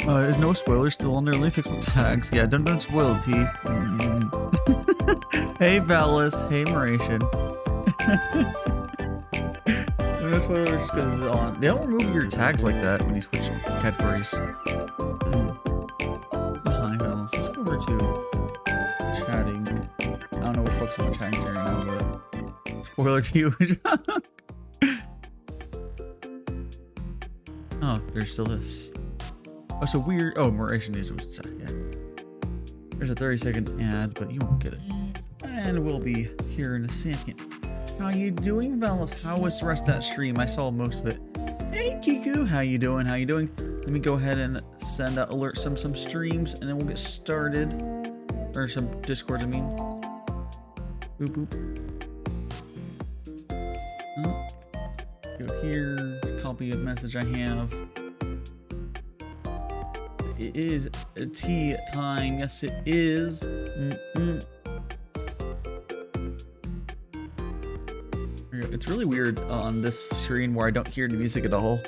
Is no spoilers still on their only fixable tags? Yeah, don't spoil it, T. Hey, Valis. Hey, Maration. No spoilers because it's on. They don't remove your tags like that when you switch categories. Hi, Valis. Let's go over to chatting. I don't know what folks are chatting right now, but spoiler to you. Oh, there's still this. Oh, so weird. Oh, Maration needs to. Yeah. There's a 30-second ad, but you won't get it. And we'll be here in a second. How you doing, Valis? How was the rest of that stream? I saw most of it. Hey, Kiku. How you doing? How you doing? Let me go ahead and send out alerts some streams, and then we'll get started. Or some Discords, I mean. Boop, boop. Oh. Go here. Copy a message I have. It is tea time. Yes, it is. It's really weird on this screen where I don't hear the music at all.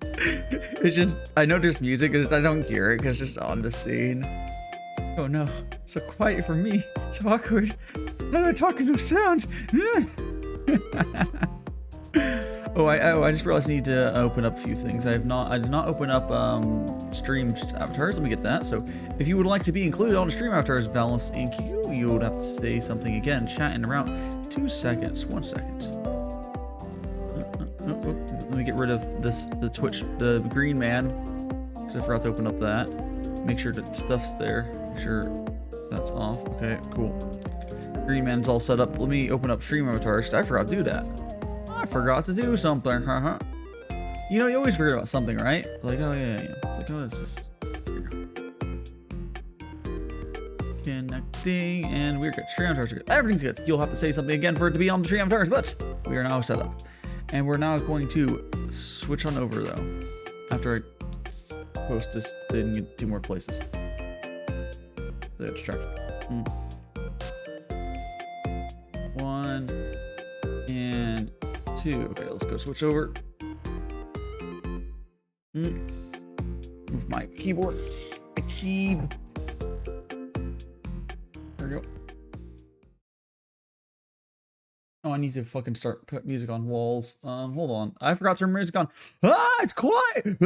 It's just, I know there's music, and I don't hear it because it's just on the scene. Oh no, so quiet for me. So awkward. How do I talk with no sound? Oh, I just realized I need to open up a few things. I did not open up stream avatars. Let me get that. So if you would like to be included on the stream avatars, Valis and Q, you would have to say something again. Chat in around 2 seconds. 1 second. Let me get rid of the Twitch, the green man, because I forgot to open up that. Make sure that stuff's there. Make sure that's off. Okay, cool. Green man's all set up. Let me open up stream avatars. I forgot to do that. I forgot to do something, haha. You know, you always forget about something, right? Like, oh yeah. It's like, oh, it's just connecting, and we're good. Stream avatars are good. Everything's good. You'll have to say something again for it to be on the stream avatars, but we are now set up, and we're now going to switch on over though. After I post this thing in 2 more places. The distraction. 1 and 2. Okay, let's go switch over. Move my keyboard. My keyb. There we go. Oh, I need to fucking start put music on walls. Hold on. I forgot to turn music on. Ah, it's quiet.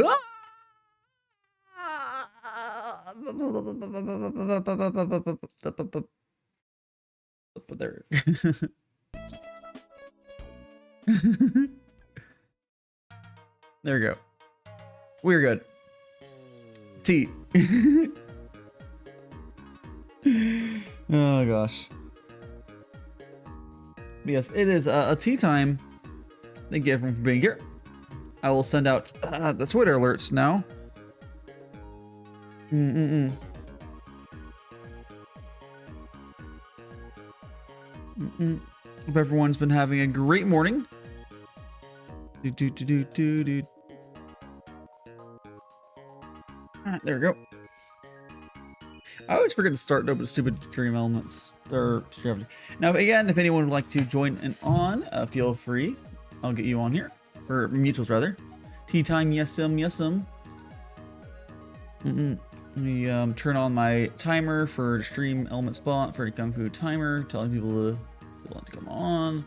There. There we go. We're good. Tea. Oh gosh. But yes, it is a tea time. Thank you everyone for being here. I will send out the Twitter alerts now. Hope everyone's been having a great morning. Alright, there we go. I always forget to start open stupid stream elements. Now, again, if anyone would like to join in on, feel free. I'll get you on here. Or mutuals, rather. Tea time, yes'm. Let me turn on my timer for the stream element spot for the Gongfu timer, telling people to want to come on.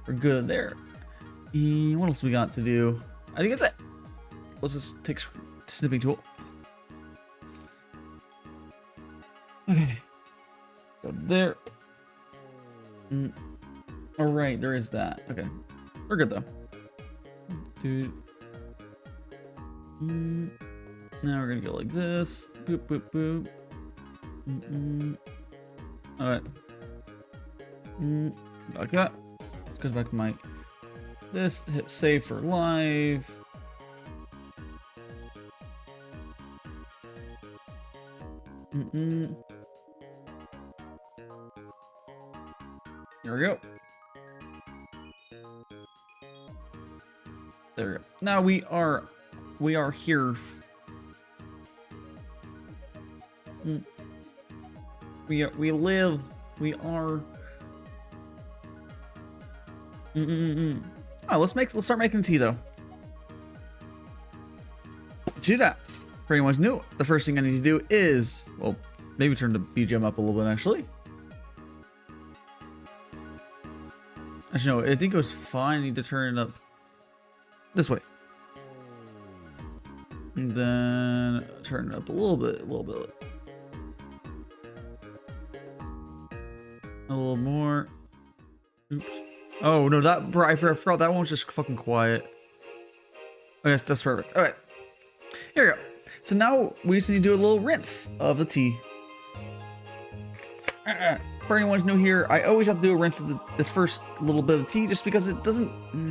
We're good there. And what else we got to do? I think that's it. Let's just take snipping tool. Okay. Go there. Alright, there is that. Okay. We're good though. Dude. Now we're gonna go like this. Boop, boop, boop. Alright. Like that. Let's go back to my this, hit save for live. There we go. There we go. Now we are here. We live. We are. Oh, let's start making tea though. Do that. For anyone's new, the first thing I need to do is, well, maybe turn the BGM up a little bit, actually. Actually, no, I think it was fine. I need to turn it up this way. And then turn it up a little bit. A little more. Oops. Oh, no, that, bro, I forgot that one was just fucking quiet. Oh, yes, that's perfect. All right. Here we go. So now we just need to do a little rinse of the tea. For anyone who's new here, I always have to do a rinse of the first little bit of tea just because it doesn't,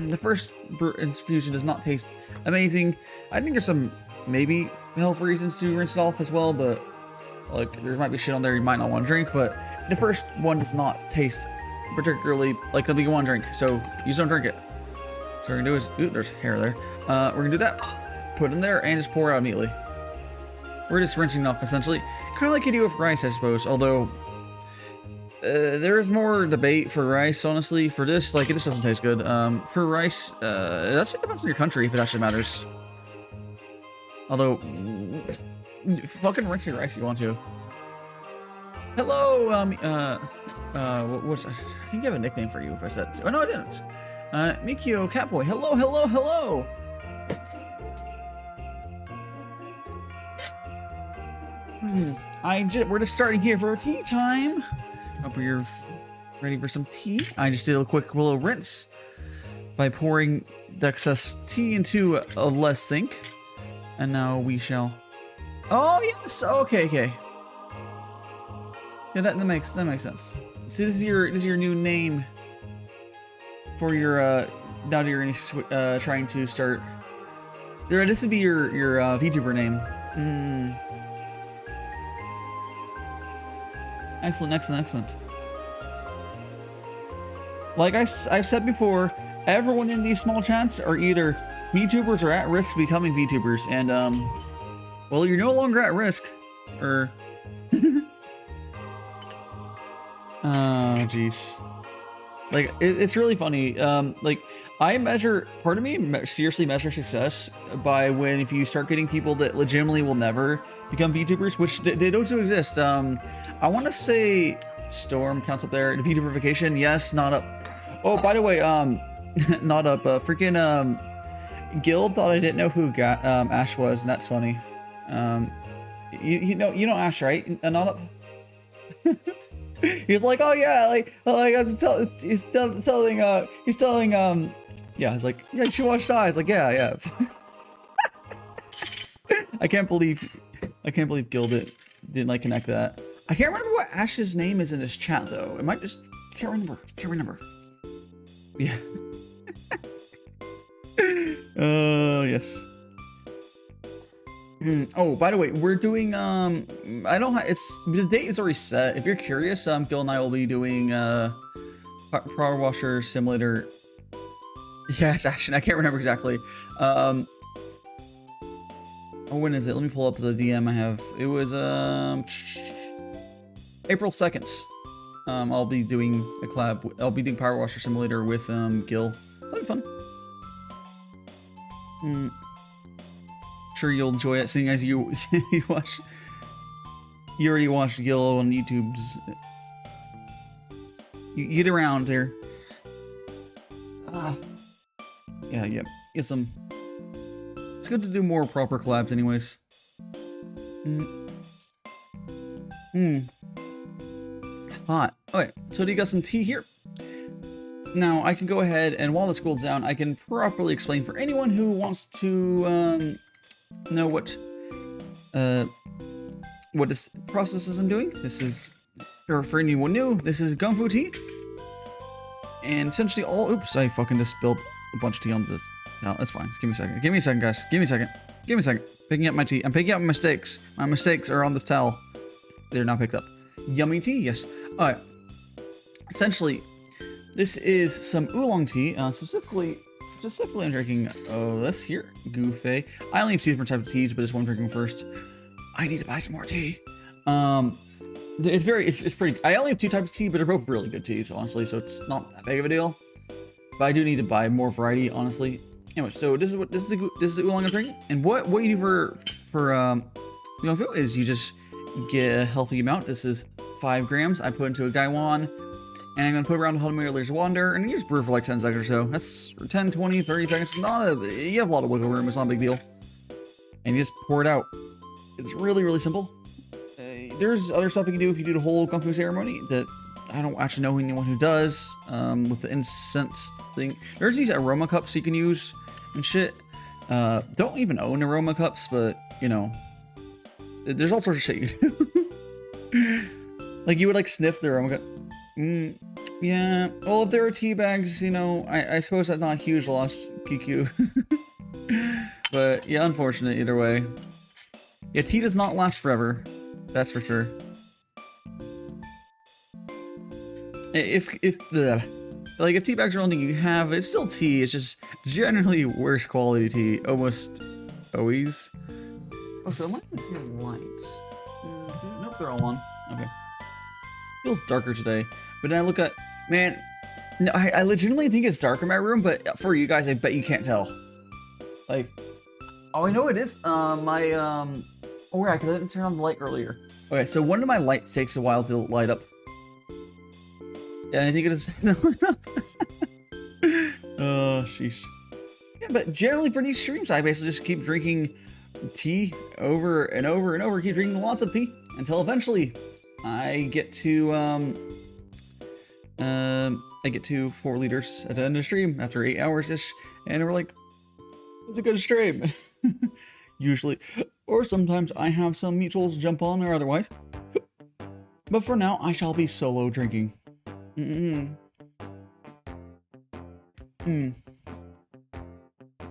the first infusion does not taste amazing. I think there's some maybe health reasons to rinse it off as well, but like there might be shit on there you might not want to drink, but the first one does not taste particularly like something you want to drink, so you just don't drink it. So what we're gonna do is, ooh, there's hair there. We're gonna do that, put it in there, and just pour it out immediately. We're just rinsing it off essentially, kind of like you do with rice, I suppose. Although there is more debate for rice, honestly. For this, like, it just doesn't taste good. For rice, it actually depends on your country if it actually matters. Although, fucking rinse your rice if you want to. Hello, what's, I think I have a nickname for you if I said so. Oh, no, I didn't. Mikio Catboy, hello, hello, hello. We're just starting here for tea time. Hope you're ready for some tea. I just did a quick little rinse by pouring the excess tea into a less sink. And now we shall... Oh, yes! Okay. Yeah, that makes sense. So this is your new name for your now that you're trying to start. This would be your Vtuber name. Excellent. Like I've said before, everyone in these small chats are either VTubers or at risk of becoming VTubers, and well, you're no longer at risk, or oh jeez, like it's really funny. Like I measure, part of me seriously measure success by if you start getting people that legitimately will never become VTubers, which they don't exist. I want to say Storm counts up there. The VTuber vacation, yes, not up. Oh, by the way, not up. Freaking Guild thought I didn't know who Ash was, and that's funny. You know Ash, right? Not up. He's like, oh yeah, he's telling, yeah, he's like, yeah, she watched eyes, like, yeah. I can't believe Guild didn't like connect that. I can't remember what Ash's name is in his chat though. It might just can't remember. Yeah. Yes. Oh, by the way, we're doing the date is already set. If you're curious, Gil and I will be doing Power Washer Simulator. Yes, actually, I can't remember exactly. Oh, when is it? Let me pull up the DM I have. It was April 2nd. I'll be doing a collab. I'll be doing Power Washer Simulator with Gil. That'll be fun. Sure you'll enjoy it, seeing as you already watched Gil on YouTube's. You get around here. Yeah. Get some. It's good to do more proper collabs, anyways. Hot. Okay, so you got some tea here. Now I can go ahead and while this cools down, I can properly explain for anyone who wants to know what this process is I'm doing. This is, or for anyone new, this is Gongfu Tea. And essentially oops, I fucking just spilled a bunch of tea on this. No, that's fine. Just give me a second, guys. Give me a second. Picking up my tea. I'm picking up my mistakes. My mistakes are on this towel. They're not picked up. Yummy tea, yes. Alright. Essentially, this is some oolong tea. Specifically, I'm drinking this here, Gufei. I only have 2 different types of teas, but this one I'm drinking first. I need to buy some more tea. It's pretty. I only have 2 types of tea, but they're both really good teas, honestly. So it's not that big of a deal. But I do need to buy more variety, honestly. Anyway, so this is the oolong I'm drinking, and what you do for Gongfu is you just get a healthy amount. This is 5 grams. I put into a gaiwan, and I'm gonna put around 100 milliliters of water, and you just brew for like 10 seconds or so. That's 10, 20, 30 seconds. You have a lot of wiggle room. It's not a big deal. And you just pour it out. It's really, really simple. There's other stuff you can do if you do the whole Gongfu ceremony that I don't actually know anyone who does, with the incense thing. There's these aroma cups you can use and shit. Don't even own aroma cups, but, you know, there's all sorts of shit you can do. Like, you would, like, sniff the aroma cup. Yeah. Well, if there are tea bags, you know, I suppose that's not a huge loss, PQ. But, yeah, unfortunate either way. Yeah, tea does not last forever. That's for sure. If tea bags are the only thing you have, it's still tea. It's just generally worse quality tea, almost always. Oh, so am I gonna see the lights? Nope, they're all on. Okay. Feels darker today, but then I look at, man, no, I legitimately think it's dark in my room, but for you guys, I bet you can't tell. Like, oh, I know what it is. Oh yeah, because I didn't turn on the light earlier. Okay, so one of my lights takes a while to light up. Yeah, I think it is. Oh, sheesh. Yeah, but generally for these streams, I basically just keep drinking tea over and over and over. Keep drinking lots of tea until eventually I get to 4 liters at the end of the stream after 8 hours ish, and we're like, it's a good stream. Usually, or sometimes I have some mutuals jump on or otherwise. But for now, I shall be solo drinking.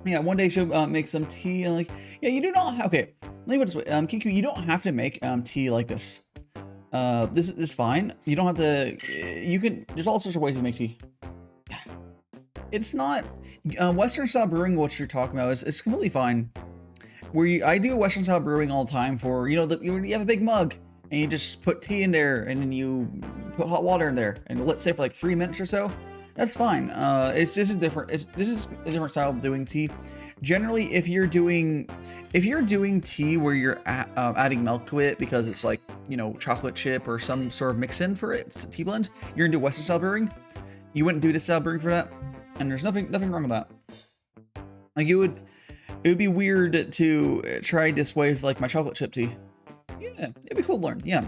Yeah, one day she'll make some tea and like, yeah, you do not have, okay, let me put it this way, Kiku, you don't have to make tea like this. This is fine. You don't have to, you can, there's all sorts of ways to make tea. It's not, Western style brewing, what you're talking about, is completely fine. I do Western style brewing all the time for, you know, you have a big mug and you just put tea in there and then you put hot water in there and let's say for like 3 minutes or so. That's fine. It's just a different, this is a different style of doing tea. Generally, if you're doing tea where you're adding milk to it because it's like, you know, chocolate chip or some sort of mix in for it, it's a tea blend, you're gonna do Western style brewing. You wouldn't do this style brewing for that. And there's nothing wrong with that. Like it would be weird to try this way with like my chocolate chip tea. Yeah, it'd be cool to learn. Yeah.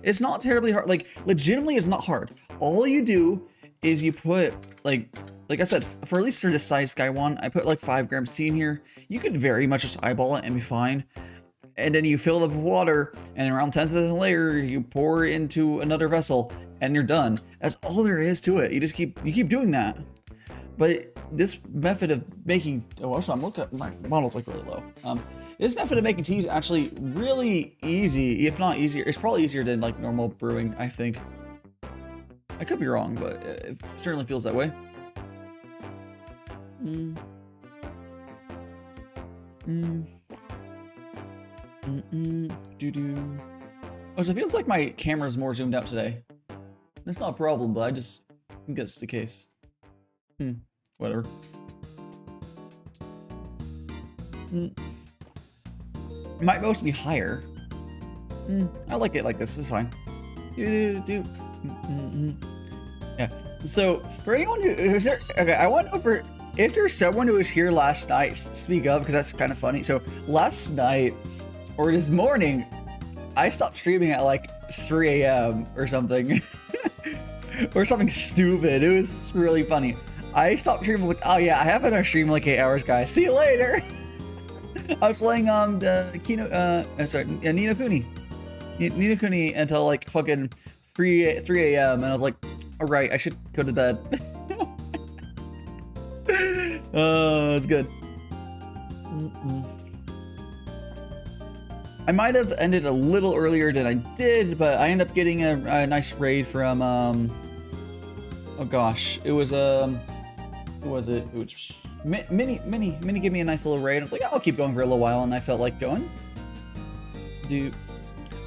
It's not terribly hard. Like legitimately, it's not hard. All you do is you put like I said, for at least for this size Sky one, I put like 5 grams of tea in here. You could very much just eyeball it and be fine. And then you fill it up with water, and around 10 seconds later, you pour it into another vessel, and you're done. That's all there is to it. You keep doing that. But this method of making, oh, also I'm looking at my model's like really low. This method of making tea is actually really easy, if not easier. It's probably easier than like normal brewing, I think. I could be wrong, but it certainly feels that way. Oh, so it feels like my camera's more zoomed out today. That's not a problem, but I just think that's the case. Whatever. It might most be higher. I like it like this. It's fine. Yeah. So for anyone who is there, okay, I want to know if there's someone who was here last night, speak up because that's kind of funny. So last night or this morning, I stopped streaming at like 3 a.m. or something, or something stupid. It was really funny. I stopped streaming. I was like, oh yeah, I have another stream in like 8 hours, guys. See you later. I was playing Ni no Kuni until like fucking 3 a.m. and I was like, all right, I should go to bed. Oh, it's good. I might have ended a little earlier than I did, but I ended up getting a nice raid from oh gosh, it was who was it? It was Mini gave me a nice little raid. I was like, I'll keep going for a little while, and I felt like going. Dude,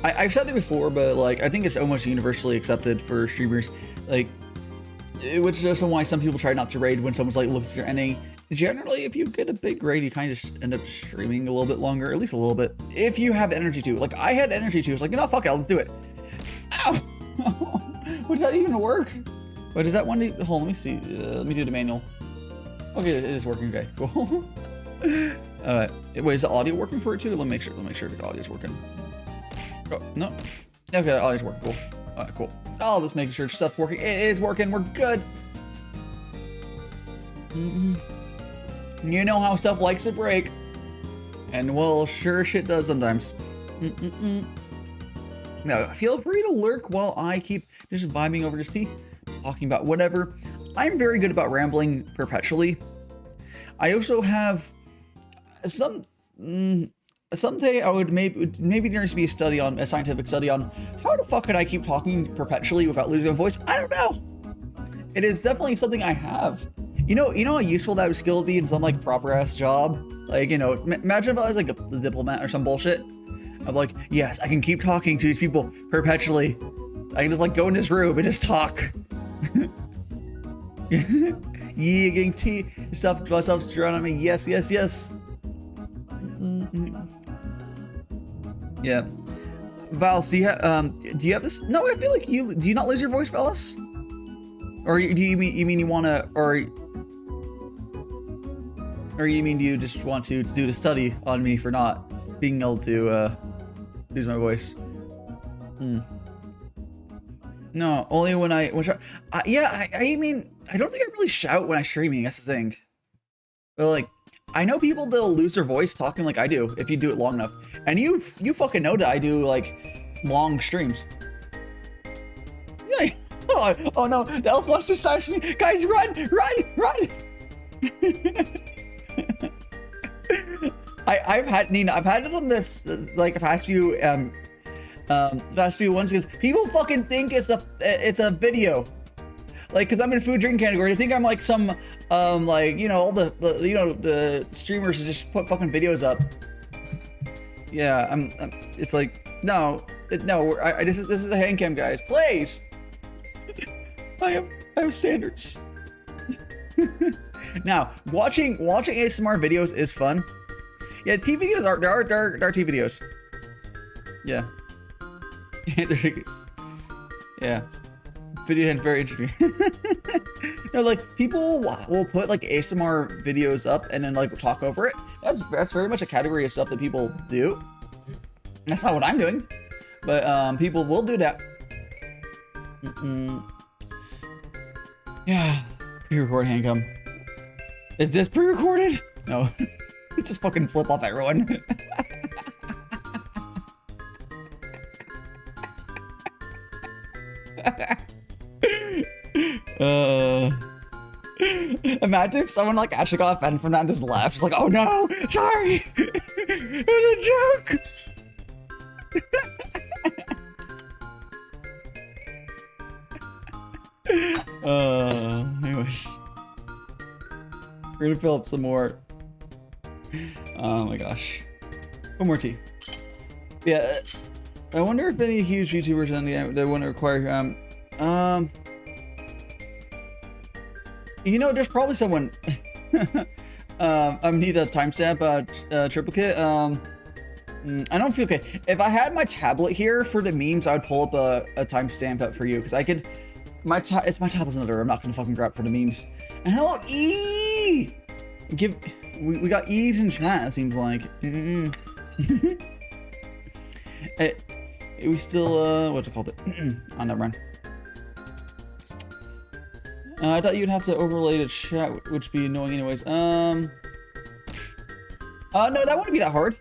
I've said it before, but like I think it's almost universally accepted for streamers, like, which is also why some people try not to raid when someone's like looks at their ending. generally, if you get a big grade, you kind of just end up streaming a little bit longer, at least a little bit. If you have energy to, like I had energy to, it's like, you know, fuck it, I'll do it. Ow! Would that even work? Wait, did that one? Hold on, let me see. Let me do the manual. Okay, it is working. Okay, cool. Wait, is the audio working for it too? Let me make sure. Let me make sure the audio's working. Oh, no. Okay, the audio's working. Cool. All right, cool. Oh, just making sure stuff's working. It is working. We're good. You know how stuff likes to break, and well, sure shit does sometimes. Now, feel free to lurk while I keep just vibing over this tea, talking about whatever. I'm very good about rambling perpetually. I also have someday I would maybe there needs to be a scientific study on how the fuck could I keep talking perpetually without losing my voice. I don't know. It is definitely something I have. You know how useful that skill would be in some like proper ass job. Like, you know, imagine if I was like a diplomat or some bullshit. I'm like, yes, I can keep talking to these people perpetually. I can just like go in this room and just talk. Yeah, getting tea stuff, myself's drawn on me. Yes, yes, yes. Yeah. Val, do you have this? No, I feel like do you not lose your voice, Valis? Or do you mean you wanna, or you mean do you just want to do the study on me for not being able to lose my voice? No, only when I mean, I don't think I really shout when I'm streaming, that's the thing. But like, I know people that'll lose their voice talking like I do, if you do it long enough. And you fucking know that I do like long streams. Yeah. Oh no, the elf wants to start. Guys, run! I've had it on this like the past few ones because people fucking think it's a video. Like, cause I'm in food drink category, I think I'm like some like, you know, all the streamers who just put fucking videos up. Yeah, it's like no, this is a hand cam, guys, please. I have standards. Now, watching ASMR videos is fun. Yeah, T videos are there are T videos. Yeah. Yeah. Video is very interesting. No, like people will put like ASMR videos up and then like talk over it. That's very much a category of stuff that people do. That's not what I'm doing, but people will do that. Yeah, pre-record handcam. Is this pre-recorded? No, just fucking flip off everyone. Imagine if someone like actually got offended from that and just left. It's like, oh no, sorry, it was a joke. Anyways, we're gonna fill up some more. Oh my gosh, one more tea. Yeah, I wonder if any huge YouTubers they want to require you know, there's probably someone. I need a timestamp triplicate. I don't feel okay. If I had my tablet here for the memes, I would pull up a timestamp up for you because I could. It's my tablet's another. I'm not gonna fucking grab for the memes. And hello, E. We got E's in chat. It seems like. We still what's it called? Oh, never mind. I thought you'd have to overlay the chat, which would be annoying anyways. No, that wouldn't be that hard.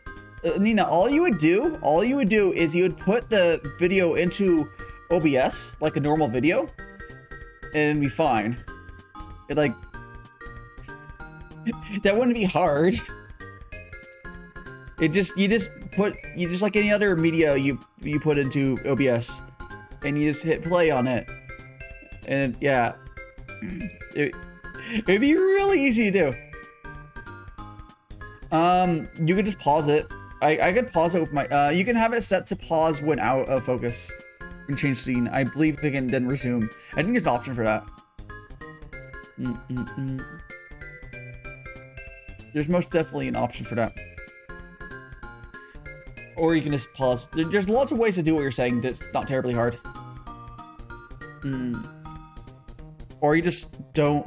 Nina, all you would do is you would put the video into OBS, like a normal video, and it'd be fine. It like, that wouldn't be hard. You just like any other media you put into OBS, and you just hit play on it, and yeah. It'd be really easy to do. You could just pause it. I could pause it with my, you can have it set to pause when out of focus and change scene. I believe they can then resume. I think there's an option for that. There's most definitely an option for that. Or you can just pause. There's lots of ways to do what you're saying that's not terribly hard. Or you just don't.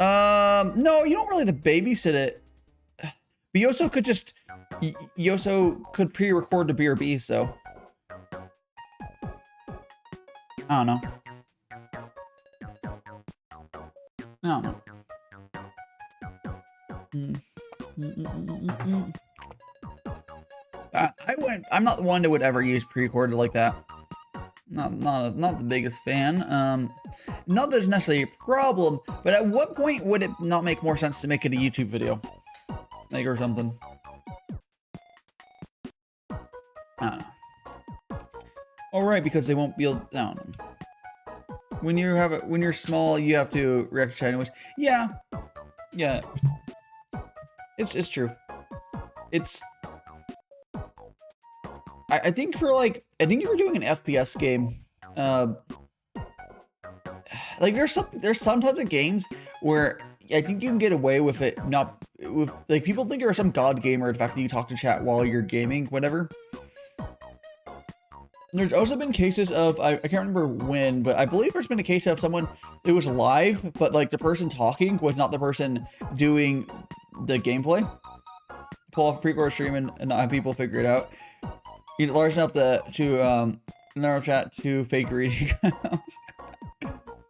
No, you don't really have to babysit it. But you also could just, you also could pre-record the BRB, so. I don't know. I don't know. I'm not the one that would ever use pre-recorded like that. Not the biggest fan. Not that there's necessarily a problem, but at what point would it not make more sense to make it a YouTube video? Like, or something. I don't know. Alright, because they won't be able, I don't know. When you're small, you have to react to chat anyways. Yeah. Yeah. It's true. It's, I think for like, I think if you're doing an FPS game, like there's some types of games where I think you can get away with it not with, like, people think you're some god gamer the fact that you talk to chat while you're gaming, whatever. There's also been cases of, I can't remember when, but I believe there's been a case of someone, it was live, but like the person talking was not the person doing the gameplay. Pull off a pre-record stream and not have people figure it out. You're large enough to narrow chat to fake reading.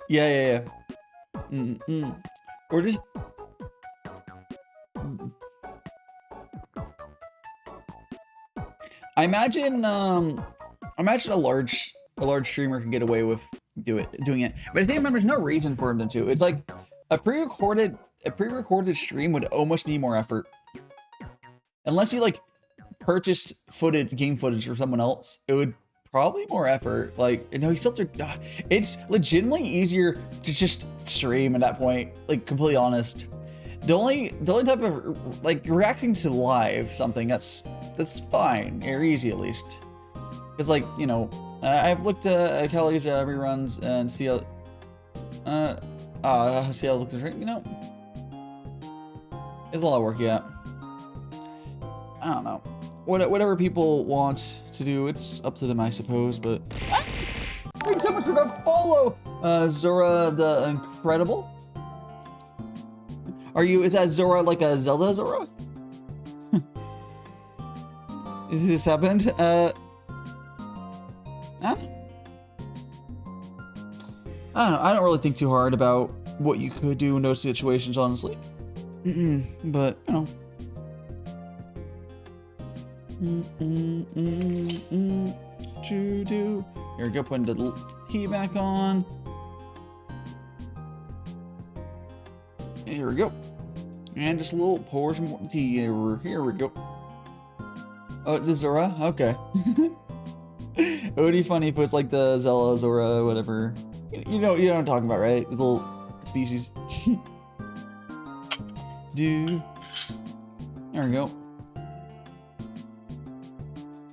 Yeah. Or just. I imagine a large streamer can get away with doing it, but I think there's no reason for him to. It's like a pre-recorded stream would almost be more effort, unless you like purchased game footage for someone else. It would probably more effort. Like, you know, you still have to, it's legitimately easier to just stream at that point. Like, completely honest. The only type of like reacting to live something that's fine or easy at least. Because, like, you know, I've looked at Kelly's reruns and see how it looks. You know, it's a lot of work. Yeah, I don't know. Whatever people want to do, it's up to them, I suppose. But thanks so much for that follow, Zora the Incredible. Is that Zora like a Zelda Zora? Is this happened? Huh? I don't know. I don't really think too hard about what you could do in those situations, honestly. But, you know. Here we go, putting the tea back on. Here we go. And just a little pour some more tea. Here we go. Oh, the Zora? Okay. It would be funny if it was like the Zella, Zora, whatever. You know what I'm talking about, right? The little species. There we go.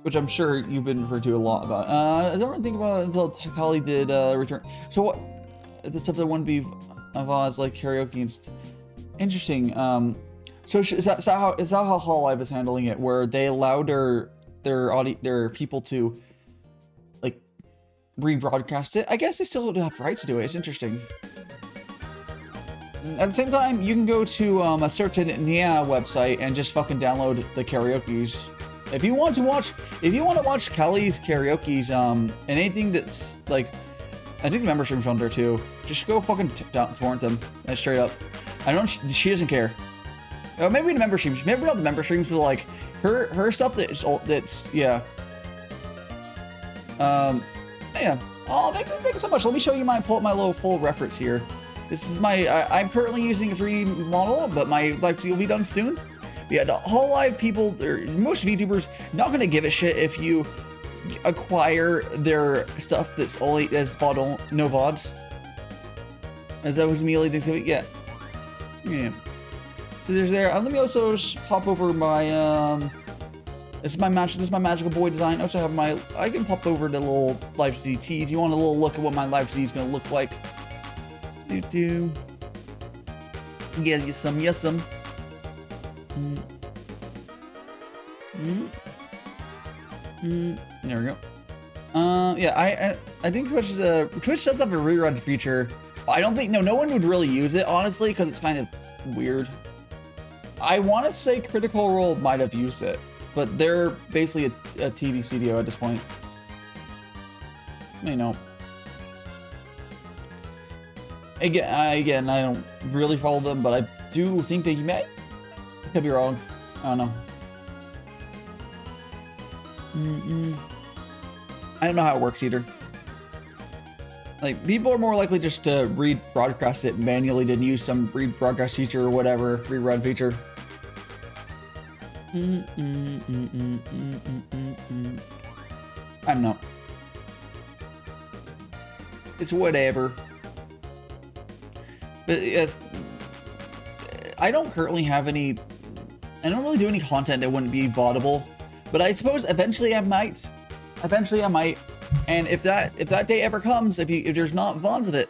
Which I'm sure you've been referred to a lot about. I don't really think about it until Kali did return. So what? The stuff that wouldn't be VODs like karaoke and stuff. Interesting. So is that how Hololive is handling it, where they allow their people to like rebroadcast it? I guess they still don't have the rights to do it. It's interesting. At the same time, you can go to a certain Nia website and just fucking download the karaoke's. If you want to watch Kelly's karaoke's, and anything that's like, I think the member stream's on there too. Just go fucking torrent them, straight up. I don't. She doesn't care. Maybe the member streams. Maybe not the member streams, but like her stuff that's yeah. Yeah. Oh, thank you so much. Let me show you pull up my little full reference here. This is I'm currently using a 3D model, but my live will be done soon. Yeah, the Hololive people, most VTubers, not gonna give a shit if you acquire their stuff that's only VOD, no VODs. As that was immediately discovered. Yeah. So there's there. Let me also pop over my this is my magical boy design. I also have I can pop over the little live DTs. You want a little look at what my live DT is gonna look like? Yes, some. There we go. Yeah, I think Twitch does have a rerun feature. I don't think no one would really use it honestly because it's kind of weird. I want to say Critical Role might have used it, but they're basically a TV studio at this point. You know. Again, I don't really follow them, but I do think that he may. I could be wrong. I don't know. I don't know how it works either. Like, people are more likely just to rebroadcast it manually than use some rebroadcast feature or whatever, rerun feature. I don't know. It's whatever. But yes, I don't currently have any. I don't really do any content that wouldn't be vaudable, but I suppose eventually I might. Eventually I might. And if that day ever comes, if there's not VODs of it,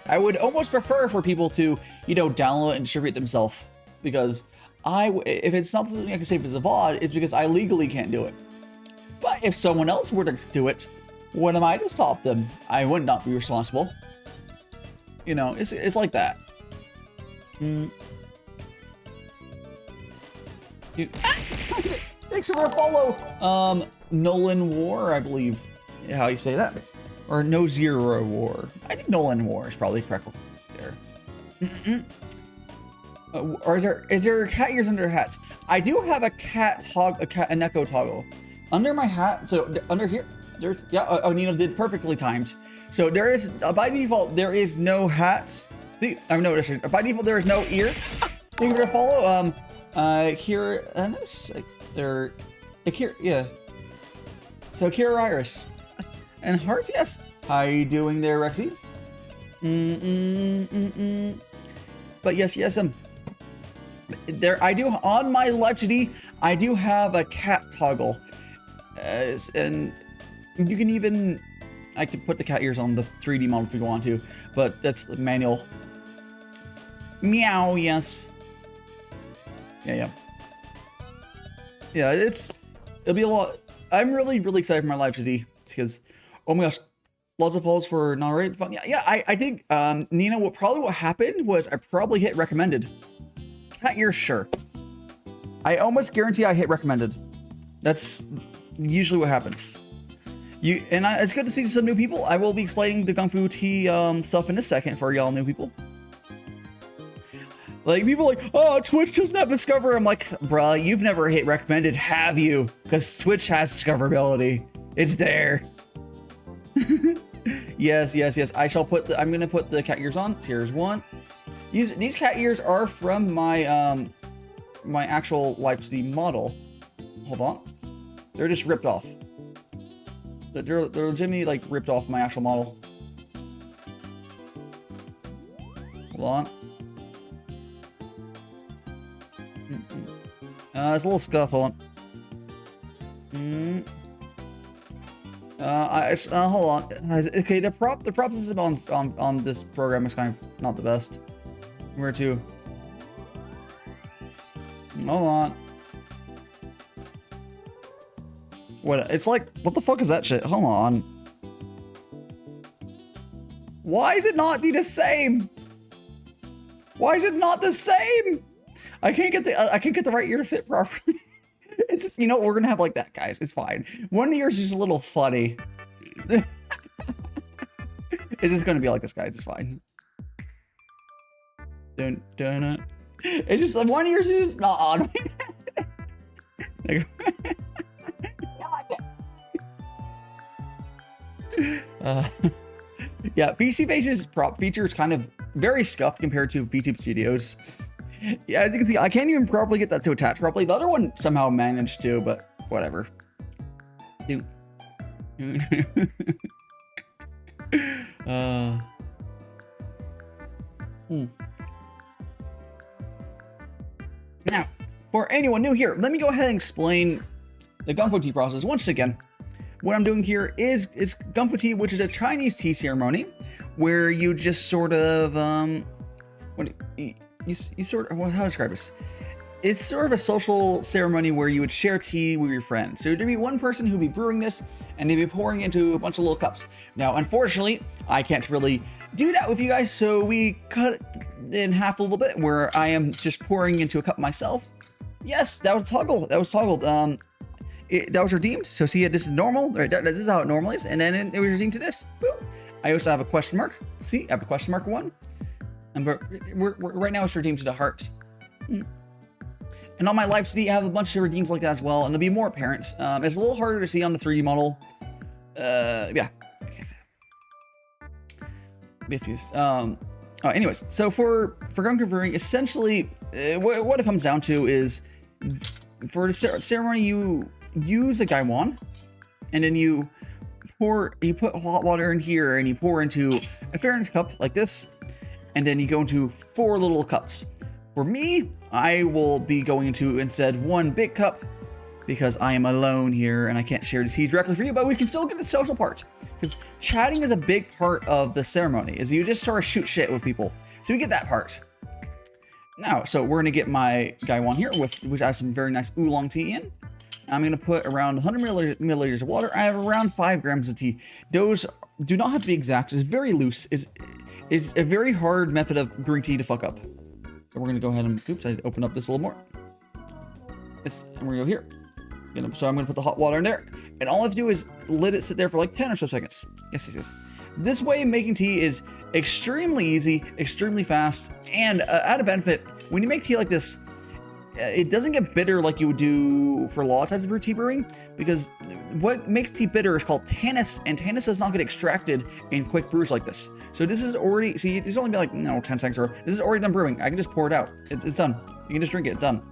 I would almost prefer for people to, you know, download and distribute themselves, because if it's not something I can save as a VOD, it's because I legally can't do it. But if someone else were to do it, what am I to stop them? I would not be responsible. You know, it's like that. Thanks for a follow. Nolan War, I believe, how you say that, or No Zero War. I think Nolan War is probably correct there. Or is there cat ears under hats? I do have a an echo toggle under my hat. So under here, there's Nino did perfectly timed. So there is by default there is no hat. I've noticed by default there is no ear. Thank you for the follow. Here and this there, here, yeah. So Kira Iris and Hearts, yes. How you doing there, Rexy? But yes, there I do on my live GD. I do have a cat toggle, and you can even. I could put the cat ears on the 3D model if you want to, but that's the manual. Meow, yes. Yeah. It'll be a lot. I'm really excited for my live GD because, oh my gosh, lots of follows for non-rated fun. Yeah. I think Nina, what happened was I probably hit recommended. Cat ears, sure. I almost guarantee I hit recommended. That's usually what happens. It's good to see some new people. I will be explaining the Gongfu Tea stuff in a second for y'all new people. Like, people are like, oh, Twitch doesn't have Discover. I'm like, bruh, you've never hit recommended, have you? Because Twitch has discoverability. It's there. Yes. I shall I'm gonna put the cat ears on. Here's one. These cat ears are from my my actual LiveStream model. Hold on. They're just ripped off. They're legitimately like ripped off my actual model. Hold on. There's a little scuff. Hold on. Hold on. Okay, the prop system on this program is kind of not the best. Where to? Hold on. What? It's like, what the fuck is that shit? Hold on. Why is it not be the same? Why is it not the same? I can't get the right ear to fit properly. It's just, you know, we're gonna have like that, guys. It's fine. One of the ears is just a little funny. It's just gonna be like this, guys. It's fine. It's just like one ear is just not on. Yeah, VC Face's prop feature is kind of very scuffed compared to VTube Studios. Yeah, as you can see, I can't even properly get that to attach properly. The other one somehow managed to, but whatever. Now, for anyone new here, let me go ahead and explain the Gongfu Tea process once again. What I'm doing here is Gongfu Tea, which is a Chinese tea ceremony, where you just sort of you sort of, how to describe this? It's sort of a social ceremony where you would share tea with your friends. So there'd be one person who'd be brewing this, and they'd be pouring into a bunch of little cups. Now, unfortunately, I can't really do that with you guys, so we cut it in half a little bit, where I am just pouring into a cup myself. Yes, that was toggled. That was toggled. That was redeemed. So see, this is normal. Right, this is how it normally is, and then it was redeemed to this. Boop. I also have a question mark. See, I have a question mark one. And we're right now it's redeemed to the heart. And on my live CD, I have a bunch of redeems like that as well, and there'll be more apparent. It's a little harder to see on the 3D model. Yeah. Anyways, so for Gongfu Brewing, essentially, what it comes down to is, for the ceremony, you use a gaiwan, and then you put hot water in here, and you pour into a fairness cup like this, and then you go into 4 little cups. For me, I will be going into instead 1 big cup, because I am alone here and I can't share the tea directly for you, but we can still get the social part. Because chatting is a big part of the ceremony, is you just sort of shoot shit with people. So we get that part. Now, so we're gonna get my gaiwan here, which I have some very nice oolong tea in. I'm gonna put around 100 milliliters of water. I have around 5 grams of tea. Those do not have to be exact. It's very loose. It's a very hard method of brewing tea to fuck up. So we're gonna go ahead and, oops, I open up this a little more. And we're gonna go here. So I'm gonna put the hot water in there, and all I have to do is let it sit there for like 10 or so seconds. Yes. This way of making tea is extremely easy, extremely fast, and added benefit, when you make tea like this, it doesn't get bitter like you would do for a lot of types of tea brewing, because what makes tea bitter is called tannins, and tannins does not get extracted in quick brews like this. So this is already, see, it's only been like, 10 seconds, or this is already done brewing. I can just pour it out. It's done. You can just drink it. It's done.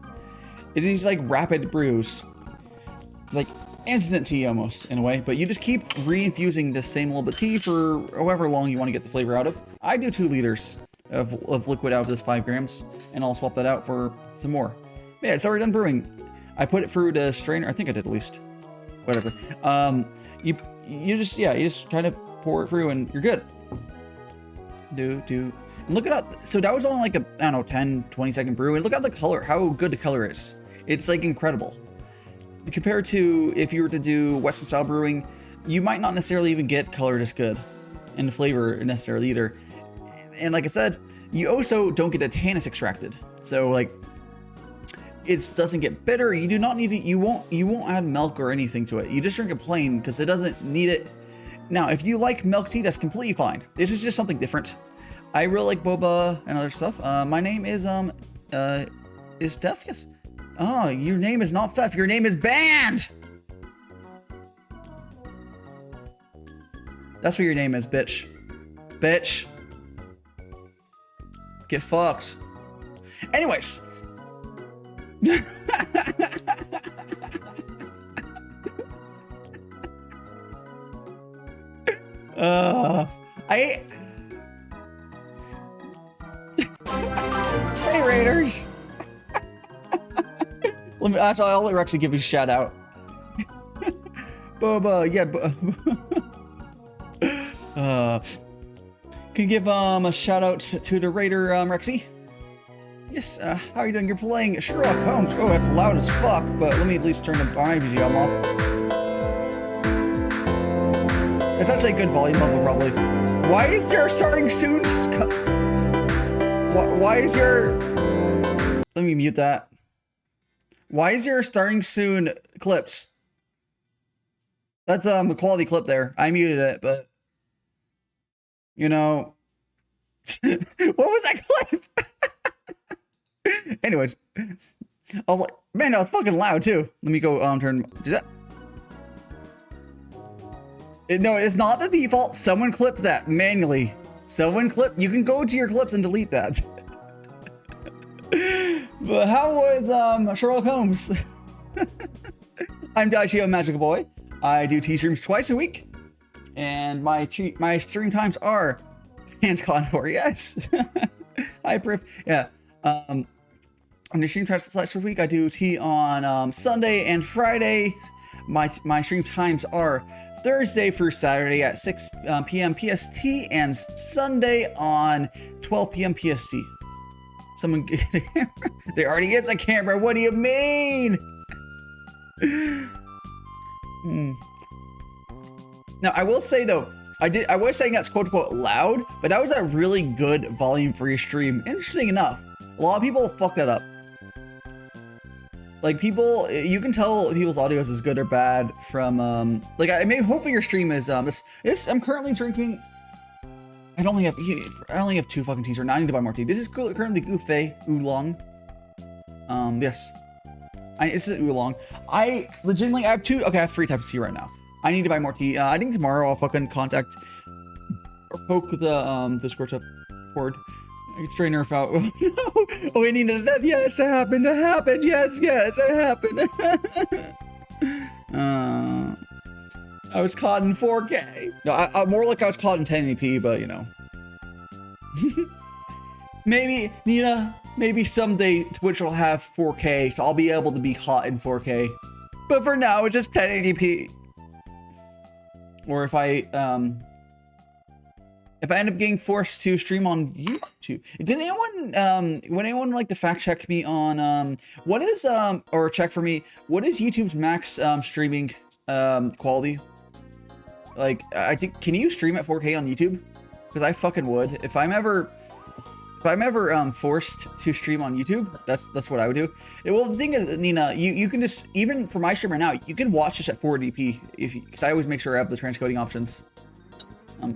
It's these like rapid brews, like instant tea almost in a way, but you just keep reinfusing this same little bit of tea for however long you want to get the flavor out of. I do 2 liters of liquid out of this 5 grams, and I'll swap that out for some more. Yeah, it's already done brewing. I put it through the strainer. I think I did at least. Whatever. You just kind of pour it through and you're good. And look at that. So that was only like a, I don't know, 10, 20 second brew. And look at the color, how good the color is. It's like incredible. Compared to if you were to do Western style brewing, you might not necessarily even get color this good, and the flavor necessarily either. And like I said, you also don't get the tannins extracted. So like, it doesn't get bitter. You do not need it. You won't add milk or anything to it. You just drink it plain because it doesn't need it. Now, if you like milk tea, that's completely fine. This is just something different. I really like boba and other stuff. My name is Steph? Yes. Oh, your name is not Fef. Your name is Band. That's what your name is, bitch. Bitch. Get fucked. Anyways. Hey Raiders. I'll let Rexy give you a shout out. Boba, yeah. Can you give a shout out to the Raider, Rexy? Yes, how are you doing? You're playing Sherlock Holmes. Oh, that's loud as fuck, but let me at least turn the BGM off. It's actually a good volume level, probably. Why is there starting soon? Why is there... Let me mute that. Why is there starting soon clips? That's a quality clip there. I muted it, but... You know... What was that clip? Anyways, I was like, man, that was fucking loud too. Let me go turn. Do that. No, it's not the default. Someone clipped that manually. Someone clipped. You can go to your clips and delete that. But how was Sherlock Holmes? I'm DaiShimaVT Magical Boy. I do tea streams twice a week, and my stream times are hands-con for yes. Hi, Priv. Yeah. On the stream times this week, I do tea on Sunday and Friday. My stream times are Thursday through Saturday at 6 p.m. PST and Sunday on 12 p.m. PST. Someone get a camera. There already is a camera. What do you mean? Now, I will say though, I was saying that's quote unquote loud, but that was a really good volume for your stream. Interesting enough, a lot of people fuck that up. Like people, you can tell people's audio is good or bad from like I mean, hopefully your stream is this. I'm currently drinking. I only have 2 fucking teas right now. I need to buy more tea. This is currently Gongfu Oolong. Yes, this is oolong. I legitimately I have 2. Okay, I have 3 types of tea right now. I need to buy more tea. I think tomorrow I'll fucking contact or poke the Discord support. Straight nerf out. Oh, I needed that. Yes, it happened. It happened. Yes, it happened. I was caught in 4K. No, I more like I was caught in 1080p, but you know. Maybe, Nina, maybe someday Twitch will have 4K, so I'll be able to be caught in 4K. But for now, it's just 1080p. Or if I end up getting forced to stream on YouTube, can anyone, would anyone like to fact check me on, what is, or check for me, what is YouTube's max, streaming, quality? Like, I think, can you stream at 4K on YouTube? Because I fucking would. If I'm ever forced to stream on YouTube, that's what I would do. Well, the thing is, Nina, you can just, even for my stream right now, you can watch this at 480p because I always make sure I have the transcoding options.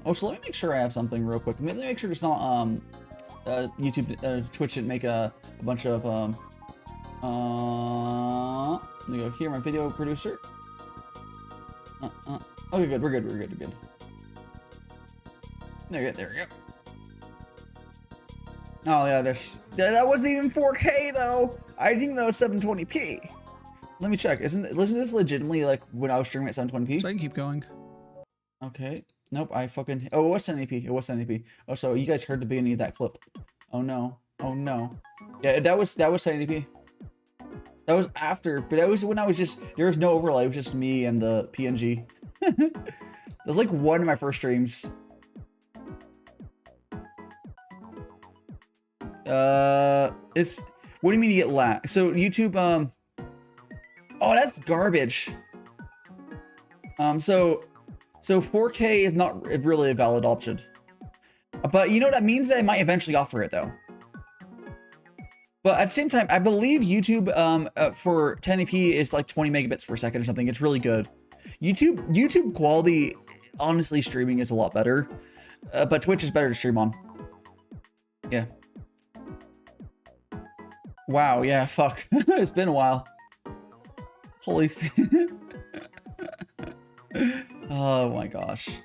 Oh, so let me make sure I have something real quick. Let me make sure it's not YouTube, Twitch didn't make a bunch of let me go here, my video producer. Okay, good. We're good. There we go. Oh yeah, that wasn't even 4K though. I think that was 720p. Let me check. Isn't this legitimately like when I was streaming at 720p? So I can keep going. Okay. Nope. Oh, it was 1080p. Oh, so you guys heard the beginning of that clip. Oh no. Yeah, that was 1080p. That was after, but that was when I was just, there was no overlay. It was just me and the PNG. That was like one of my first streams. It's, what do you mean you get lag? So YouTube, oh, that's garbage. So 4K is not really a valid option. But you know, that means that I might eventually offer it though. But at the same time, I believe YouTube for 1080p is like 20 megabits per second or something. It's really good. YouTube quality, honestly, streaming is a lot better. But Twitch is better to stream on. Yeah. Wow, yeah, fuck. It's been a while. Holy oh my gosh.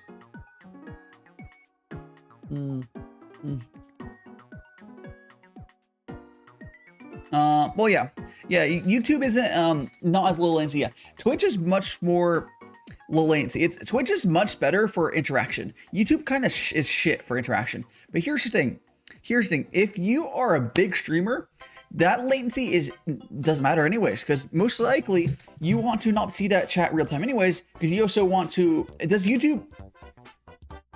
Well, yeah, YouTube isn't not as low latency. Yeah, Twitch is much more low latency. Twitch is much better for interaction. YouTube kind of is shit for interaction. But here's the thing. If you are a big streamer, that latency doesn't matter anyways, because most likely you want to not see that chat real time anyways, because you also want to. Does YouTube?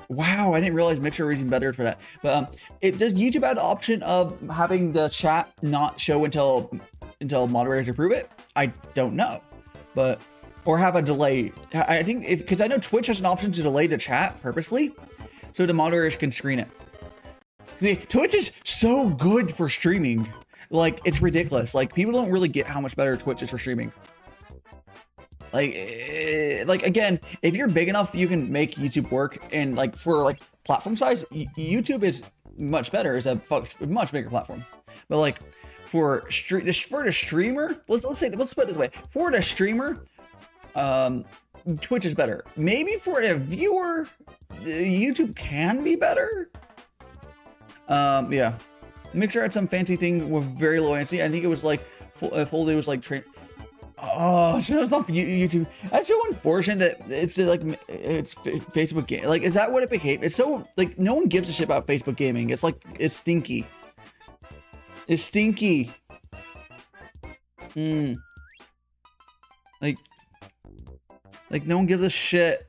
Wow, I didn't realize Mixer was even better for that. But does YouTube have the option of having the chat not show until moderators approve it? I don't know, but or have a delay. I think because I know Twitch has an option to delay the chat purposely, so the moderators can screen it. See, Twitch is so good for streaming, like it's ridiculous. Like people don't really get how much better Twitch is for streaming. Like again, if you're big enough, you can make YouTube work, and like for like platform size, YouTube is much better. It's a much bigger platform. But like for the streamer, let's put it this way: for the streamer, Twitch is better. Maybe for a viewer, YouTube can be better. Yeah, Mixer had some fancy thing with very low latency. I think it was like full day was like oh, so it's off YouTube. That's so unfortunate that it's like it's Facebook game. Like, is that what it became? It's so like no one gives a shit about Facebook gaming. It's like it's stinky. It's stinky. Like no one gives a shit.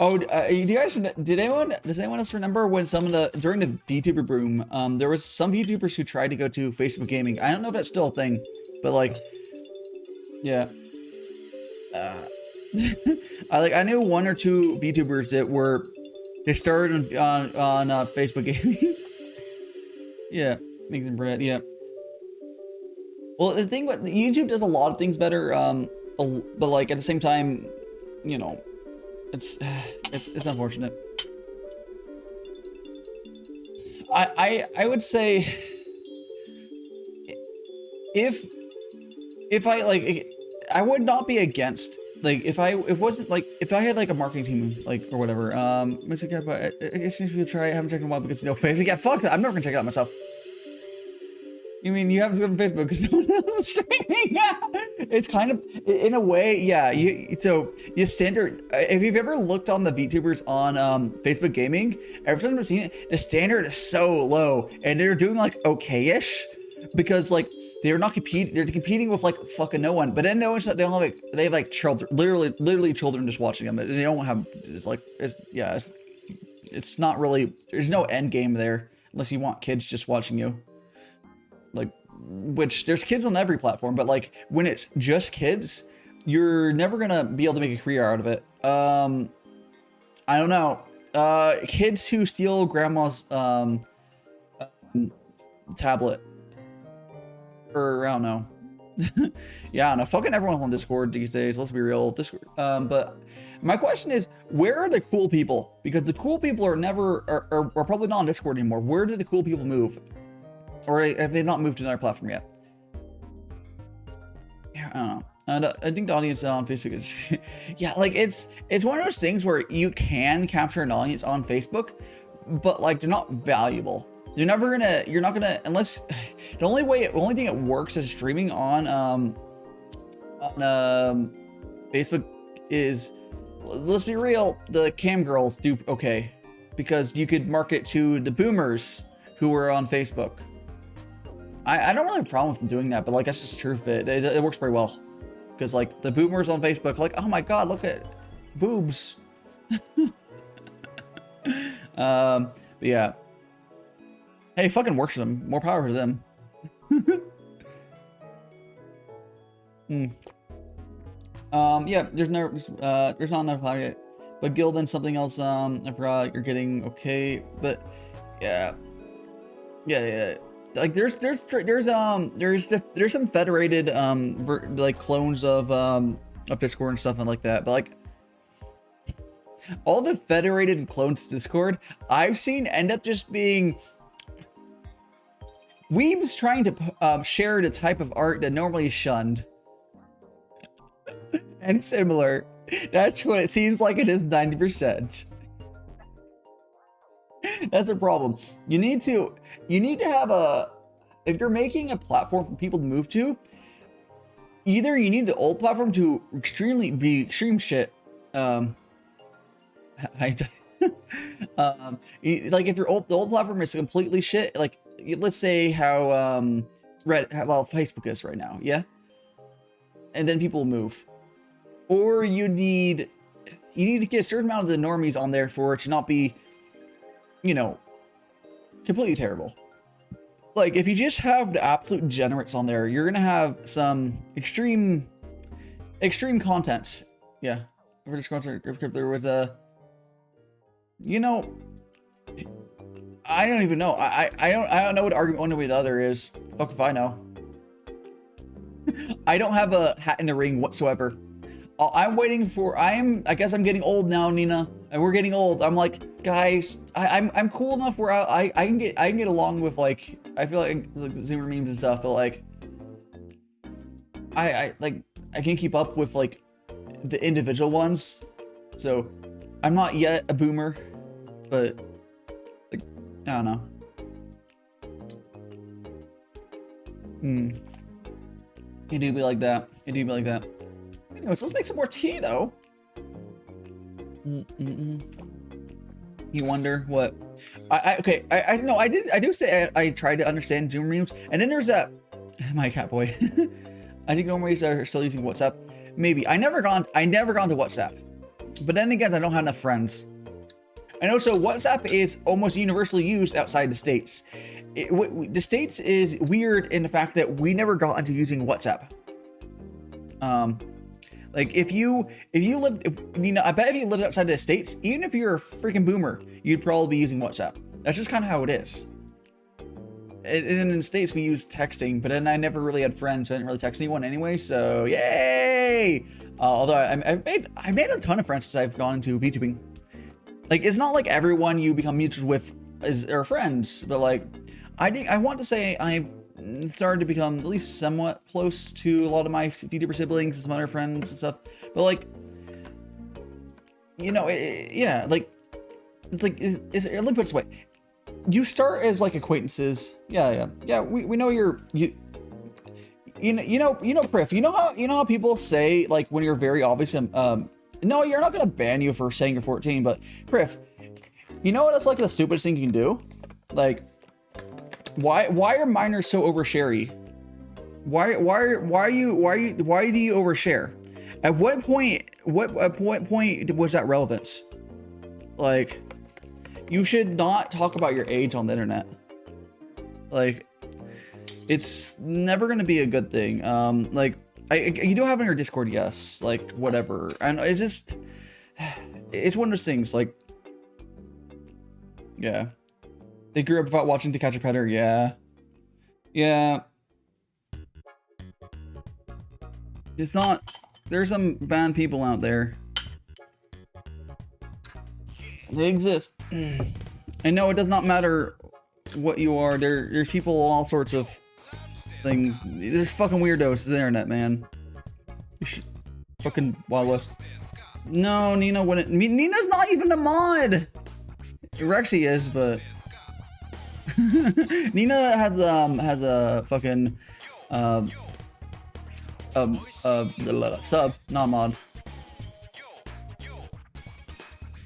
Oh, do you guys, does anyone else remember when during the VTuber boom, there was some VTubers who tried to go to Facebook gaming. I don't know if that's still a thing, but like, yeah. I knew one or two VTubers that they started on Facebook gaming. Yeah, making bread, yeah. Well, the thing with YouTube does a lot of things better, but like at the same time, you know, it's unfortunate. I would say if I like, I would not be against, like, if I had like a marketing team, like, or whatever, but I guess you try. I haven't checked in a while because, you know, Facebook. Yeah, fuck that. I'm never gonna check it out myself. You mean you have to go on Facebook because no one else is streaming? It's kind of, in a way, yeah. So the standard, if you've ever looked on the VTubers on Facebook gaming, every time I've seen it, the standard is so low, and they're doing like okay-ish because like they're not competing. They're competing with like fucking no one. But then no one's not. They don't have like, they have like children, literally children just watching them. They don't have. It's like it's not really. There's no end game there unless you want kids just watching you. Like, which there's kids on every platform, but like when it's just kids, you're never gonna be able to make a career out of it. I don't know. Kids who steal grandma's tablet, or I don't know. Yeah, I don't know. Fucking everyone's on Discord these days. Let's be real. Discord. But my question is, where are the cool people? Because the cool people are probably not on Discord anymore. Where did the cool people move? Or have they not moved to another platform yet? Yeah, I don't know. And I think the audience on Facebook is, yeah, like it's one of those things where you can capture an audience on Facebook, but like they're not valuable. You're not gonna, unless the only thing it works as streaming on Facebook is, let's be real, the cam girls do okay, because you could market to the boomers who are on Facebook. I don't really have a problem with them doing that, but like that's just the truth of it. It works very well, because like the boomers on Facebook, like, oh my god, look at boobs. But yeah. Hey, fucking works for them. More power to them. Yeah, there's not enough power yet. But guild and something else, I forgot, you're getting okay, but yeah. Like there's some federated like clones of Discord and stuff like that, but like all the federated clones of Discord I've seen end up just being weebs trying to share the type of art that normally is shunned. And similar. That's what it seems like it is 90%. That's a problem. You need to have if you're making a platform for people to move to, either you need the old platform to be extreme shit. Like if the old platform is completely shit, like let's say how Facebook is right now, yeah? And then people move. Or you need to get a certain amount of the normies on there for it to not be, you know, completely terrible. Like if you just have the absolute degenerates on there, you're gonna have some extreme content. Yeah. We're just going to there with you know, I don't even know. I don't know what argument one way or the other is. Fuck if I know. I don't have a hat in the ring whatsoever. I'm waiting for, I guess I'm getting old now, Nina, and we're getting old. I'm like, guys, I'm cool enough where I can get along with, like, I feel like Zoomer memes and stuff, but like, I can't keep up with like the individual ones. So I'm not yet a boomer, but like, I don't know. It do be like that. It do be like that. Anyways, let's make some more tea, though. You wonder what? I know. I do say I tried to understand Zoom memes, and then there's that. My cat boy. I think normies are still using WhatsApp. Maybe I never gone to WhatsApp. But then again, I don't have enough friends. And also, WhatsApp is almost universally used outside the States. The States is weird in the fact that we never got into using WhatsApp. Like if you lived, I bet if you lived outside the States, even if you're a freaking boomer, you'd probably be using WhatsApp. That's just kind of how it is. And in the States, we use texting, but then I never really had friends, so I didn't really text anyone anyway. So yay! Although I've made a ton of friends since I've gone into VTubing. Like it's not like everyone you become mutual with are friends, but like I want to say I've started to become at least somewhat close to a lot of my VTuber siblings and some other friends and stuff. But like, you know, yeah, like it's like let me put it this way. You start as like acquaintances. Yeah. We know you know, Priff. You know how people say like when you're very obvious. No, you're not gonna ban you for saying you're 14, but Priff, you know what? That's like the stupidest thing you can do. Like, why are minors so oversharey? Why do you overshare? At what point was that relevance? Like, you should not talk about your age on the internet. Like, it's never gonna be a good thing. Like, you don't have it on your Discord, yes. Like, whatever. And it's just, it's one of those things. Like, yeah. They grew up without watching To Catch a Predator, yeah. Yeah. It's not, there's some bad people out there. They exist. I know it does not matter what you are. There's people all sorts of things. There's fucking weirdos on the internet, man. Fucking Wild West. No, Nina wouldn't. Nina's not even a mod. Rexy is, but Nina has a fucking sub, not a mod.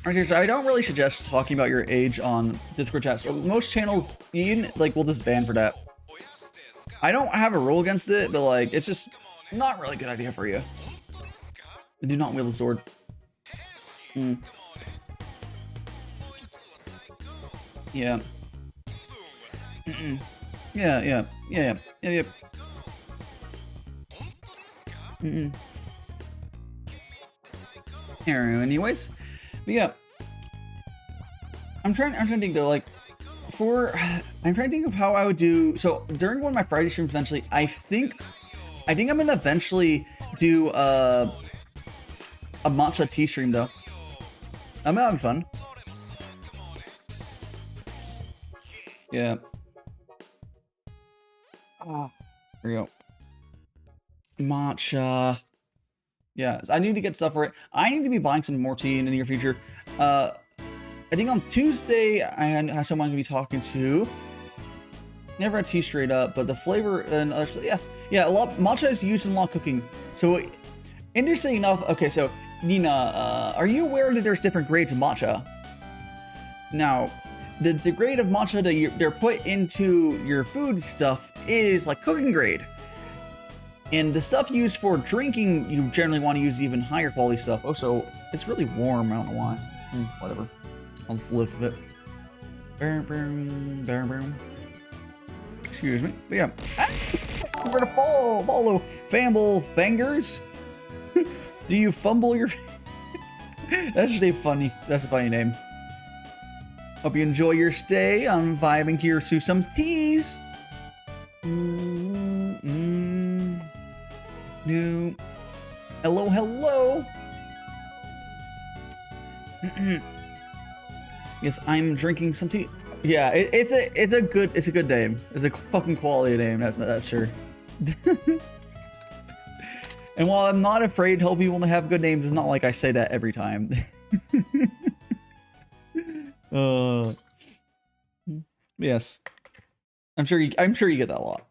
I don't really suggest talking about your age on Discord chats. Most channels, like, will just ban for that. I don't have a rule against it, but like, it's just not really a good idea for you. Do not wield a sword. Yeah. Yeah. Anyways, but yeah. I'm trying to think though, like, I'm trying to think of how I would do. So during one of my Friday streams, eventually, I think I'm gonna eventually do a matcha tea stream though. I'm having fun. Yeah. Oh, there we go. Matcha. Yeah, I need to get stuff for it. I need to be buying some more tea in the near future. I think on Tuesday I have someone I'm gonna be talking to. Never had tea straight up, but the flavor and yeah, a lot matcha is used in a lot of cooking. So interesting enough, okay, so Nina, are you aware that there's different grades of matcha? Now, the grade of matcha that they're put into your food stuff is like cooking grade. And the stuff used for drinking, you generally want to use even higher quality stuff. Oh, so it's really warm, I don't know why. Whatever. I'll just live with it. Excuse me. But yeah. We're gonna follow Famble Fingers. Do you fumble your... That's just a funny name. Hope you enjoy your stay. I'm vibing here to some teas. No. Hello. Yes, I'm drinking some tea. Yeah, it's a good name. It's a fucking quality name. That's sure. And while I'm not afraid to tell people to have good names, it's not like I say that every time. Yes, I'm sure you get that a lot.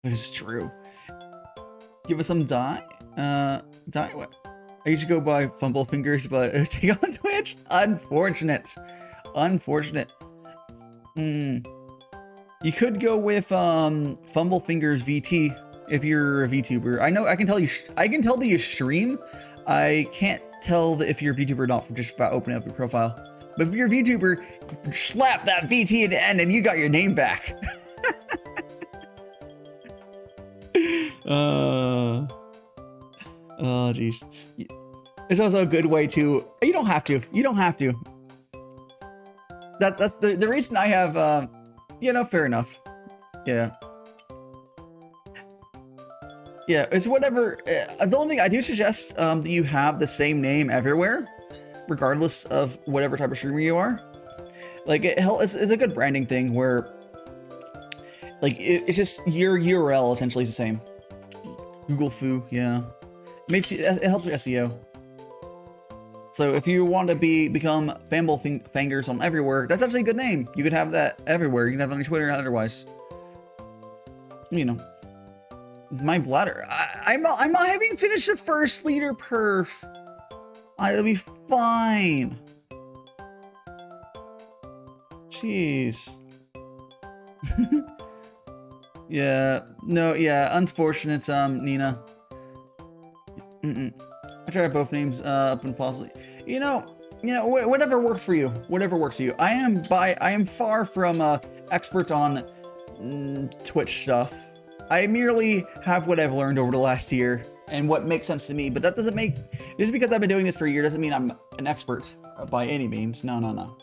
This is true. Give us some dye. Dye what? I usually go by Fumble Fingers, but take on Twitch. Unfortunate. You could go with Fumble Fingers VT if you're a VTuber. I know I can tell you. I can tell that you stream. I can't tell if you're a VTuber or not from just opening up your profile. But if you're a VTuber, slap that VT at the end and you got your name back. Oh, jeez. It's also a good way to. You don't have to. You don't have to. That's the reason I have. You know, fair enough. Yeah. Yeah, it's whatever. The only thing I do suggest that you have the same name everywhere, regardless of whatever type of streamer you are. Like it's a good branding thing where, like, it's just your URL essentially is the same. Gongfu, yeah, it helps with SEO. So if you want to become Famble Fingers on everywhere, that's actually a good name. You could have that everywhere. You can have it on your Twitter and otherwise. You know. My bladder. I'm not having finished the first liter perf. I'll be fine. Jeez. Yeah. No. Yeah. Unfortunate. Nina. I tried both names up and possibly. You know. Whatever works for you. Whatever works for you. I am far from expert on Twitch stuff. I merely have what I've learned over the last year and what makes sense to me, but that doesn't make, just because I've been doing this for a year doesn't mean I'm an expert by any means. No, no, no.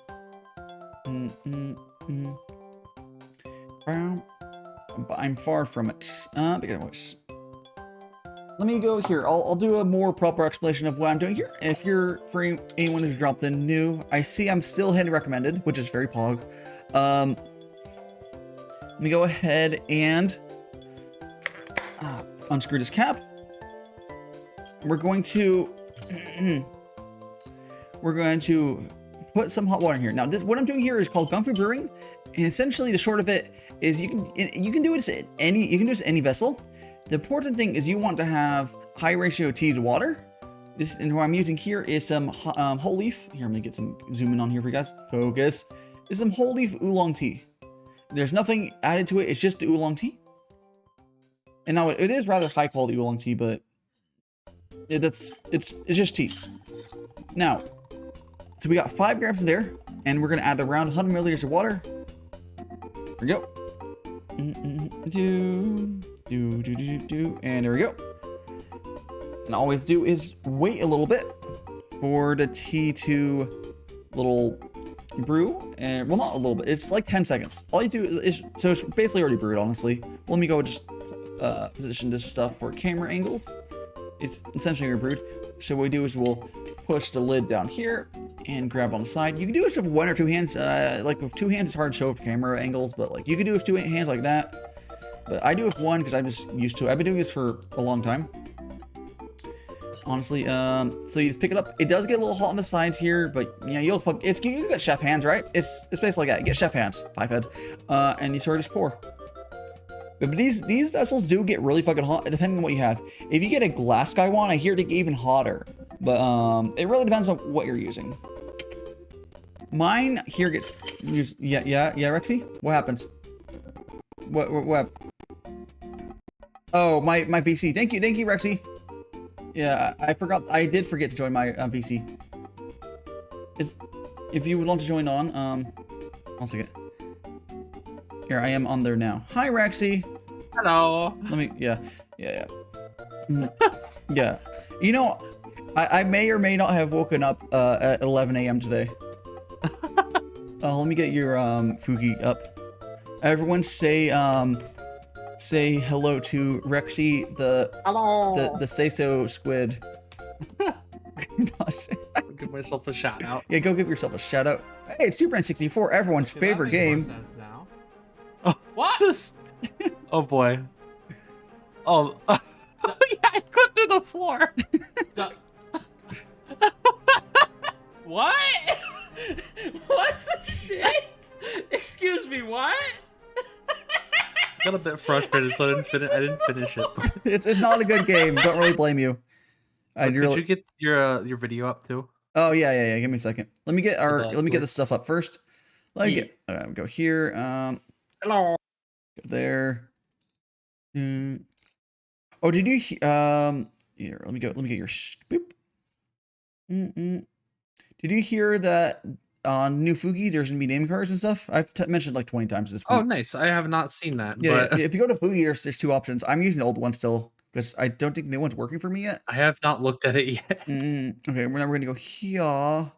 I'm far from it. Let me go here. I'll do a more proper explanation of what I'm doing here. If you're, for anyone who's dropped in new, I see I'm still hitting recommended, which is very pog. Let me go ahead and unscrew this cap. We're going to put some hot water in here. Now, what I'm doing here is called Gongfu Brewing, and essentially the short of it is you can do this at any vessel. The important thing is you want to have high ratio tea to water. This, and what I'm using here is some whole leaf. Here, I'm gonna get some zoom in on here for you guys. Focus. Is some whole leaf oolong tea. There's nothing added to it. It's just the oolong tea. And now it is rather high quality oolong tea, but it's just tea. Now, so we got 5 grams in there, and we're gonna add around 100 milliliters of water. There we go. And there we go. And all we have to do is wait a little bit for the tea to little brew, and well, not a little bit. It's like 10 seconds. All you do is, so it's basically already brewed, honestly. Let me go just position this stuff for camera angles. It's essentially brewed. So what we do is we'll push the lid down here and grab on the side. You can do this with 1 or 2 hands. Like with 2 hands, it's hard to show with camera angles, but like you can do it with 2 hands like that. But I do it with 1 because I'm just used to it. I've been doing this for a long time, honestly. So you just pick it up. It does get a little hot on the sides here, but yeah, you got chef hands, right? It's basically like that. You get chef hands, 5-head, and you sort of just pour. But these vessels do get really fucking hot, depending on what you have. If you get a glass sky one, I hear it get even hotter. But it really depends on what you're using. Mine here gets used. Yeah, Rexy? What happened? What? Oh, my VC. Thank you, Rexy. Yeah, I forgot. I did forget to join my VC. If you would want to join on, 1 second. Here, I am on there now. Hi, Rexy. Hello. Let me, yeah. Yeah. You know, I may or may not have woken up at 11 a.m. today. Let me get your Fuki up. Everyone say hello to Rexy, the say-so squid. I'll give myself a shout out. Yeah, go give yourself a shout out. Hey, it's Superman 64, everyone's favorite game. Oh, what? Oh boy. Oh, yeah, I clipped through the floor. What? What the shit? Excuse me, what? Got a bit frustrated, so I didn't finish it. It's not a good game. Don't really blame you. Did you get your video up too? Oh yeah. Give me a second. Let me get this stuff up first. Let me get. Go here. Hello. Go there. Oh, did you? Here. Let me get your. Boop. Did you hear that on New Fugi there's gonna be name cards and stuff? I've mentioned like 20 times at this Oh, point. nice. I have not seen that. Yeah, but if you go to Fugi, there's two options. I'm using the old one still because I don't think the new one's working for me yet. I have not looked at it yet. Okay, we're gonna go here. Oh,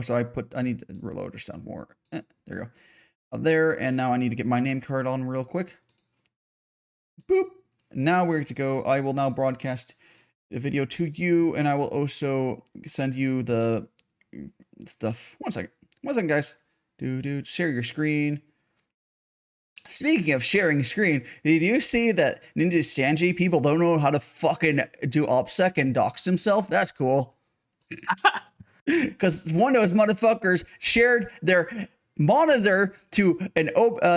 so I need to reload or sound more. There you go. There, and now I need to get my name card on real quick. Boop. Now we're to go. I will now broadcast the video to you, and I will also send you the stuff. One second, guys. Share your screen. Speaking of sharing screen, did you see that Ninja Sanji people don't know how to fucking do OPSEC and dox himself? That's cool. Because one of those motherfuckers shared their monitor to an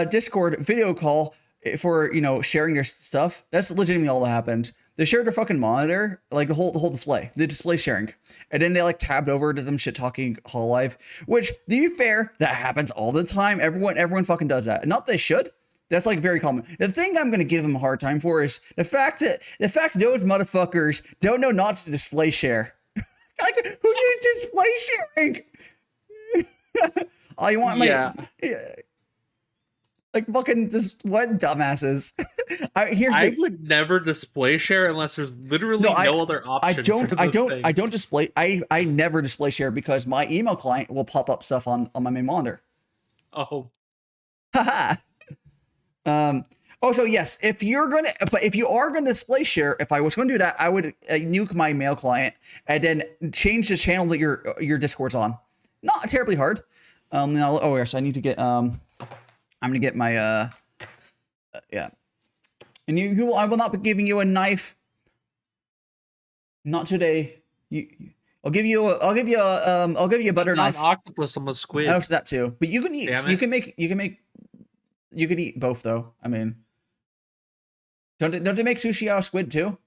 Discord video call for, sharing their stuff. That's legitimately all that happened. They shared their fucking monitor, like the whole display, the display sharing. And then they like tabbed over to them shit talking Hololive, which, to be fair, that happens all the time. Everyone fucking does that. Not they should. That's like very common. The thing I'm gonna give them a hard time for is the fact that those motherfuckers don't know not to display share. Like, who uses display sharing? Oh, you want my... Yeah. Like, fucking, this, what dumbasses? I would never display share unless there's literally no other option. I don't display, I never display share because my email client will pop up stuff on my main monitor. Oh. Haha. Also, yes, if you are gonna display share, if I was gonna do that, I would nuke my mail client and then change the channel that your Discord's on. Not terribly hard. Now, oh yes, I need to get I'm gonna get my yeah. And I will not be giving you a knife. Not today. I'll give you a butter knife. Not an octopus, I'm a squid. I know that too. But you can eat. You can eat both though. I mean, don't they make sushi out of squid too?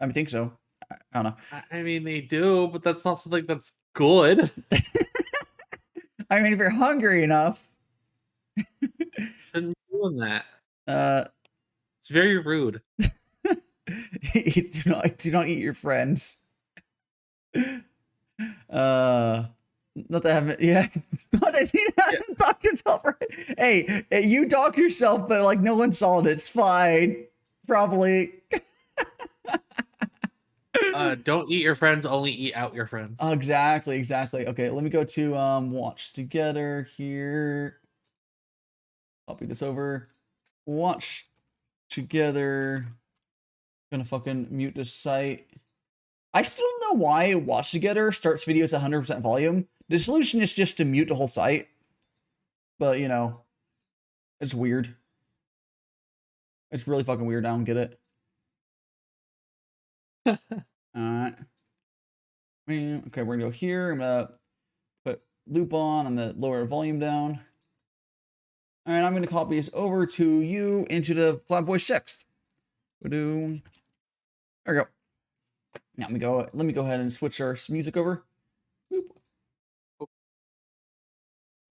I think so. I don't know. I mean, they do, but that's not something that's good. I mean, if you're hungry enough, shouldn't be doing that. It's very rude. do not eat your friends. Not that I haven't, yeah. Not that you haven't docked yourself, right? Hey, you docked yourself, but like no one saw it. It's fine, probably. Don't eat your friends. Only eat out your friends. Exactly. Okay, let me go to watch together here. Copy this over. Watch together. Gonna fucking mute this site. I still don't know why Watch Together starts videos at 100% volume. The solution is just to mute the whole site. But, it's weird. It's really fucking weird. I don't get it. Alright. Okay, we're gonna go here. I'm gonna put loop on. I'm gonna lower volume down. Alright, I'm gonna copy this over to you into the cloud voice text. There we go. Now let me go ahead and switch our music over. Boop.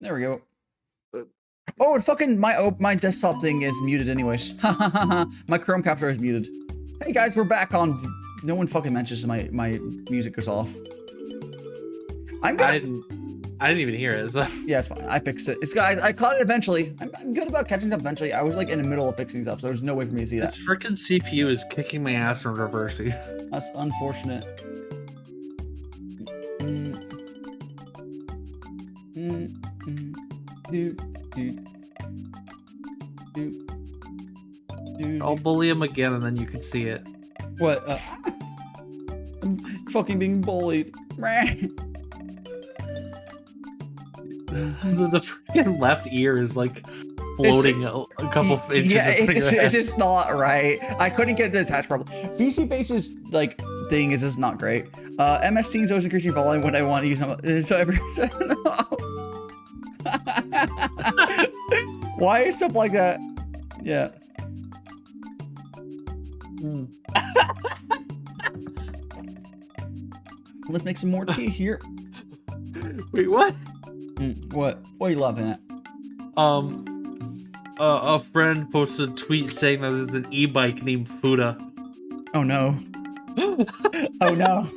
There we go. Oh, and fucking my desktop thing is muted anyways. My Chrome capture is muted. Hey guys, we're back on. No one fucking mentions my music goes off. I didn't even hear it. So. Yeah, it's fine. I fixed it. Guys, I caught it eventually. I'm good about catching up eventually. I was like in the middle of fixing stuff, so there's no way for me to see that. This freaking CPU is kicking my ass from reversing. That's unfortunate. I'll bully him again, and then you can see it. What? I'm fucking being bullied. The freaking left ear is like floating a couple inches. Yeah, it's just not right. I couldn't get it attached properly. VC Face's like thing is just not great. MS Teams always increasing volume when I want to use them. So why is stuff like that? Yeah. Let's make some more tea here. Wait, what? What? What are you laughing at? A friend posted a tweet saying that there's an e-bike named Fuda. Oh no. Oh no.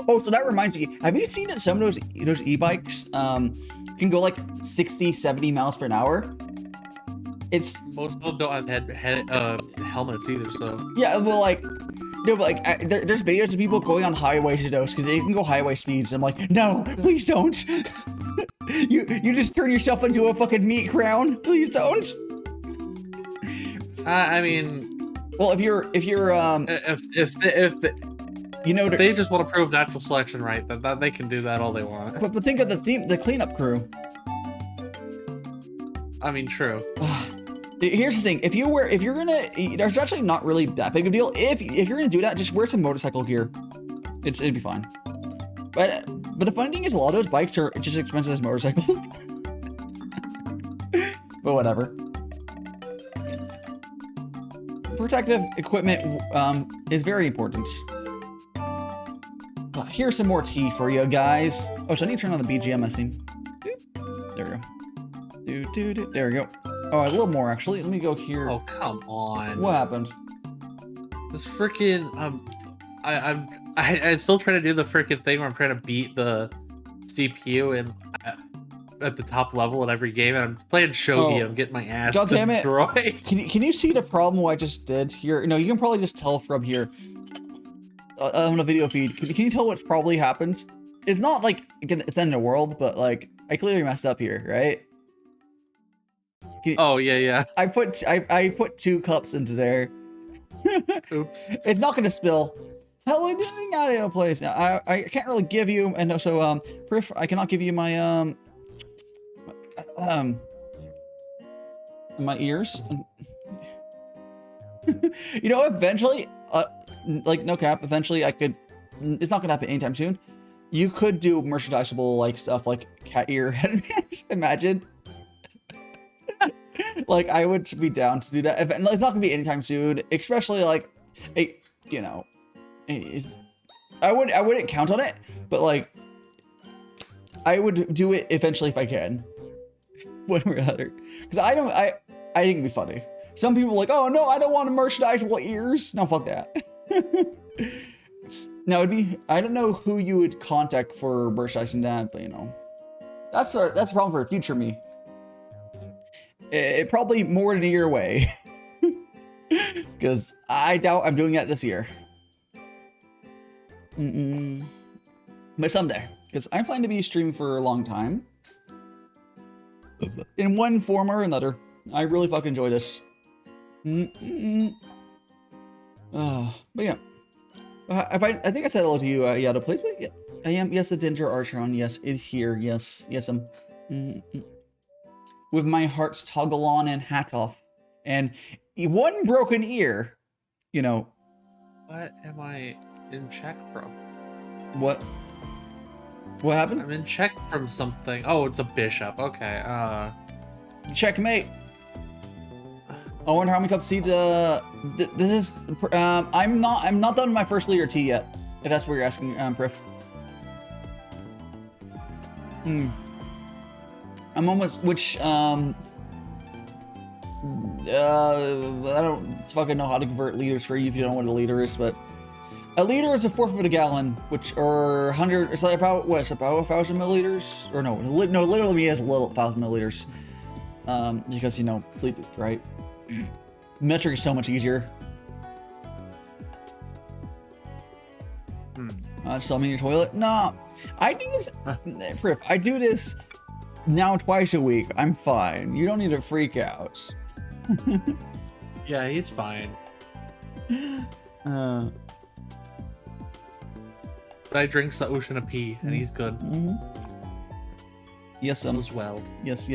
Oh, so that reminds me. Have you seen that some of those e-bikes can go like 60, 70 miles per hour? It's Most of them don't have helmets either, so. yeah, well, like no, but like there's videos of people going on highways to those because they can go highway speeds. I'm like, no, please don't. you just turn yourself into a fucking meat crown. Please don't. I mean, well, if you're if you know, they just want to prove natural selection, right? That they can do that all they want. But think of the cleanup crew. I mean, true. Here's the thing: if you're gonna, there's actually not really that big of a deal. If you're gonna do that, just wear some motorcycle gear. It'd be fine. But the funny thing is, a lot of those bikes are just as expensive as motorcycles. But whatever. Protective equipment is very important. Here's some more tea for you guys. Oh, so I need to turn on the BGM, I see. There we go. There we go. Oh, a little more actually. Let me go here. Oh, come on. What happened? This freaking I'm still trying to do the freaking thing where I'm trying to beat the CPU and at the top level in every game, and I'm playing shogi. I'm getting my ass destroyed. Can you see the problem I just did here? No, you can probably just tell from here on the video feed. Can you tell what probably happened? It's not like it's the end of the world, but like I clearly messed up here, right? Oh yeah. I put 2 cups into there. Oops. It's not gonna spill. Hell, are doing out of a place now. I can't really give you, and so Prif, I cannot give you my my ears. You know, eventually, like no cap, eventually I could. It's not gonna happen anytime soon. You could do merchandisable like stuff like cat ear headbands. Imagine. Like I would be down to do that. It's not gonna be anytime soon, especially like, you know, I wouldn't count on it, but like, I would do it eventually if I can. One way or the other, because I think it'd be funny. Some people are like, oh no, I don't want merchandisable ears. No, fuck that. Now it'd be, I don't know who you would contact for merchandising that, but you know, that's a problem for future me. It probably more than a year away, because I doubt I'm doing that this year. But someday, because I plan to be streaming for a long time, in one form or another. I really fucking enjoy this. But yeah, I think I said hello to you. Yeah, the placement. Yeah, I am. Yes, the Danger Archeron. Yes, it's here. Yes, I'm. With my heart's toggle on and hat off, and one broken ear. You know. What am I in check from? What happened? I'm in check from something. Oh, it's a bishop. Okay. Checkmate. I wonder how many cups of tea. This is. I'm not done with my first liter tea yet. If that's what you're asking, Prif. I'm almost. Which I don't fucking know how to convert liters for you if you don't know what a liter is, but a liter is a fourth of a gallon, which or 100. It's like about what? It's about 1,000 milliliters, or no, literally is a little 1,000 milliliters. Because you know, right? Metric is so much easier. Still in your toilet? No, I do this. Prif, I do this now twice a week. I'm fine. You don't need to freak out. Yeah, he's fine. But I drinks the ocean of pee, and he's good. Yes, as well. Yes.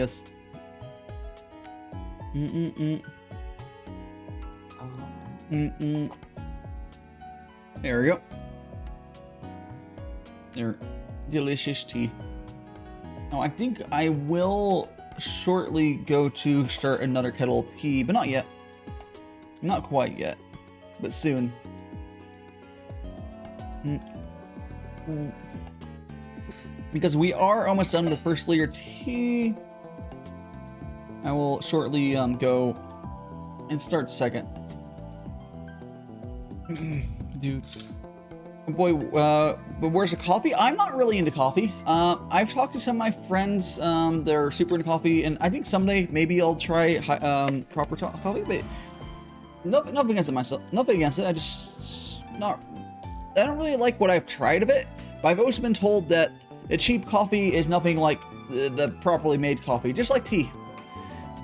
There we go. There, delicious tea. Now I think I will shortly go to start another kettle of tea, but not yet. Not quite yet, but soon. Because we are almost done with the first layer of tea. I will shortly go and start second. Dude, boy, but where's the coffee? I'm not really into coffee. I've talked to some of my friends. They're super into coffee, and I think someday maybe I'll try proper coffee. But nothing against it myself. Nothing against it. I don't really like what I've tried of it. But I've always been told that the cheap coffee is nothing like the properly made coffee, just like tea.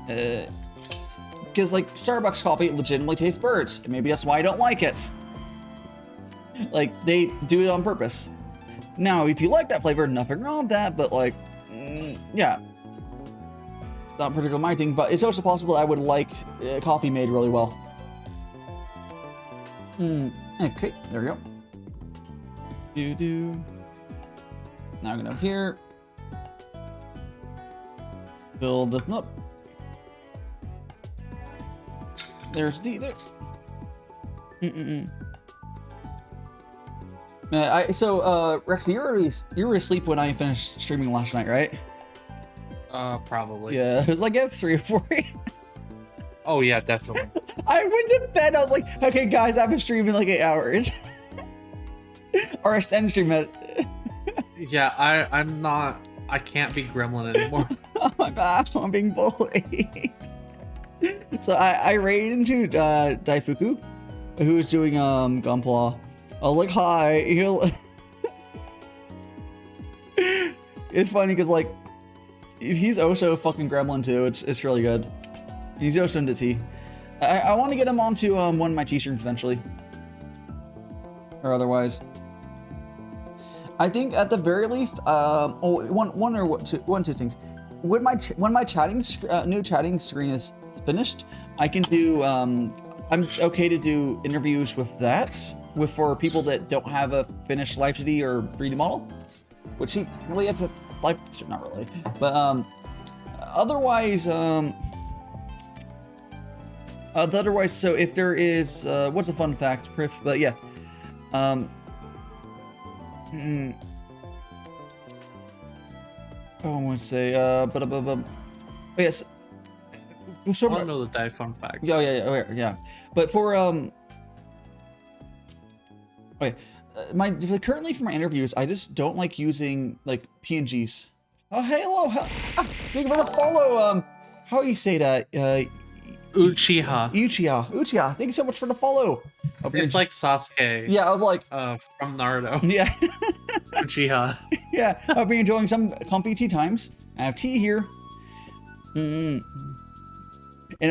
Because like Starbucks coffee legitimately tastes birds, and maybe that's why I don't like it. Like they do it on purpose. Now, if you like that flavor, nothing wrong with that. But like, yeah, not particularly my thing. But it's also possible I would like coffee made really well. Okay, there we go. Now I'm gonna go here. Build this up. There's the there. Rexy, you were asleep when I finished streaming last night, right? Probably. Yeah, it was like at 3 or 4. Oh yeah, definitely. I went to bed. I was like, okay, guys, I've been streaming like 8 hours, or extended stream it. Yeah, I can't be Gremlin anymore. Oh my god, I'm being bullied. So I raided into Daifuku, who was doing Gunpla. I was like, hi. It's funny because like he's also a fucking gremlin too. It's really good. He's also into tea. I want to get him onto one of my t-shirts eventually, or otherwise. I think at the very least, two things. When my chatting new chatting screen is finished, I can do. I'm okay to do interviews with that, for people that don't have a finished live 2D or 3D model, which he really has a live, not really, but otherwise. Otherwise, so if there is, what's a fun fact, Priff? But yeah, oh, I want to say, yes. So, I don't know the die fun fact. Yeah. But for okay, currently for my interviews, I just don't like using like PNGs. Oh, hey, hello, thank you for the follow. How do you say that? Uchiha. Thank you so much for the follow. It's like Sasuke. Yeah, I was like, from Naruto. Yeah. Uchiha. Yeah, I've been enjoying some comfy tea times. I have tea here. And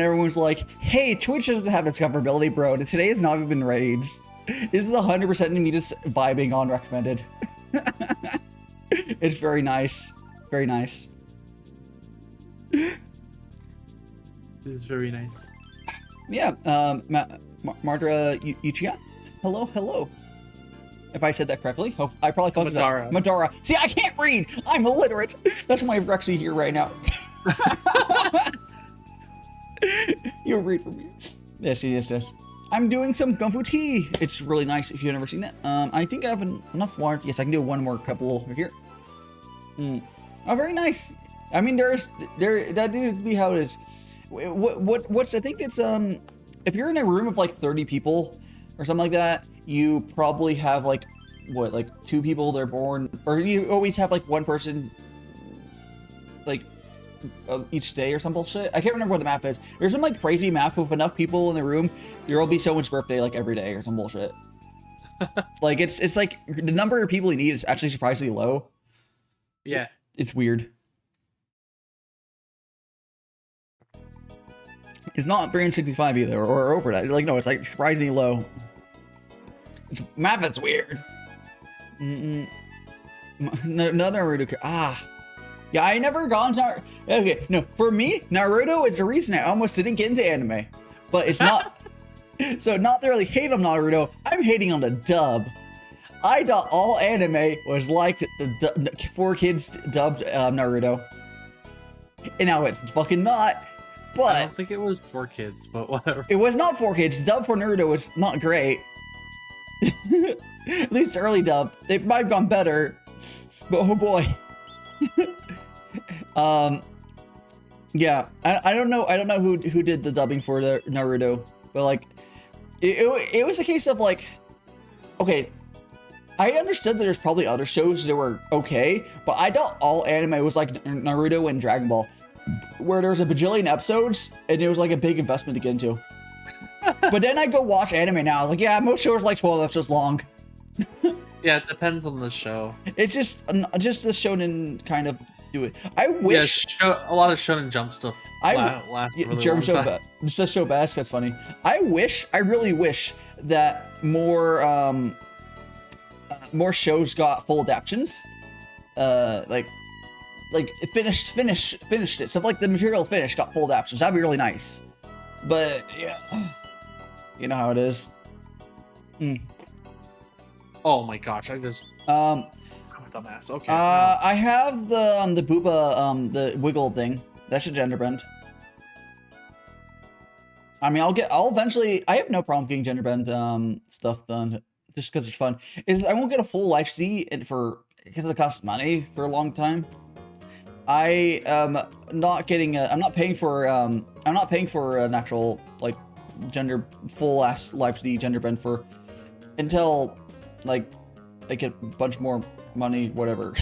everyone's like, hey, Twitch doesn't have discoverability, bro. Today has not even raids. This is 100% me just vibing on recommended. It's very nice. Very nice. This is very nice. Yeah, Mardra Uchiha. Hello. If I said that correctly, I probably called it Madara. See, I can't read. I'm illiterate. That's why Rexy here right now. You'll read for me. Yes. I'm doing some Gongfu Tea. It's really nice if you've never seen that. I think I have enough water. Yes, I can do one more couple over here. Oh, very nice. I mean, that needs to be how it is. What's I think it's if you're in a room of like 30 people or something like that, you probably have like like 2 people they're born, or you always have like 1 person like each day or some bullshit. I can't remember what the map is. There's some like crazy map with enough people in the room, there will be someone's birthday like every day or some bullshit. Like it's like the number of people you need is actually surprisingly low. Yeah, it's weird. It's not 365 either, or over that. Like, no, it's like surprisingly low. Map is weird. No, Naruto. Yeah, I never gone to. Okay, no, for me, Naruto is the reason I almost didn't get into anime, but it's not. So not really hate on Naruto. I'm hating on the dub. I thought all anime was like the 4Kids dubbed Naruto, and now it's fucking not. But I don't think it was 4Kids, but whatever. It was not 4Kids. Dub for Naruto was not great. At least the early dub. They might have gone better. But oh boy. Yeah. I don't know who did the dubbing for the Naruto. But like it was a case of like, okay, I understood that there's probably other shows that were okay, but I thought all anime was like Naruto and Dragon Ball, where there was a bajillion episodes and it was like a big investment to get into. But then I go watch anime now. Like, yeah, most shows are like 12 episodes long. Yeah, it depends on the show. It's just the shonen kind of do it. I wish a lot of Shonen Jump stuff lasts really long time. It's just so bad. That's funny. I really wish that more shows got full adaptions. Like finished it. So like the material finished got full adaptions. That'd be really nice. But yeah, you know how it is. Oh my gosh, I just I'm a dumbass. Okay. I have the booba the wiggle thing. That's a gender bend. I mean, I'll eventually. I have no problem getting gender bend stuff done just because it's fun. I won't get a full life CD because it costs money for a long time. I am not getting I'm not paying for an actual like full ass life CD gender bend until like I get a bunch more money, whatever.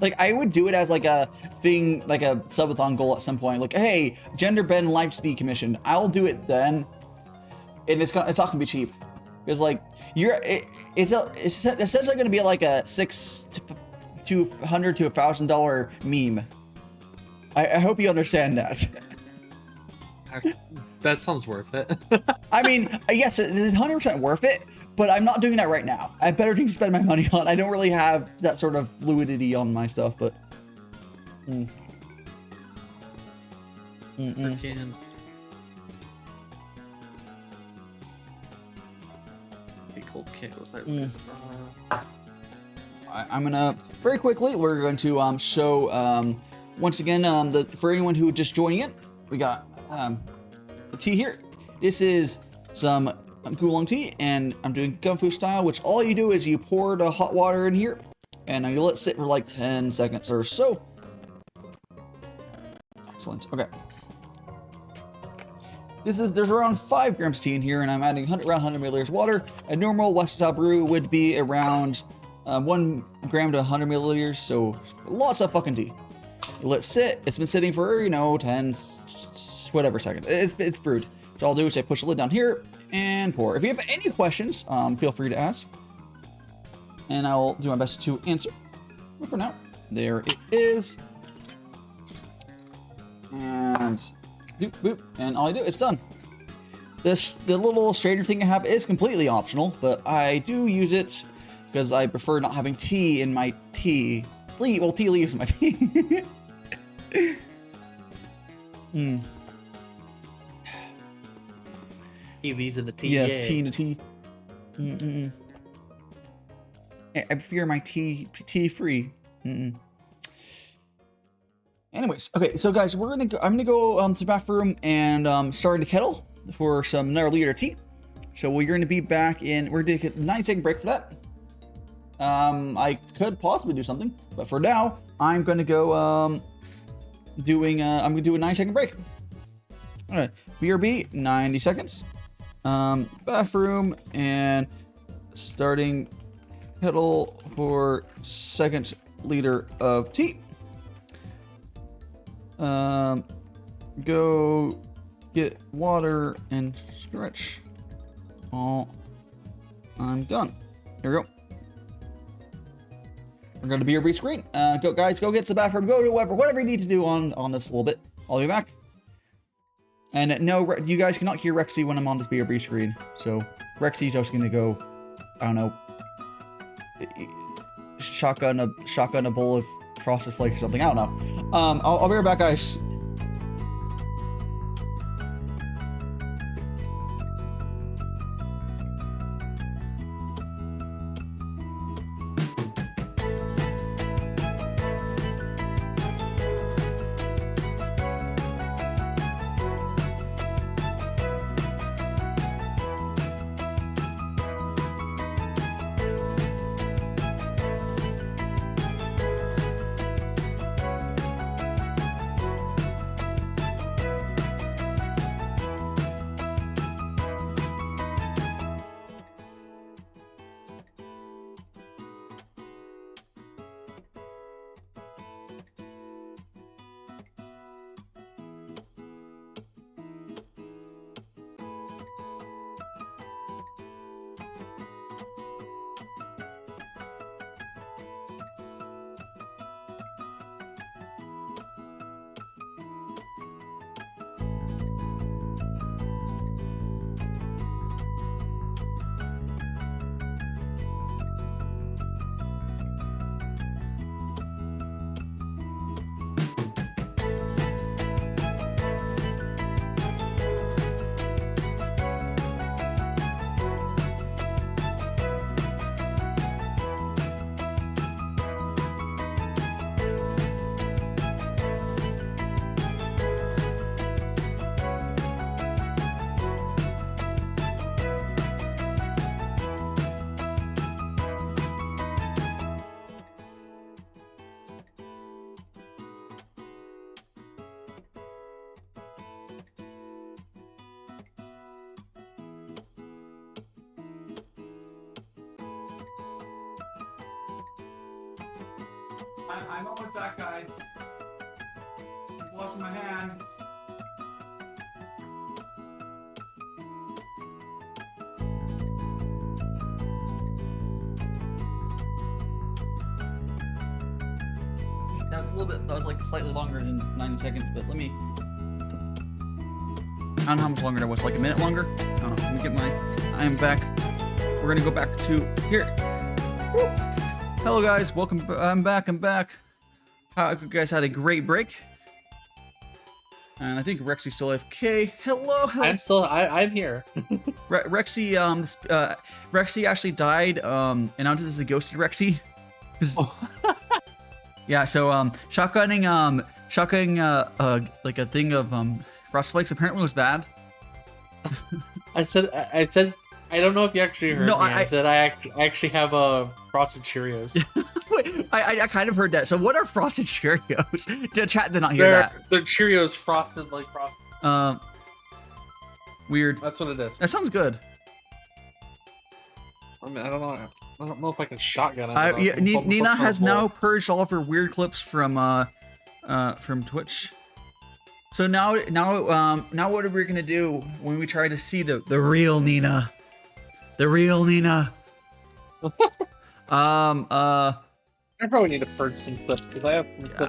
Like I would do it as like a thing, like a subathon goal at some point. Like, hey, gender bend life CD commission. I'll do it then, and it's not gonna be cheap. Because like it's essentially gonna be like a $600 to $1,000 meme. I hope you understand that. That sounds worth it. I mean, yes, it's 100% worth it. But I'm not doing that right now. I have better things to spend my money on. I don't really have that sort of fluidity on my stuff, but... Freaking... I'm gonna... Very quickly, we're going to show... once again, for anyone who just joining it, we got the tea here. This is some... Oolong tea, and I'm doing Gongfu style, which all you do is you pour the hot water in here, and you let it sit for like 10 seconds or so. Excellent. Okay. There's around 5 grams of tea in here, and I'm adding around 100 milliliters of water. A normal West style brew would be around 1 gram to 100 milliliters, so lots of fucking tea. You let it sit. It's been sitting for 10 whatever seconds. It's brewed. So all I'll do is I push the lid down here and pour. If you have any questions, feel free to ask, and I'll do my best to answer. But for now, there it is, and boop, boop, and all I do, it's done. The little strainer thing I have is completely optional, but I do use it because I prefer not having tea in my tea. Well, tea leaves in my tea. Tea leaves in the tea. Yes, yay. tea in the tea. I fear my tea free. Anyways, okay, so guys, I'm gonna go to the bathroom and start the kettle for some another liter tea. So we're gonna be back in. We're gonna take a 9-second break for that. I could possibly do something, but for now, I'm gonna go I'm gonna do a 9-second break. All right, BRB, 90 seconds. Bathroom and starting kettle for 2nd liter of tea. Go get water and stretch. Oh, I'm done. Here we go. We're going to be your brief screen. Go guys, go get to the bathroom. Go to whatever you need to do on this a little bit. I'll be back. And no, you guys cannot hear Rexy when I'm on this BRB screen. So Rexy's also going to go, I don't know, shotgun a bowl of Frosted Flakes or something. I don't know. I'll be right back, guys. I'm almost back, guys. Washing my hands. That's a little bit. That was like slightly longer than 90 seconds, but let me. I don't know how much longer that was. Like a minute longer. I don't know. Let me get my. I am back. We're gonna go back to here. Woo. Hello, guys. Welcome. I'm back. I'm back. You guys had a great break. And I think Rexie's still AFK. Hello. I'm here. Rexie. Rexie actually died. And now this is a ghosted Rexie. Yeah, so shotgunning like a thing of frost flakes apparently was bad. I said I don't know if you actually heard me. I said I actually have frosted Cheerios. Wait, I kind of heard that. So what are frosted Cheerios? The chat did not hear that. They're Cheerios frosted like frosted. Weird. That's what it is. That sounds good. I mean, I don't know if I can shotgun it. Nina has now purged all of her weird clips from Twitch. So now what are we gonna do when we try to see the real Nina? The real Nina. I probably need to purge some clips because I have some clips that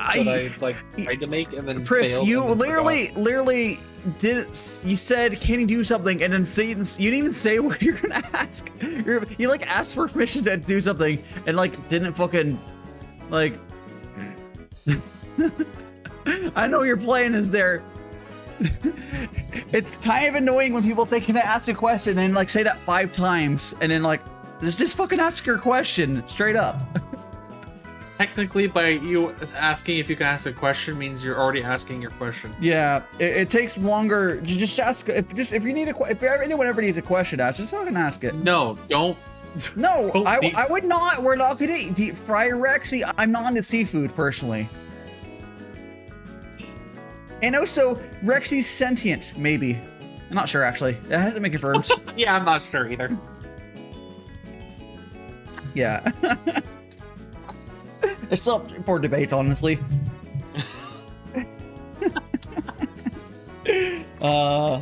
I tried to make and then Priff, failed. You literally did. You said, "Can you do something?" And then you didn't even say what you're gonna ask. You like asked for permission to do something and like didn't fucking like. I know your plan is there. It's kind of annoying when people say, "Can I ask a question?" and like say that 5 times and then like just fucking ask your question straight up. Technically, by you asking if you can ask a question means you're already asking your question. Yeah, it takes longer. Just ask if you need if anyone ever needs a question asked, just fucking ask it. No, don't. No, I would not. We're not gonna eat deep fry Rexie. I'm not into seafood personally. And also, Rexie's sentient, maybe. I'm not sure actually. It hasn't been confirmed. Yeah, I'm not sure either. Yeah. It's still up for debate, honestly. The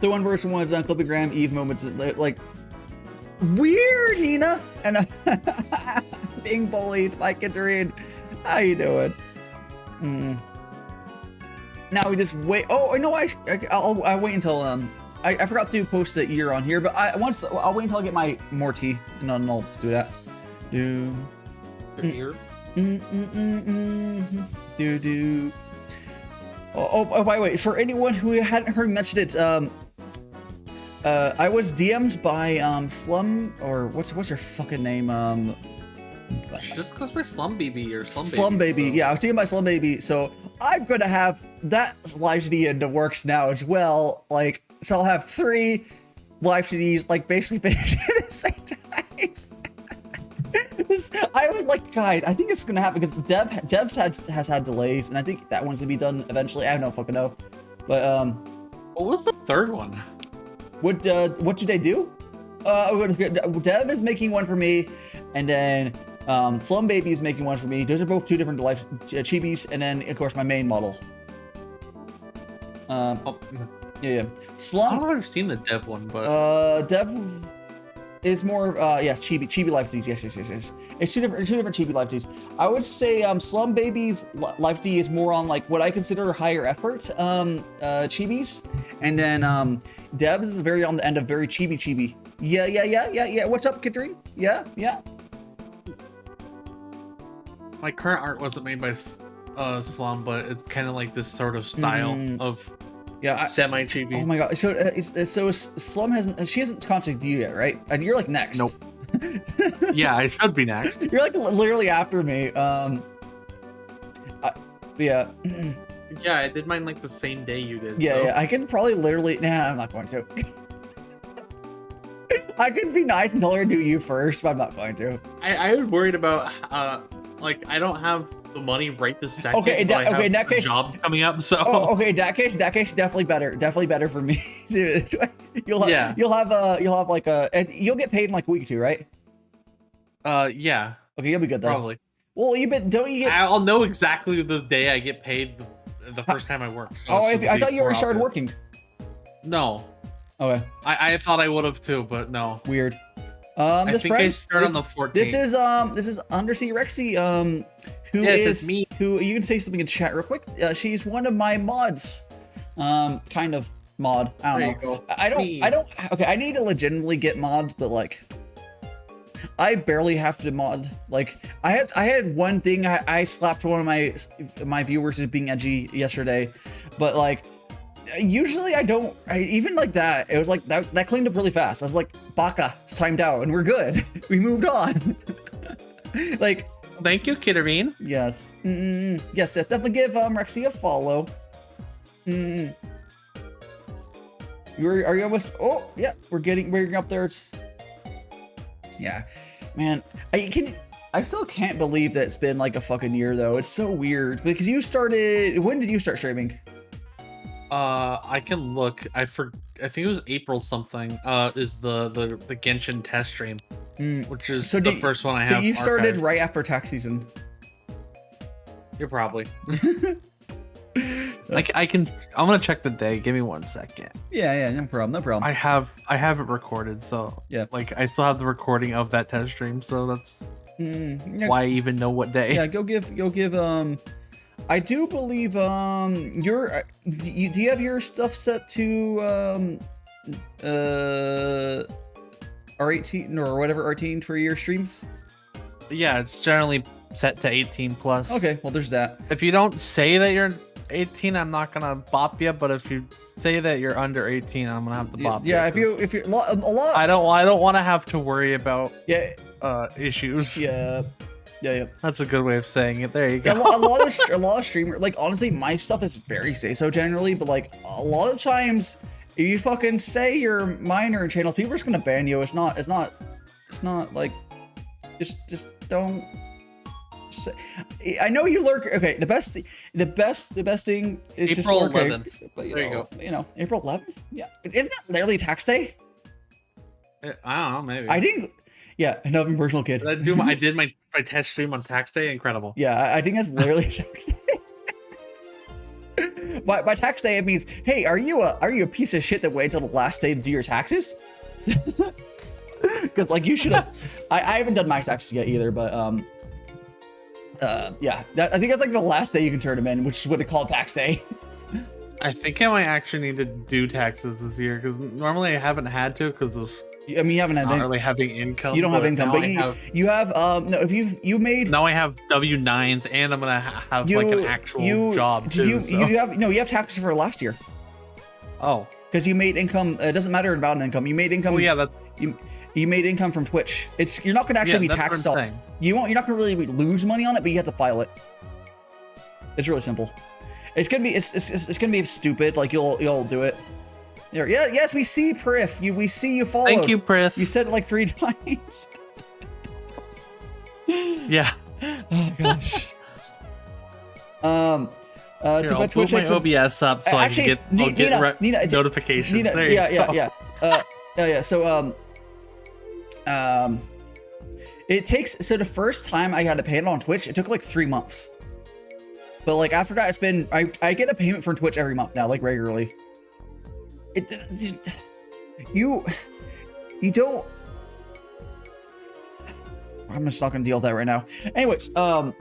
one person was on Clippigram Eve moments like weird Nina and being bullied by Katarine. How you doing? Now we just wait. Oh no, I'll wait until I forgot to post the ear on here, but I'll wait until I get my more tea and then I'll do that. Your ear. Oh, by the way, for anyone who hadn't heard me mention it, I was DM'd by Slum, or what's your fucking name? She just goes by Slum Baby or Slum Baby. So. Yeah, I was DM'd by Slum Baby, so I'm gonna have that live TD in the works now as well. Like, so I'll have 3 live TDs, like basically finishing at the same time. I was like, God, I think it's gonna happen because Devs has had delays, and I think that one's gonna be done eventually. I don't fucking know, but what was the third one? What did they do? Dev is making one for me, and then Slum Baby is making one for me. Those are both 2 different life chibis, and then of course my main model. Yeah. Slum. I don't know if I've seen the Dev one, but Dev is more yes, chibi life Ds. Yes. It's two different chibi life Ds. I would say Slum Baby's life D is more on like what I consider higher effort chibis, and then Dev's is very on the end of very chibi. Yeah. What's up, Katrine? Yeah. My current art wasn't made by Slum, but it's kind of like this sort of style of semi chibi. Oh my god! So Slum hasn't contacted you yet, right? You're like next. Nope. Yeah, I should be next. You're like literally after me. Yeah. Yeah, I did mine like the same day you did. Yeah. I can probably literally. Nah, I'm not going to. I could be nice and tell her to do you first, but I'm not going to. I was worried about like I don't have the money right this second. Okay, in that case, job coming up. So okay, in that case, definitely better for me. Dude, you'll have like and you'll get paid in like a week or 2, right? Yeah. Okay, you'll be good then. Probably. Well, don't you get? I'll know exactly the day I get paid the first time I work. So I thought you already started working. No. Okay. I thought I would have too, but no. Weird. I think I start on the 14th. This is UnderseaRexie, who is me. Who you can say something in chat real quick. She's one of my mods. Kind of mod. I don't know. Go. I don't. Okay, I need to legitimately get mods, but like, I barely have to mod. Like, I had one thing I slapped one of my viewers as being edgy yesterday, but like, usually I don't. Even like that, it was like that cleaned up really fast. I was like, Baka, it's timed out, and we're good. We moved on. Like, thank you, Kitterine. yes, yes, definitely give Rexie a follow. Are you almost? Oh, yeah, we're getting up there. Yeah, man, I still can't believe that it's been like a fucking year though. It's so weird because you started. When did you start streaming? I can look. I think it was April something. Is the Genshin test stream, which is the first one I have. So you started archived. right after tax season. You're probably. I'm gonna check the day. Give me 1 second. Yeah, no problem. I have it recorded, so yeah. Like I still have the recording of that test stream, so that's yeah. why I even know what day. Yeah, go give. I do believe do you have your stuff set to R18 or whatever R18 for your streams? Yeah, it's generally set to 18 plus. Okay, well there's that. If you don't say that you're 18, I'm not gonna bop you, but if you say that you're under 18, I'm gonna have to bop you. Yeah, if you're a lot. I don't want to have to worry about issues. Yeah. That's a good way of saying it. There you go. A lot of streamers, like, honestly, my stuff is very say-so generally, but like a lot of times, if you fucking say you're minor in channels, people are just gonna ban you. It's not like, just don't. Say. I know you lurk. Okay, the best thing is April just lurking. 11th. But, there you go. You know, April 11th. Yeah, isn't that literally tax day? I don't know. Maybe. I didn't. Yeah, another personal kid. I did my test stream on tax day. Incredible. Yeah, I think that's literally tax day. By tax day, it means, hey, are you a piece of shit that wait until the last day to do your taxes? Because like you should have. I haven't done my taxes yet either, but yeah, I think that's like the last day you can turn them in, which is what they call tax day. I think I might actually need to do taxes this year because normally I haven't had to because of. I mean, you haven't had not really having income. You don't have income, but you have no. If you made now, I have W-9s and I'm gonna have like an actual job too. You have taxes for last year. Oh, because you made income. It doesn't matter about an income. You made income. Oh yeah, that's you made income from Twitch. You're not gonna actually be taxed off. You're not gonna really lose money on it, but you have to file it. It's really simple. It's gonna be stupid. Like you'll do it. Yeah, yes, we see Prif. We see you followed. Thank you, Prif. You said it like 3 times. Yeah. Oh gosh. Here, I'll put my OBS up so actually, I can get notifications. Nina, there you go. Yeah. So it takes the first time I got to pay it on Twitch, it took like 3 months. But like after that, it's been I get a payment from Twitch every month now, like regularly. You don't. I'm just not gonna deal with that right now. Anyways, I'm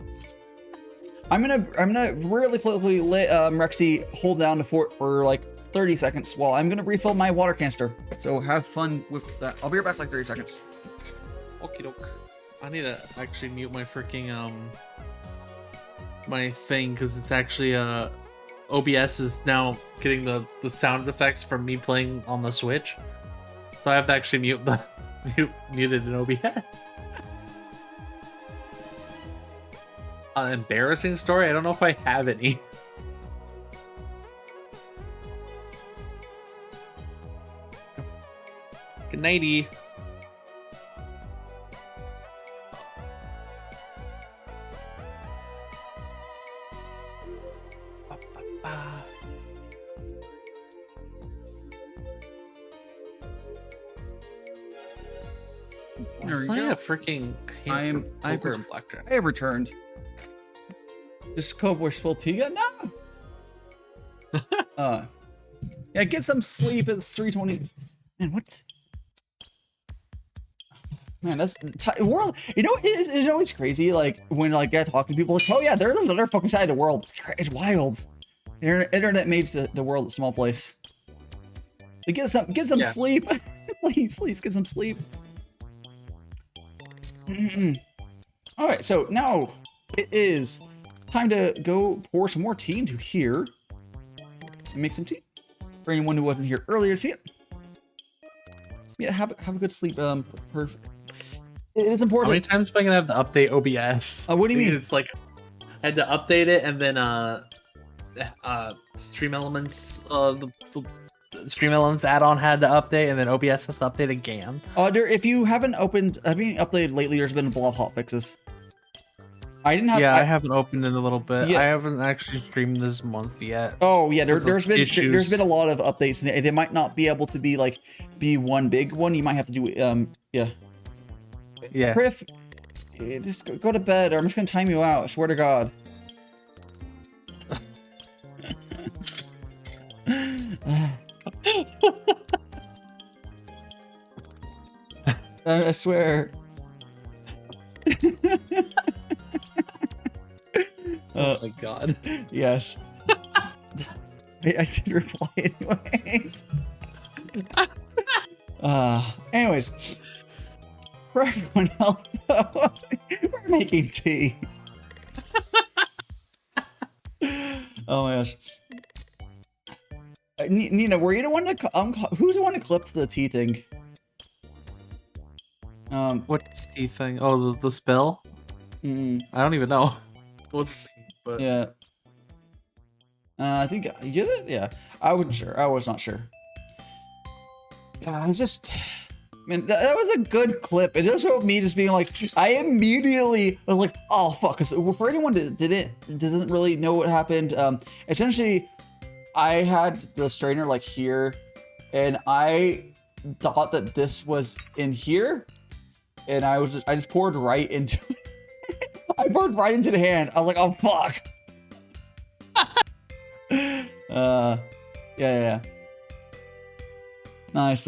gonna really quickly let Rexie hold down the fort for like 30 seconds while I'm gonna refill my water canister. So have fun with that. I'll be right back like 30 seconds. Okie doke. I need to actually mute my freaking my thing because it's actually OBS is now getting the sound effects from me playing on the Switch, so I have to actually muted an OBS. An embarrassing story? I don't know if I have any. Good nighty. There we go. I freaking I have returned. Just go where spilled tea got? No. Yeah, get some sleep. It's 3:20. Man, what? Man, that's world. You know, it's always crazy. Like when like I talk to people, like, oh yeah, they're on the other fucking side of the world. It's wild. Internet makes the world a small place. Like, get some sleep. please get some sleep. All right, so now it is time to go pour some more tea into here and make some tea. For anyone who wasn't here earlier, see it. Yeah, have a good sleep. Perfect. It's important. How many times am I gonna have to update OBS? What do you mean? It's like I had to update it, and then Stream Elements, the Stream Elements add-on had to update, and then OBS has to update again. If you haven't updated lately, there's been a lot of hot fixes. I didn't have. Yeah, I haven't opened in a little bit. Yeah. I haven't actually streamed this month yet. Oh yeah, there's been a lot of updates, and they might not be able to be one big one. You might have to do yeah. Griff, just go to bed, or I'm just gonna time you out. I swear to God. I swear. Oh my God. Yes. I did reply anyways. Anyways. For everyone else, though, we're making tea. Oh my gosh. Nina, were you the one to who's the one to clip the tea thing? What tea thing? Oh, the spell? I don't even know. But yeah. I think you did it. Yeah, I wasn't sure. I was not sure. I was just. Man, that was a good clip. It also me just being like, I immediately was like, oh fuck. For anyone that doesn't really know what happened, essentially, I had the strainer like here, and I thought that this was in here, and I just poured right into. I poured right into the hand. I was like, oh fuck. Yeah. Nice.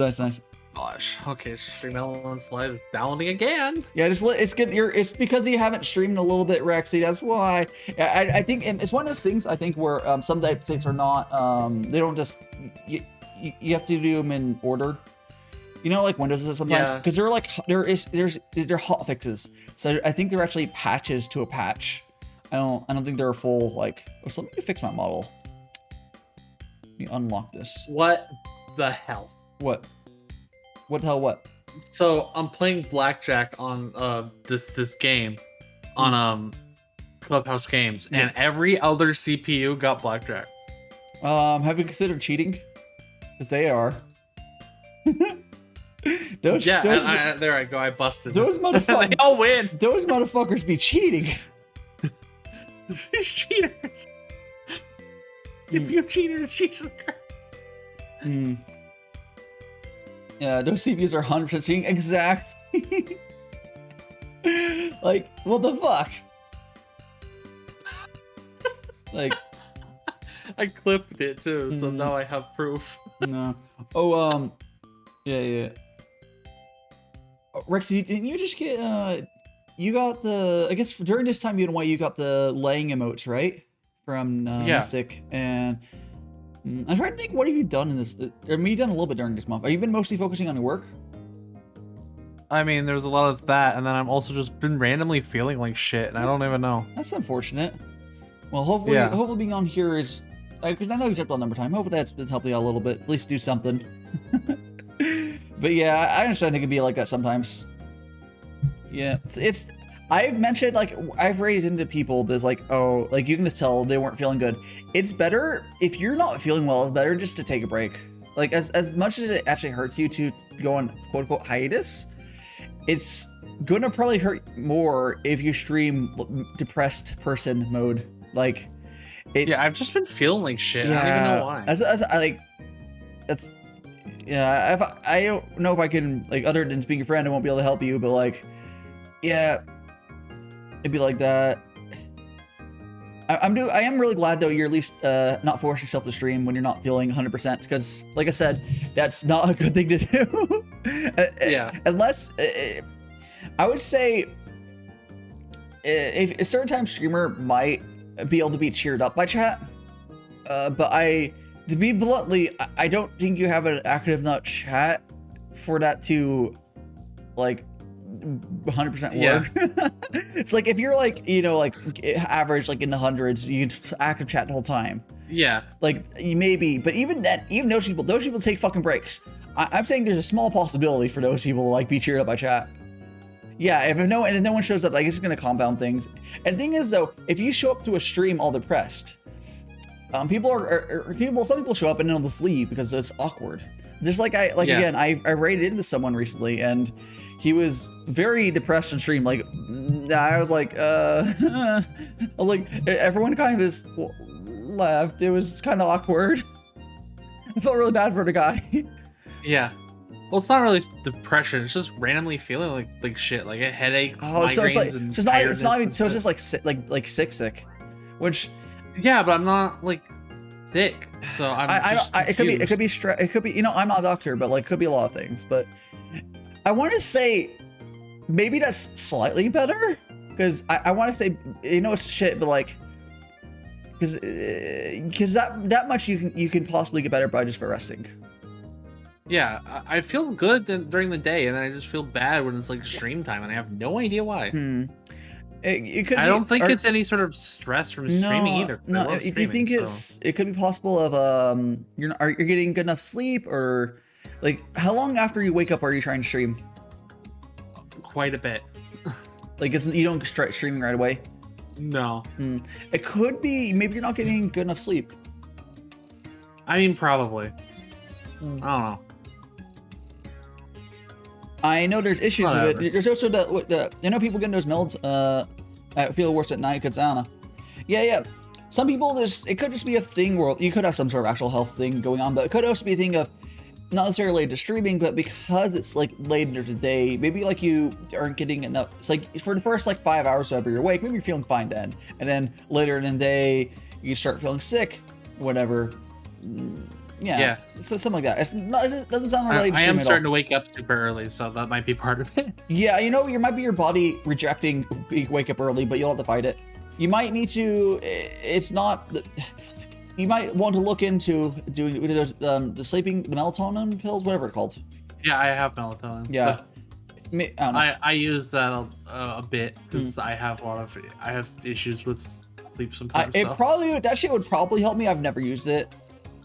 Gosh, okay, Stream Elements Live is downloading again. Yeah, it's good. It's because you haven't streamed a little bit, Rexy. That's why. I think it's one of those things. I think where some updates are not. They don't just. You have to do them in order. You know, like Windows does sometimes, because they're like they're hot fixes. So I think they're actually patches to a patch. I don't think they're a full like. So let me fix my model. Let me unlock this. What the hell? What? What the hell? What? So I'm playing blackjack on this game on Clubhouse Games, and every other CPU got blackjack. Have you considered cheating? Because they are. There I go. I busted. Those motherfuckers. They all win. Those motherfuckers be cheating. Cheaters. CPU cheaters. Jesus Christ. Yeah, those CPUs are 100% cheating. Exactly. Like, what the fuck? Like, I clipped it too, so now I have proof. No. Oh, yeah. Rexy, didn't you just get, you got the, I guess during this time, you got the laying emotes, right? From Mystic, and I'm trying to think, what have you done in this? I mean, you've done a little bit during this month. Have you been mostly focusing on your work? I mean, there's a lot of that, and then I'm also just been randomly feeling like shit, and I don't even know. That's unfortunate. Well, hopefully being on here is, because I know you jumped on number time. Hopefully that's helped you out a little bit. At least do something. But yeah, I understand it can be like that sometimes. Yeah, it's I've mentioned, like, I've raised into people that's like, oh, like, you can just tell they weren't feeling good. It's better, if you're not feeling well, it's better just to take a break. Like, as much as it actually hurts you to go on quote-unquote hiatus, it's gonna probably hurt more if you stream depressed person mode. Like, it's... Yeah, I've just been feeling like shit. Yeah, I don't even know why. I don't know if I can, like, other than being a friend, I won't be able to help you, but, like, yeah, it'd be like that. I am really glad though you're at least not forcing yourself to stream when you're not feeling 100%, because like I said, that's not a good thing to do. Yeah. Unless I would say if a certain time streamer might be able to be cheered up by chat, but to be bluntly, I don't think you have an active enough chat for that to like 100% work. Yeah. It's like if you're like, you know, like average like in the hundreds, you can active chat the whole time. Yeah. Like you maybe, but even then, even those people take fucking breaks. I'm saying there's a small possibility for those people to like be cheered up by chat. Yeah, if no one shows up, like it's gonna compound things. And the thing is though, if you show up to a stream all depressed, some people show up and then they'll just leave because it's awkward. Just like again, I raided into someone recently and he was very depressed and stream. Like I was like, like everyone kind of just left. It was kind of awkward. I felt really bad for the guy. Yeah. Well, it's not really depression. It's just randomly feeling like shit, like a headache, migraines, and tiredness. So it's just like sick, which. Yeah, but I'm not like sick, so it could be stress. It could be, you know, I'm not a doctor, but like it could be a lot of things. But I want to say maybe that's slightly better, because I want to say, you know, it's shit, but like because that much you can possibly get better by just resting. Yeah, I feel good during the day, and then I just feel bad when it's like stream time, and I have no idea why. It could I don't think it's any sort of stress from streaming either. No, do you think it could be possible of you're getting good enough sleep, or like how long after you wake up are you trying to stream? Quite a bit. Like you don't start streaming right away? No. It could be maybe you're not getting good enough sleep. I mean, probably. I don't know. I know there's issues with it. There's also the I know people getting those melds. I feel worse at night because I don't know. Yeah. Some people it could just be a thing where you could have some sort of actual health thing going on, but it could also be a thing of not necessarily related to streaming, but because it's like late into the day, maybe like you aren't getting enough. It's like for the first like 5 hours of you're awake, maybe you're feeling fine then, and then later in the day you start feeling sick, whatever. Yeah. So something like that. It doesn't sound related to streaming at all. I am starting to wake up super early, so that might be part of it. Yeah, you know, it might be your body rejecting wake up early, but you'll have to fight it. You might need to. It's not. You might want to look into doing those the melatonin pills, whatever it's called. Yeah, I have melatonin. Yeah. So I use that a bit because I have issues with sleep sometimes. That shit would probably help me. I've never used it.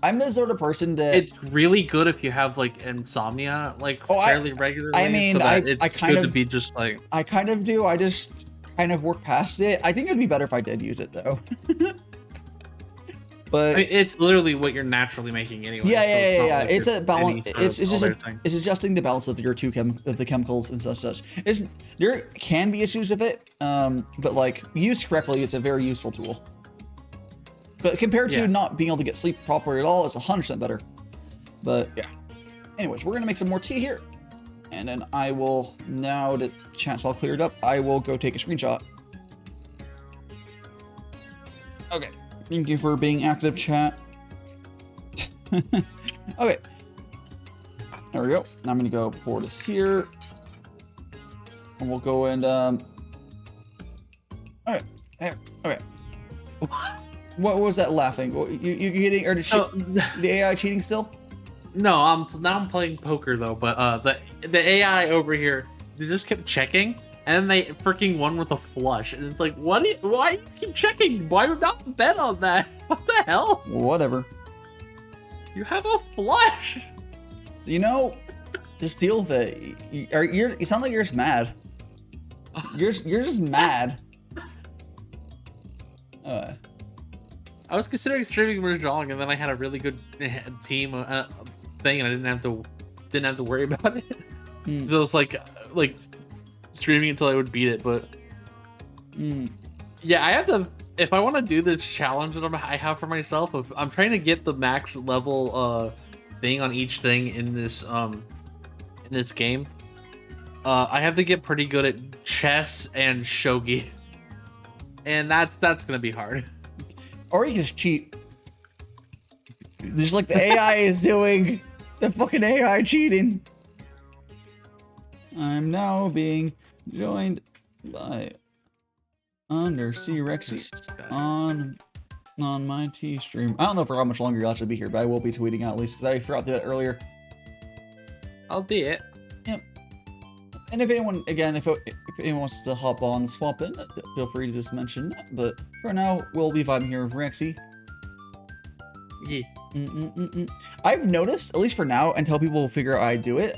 I'm the sort of person that it's really good if you have like insomnia fairly regularly. I mean, so it's good to be just like I kind of do. I just kind of work past it. I think it'd be better if I did use it though. But I mean, it's literally what you're naturally making anyway. Yeah. It's a balance. It's adjusting the balance of your the chemicals and such. There can be issues with it, but like used correctly, it's a very useful tool. But compared to not being able to get sleep properly at all, it's 100% better. But yeah. Anyways, we're gonna make some more tea here, and then I will, now that the chat's all cleared up, I will go take a screenshot. Okay. Thank you for being active, chat. Okay. There we go. Now I'm gonna go pour this here, and we'll go and Okay. Okay. What was that laughing? You getting, or the AI cheating still? No, I'm playing poker though. But the AI over here, they just kept checking, and then they freaking won with a flush, and it's like, why do you keep checking? Why would not bet on that? What the hell? Whatever. You have a flush. You know, just deal with it. You sound like you're just mad. You're just mad. I was considering streaming Mahjong, and then I had a really good team thing, and I didn't have to worry about it. So it was like streaming until I would beat it. But yeah, I have to. If I want to do this challenge that I have for myself, I'm trying to get the max level thing on each thing in this game. I have to get pretty good at chess and shogi, and that's gonna be hard. Or you can just cheat. Just like the AI is doing. The fucking AI cheating. I'm now being joined by UnderseaRexie on my T stream. I don't know for how much longer you'll actually be here, but I will be tweeting out at least because I forgot to do that earlier. Albeit. Yep. And if anyone, again, if anyone wants to hop on, swap in, feel free to just mention that. But for now, we'll be vibing here with Rexie. Yeah. I've noticed, at least for now, until people figure out I do it,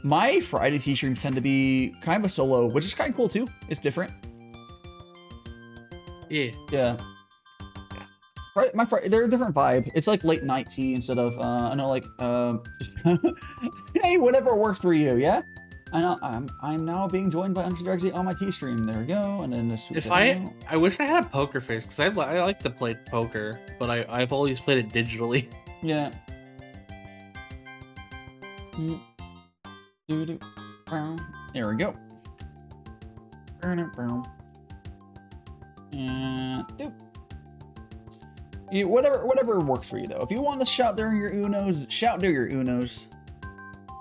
my Friday T streams tend to be kind of a solo, which is kind of cool too. It's different. Yeah. Yeah. My Friday, they're a different vibe. It's like late night tea instead of, I know, like, hey, whatever works for you, yeah? I know, I'm now being joined by UnderseaRexie on my T stream. There we go, and then this. If I wish I had a poker face, because I like to play poker, but I've always played it digitally. Yeah. There we go. And whatever works for you though. If you want to shout during your Unos, shout during your Unos.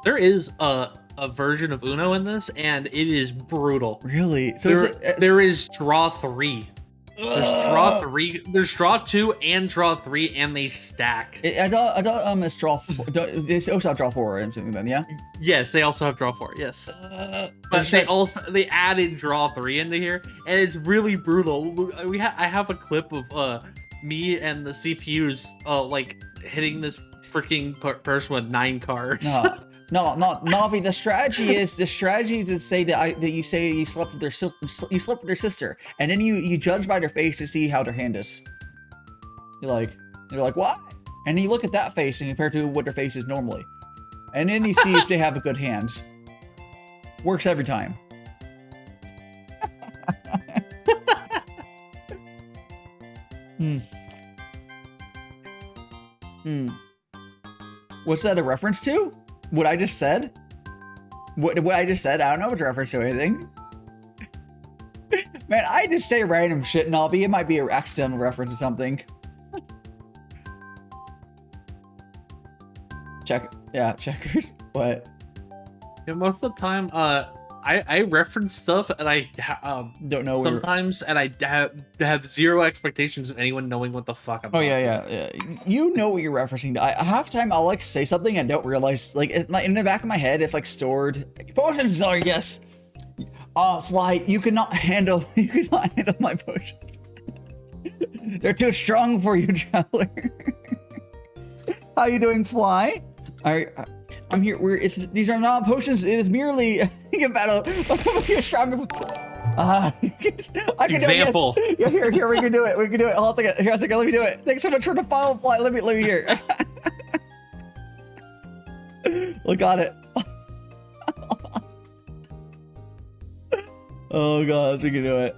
There is a version of Uno in this, and it is brutal. Really? So there is draw 3. There's draw 3. There's draw 2 and draw 3, and they stack. I thought it's draw 4. It's also draw 4 or something then, yeah? Yes, they also have draw 4. Yes, but they added draw 3 into here, and it's really brutal. I have a clip of me and the CPUs like hitting this freaking person with 9 cards. No, Navi. The strategy is to say that you say you slept with their sister, and then you judge by their face to see how their hand is. You're like what? And then you look at that face and compare to what their face is normally, and then you see if they have a good hand. Works every time. What's that a reference to? What I just said? What I just said? I don't know if it's a reference to anything. Man, I just say random shit, Navi. It might be an accidental reference to something. Checkers. What? Yeah, most of the time, I reference stuff, and I don't know sometimes, and I have zero expectations of anyone knowing what the fuck I'm talking about. Yeah. You know what you're referencing. Half time I'll like say something and don't realize, like in the back of my head it's like stored. Potions are yes. Fly, you cannot handle my potions. They're too strong for you, Traveler. How you doing, Fly? I'm here. These are not potions. It is merely a battle. You're stronger. Example. Yeah, here we can do it. We can do it. Hold on a second. Here, let me do it. Thanks so much for the follow, Fly. Let me hear. Look at it. Oh gosh, we can do it.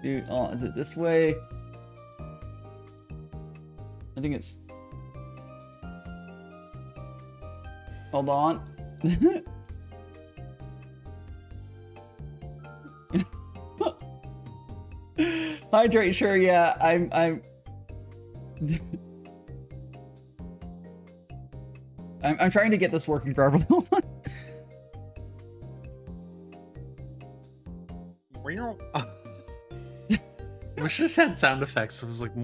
Dude, oh, is it this way? I think it's... Hold on. Hydrate, sure, yeah, I'm trying to get this working properly. Hold on. We just had sound effects. It was like, yeah.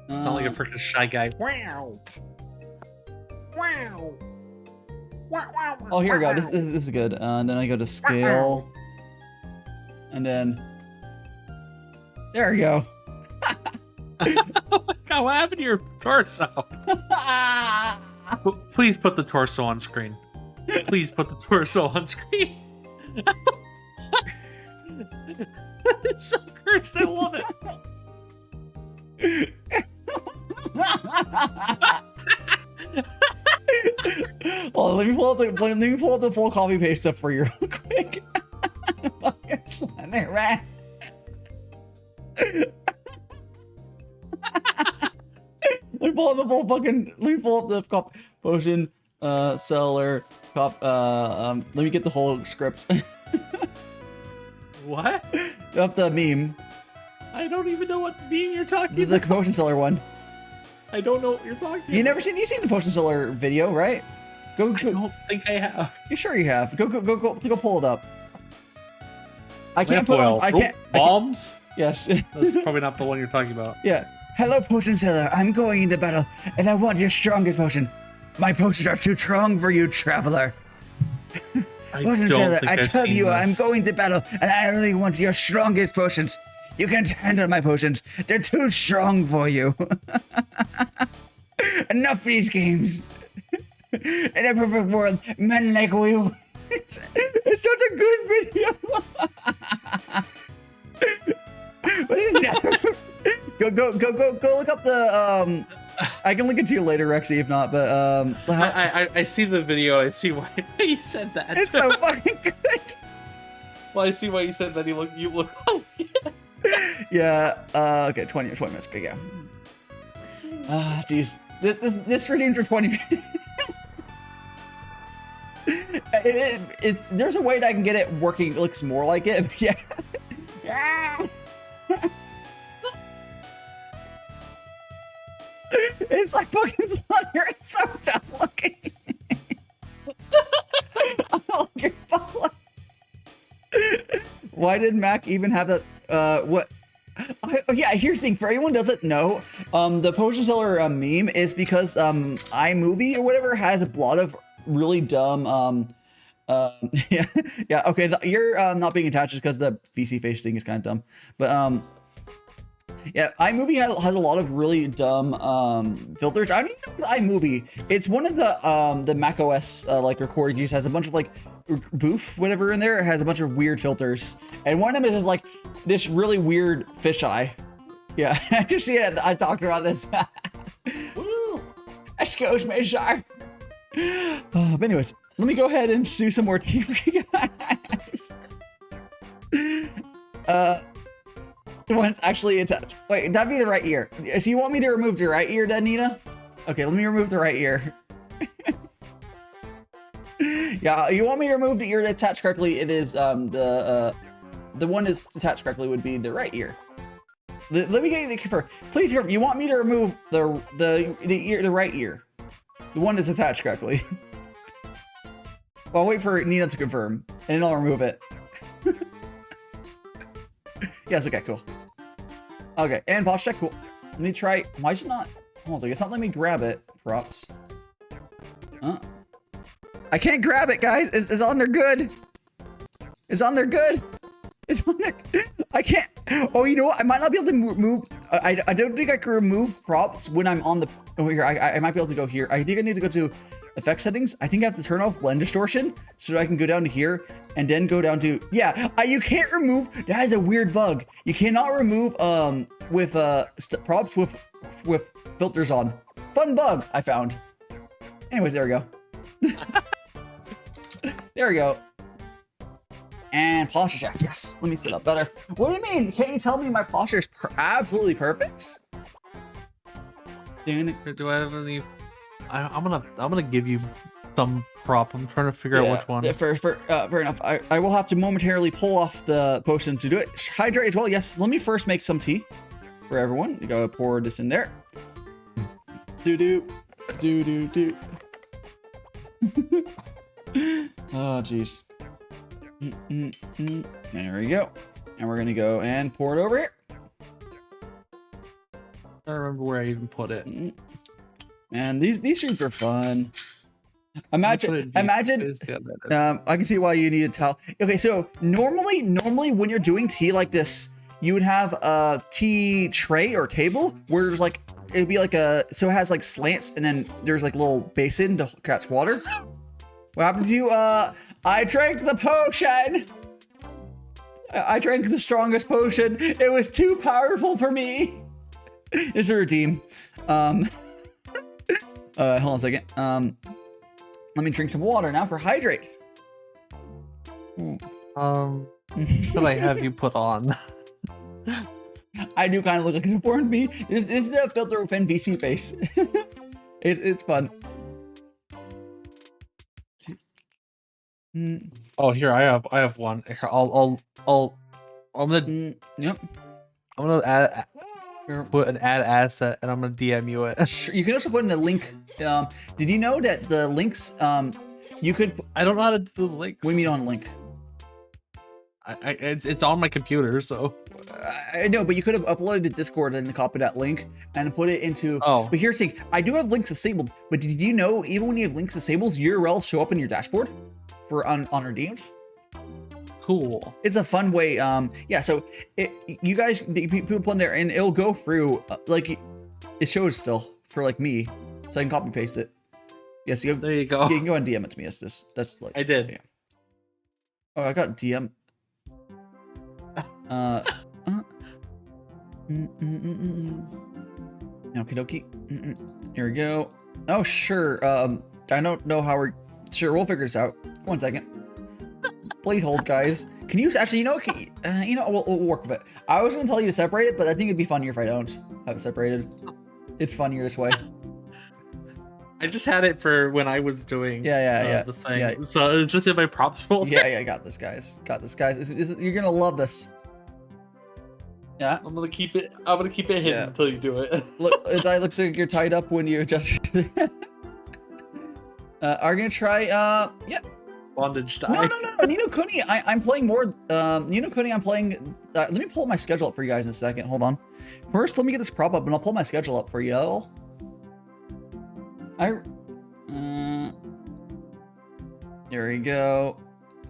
Sound like a freaking shy guy. Wow. Oh, here we go. This is good. And then I go to scale, and then there we go. God, what happened to your torso? Please put the torso on screen. Please put the torso on screen. It's so cursed. I love it. Well, let me pull up the full copy paste stuff for you real quick. Let me pull up the full fucking. Let me pull up the copy. Potion seller let me get the whole scripts. What? Up the meme. I don't even know what meme you're talking The about. potion seller one. I don't know what you're talking about. You've seen the potion seller video, right? Go. I don't think I have. You sure you have? Go pull it up. I can't put on. I can't. Bombs? Yes. That's probably not the one you're talking about. Yeah. Hello, potion seller. I'm going into battle, and I want your strongest potion. My potions are too strong for you, traveler. Potion seller, I tell you, I'm going to battle, and I only want your strongest potions. You can't handle my potions. They're too strong for you. Enough of these games. In a perfect world, men like we. It's such a good video. What is that? Go look up the I can link it to you later, Rexy, if not, but I see the video. I see why you said that. It's so fucking good. Well, I see why you said that. You look. Oh, yeah. Okay. 20 minutes. Okay. Yeah. Ah, jeez. This redeemed for 20 minutes. There's a way that I can get it working. It looks more like it. But yeah. Yeah. It's like fucking Slaughter. It's so dumb looking. Oh, why did Mac even have that? What? Oh yeah, here's the thing. For anyone who doesn't know, the potion seller meme is because iMovie or whatever has a lot of really dumb yeah. Okay, you're not being attached just because the VC face thing is kind of dumb, but yeah, iMovie has a lot of really dumb filters. I don't even know iMovie. It's one of the Mac OS like recording use has a bunch of like boof whatever in there. It has a bunch of weird filters, and one of them is like this really weird fisheye. Yeah, I just see it. I talked about this. Woo! Excuse me, sir. But anyways, let me go ahead and do some more tea for you guys. The one's actually attached. Wait, that'd be the right ear. So you want me to remove the right ear, then, Nina? Okay, let me remove the right ear. Yeah, you want me to remove the ear that's attached correctly? It is the one that's attached correctly would be the right ear. Let me get you to confirm. Please confirm. You want me to remove the right ear, the one that's attached correctly? Well, I'll wait for Nina to confirm, and then I'll remove it. Yes. Okay. Cool. Okay, and posture check. Cool. Let me try. Why is it not? Hold on a second. It's not letting me grab it. Props. Huh? I can't grab it, guys. It's on there good. It's on there good. It's on there. I can't. Oh, you know what? I might not be able to move. I don't think I can remove props when I'm on the. Oh, here. I might be able to go here. I think I need to go to effect settings. I think I have to turn off blend distortion so that I can go down to here and then go down to. Yeah. You can't remove. That is a weird bug. You cannot remove with props with filters on. Fun bug I found. Anyways, there we go. There we go. And posture check. Yes. Let me sit up better. What do you mean? Can't you tell me my posture is absolutely perfect? Do I have any? I'm gonna give you some prop. I'm trying to figure out which one. Fair enough. I will have to momentarily pull off the potion to do it. Hydrate as well. Yes. Let me first make some tea for everyone. You gotta pour this in there. Do. Oh, jeez. There we go. And we're gonna go and pour it over here. I don't remember where I even put it. And these streams are fun. Imagine. I can see why you need a towel. Okay, so normally when you're doing tea like this, you would have a tea tray or table where there's like it'd be like so it has like slants and then there's like a little basin to catch water. What happened to you? I drank the potion. I drank the strongest potion. It was too powerful for me. It's a redeem. Hold on a second. Let me drink some water now for hydrate. What I have you put on? I do kind of look like an important me. This is a filter within VC face. It's fun. Oh, here I have one. Here, I'm gonna Yep. I'm gonna put an add asset, and I'm gonna DM you it. Sure, you can also put in a link. Did you know that the links, you could? I don't know how to do the links. What do you mean on link? It's on my computer, so. I know, but you could have uploaded to Discord and copied that link and put it into. Oh. But here's the thing: I do have links disabled. But did you know even when you have links disabled, URLs show up in your dashboard for on our DMs? Cool. It's a fun way. Yeah. So you guys, people put in there, and it'll go through. Like it shows still for like me, so I can copy paste it. Yes. There you go. You can go and DM it to me. It's just that's like. I did. Yeah. Oh, I got DM. Okie dokie. Here we go. Oh, sure. I don't know how we're. Sure, we'll figure this out. 1 second. Please hold, guys. Can you actually? You know, we'll work with it. I was gonna tell you to separate it, but I think it'd be funnier if I don't have it separated. It's funnier this way. I just had it for when I was doing the thing. Yeah. So it's just in my props folder. Yeah, got this, guys. Got this, guys. You're gonna love this. Yeah. I'm gonna keep it hidden until you do it. Look, it looks like you're tied up when you adjust. Are you gonna try? Yeah. Bondage die. No. Ni no Kuni. I'm playing more. Ni no Kuni. I'm playing. Let me pull up my schedule up for you guys in a second. Hold on. First, let me get this prop up, and I'll pull my schedule up for you. There we go.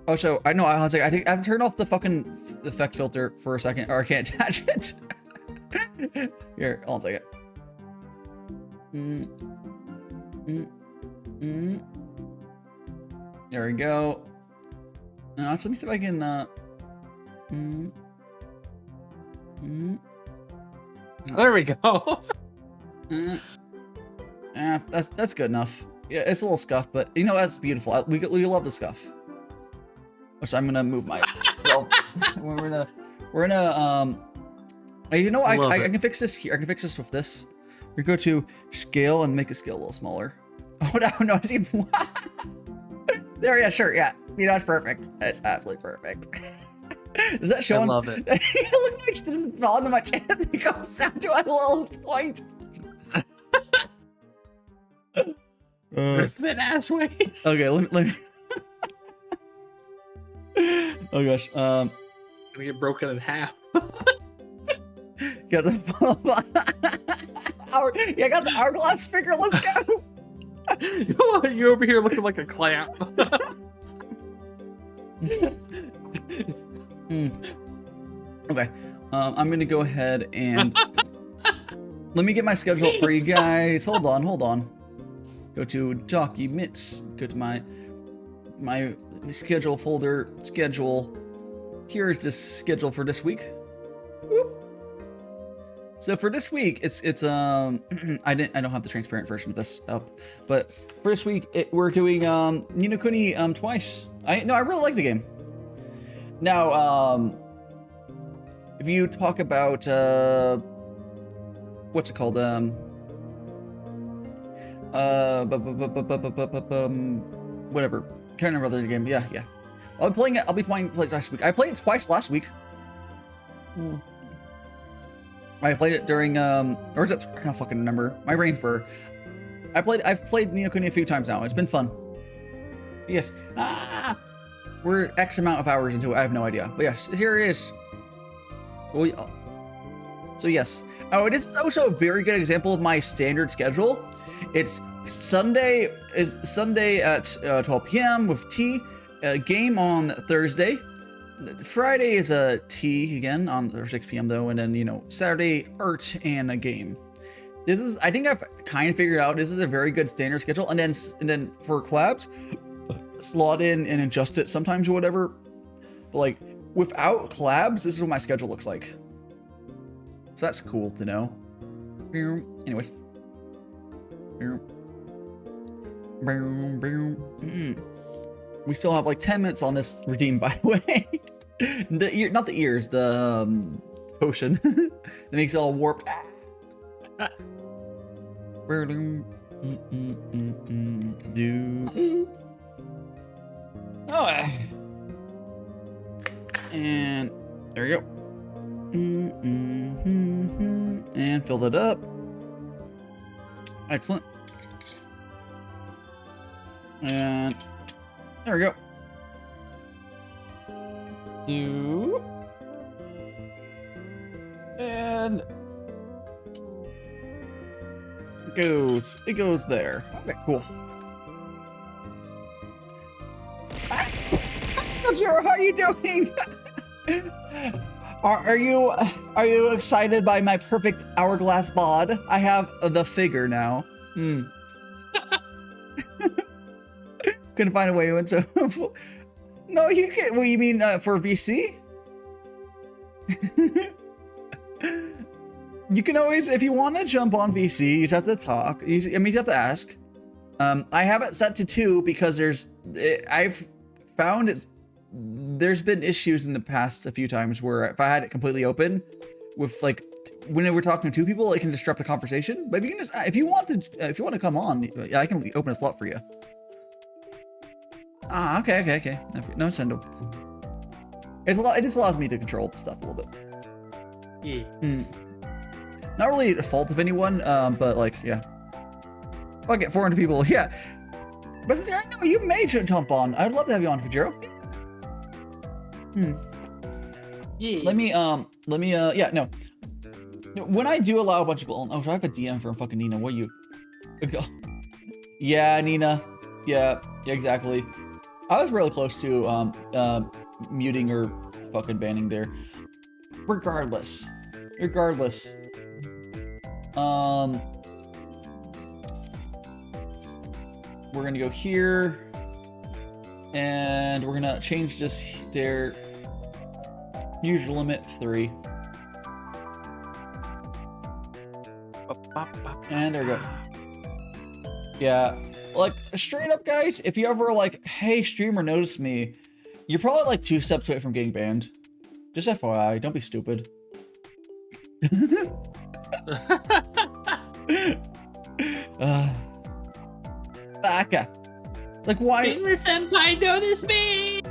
Oh, so I know. I was like, I have to turn off the fucking effect filter for a second, or I can't attach it. Here, hold on a second. There we go. Let me see if I can. There we go. That's good enough. Yeah, it's a little scuff, but you know that's beautiful. We love the scuff. Which I'm gonna move myself. we're gonna you know, I can fix this here. I can fix this with this. We go to scale and make the scale a little smaller. Oh no, it's even. There, yeah, sure, yeah. You know, it's perfect. It's absolutely perfect. Is that showing? I love it. Look, my just fall into my chest. It goes down to a little point. That ass waist. Okay, let me. Oh gosh. Gonna get broken in half. Got the I got the hourglass figure. Let's go. You're over here looking like a clamp. Okay. I'm gonna go ahead and let me get my schedule up for you guys. Hold on. Go to documents. Go to my schedule folder. Schedule. Here's the schedule for this week. Whoop. So for this week, it's I don't have the transparent version of this up, but for this week we're doing Ni no Kuni twice. I really like the game. Now if you talk about what's it called whatever, can't remember the game. Yeah. I'll be playing it last week. I played it twice last week. I played it during or is it? I don't fucking remember. My brain's blur. I've played Ni no Kuni a few times now. It's been fun. Yes. We're X amount of hours into it. I have no idea. But yes, here it is. So yes. Oh, this is also a very good example of my standard schedule. It's Sunday at 12 p.m. with tea. Game on Thursday. Friday is a tea again on 6 p.m. though, and then Saturday art and a game. I think I've kind of figured out this is a very good standard schedule, and then for collabs, slot in and adjust it sometimes or whatever. But like without collabs, this is what my schedule looks like. So that's cool to know. Anyways. We still have like 10 minutes on this redeem, by the way. Not the ears, the potion. That makes it all warped. Oh, and there you go. And fill that up. Excellent. And there we go. And it goes there. Okay, cool. Kojiro, how are you doing? Are you excited by my perfect hourglass bod? I have the figure now. Couldn't find a way into. No, you can't. What you mean for VC? You can always, if you want to jump on VC, you just have to talk. You have to ask. I have it set to 2 because I've found there's been issues in the past a few times where if I had it completely open, with like when we're talking to 2 people, it can disrupt the conversation. But if you can just, if you want to come on, yeah, I can open a slot for you. Ah, okay. No, send them. It just allows me to control the stuff a little bit. Yeah. Not really a fault of anyone, but like, yeah. If I get 400 people, yeah. But I know you may jump on. I'd love to have you on, Kojiro. Yeah. Let me, yeah, no. When I do allow a bunch of people, oh, I have a DM from fucking Nina. What are you? Yeah, Nina. Yeah, exactly. I was really close to muting or fucking banning there. Regardless, we're gonna go here, and we're gonna change this their usual limit 3. And there we go. Yeah, like straight up, guys. If you ever like, hey, streamer, notice me, you're probably like 2 steps away from getting banned. Just FYI, don't be stupid. Baka. Like, why? Streamer senpai, notice me.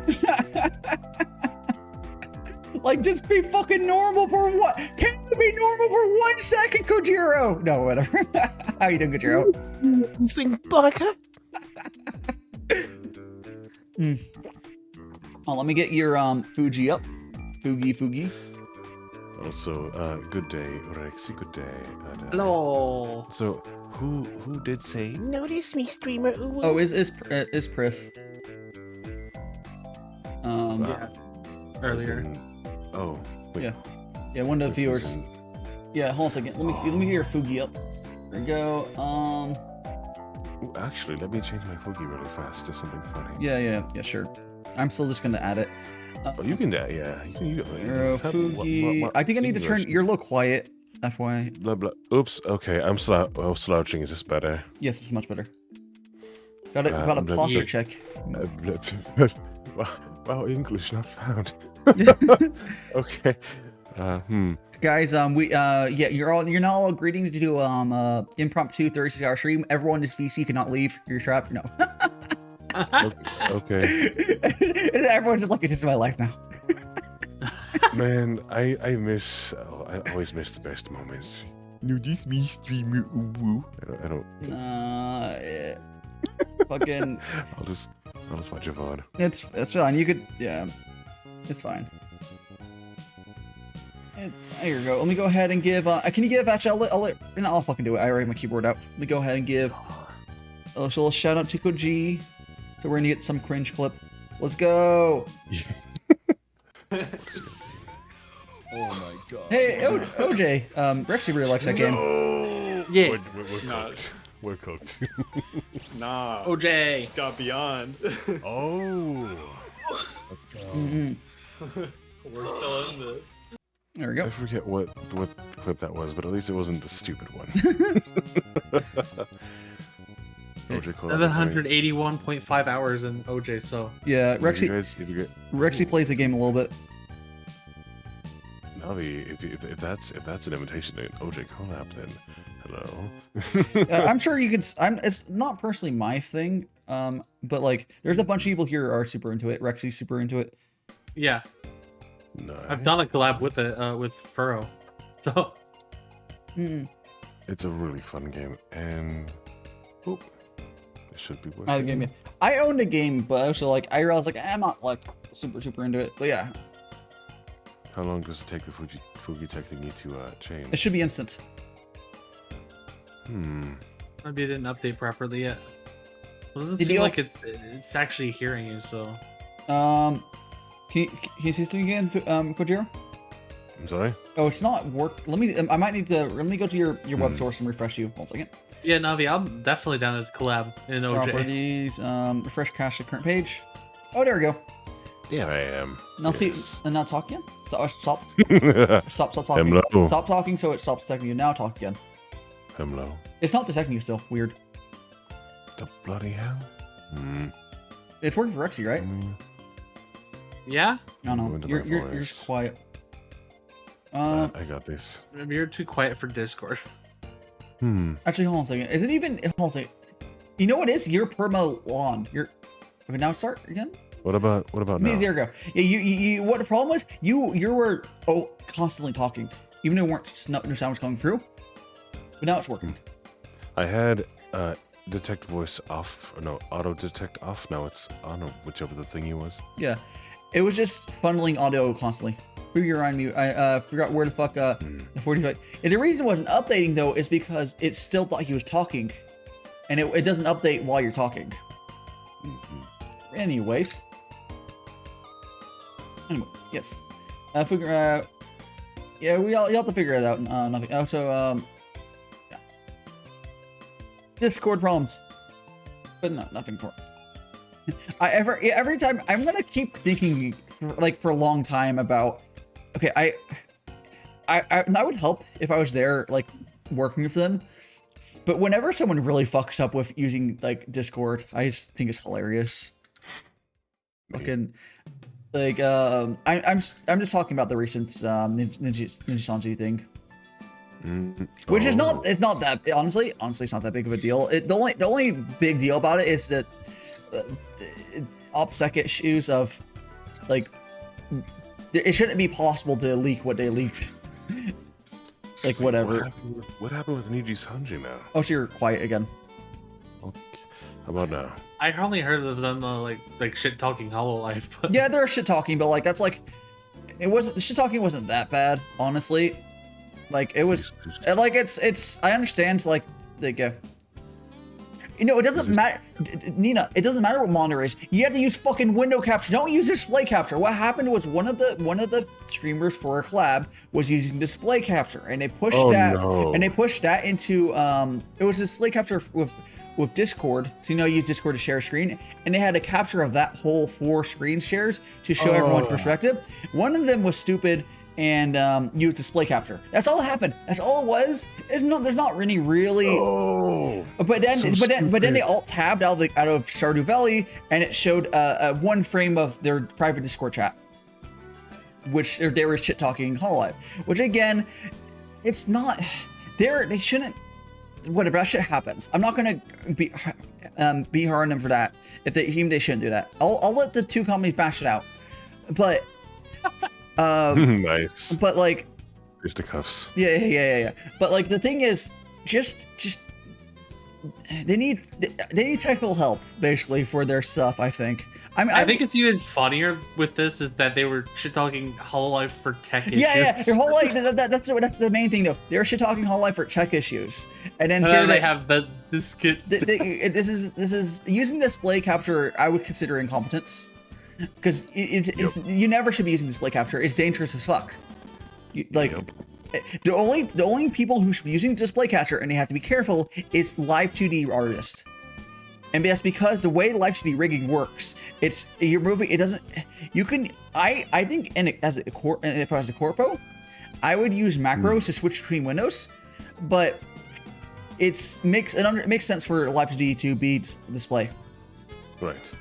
Like, just be fucking normal for what? Can you be normal for 1 second, Kojiro? No, whatever. How you doing, Kojiro? You think Baka? Oh, let me get your Fuji up. Fugi. Also, good day, Rexy. Good day. Hello. So, who did say? Notice me, streamer. Ooh. Oh, is Prif? Yeah. Earlier. Oh. Wait. Yeah. One of the viewers. Yeah, hold on a second. Let me get your Fugi up. There we go. Ooh, actually, let me change my Fugi really fast to something funny. Yeah, sure. I'm still just gonna add it. Oh, you can do that, yeah. You Fugi. I think I need to turn. You're a little quiet. FYI. Blah blah. Oops. Okay, I'm slouching. Is this better? Yes, it's much better. Got a posture check. Wow, English not found. Okay. Guys, you're not all agreeing to do impromptu 36-hour stream. Everyone is VC cannot leave. You're trapped. No. Okay. Everyone's just like, this is my life now. Man, I always miss the best moments. Notice me, streamer. Woo. I don't. Yeah. Fucking. I'll just watch a VOD. It's fine. You could, yeah. It's fine. Here you go. Let me go ahead and give. Can you give actually? I'll fucking do it. I already have my keyboard out. Let me go ahead and give a little shout out to Koji. So we're gonna get some cringe clip. Let's go. Oh my god. Hey, OJ. Rexy really likes that game. Yeah. We're cooked. Nah. OJ. Got beyond. Oh. We're still in this. There we go. I forget what clip that was, but at least it wasn't the stupid one. OJ 781.5 hours in OJ, so. Yeah, Rexy Rexy plays the game a little bit. Navi, if that's an invitation to an OJ collab, then hello. I'm sure you could. It's not personally my thing. But like, there's a bunch of people here who are super into it. Rexy's super into it. Yeah, Nice. I've done a collab with it with Furrow, so It's a really fun game, and it should be worth Not a it. game yet. I owned a game, but also like I realized like I'm not like super into it. But yeah, How long does it take the Fugitech thingy to change? it should be instant. maybe it didn't update properly yet. Well, doesn't Did seem you- like it's actually hearing you. So Can you see something again, Kojiro? I'm sorry? Oh, it's not work. Let me. I might need to. Let me go to your web source and refresh you. 1 second. yeah, Navi, I'm definitely down to collab in OJ. Properties. Refresh cache to current page. Oh, there we go. There I am. Now see, Yes. and now talk again. Stop talking. Hello. Stop talking, so it stops detecting you. Now talk again. Hello. It's not detecting you still. Weird. The bloody hell? It's working for Rexy, right? Yeah, I don't know. Go into You're my you're voice. just quiet. I got this. maybe you're too quiet for Discord. Actually, hold on a second. Is it even? Hold on a second. You know what it is? You're perma lawn. You're. Okay, now start again. What about now? There you go. Yeah, you. What the problem was? You were constantly talking, even though no sound was coming through. But now it's working. I had detect voice off, or no, auto detect off. Now it's on, or whichever the thingy was. Yeah, it was just funneling audio constantly. Who you're on mute? I forgot where the fuck the 45. And the reason it wasn't updating though is because it still thought he was talking, and it doesn't update while you're talking. Anyways. Anyway, yes. Figure out. Yeah, you have to figure it out. Nothing. Also, yeah. Discord problems, but no, nothing for. Every time I'm gonna keep thinking for a long time about. Okay, that would help if I was there like working with them. But whenever someone really fucks up with using like Discord, I just think it's hilarious. Fucking like I'm just talking about the recent Ninja Sanji thing, which is not that honestly it's not that big of a deal. The only big deal about it is that OPSEC issues of like it shouldn't be possible to leak what they leaked. Like whatever. What happened with Niji Sanji now? Oh, so you're quiet again. Okay. How about now? I only heard of them like shit talking Hololive. But Yeah, they're shit talking, but like that's like the shit talking wasn't that bad, honestly. Like it was like it's I understand like you know, it doesn't matter, Nina. It doesn't matter what monitor is. You have to use fucking window capture. Don't use display capture. What happened was one of the streamers for a collab was using display capture, and they pushed that into it was display capture with Discord. So use Discord to share a screen, and they had a capture of that whole 4 screen shares to show everyone's perspective. One of them was stupid and used display capture. That's all that happened. That's all it was. There's not really. Oh. But then they alt tabbed out of Stardew Valley, and it showed 1 frame of their private Discord chat, which they were shit talking Hololive. Which again, it's not. They shouldn't. Whatever, that shit happens. I'm not gonna be hard on them for that. If they shouldn't do that. I'll let the 2 companies bash it out. But Nice. but like Fisticuffs. yeah. But like the thing is, just they need technical help basically for their stuff. I think. I think it's even funnier with this is that they were shit talking Hololive for tech issues. Yeah. Their whole like that's the main thing though. They're shit talking Hololive for tech issues, and then And here then they have this kid. this is using display capture. I would consider incompetence because it's you never should be using display capture. It's dangerous as fuck. The only people who should be using display capture, and they have to be careful, is live 2D artists. And that's because the way live 2D rigging works, it's you're moving. It doesn't. You can. I think if I was a corpo, I would use macros to switch between windows, but it makes sense for live 2D to be display. Right.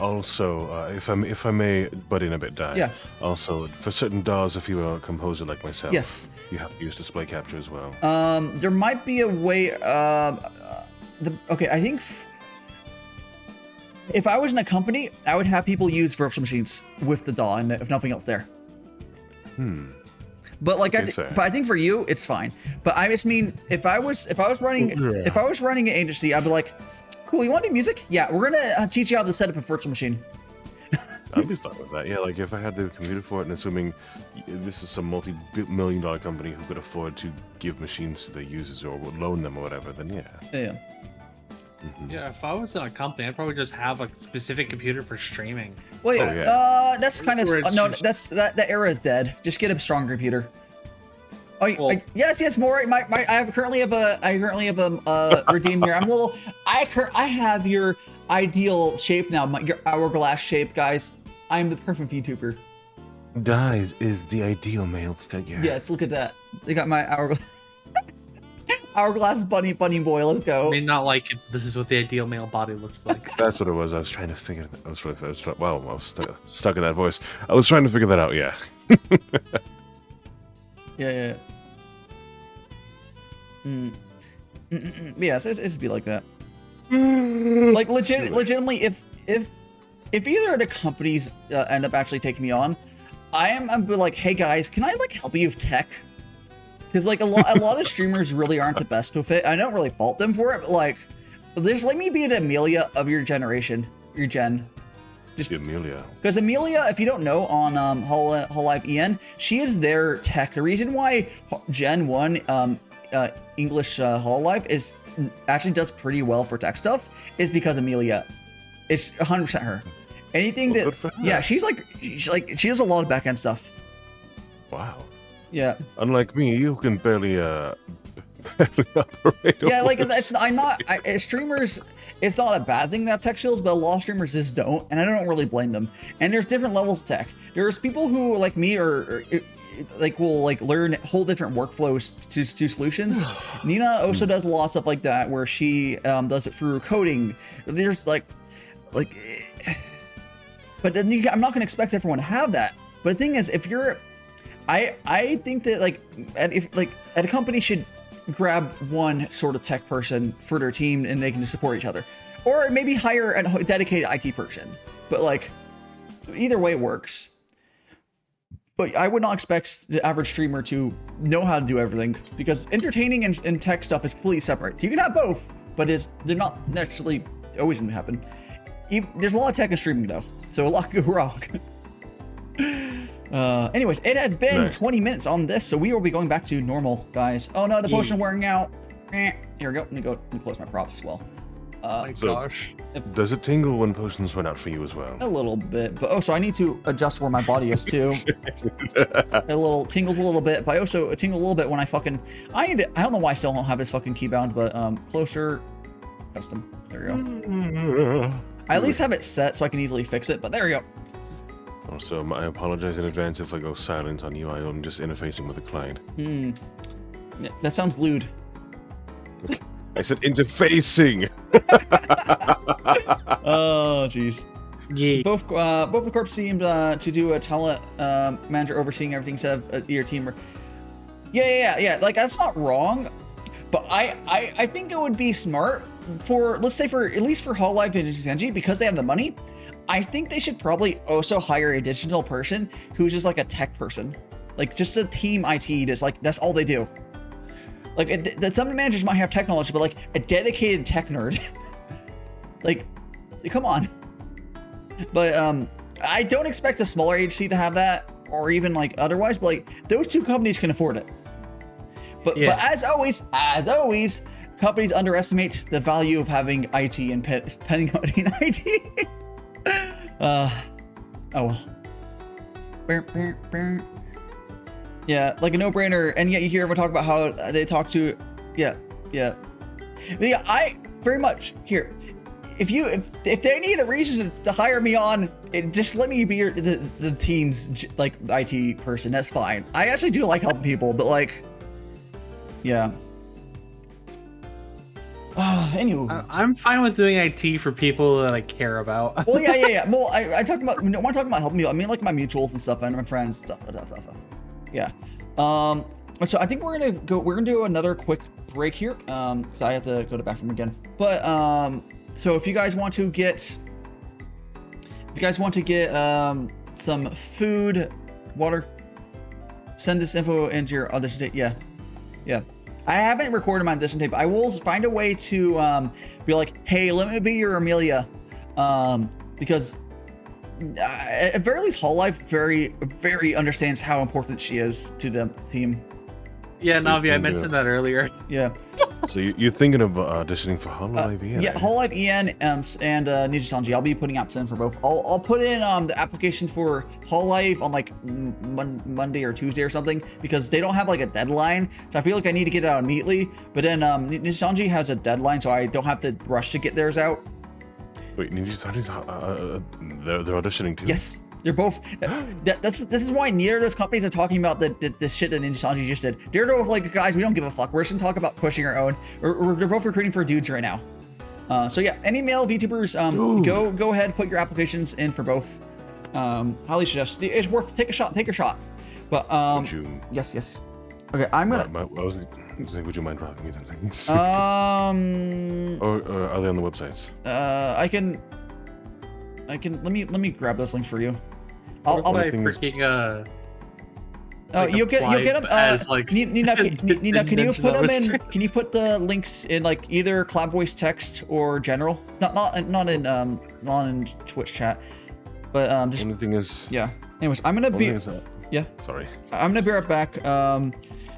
Also, if I may butt in a bit, Dai. Yeah. Also, for certain DAWs, if you're a composer like myself, Yes. you have to use display capture as well. There might be a way. Okay, I think. if I was in a company, I would have people use virtual machines with the DAW and if nothing else there. But like, Okay, fair. but I think for you, it's fine. But I just mean, if I was running an agency, I'd be like, cool, you want to do music? Yeah, we're gonna teach you how to set up a virtual machine. I'd be fine with that. Yeah, like if I had the computer for it, and assuming this is some multi-million-dollar company who could afford to give machines to their users or would loan them or whatever, then yeah. Yeah. Yeah, if I was in a company, I'd probably just have a specific computer for streaming. Wait, Oh, yeah. that's kind of Where it's no. just- That era is dead. Just get a stronger computer. Oh, Well- yes, more. I currently have a redeem here. I'm a little. I have your ideal shape now. Your hourglass shape, guys. I'm the perfect VTuber. Dies is the ideal male figure. Yes, look at that. They got my hourglass bunny boy. Let's go. I mean, not like this is what the ideal male body looks like. That's what it was. I was trying to figure that. I was stuck in that voice. I was trying to figure that out. Yeah. Yeah. Yes, it's be like that. Like legitimately, if either of the companies end up actually taking me on, I'm be like, hey guys, can I like help you with tech? Because like a lot of streamers really aren't the best with it. I don't really fault them for it, but like, just let me be an Amelia of your generation, your gen. Just Amelia. Because Amelia, if you don't know, on Hololive EN, she is their tech. The reason why Gen 1 English Hololive actually does pretty well for tech stuff is because Amelia. It's 100% her. Anything Well, that, good for her. yeah, she does a lot of back end stuff. Wow. Yeah. Unlike me, you can barely operate. Yeah, like OS. streamers. It's not a bad thing to have tech skills, but a lot of streamers just don't, and I don't really blame them. And there's different levels of tech. There's people who, like me, or like will like learn whole different workflows to solutions. Nina also does a lot of stuff like that, where she does it through coding. There's like, but then I'm not going to expect everyone to have that. But the thing is, if you're, I think that at a company should grab one sort of tech person for their team and they can just support each other, or maybe hire a dedicated IT person. But like, either way works. But I would not expect the average streamer to know how to do everything, because entertaining and tech stuff is completely separate. You can have both, but they're not naturally always going to happen. There's a lot of tech in streaming though, so a lot could go wrong. Anyways, it has been 20 minutes on this, so we will be going back to normal, guys. Oh no, the potion wearing out. Here we go. Let me close my props as well. My So- gosh. Does it tingle when potions run out for you as well? A little bit, but so I need to adjust where my body is too. A little tingles a little bit, but I also tingle a little bit when I don't know why I still don't have this fucking key bound, but closer, custom. There we go. I at least have it set so I can easily fix it, but there we go. Also, I apologize in advance if I go silent on you. I'm just interfacing with the client. Yeah, that sounds lewd. I said interfacing. Oh, jeez. Yeah. Both the corps seemed to do a talent manager overseeing everything instead of your team. Yeah. Like, that's not wrong, but I think it would be smart for, let's say, at least for Hololive and Genji, because they have the money. I think they should probably also hire a digital person who's just like a tech person, like just a team IT. That's all they do. Like, some of the managers might have technology, but like a dedicated tech nerd. Like, come on. But I don't expect a smaller agency to have that, or even like otherwise. But like, those two companies can afford it. But as always, companies underestimate the value of having IT and pending money in IT. Oh well. Yeah, like a no-brainer, and yet you hear everyone talk about how they talk to, yeah. But yeah, I very much here. If they need a reason to hire me on, just let me be the team's like IT person. That's fine. I actually do like helping people, but like, yeah. Anyway. I'm fine with doing IT for people that I care about. Well, yeah. Well, I talk about, when I'm talking about helping people, I mean like my mutuals and stuff, and my friends and stuff. Yeah. So I think we're gonna do another quick break here, because I have to go to the bathroom again. But so if you guys want to get If you guys want to get some food, water, send this info into your audition tape. Yeah. I haven't recorded my audition tape. I will find a way to be like, hey, let me be your Amelia, because at very least, Hololive very understands how important she is to the team. Yeah, So Navi, I you mentioned that earlier. Yeah. So you're thinking of auditioning for Hololive EN? Yeah, Hololive EN and Ninja Sanji. I'll be putting apps in for both. I'll put in the application for Hololive on like Monday or Tuesday or something, because they don't have like a deadline. So I feel like I need to get it out immediately. But then Ninja Sanji has a deadline, so I don't have to rush to get theirs out. Wait, Ninja Sanji's they're auditioning too? Yes, they're both. This is why neither of those companies are talking about the shit that Ninja Sanji just did. They're like, guys, we don't give a fuck. We're just gonna talk about pushing our own. They're both recruiting for dudes right now. So yeah, any male VTubers, go ahead, put your applications in for both. Highly suggest. It's worth. Take a shot. But Would you? yes. Okay, I'm gonna. I was gonna say, would you mind dropping me some things? Or are they on the websites? I can. Let me grab those links for you. I'll Everything is- freaking Oh, you'll get them. as, like, Nina, can you put them in? dimensional Can you put the links in like either Cloud Voice text or general? Not in Twitch chat, but just Only thing is, yeah. Anyways, I'm gonna only be thing is, yeah. sorry. I'm gonna be right back.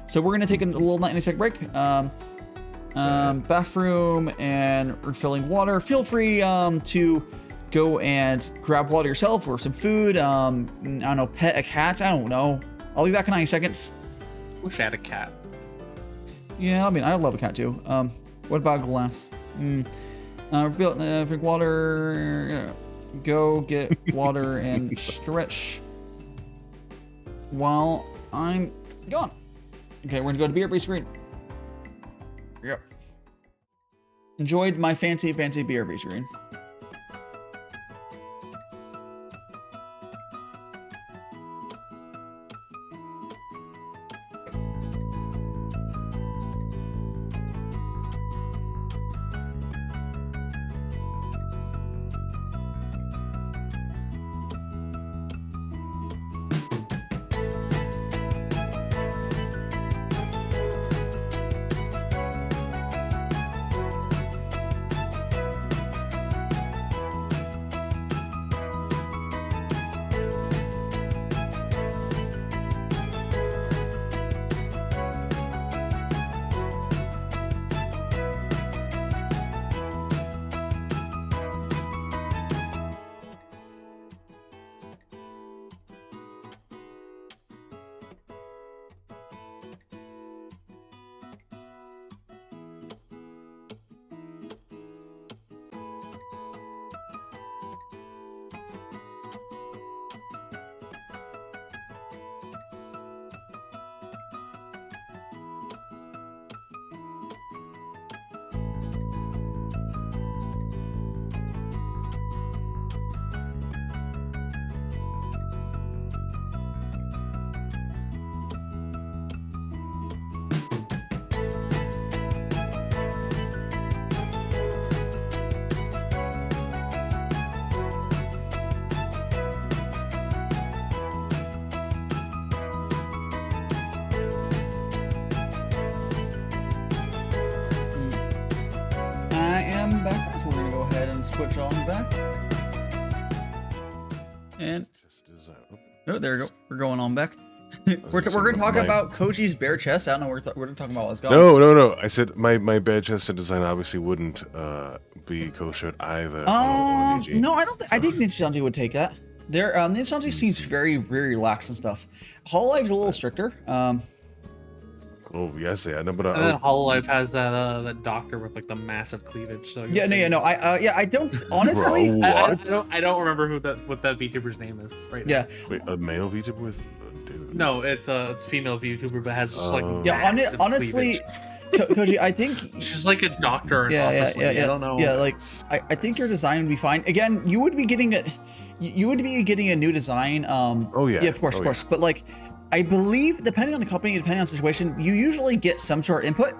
So we're gonna take a little 90-second break. Bathroom and refilling water. Feel free to go and grab water yourself or some food. I don't know, pet a cat. I don't know. I'll be back in 90 seconds. Wish I had a cat. Yeah, I mean, I love a cat too. What about glass? Drink water. Go get water and stretch while I'm gone. Okay, we're gonna go to BRB screen. Yep. Enjoyed my fancy BRB screen. Back, so we're gonna go ahead and switch on back. And oh, there we go. We're going on back. we're gonna talk about Koji's bare chest. I don't know what we're talking about. Let's go. No. I said my bare chest design obviously wouldn't be kosher either. No, I don't. I think Ninja Sanji would take that. Ninja Sanji seems very relaxed and stuff. Hololive's a little stricter. Oh yes, yeah, no, but And then Hololive has that doctor with like the massive cleavage. So No. I don't honestly. Bro, I don't remember what that VTuber's name is right now. Yeah. Wait, a male VTuber with a dude? No, it's female VTuber, but has just like Yeah, massive honestly, cleavage. Koji, I think She's like a doctor. Yeah. I don't know. Yeah, like I think your design would be fine. Again, you would be getting a new design. Oh yeah. Yeah, of course. But like, I believe depending on the company, depending on the situation, you usually get some sort of input.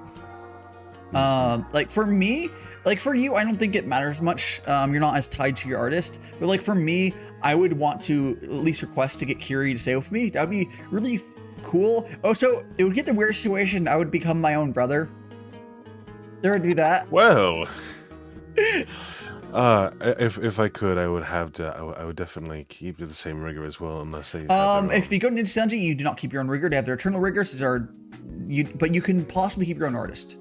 Like for me, like for you, I don't think it matters much. You're not as tied to your artist, but like for me, I would want to at least request to get Kiri to stay with me. That would be really cool. Oh, so it would get the weird situation. I would become my own brother. There would do that. Well, if I could, I would have to. I would definitely keep the same rigor as well, unless they. If you go to Ninja Dungeon, you do not keep your own rigor. They have their eternal rigors. These are, but you can possibly keep your own artist.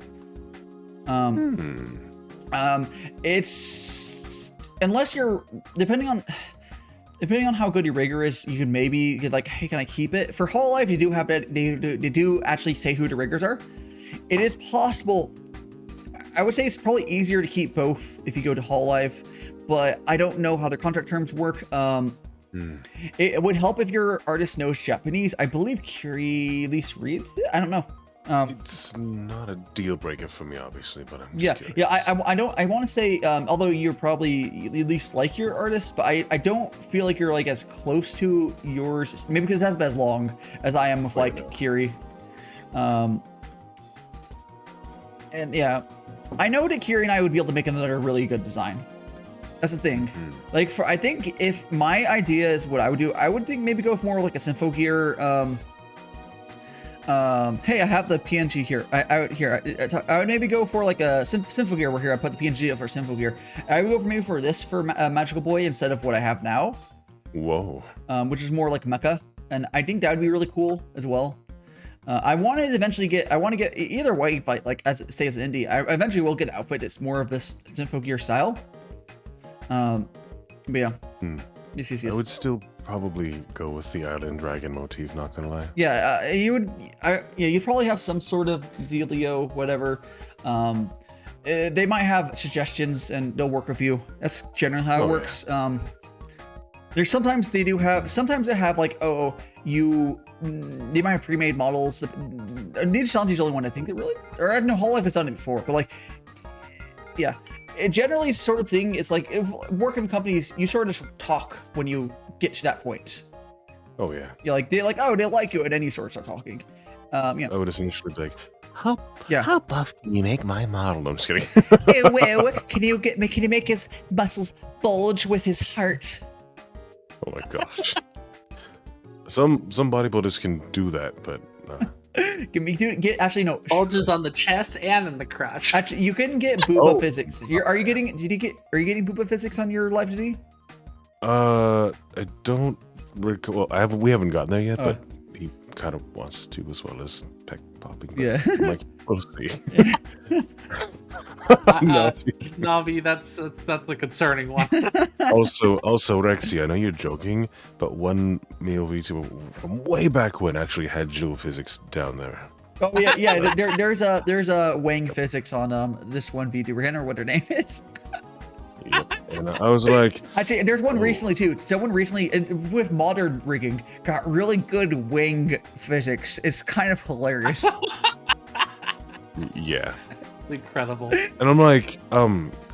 It's unless you're depending on how good your rigor is, you can maybe get like, hey, can I keep it? For Whole Life, you do have that. They do actually say who the rigors are. It is possible. I would say it's probably easier to keep both if you go to Whole Life, but I don't know how their contract terms work. It would help if your artist knows Japanese. I believe Kiri at least reads it. I don't know. It's not a deal breaker for me, obviously, but I'm yeah, just curious. yeah. I want to say, although you're probably at least like your artist, but I don't feel like you're like as close to yours. Maybe because it hasn't been as long as I am with like Kiri. And yeah, I know that Kiri and I would be able to make another really good design. That's the thing. Like I think if my idea is what I would do, I would think maybe go for more like a Symphogear. Hey, I have the PNG here. I would maybe go for like a Symphogear. We're here. I put the PNG up for Symphogear. I would go for maybe for this for Magical Boy instead of what I have now. Whoa. Which is more like Mecha, and I think that would be really cool as well. I want to eventually get. I want to get either way. Like as it stays an indie, I eventually will get an outfit that's more of this Symphogear style. But yeah. Yes. I would still probably go with the Island Dragon motif, not gonna lie. Yeah, you would. You'd probably have some sort of dealio, whatever. They might have suggestions and they'll work with you. That's generally how it works. Yeah. There's sometimes they do have. Sometimes they have like, they might have pre-made models. Ninja Challenge is the only one I think that really, or I don't know, Whole Life has done it before, but like, yeah. It generally sort of thing. It's like if working with companies, you sort of just talk when you get to that point. Oh yeah. You're like they like you, and then you sort of start talking. Yeah. I would essentially be like, how buff can you make my model? No, I'm just kidding. Well, can you make his muscles bulge with his heart? Oh my gosh. Some bodybuilders can do that, but actually no. Bulges on the chest and in the crotch. Actually, you can get booba physics. Are you getting booba physics on your live today? I don't recall. Well, we haven't gotten there yet, but he kind of wants to as well as peck popping. Yeah. I'm like, we'll see. Navi, that's the concerning one. Also, Rexy, I know you're joking, but one male Vtuber from way back when actually had geophysics down there. Oh yeah. There's a Wang physics on this one Vtuber. I can't remember what her name is. Yep. And I was like, actually, there's one recently too. Someone recently with modern rigging got really good Wang physics. It's kind of hilarious. Yeah. Incredible. And I'm like,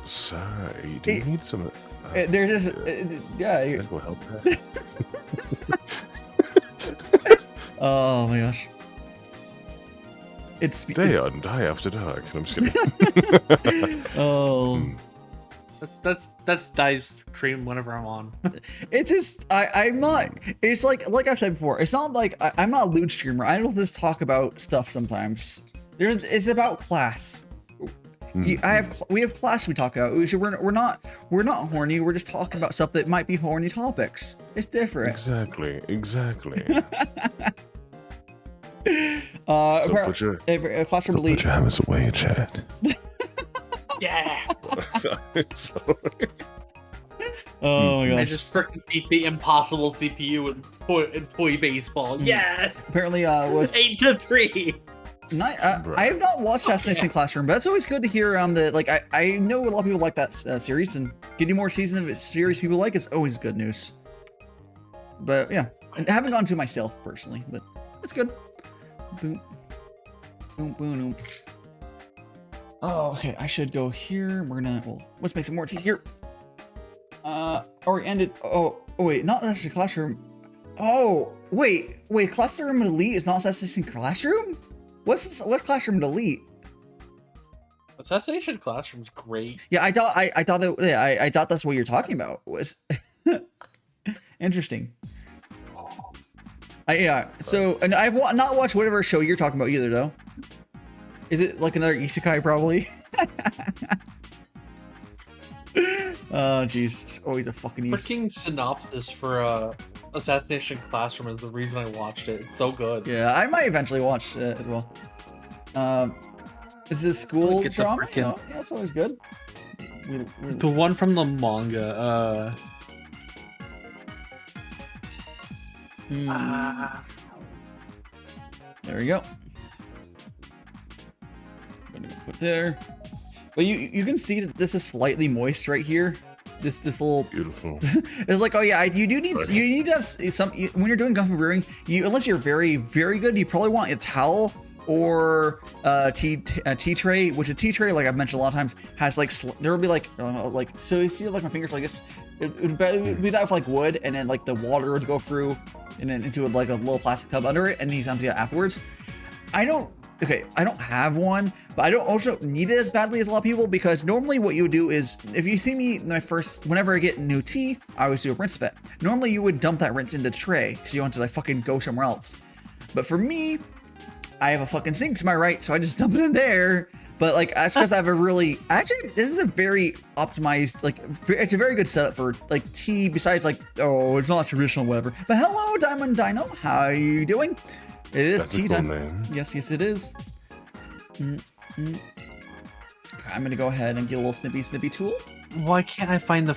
sorry, do you need some? There's just, yeah. Go help that. Oh my gosh. It's Die after dark. I'm just kidding. Oh. That's Dai's stream whenever I'm on. It's just I'm not. It's like I've said before. It's not like I'm not a lewd streamer. I don't just talk about stuff sometimes. It's about class. We have class we talk about. We're not horny. We're just talking about stuff that might be horny topics. It's different. Exactly. So put your classroom elite. pajamas away, chat. Yeah. Sorry. Oh my gosh. I just freaking beat the impossible CPU in toy baseball. Yeah. Apparently, was 8-3. I have not watched Assassination Classroom, but it's always good to hear I know a lot of people like that series, and getting more seasons of a series people like is always good news. But yeah, I haven't gone to myself personally, but it's good. Boom, boom, boom, boom. Oh, okay. I should go here. Let's make some more tea here. Or we ended. Oh wait, not Assassination Classroom. Oh wait, Classroom Elite is not Assassination Classroom. What's Classroom Elite? Assassination Classroom's great. Yeah, I thought that. Yeah, I thought that's what you're talking about. Was interesting. Yeah. So, and I've not watched whatever show you're talking about either, though. Is it like another isekai, probably? Oh, jeez. It's always a fucking isekai. Freaking synopsis for Assassination Classroom is the reason I watched it. It's so good. Yeah, I might eventually watch it as well. Is this school Look at the drama? frickin- Yeah, it's always good. The one from the manga. There we go. I'm gonna put there. But you can see that this is slightly moist right here. This little Beautiful. it's like, oh yeah, you need to have some when you're doing Gongfu brewing. Unless you're very good, you probably want a towel or tea tray, which a tea tray, like I've mentioned a lot of times, has like there will be like so you see like my fingers like this. It would be that with like wood, and then like the water would go through and then into like a little plastic tub under it, and you empty it afterwards. I don't have one, but I don't also need it as badly as a lot of people, because normally what you would do is, if you see me whenever I get new tea, I always do a rinse of it. Normally you would dump that rinse into the tray because you want to like fucking go somewhere else. But for me, I have a fucking sink to my right, so I just dump it in there. But like, that's because I have this is a very optimized, like, it's a very good setup for like tea, besides like, oh, it's not traditional, whatever. But hello, Diamond Dino, how are you doing? It is That's a tea cool time. name. Yes, it is. Okay, I'm gonna go ahead and get a little snippy tool. Why can't I find the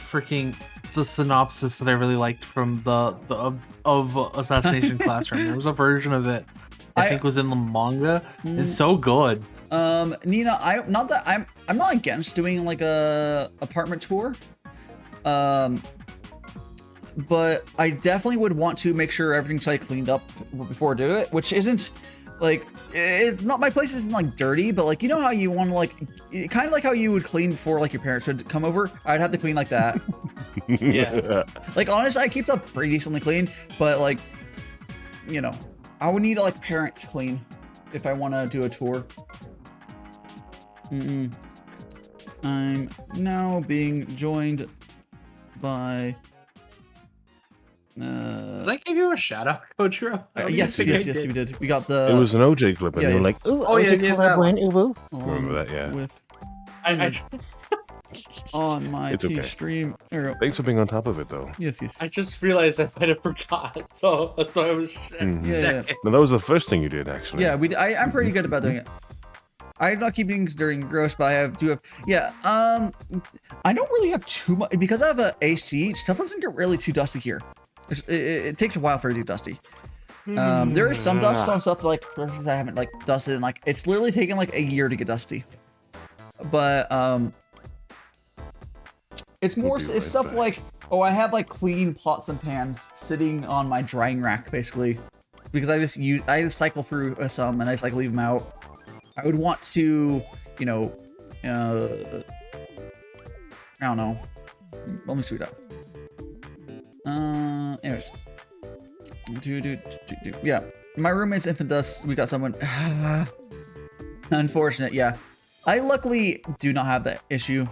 synopsis that I really liked from of Assassination Classroom? There was a version of it I think was in the manga. It's so good. Nina, I'm not against doing like a apartment tour. But I definitely would want to make sure everything's like cleaned up before I do it, which isn't like, it's not, my place isn't like dirty, but like, you know how you want to like, kind of like how you would clean before like your parents would come over. I'd have to clean like that. Yeah. Like, honestly, I keep up pretty decently clean, but like, you know, I would need like parents clean if I want to do a tour. I'm now being joined by Did I give you a shout out, Kojiro? yes, we did. We got the. It was an OJ clip, and yeah, you were yeah. like, Ooh, Oh, yeah, OJ yeah, that collab Uwu. Remember that, yeah. With I on my It's T okay. stream. There we go. thanks for being on top of it, though. Yes. just realized I might have forgot, so that's why I was. Yeah. No, that was the first thing you did, actually. Yeah, I'm pretty good about doing it. I'm not keeping things during gross, but I do have. Yeah. I don't really have too much because I have a AC. Stuff doesn't get really too dusty here. It takes a while for it to get dusty. There is some dust on stuff that I haven't like dusted, and like it's literally taken like a year to get dusty. But it's more We'll be it's right stuff back. like, oh, I have like clean pots and pans sitting on my drying rack basically, because I just cycle through some and I just like leave them out. I would want to, you know, I don't know. Let me sweet up. Anyways. Yeah. My roommate's infant dust. We got someone. Unfortunate. Yeah. I luckily do not have that issue.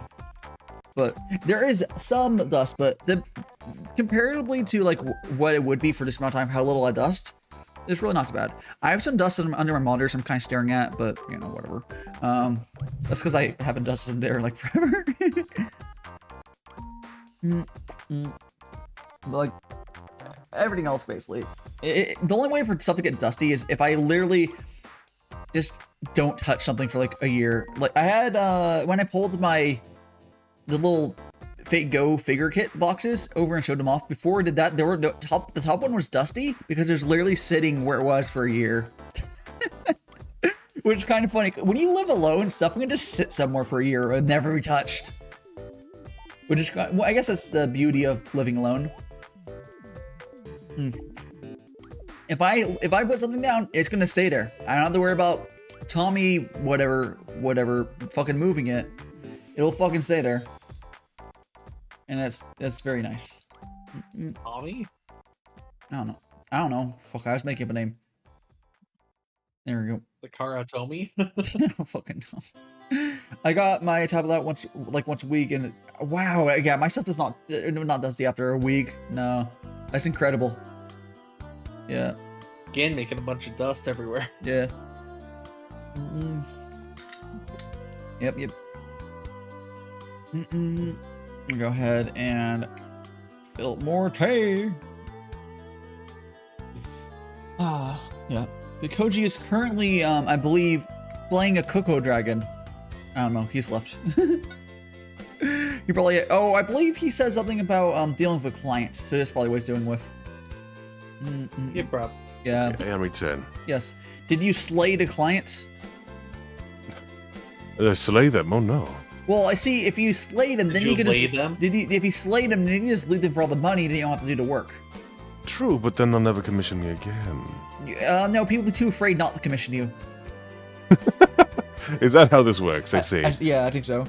But there is some dust, but comparatively to like what it would be for this amount of time, how little I dust, it's really not too bad. I have some dust under my monitors I'm kind of staring at, but you know, whatever. That's because I haven't dusted them there like forever. Like everything else basically. The only way for stuff to get dusty is if I literally just don't touch something for like a year. Like I had when I pulled the little Fate Go figure kit boxes over and showed them off. Before I did that, there were the top one was dusty because it was literally sitting where it was for a year. Which is kind of funny. When you live alone, stuff can just sit somewhere for a year and never be touched. Which is, well, I guess that's the beauty of living alone. If I put something down, it's gonna stay there. I don't have to worry about Tommy whatever fucking moving it. It'll fucking stay there. And that's very nice. Tommy? I don't know. Fuck, I was making up a name. There we go. The Karatomi. I don't fucking know. I got my tablet out once a week, and wow, yeah, my stuff does not dusty after a week. No, that's incredible. Yeah, Again, making a bunch of dust everywhere. yeah. Yep. Go ahead and fill more tea. Yeah. The Koji is currently, I believe, playing a Cocoa Dragon. I don't know. He's left. He probably. Oh, I believe he said something about dealing with clients. So that's probably what he's dealing with. Yeah, bro. Yeah. I am return. Yes. Did you slay the clients? Slay them? Oh no. Well, I see. If you slay them, then Did you can lay just. them? If you slay them, then you can just leave them for all the money. Then you don't have to do the work. True, but then they'll never commission me again. No, people are too afraid not to commission you. Is that how this works? I see. Yeah, I think so.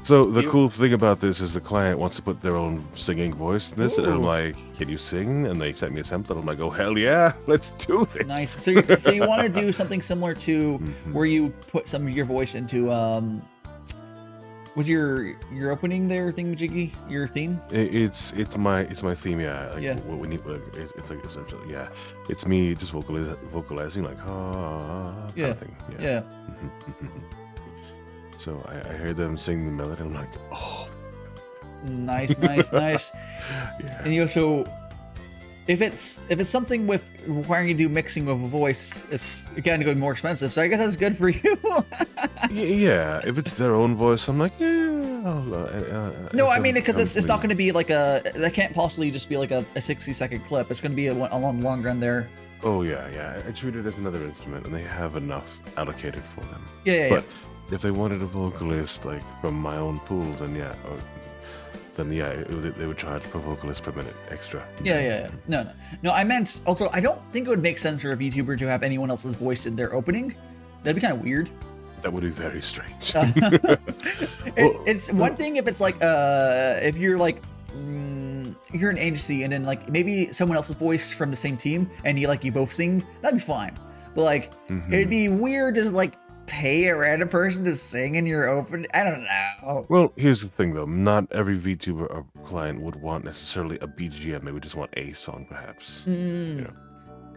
So the cool thing about this is the client wants to put their own singing voice in this, and I'm Ooh. like, "Can you sing?" And they sent me a sample. I'm like, "Oh hell yeah, let's do this!" Nice. So you want to do something similar to where you put some of your voice into was your opening there thingamajiggy, your theme? It's my theme, yeah. Like, Yeah. What we need, it's like essentially, yeah. It's me just vocalizing like kind Yeah. of thing. Yeah. So I hear them sing the melody. I'm like, oh, Nice. yeah. And you also, if it's something with requiring you to do mixing of a voice, it's again going to be more expensive. So I guess that's good for you. Yeah, if it's their own voice, I'm like, yeah. No, I mean because it's not going to be like that can't possibly just be like a 60-second clip. It's going to be a long longer end there. Oh yeah. I treat it as another instrument, and they have enough allocated for them. Yeah. But if they wanted a vocalist like from my own pool, then yeah, they would charge per vocalist per minute extra. Yeah. No. I meant also. I don't think it would make sense for a VTuber to have anyone else's voice in their opening. That'd be kind of weird. That would be very strange. It's one thing if it's like if you're like you're an agency and then like maybe someone else's voice from the same team and you both sing, that'd be fine. But like it'd be weird to like pay a random person to sing in your open. I don't know. Well, here's the thing though. Not every VTuber or client would want necessarily a BGM. They would just want a song, perhaps.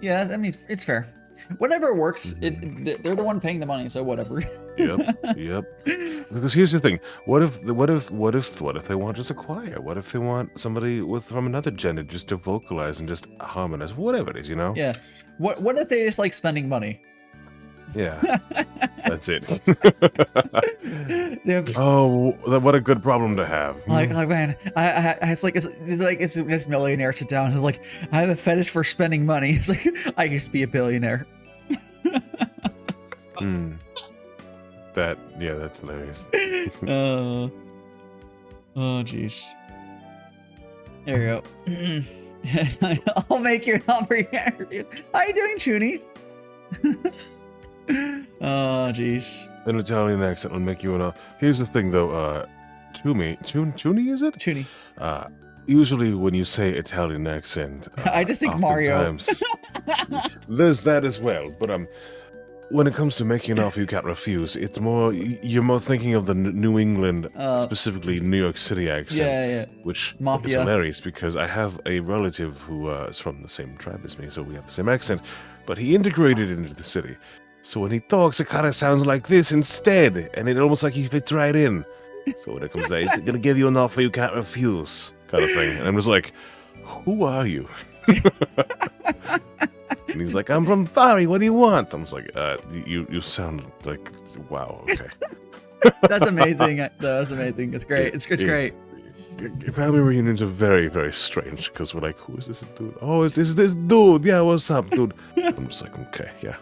Yeah, I mean it's fair. Whatever works. They're the one paying the money, so whatever. Yep. Because here's the thing: what if they want just a choir? What if they want somebody from another gender just to vocalize and just harmonize? Whatever it is, Yeah. What if they just like spending money? Yeah. That's it. Yeah. Oh, what a good problem to have. Like man, it's like this millionaire sit down. It's like I have a fetish for spending money. It's like I used to be a billionaire. That's hilarious. Oh jeez. There you go. I'll make your number here. How you doing, Chuny? Oh jeez. An Italian accent will make you an. Here's the thing though. Chuni is it? Chuny. Usually when you say Italian accent, I just think Mario. oftentimes- There's that as well, but when it comes to making an offer you can't refuse, you're more thinking of the New England, specifically New York City accent. Yeah. Which Mafia. is hilarious because I have a relative who is from the same tribe as me, so we have the same accent, but he integrated into the city. So when he talks, it kind of sounds like this instead, and it almost like he fits right in. So when it comes out, he's gonna give you an offer you can't refuse, kind of thing. And I'm just like, who are you? And he's like, I'm from Fari, what do you want? I'm just like, you sound like, wow, okay. That's amazing. That's amazing. It's great. It's great. Family reunions are very, very strange because we're like, who is this dude? Oh, it's this dude. Yeah, what's up, dude? I'm just like, okay, yeah.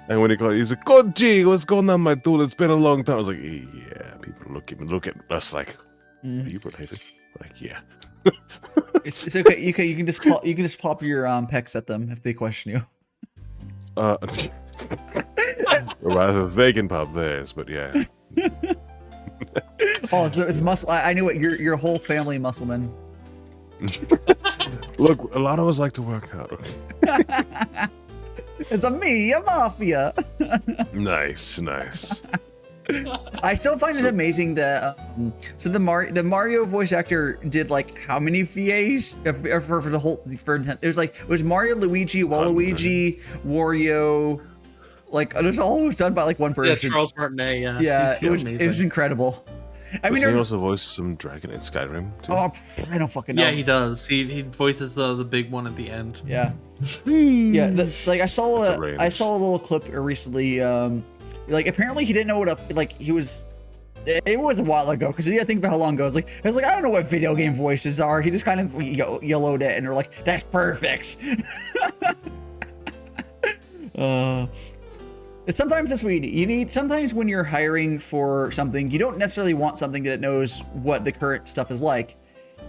And when he called, he's like, Koji, what's going on, my dude? It's been a long time. I was like, yeah. People look at us like, are you related? Like, yeah. It's okay. You can just pop your pecs at them if they question you. Or rather, they can pop theirs, but yeah. Oh, so it's muscle. I knew it. Your whole family muscleman. Look, a lot of us like to work out. Okay? It's a me, a mafia. Nice, nice. I still find it amazing that so the Mario voice actor did like how many VAs for the whole it was Mario, Luigi, Waluigi, Wario, like it was all done by like one Yeah, person. Charles Martinet. Yeah, Yeah, He's it was incredible. I mean, Doesn't he also voice some dragon in Skyrim too? oh, I don't fucking know. Yeah, he does. He voices the big one at the end. Yeah, yeah. Like I saw That's a a range. I saw a little clip recently. Like apparently he didn't know what he was. It was a while ago because he had to think about how long ago. I was like, I don't know what video game voices are. He just kind of yellowed it, and they're like, that's perfect. It's sometimes that's what you need. Sometimes when you're hiring for something, you don't necessarily want something that knows what the current stuff is like.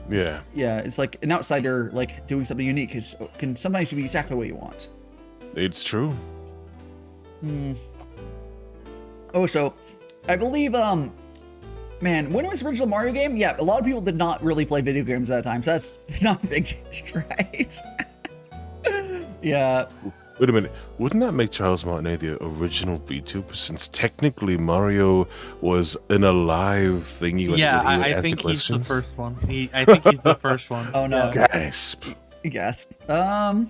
Yeah. Yeah, it's like an outsider like doing something unique can sometimes be exactly what you want. It's true. Oh, so I believe man, when it was the original Mario game, yeah, a lot of people did not really play video games at that time, so that's not a big deal, right? Yeah. Wait a minute. Wouldn't that make Charles Martinet the original VTuber, since technically Mario was an alive thingy when Yeah, he would I answer think he's the questions? first one. I think he's the first one. Oh no. Yeah. Gasp. Gasp. I'll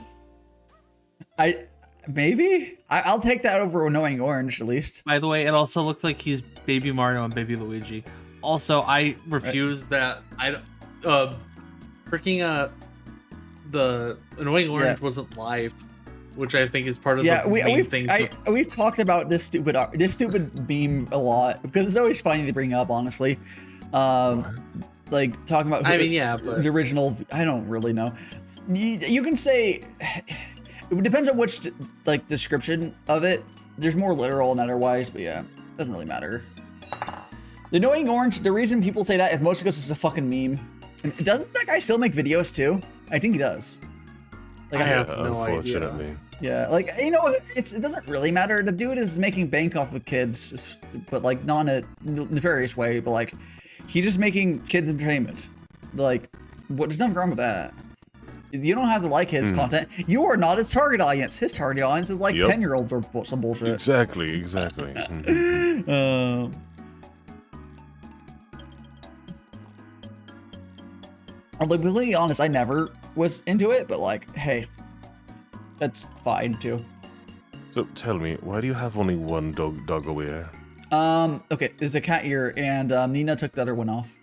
take that over Annoying Orange at least. By the way, it also looks like he's Baby Mario and Baby Luigi. Also, I refuse that. The Annoying Orange wasn't live, which I think is part of the main thing. We've talked about this stupid meme a lot because it's always funny to bring up, honestly. Like talking about I mean, yeah, but the original. I don't really know. You can say it depends on which like description of it. There's more literal and otherwise, but yeah, doesn't really matter. The Annoying Orange. The reason people say that is mostly because it's a fucking meme. And doesn't that guy still make videos too? I think he does. Like I have no idea. Unfortunately. Yeah, like it doesn't really matter. The dude is making bank off of kids, but like not in a nefarious way. But like, he's just making kids entertainment. Like, there's nothing wrong with that. You don't have to like his content. You are not his target audience. His target audience is like 10-year-olds or some bullshit. Exactly. Mhm. I'm like completely honest. I never was into it, but like, hey, that's fine too. So tell me, why do you have only one dog over here? Okay, there's a cat ear, and Nina took the other one off.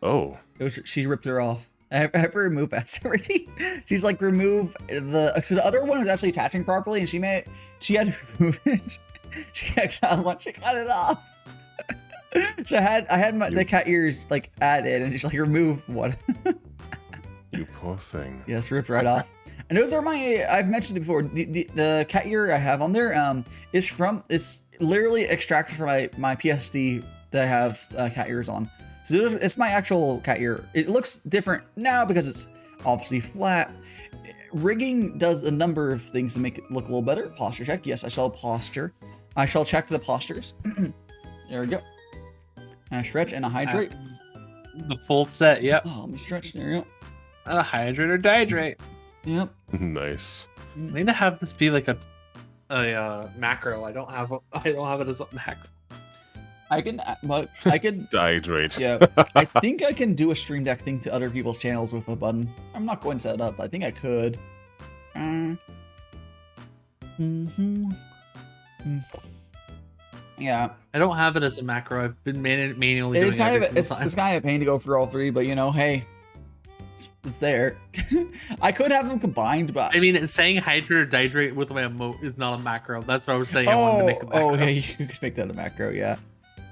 Oh. She ripped her off. I have her remove that already. She's like remove so the other one was actually attaching properly, and she had to remove it. She cut it off. So I had the cat ears like added, and just like remove one. You poor thing. Yes, ripped right off. And those are I've mentioned it before. The cat ear I have on there it's literally extracted from my PSD that I have cat ears on. So it's my actual cat ear. It looks different now because it's obviously flat. Rigging does a number of things to make it look a little better. Posture check. Yes, I shall posture. I shall check the postures. There we go. And a stretch and a hydrate. the full set. Yep. Oh, let me stretch. There you A hydrate or dihydrate. go. Yep. Nice. I need to have this be like a macro. I don't have it as a macro. I can Dehydrate. yeah. I think I can do a Stream Deck thing to other people's channels with a button. I'm not going to set it up. I think I could. Yeah. I don't have it as a macro. I've been manually doing It's kind it of it's kind of a pain to go through all three, but you know, hey, it's there. I could have them combined, but I mean, saying hydrate or dihydrate with my emote is not a macro. That's what I was saying. I wanted to make a macro. oh, yeah, you could make that a macro, yeah.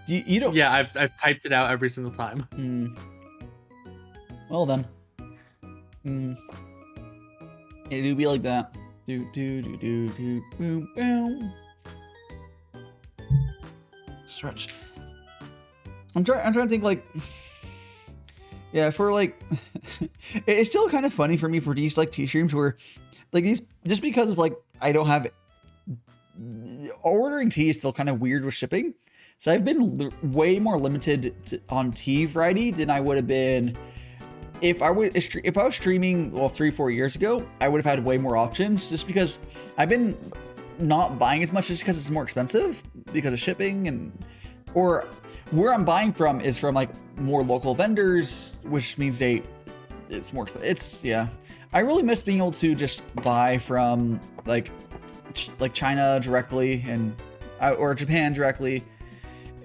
You don't. Yeah, I've typed it out every single time. Well then. It do be like that. Do boom boom. Stretch. I'm trying to think like. Yeah, for like, it's still kind of funny for me for these like tea streams where, like these just because of like I don't have. Ordering tea is still kind of weird with shipping. So I've been way more limited on tea variety than I would have been if I was streaming, well, 3-4 years ago, I would have had way more options, just because I've been not buying as much just because it's more expensive because of shipping, or where I'm buying from is from like more local vendors, which means it's more expensive. Yeah, I really miss being able to just buy from like China directly or Japan directly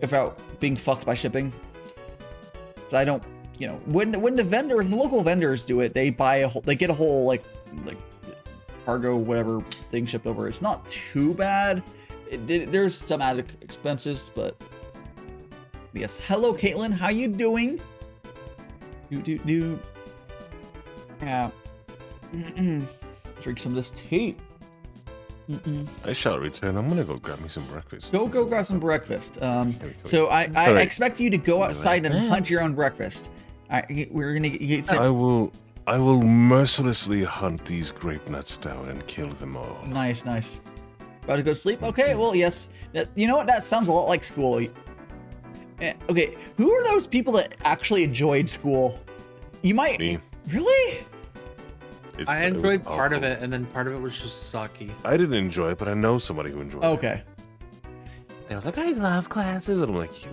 without being fucked by shipping. So I don't, when the local vendors do it, they get a whole like cargo whatever thing shipped over. It's not too bad. There's some added expenses, but yes. Hello, Caitlin. How you doing? Yeah. Drink some of this tea. I shall return. I'm gonna go grab me some breakfast. Go grab some breakfast. So I expect you to go outside and hunt your own breakfast. We're gonna get some. I will mercilessly hunt these grape nuts down and kill them all. Nice. About to go to sleep? Okay, well, yes. You know what? That sounds a lot like school. Okay, who are those people that actually enjoyed school? You might. Me. Really? I enjoyed part of it, and then part of it was just sucky. I didn't enjoy it, but I know somebody who enjoyed it. Okay. They was like, I love classes, and I'm like, you.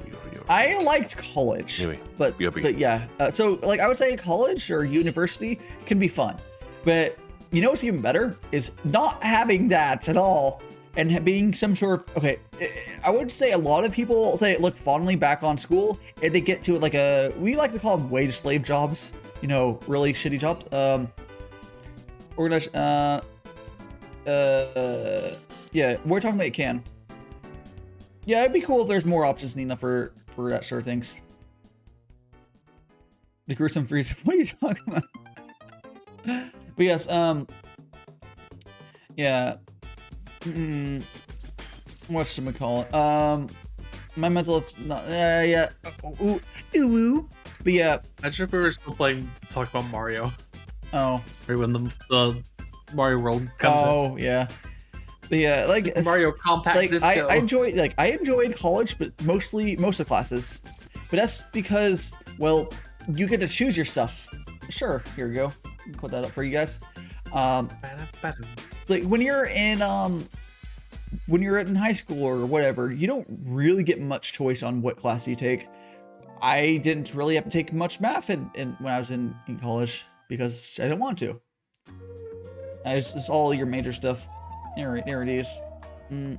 I liked college, but yeah. So like I would say college or university can be fun, but you know what's even better is not having that at all and being some sort of I would say a lot of people look fondly back on school and they get to like we like to call them wage slave jobs, really shitty jobs. Organized. Yeah, we're talking about you can. Yeah, it'd be cool if there's more options, Nina, for that sort of things. The gruesome freeze. What are you talking about? But yes, yeah. What should we call it? My mental health's not. Yeah. Ooh. But yeah. I if we were still talk about Mario. Oh. Right when the Mario World comes in. Oh yeah. But yeah, like Mario Compact Disco. I enjoyed college, but most of the classes. But that's because, well, you get to choose your stuff. Sure, here we go. Put that up for you guys. Like when you're in high school or whatever, you don't really get much choice on what class you take. I didn't really have to take much math when I was in college because I didn't want to. It's all your major stuff. There it is. Get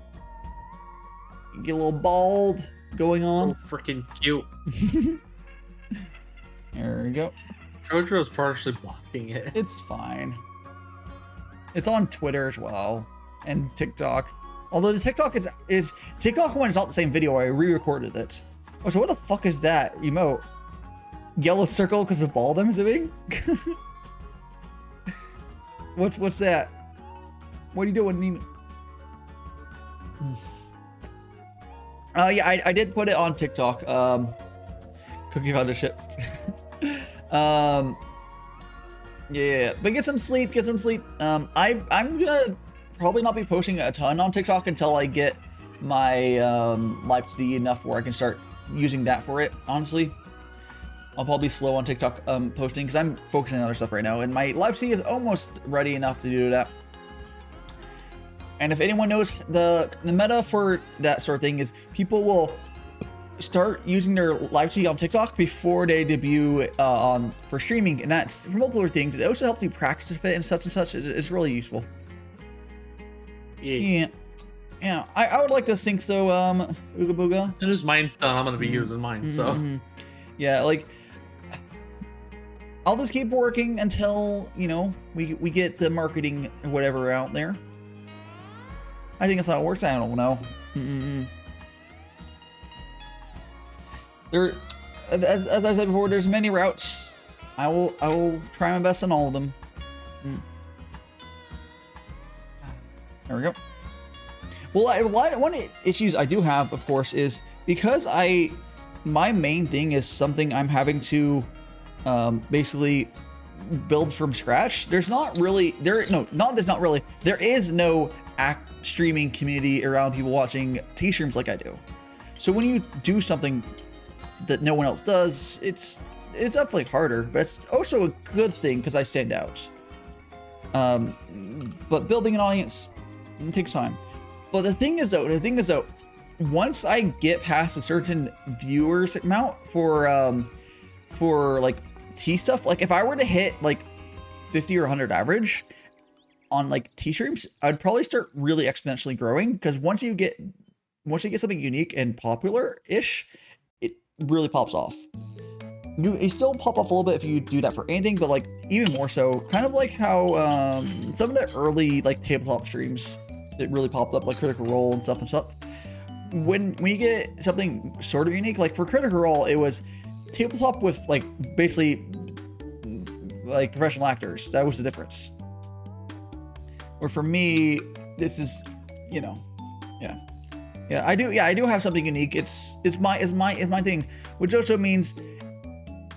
a little bald going on. Oh, freaking cute. There we go. Kojiro's partially blocking it. It's fine. It's on Twitter as well and TikTok. Although the TikTok is TikTok one is not the same video. I re-recorded it. Oh, so what the fuck is that emote? Yellow circle because of bald, I'm assuming. What's that? What are you doing, Nina? Yeah, I did put it on TikTok. Cookie Powder Chips. Yeah, but get some sleep. I'm gonna probably not be posting a ton on TikTok until I get my live to be enough where I can start using that for it. Honestly, I'll probably be slow on TikTok posting because I'm focusing on other stuff right now, and my live to is almost ready enough to do that. And if anyone knows the meta for that sort of thing is people will start using their live feed on TikTok before they debut for streaming, and that's for multiple things. It also helps you practice with it and such. It's really useful. Yeah. I would like to think so. Ooga Booga. As soon as mine's done, I'm gonna be using mine. So yeah, like I'll just keep working until we get the marketing or whatever out there. I think that's how it works. I don't know. There, as I said before, there's many routes. I will try my best on all of them. There we go. Well, one issues I do have, of course, is because my main thing is something I'm having to basically build from scratch. There is no streaming community around people watching T-streams like I do. So when you do something that no one else does, it's it's definitely harder, but it's also a good thing because I stand out. But building an audience takes time. But the thing is though, once I get past a certain viewers amount for like tea stuff, like if I were to hit like 50 or 100 average on like tea streams, I'd probably start really exponentially growing, because once you get something unique and popular-ish, it really pops off. You still pop off a little bit if you do that for anything, but like even more so, kind of like how some of the early like tabletop streams that really popped up, like Critical Role and stuff. When you get something sort of unique, like for Critical Role, it was tabletop with like basically like professional actors. That was the difference. Or for me, this is, you know, yeah. I do have something unique. It's my thing, which also means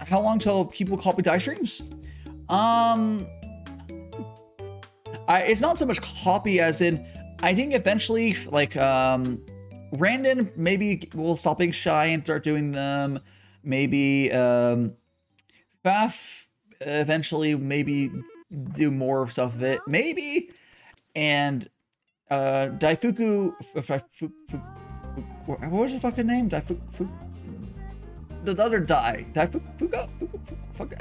how long till people copy Dai streams? It's not so much copy as in, I think eventually like Randon maybe will stop being shy and start doing them. Maybe Faf eventually maybe do more stuff of it. Maybe. And Daifuku, what was the fucking name? Daifuku. The other Daifuka.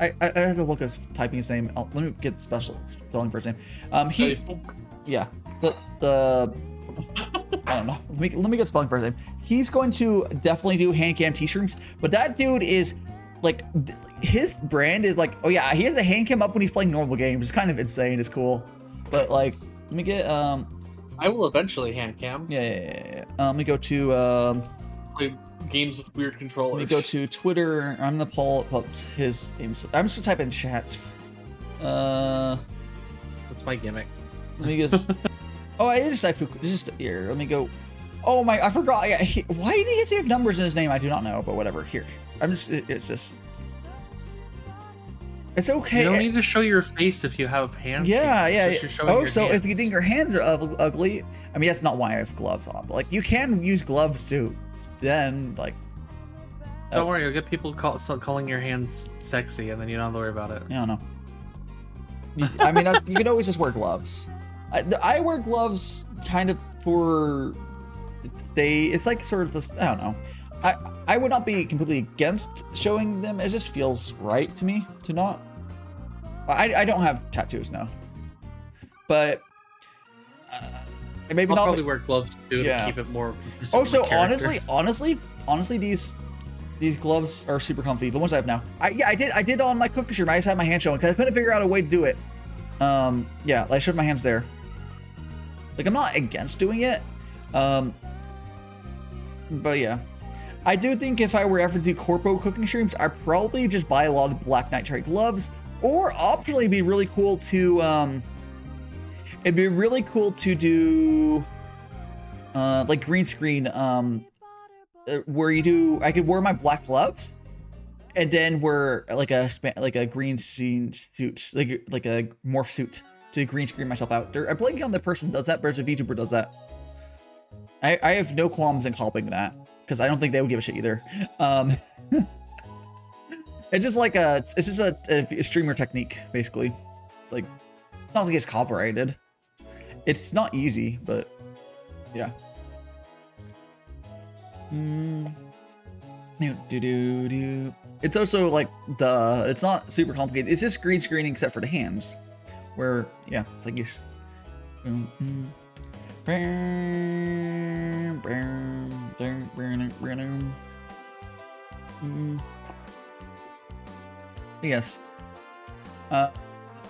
I have to look at typing his name. Let me get the special spelling for his name. Yeah. The I don't know. Let me get spelling for his name. He's going to definitely do hand cam t-shirts, but that dude is like, his brand is like, oh yeah, he has the hand cam up when he's playing normal games. It's kind of insane. It's cool, but like, let me get I will eventually hand cam. Yeah. Let me go to Play games with weird controllers. let me go to Twitter. I'm gonna pull up his name. I'm just gonna type in chat. What's my gimmick? Let me just. Oh, it is Daifuku. It's just here. Let me go. Oh my! I forgot. Yeah, why did he have numbers in his name? I do not know, but whatever. Here, I'm just. It's just. It's okay. You don't need to show your face if you have hands. Yeah. Oh, so hands. if you think your hands are ugly, I mean that's not why I have gloves on. But like you can use gloves too. Then like. Don't worry, you'll get people calling your hands sexy, and then you don't have to worry about it. I don't know. I mean, you can always just wear gloves. I wear gloves kind of for it's like sort of this, I don't know. I would not be completely against showing them. It just feels right to me to not. I don't have tattoos now, but maybe I'll not. probably wear gloves too to keep it more. Oh, so honestly, these gloves are super comfy. The ones I have now. I did on my cooking stream. I just had my hand showing because I couldn't figure out a way to do it. Yeah, I showed my hands there. Like, I'm not against doing it. But yeah. I do think if I were ever to do corpo cooking streams, I'd probably just buy a lot of black nitrate gloves, or optionally it'd be really cool to do like green screen where I could wear my black gloves and then wear like a green screen suit, like a morph suit to green screen myself out. I'm blanking on the person who does that, but there's a VTuber does that. I have no qualms in copying that because I don't think they would give a shit either. It's just like a streamer technique basically. Like, it's not like it's copyrighted. It's not easy, but yeah. It's also like it's not super complicated. It's just green screening except for the hands, where yeah, it's like this. Yes. I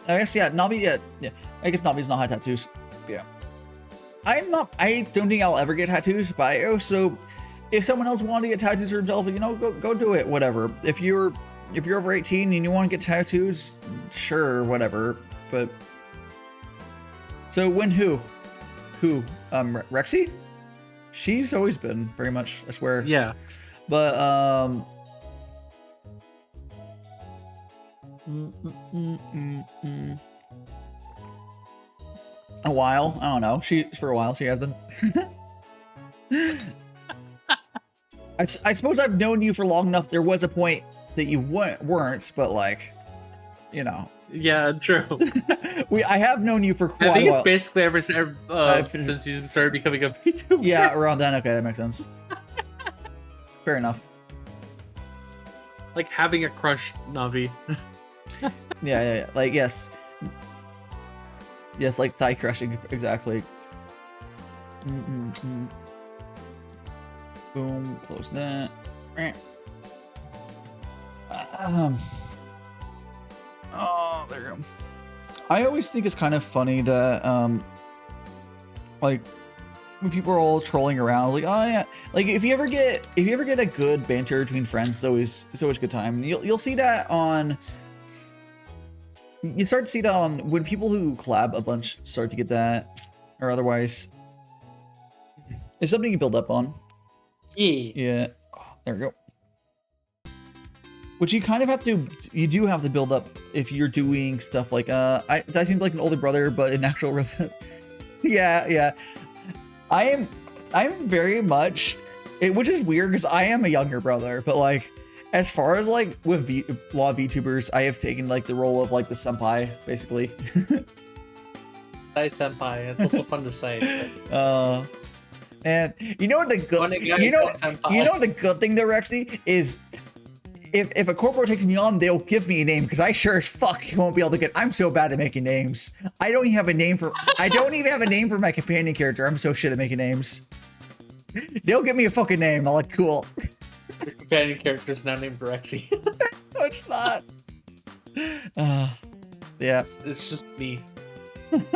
guess yeah, Navi. Yeah. I guess Navi's not had tattoos. Yeah. I don't think I'll ever get tattoos, but I also, if someone else wanted to get tattoos for himself, you know, go do it. Whatever. If you're over 18 and you want to get tattoos, sure, whatever. But so who? Rexie? She's always been very much, I swear. Yeah. But a while. I don't know. For a while she has been. I suppose I've known you for long enough. There was a point that you weren't, but like, you know, Yeah, true. I have known you for I quite think a while. it's basically ever since you started becoming a Vtuber. Yeah, around then. Okay, that makes sense. Fair enough. Like having a crush, Navi. Yeah. Like, yes. Yes, like thigh crushing, exactly. Boom, close that. Oh, there you go. I always think it's kind of funny that, like, when people are all trolling around, like, oh yeah, like if you ever get a good banter between friends, it's always a good time. You'll see that on. You start to see that on when people who collab a bunch start to get that, or otherwise, it's something you build up on. Yeah. Oh, there we go. Which you kind of have to, you do have to build up if you're doing stuff like, I seem like an older brother, but in actual, yeah. I'm very much, which is weird because I am a younger brother, but like, as far as like with a lot of VTubers, I have taken like the role of like the senpai, basically. Hi, senpai. It's also fun to say. And you know what the good, you know what the good thing though, Rexy, is if a corporal takes me on, they'll give me a name because I sure as fuck won't be able to get. I'm so bad at making names. I don't even have a name for my companion character. I'm so shit at making names. They'll give me a fucking name. I'm like, cool. Your companion character is now named Rexy. No, it's not. Yeah. It's just me. And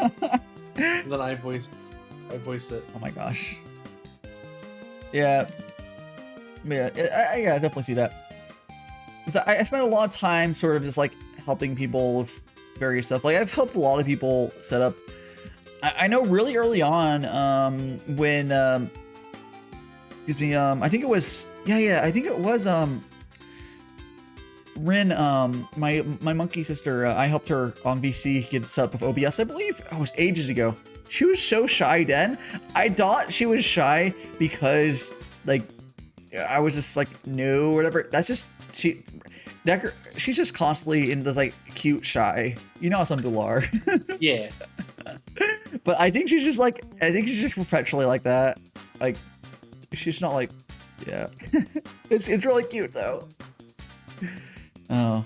then I voice it. Oh my gosh. Yeah. Yeah, I definitely see that. Because I spent a lot of time sort of just like helping people with various stuff. Like I've helped a lot of people set up. I know really early on, when excuse me, I think it was I think it was Rin, my monkey sister. I helped her on VC get set up with OBS. I believe it was ages ago. She was so shy then. I thought she was shy because like I was just like no whatever. That's just she's just constantly in this like cute shy. You know how some people are. Yeah. But I think she's just perpetually like that. Like she's not like, yeah. it's really cute though. Oh.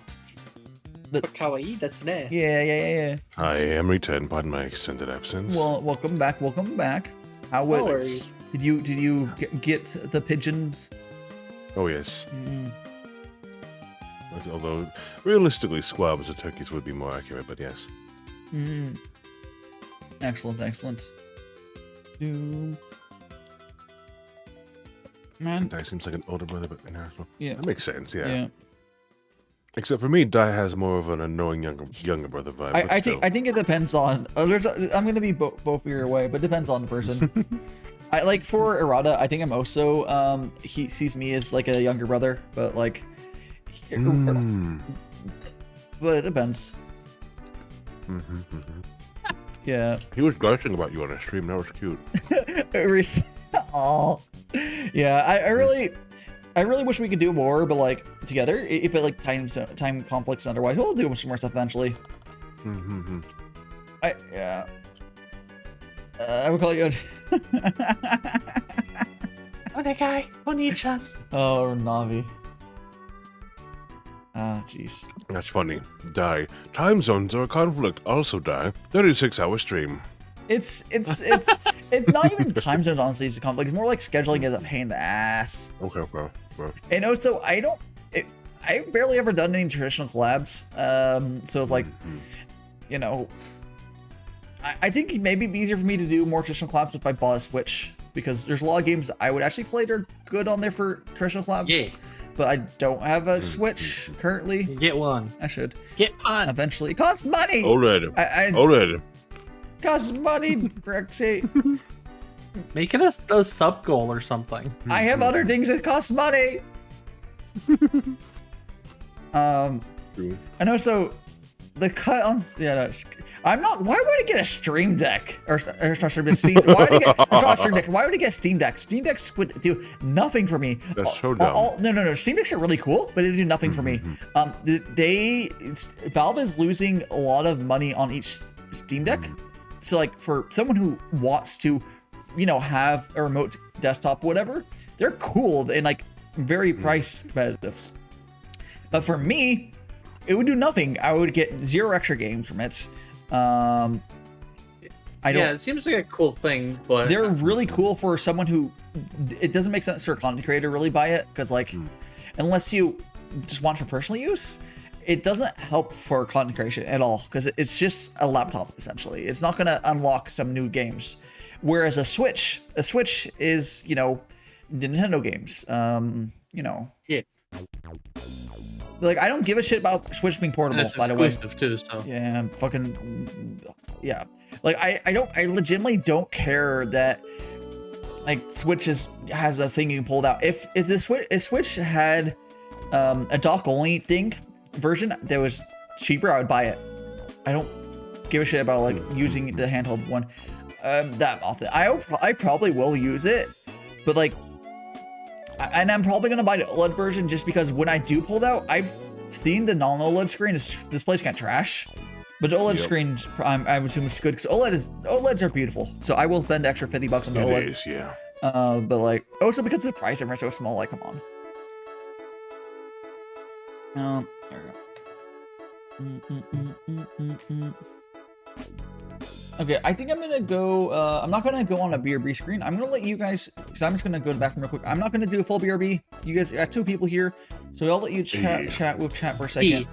Kawaii, that's ne. Yeah. I am returned, pardon my extended absence. Well, welcome back. How was No worries. Did you get the pigeons? Oh, yes. Mm. Although, realistically, squabs or turkeys would be more accurate, but yes. Mm. Excellent. Man. Dai seems like an older brother, but Yeah. that makes sense, yeah. Except for me, Dai has more of an annoying younger brother vibe. I think it depends on. I'm gonna be both your way, but it depends on the person. I like for Errata, I think I'm also he sees me as like a younger brother, but like, but it depends. Yeah. He was gushing about you on a stream. That was cute. Oh, yeah. I really wish we could do more, but like together. But like time conflicts otherwise, we'll do some more stuff eventually. I would call you. Onegai, Oni-chan. Oh, Navi. Ah, jeez. That's funny. Dai. Time zones are a conflict. Also, Dai. 36-hour stream. It's not even time zones, honestly. It's a conflict. It's more like scheduling is a pain in the ass. Okay. And also, I've barely ever done any traditional collabs. So it's like, you know, I think it may be easier for me to do more traditional collabs if I bought a Switch, because there's a lot of games I would actually play that are good on there for traditional collabs. Yeah. But I don't have a Switch currently. Get one. I should. Get one. Eventually. It costs money! OLED. It costs money, Rexy. Make it a sub goal or something. I have other things that cost money. And also, the cut on no, I'm not. Why would I get a Stream Deck or not Stream Deck? Steam, why would I get it's not a Stream Deck? Why would I get a Steam Deck? Steam Decks would do nothing for me. That's so dumb. No. Steam Decks are really cool, but they do nothing for me. Valve is losing a lot of money on each Steam Deck. So like for someone who wants to, have a remote desktop, whatever, they're cool and like very price competitive. But for me, it would do nothing. I would get 0 extra games from it. I don't. Yeah, it seems like a cool thing, but They're really cool for someone who. It doesn't make sense for a content creator to really buy it because, like, unless you just want it for personal use, it doesn't help for content creation at all because it's just a laptop essentially. It's not going to unlock some new games. Whereas a Switch is, Nintendo games. Yeah. Like, I don't give a shit about Switch being portable, and it's by the way. exclusive too, so Yeah, yeah. Like, I legitimately don't care that, like, Switch has a thing you can pull it out. If the Switch had a dock-only version that was cheaper, I would buy it. I don't give a shit about, like, using the handheld one that often. I probably will use it, but, like, and I'm probably gonna buy the OLED version just because when I do pull it out, I've seen the non-OLED screen. Display's kind of trash, but the OLED screen's I'm assuming it's good because OLEDs are beautiful. So I will spend extra $50 on the OLED. It is, yeah. But like also because of the price, they're so small. Like, come on. There we go. Okay, I think I'm gonna go. I'm not gonna go on a BRB screen. I'm gonna let you guys, because I'm just gonna go to the bathroom real quick. I'm not gonna do a full BRB. You guys got 2 people here, so I'll let you chat. We'll chat for a second.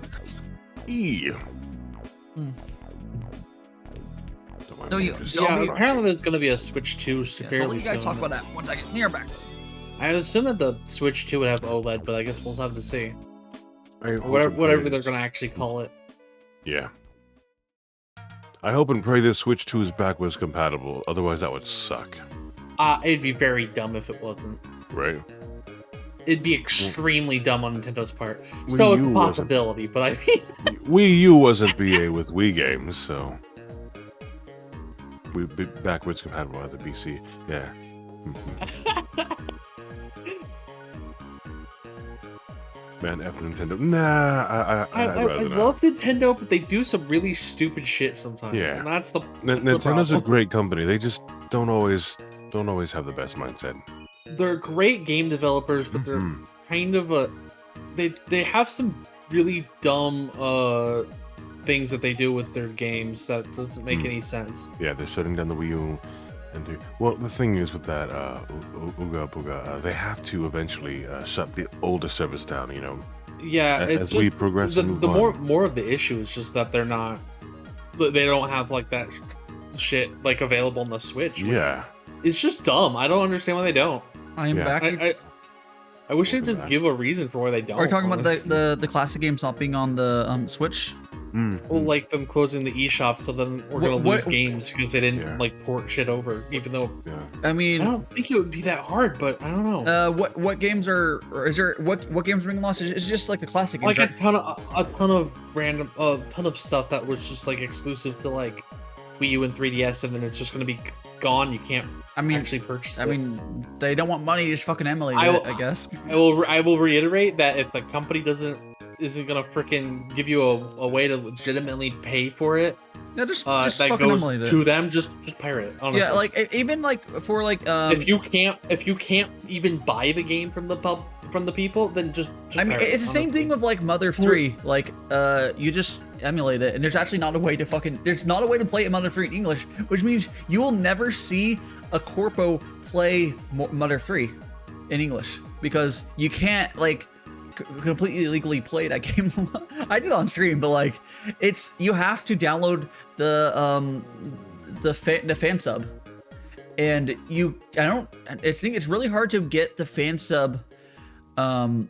No, apparently there's gonna be a Switch 2 So fairly let you guys soon. talk about that. 1 second. Here, back. I assume that the Switch 2 would have OLED, but I guess we'll have to see. I hope Whatever and pray they're gonna actually call it. Yeah. I hope and pray this Switch 2 is backwards compatible. Otherwise, that would suck. It'd be very dumb if it wasn't. Right? It'd be extremely dumb on Nintendo's part. Wii So it's U a wasn't. possibility, but I mean... Wii U wasn't BA with Wii games, so... We'd be backwards compatible with the PC. Yeah. Man, F Nintendo. Nah, I'd I rather not. love Nintendo, but they do some really stupid shit sometimes. Yeah. And that's the Nintendo's a problem. great company. They just don't always have the best mindset. They're great game developers, but they're kind of a... They have some really dumb things that they do with their games that doesn't make any sense. Yeah, they're shutting down the Wii U. Well, the thing is with that, Ooga Booga, they have to eventually shut the older service down, Yeah, as we progress and move the on. more of the issue is just that they don't have like that shit like available on the Switch. Yeah. It's just dumb. I don't understand why they don't. I am Yeah. back. I wish they'd just back. give a reason for why they don't. Are we talking about honestly. the classic games not being on the Switch? Well, like them closing the eShop, so then we're gonna lose games because they didn't like port shit over. Even though Yeah. I mean, I don't think it would be that hard, but I don't know. what games are? Or is there what games are being lost? It's just like the classic games. Like right? a ton of stuff that was just like exclusive to like Wii U and 3DS, and then it's just gonna be gone. You can't actually purchase it. I mean, they don't want money, just fucking emulate I will- it, I guess. I will reiterate that if the company isn't gonna freaking give you a way to legitimately pay for it, Yeah, just that fucking goes emulate it. to them, just pirate it. Honestly. Yeah, like even like for like if you can't even buy the game from the people, then just I mean, pirate it, it's the same honestly. thing with like Mother 3. Like, you just emulate it, and there's actually not a way to play it Mother 3 in English, which means you will never see a corpo play Mother 3 in English because you can't like completely legally play that game. I did on stream, but like, you have to download the fan sub, and I think it's really hard to get the fan sub and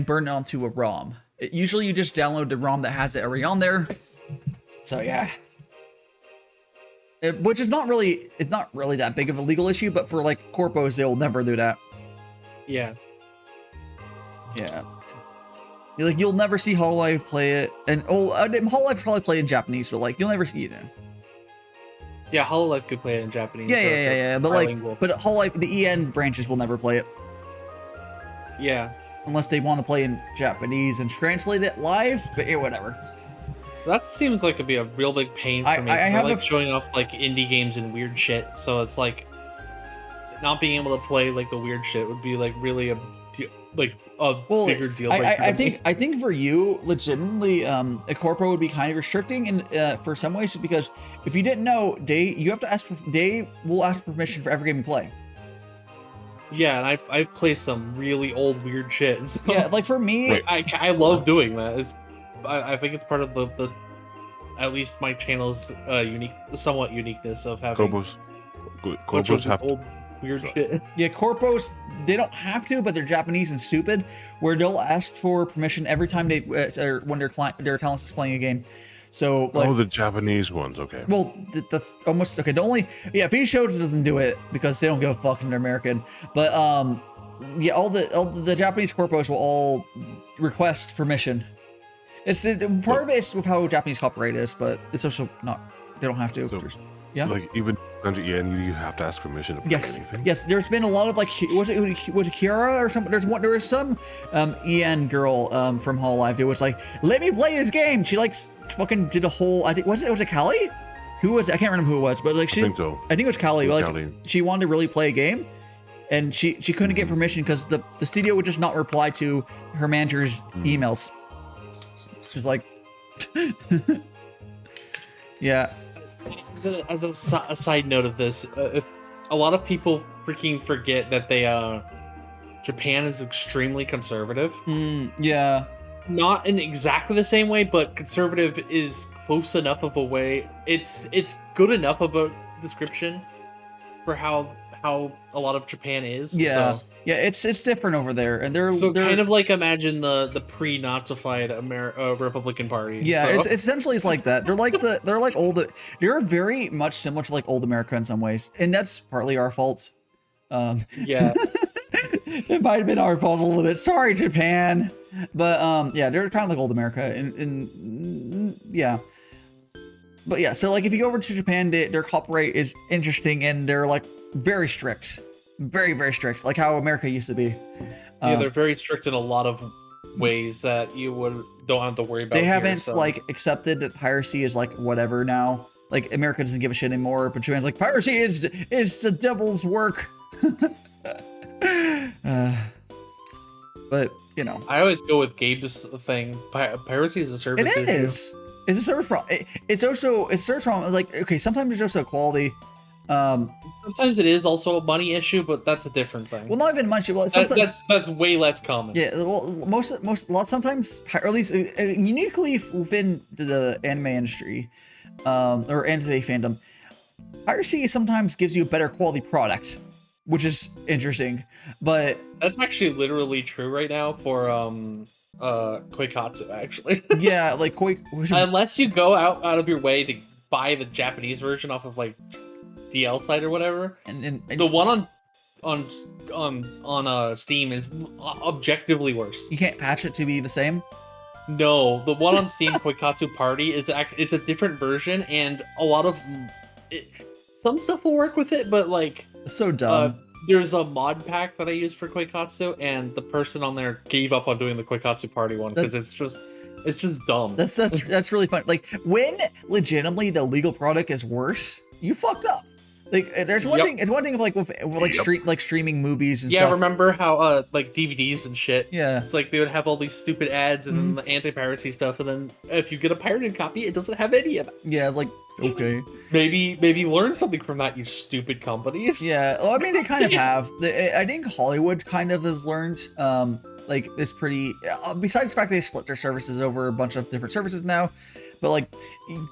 burn it onto a ROM. Usually you just download the ROM that has it already on there. So yeah. Which is not really that big of a legal issue, but for like corpos, they'll never do that. Yeah. Yeah. Like you'll never see Hololive play it, and Hololive probably play in Japanese, but like you'll never see it in. Yeah, Hololive could play it in Japanese. Yeah. But bilingual. but Hololive, the EN branches will never play it Yeah. unless they want to play in Japanese and translate it live. But yeah, whatever. That seems like it'd be a real big pain for me. I have like showing off like indie games and weird shit, so it's like not being able to play like the weird shit would be like really a bigger deal. I think for you, legitimately, a corpo would be kind of restricting in for some ways, because if you didn't know, you have to ask. They will ask permission for every game you play. Yeah, and I play some really old weird shit. So Yeah, like for me, I love doing that. I think it's part of the at least my channel's somewhat uniqueness of having Corpos have old weird shit. yeah, corpos, they don't have to, but they're Japanese and stupid, where they'll ask for permission every time they when their talents is playing a game. So like, the Japanese ones, okay. well, that's almost okay. The only Vtuber doesn't do it because they don't give a fuck and they're American. But yeah, all the Japanese corpos will all request permission. It's part of it is with how Japanese copyright is, but it's also not. They don't have to. So, yeah. Like even 100 yen, you have to ask permission to play anything. Yes. There's been a lot of like, was it Kiara or something? There was some EN girl from Hololive. It was like, let me play this game. She like fucking did a whole. I think was it Callie? Who was? I can't remember who it was, but like she. I think so. I think it was Callie. Like Callie. she wanted to really play a game, and she couldn't get permission because the studio would just not reply to her manager's emails. It's like, yeah. As a side note of this, if a lot of people freaking forget that Japan is extremely conservative. Yeah. Not in exactly the same way, but conservative is close enough of a way. It's good enough of a description for how a lot of Japan is. Yeah. So. Yeah, it's different over there, and they're kind of like imagine the pre-Nazified Republican Party. Yeah, so. It's like that. They're very much similar to like old America in some ways, and that's partly our fault. Yeah, it might have been our fault a little bit. Sorry, Japan, but yeah, they're kind of like old America, and yeah. But yeah, so like if you go over to Japan, their copyright is interesting, and they're like very strict. Very, very strict, like how America used to be. Yeah, they're very strict in a lot of ways that you don't have to worry about. They haven't like accepted that piracy is like whatever now. Like America doesn't give a shit anymore, but Japan's like piracy is the devil's work. But you know, I always go with Gabe's thing. Piracy is a service. It is. It's a service problem. It's also a service problem. Like okay, sometimes there's also a quality. Sometimes it is also a money issue, but that's a different thing. Well, not even much. Well, sometimes that's way less common. Yeah, well, sometimes, or at least uniquely within the anime industry, or anime fandom, piracy sometimes gives you a better quality product, which is interesting. But that's actually literally true right now for Koikatsu. Actually, yeah, like unless you go out of your way to buy the Japanese version off of like DL site or whatever, and the one on Steam is objectively worse. You can't patch it to be the same. No, the one on Steam, Koikatsu Party, it's a different version, and a lot of some stuff will work with it, but like it's so dumb. There's a mod pack that I use for Koikatsu, and the person on there gave up on doing the Koikatsu Party one because it's just dumb. That's really fun. Like when legitimately the legal product is worse, you fucked up. Like there's one thing. It's one thing of like with streaming movies and stuff. Yeah, remember how like DVDs and shit. Yeah, it's like they would have all these stupid ads and then the anti-piracy stuff, and then if you get a pirated copy, it doesn't have any of it. Yeah, it's like okay, maybe learn something from that, you stupid companies. Yeah, well, I mean they kind of have. I think Hollywood kind of has learned. Like it's pretty. Besides the fact they split their services over a bunch of different services now, but like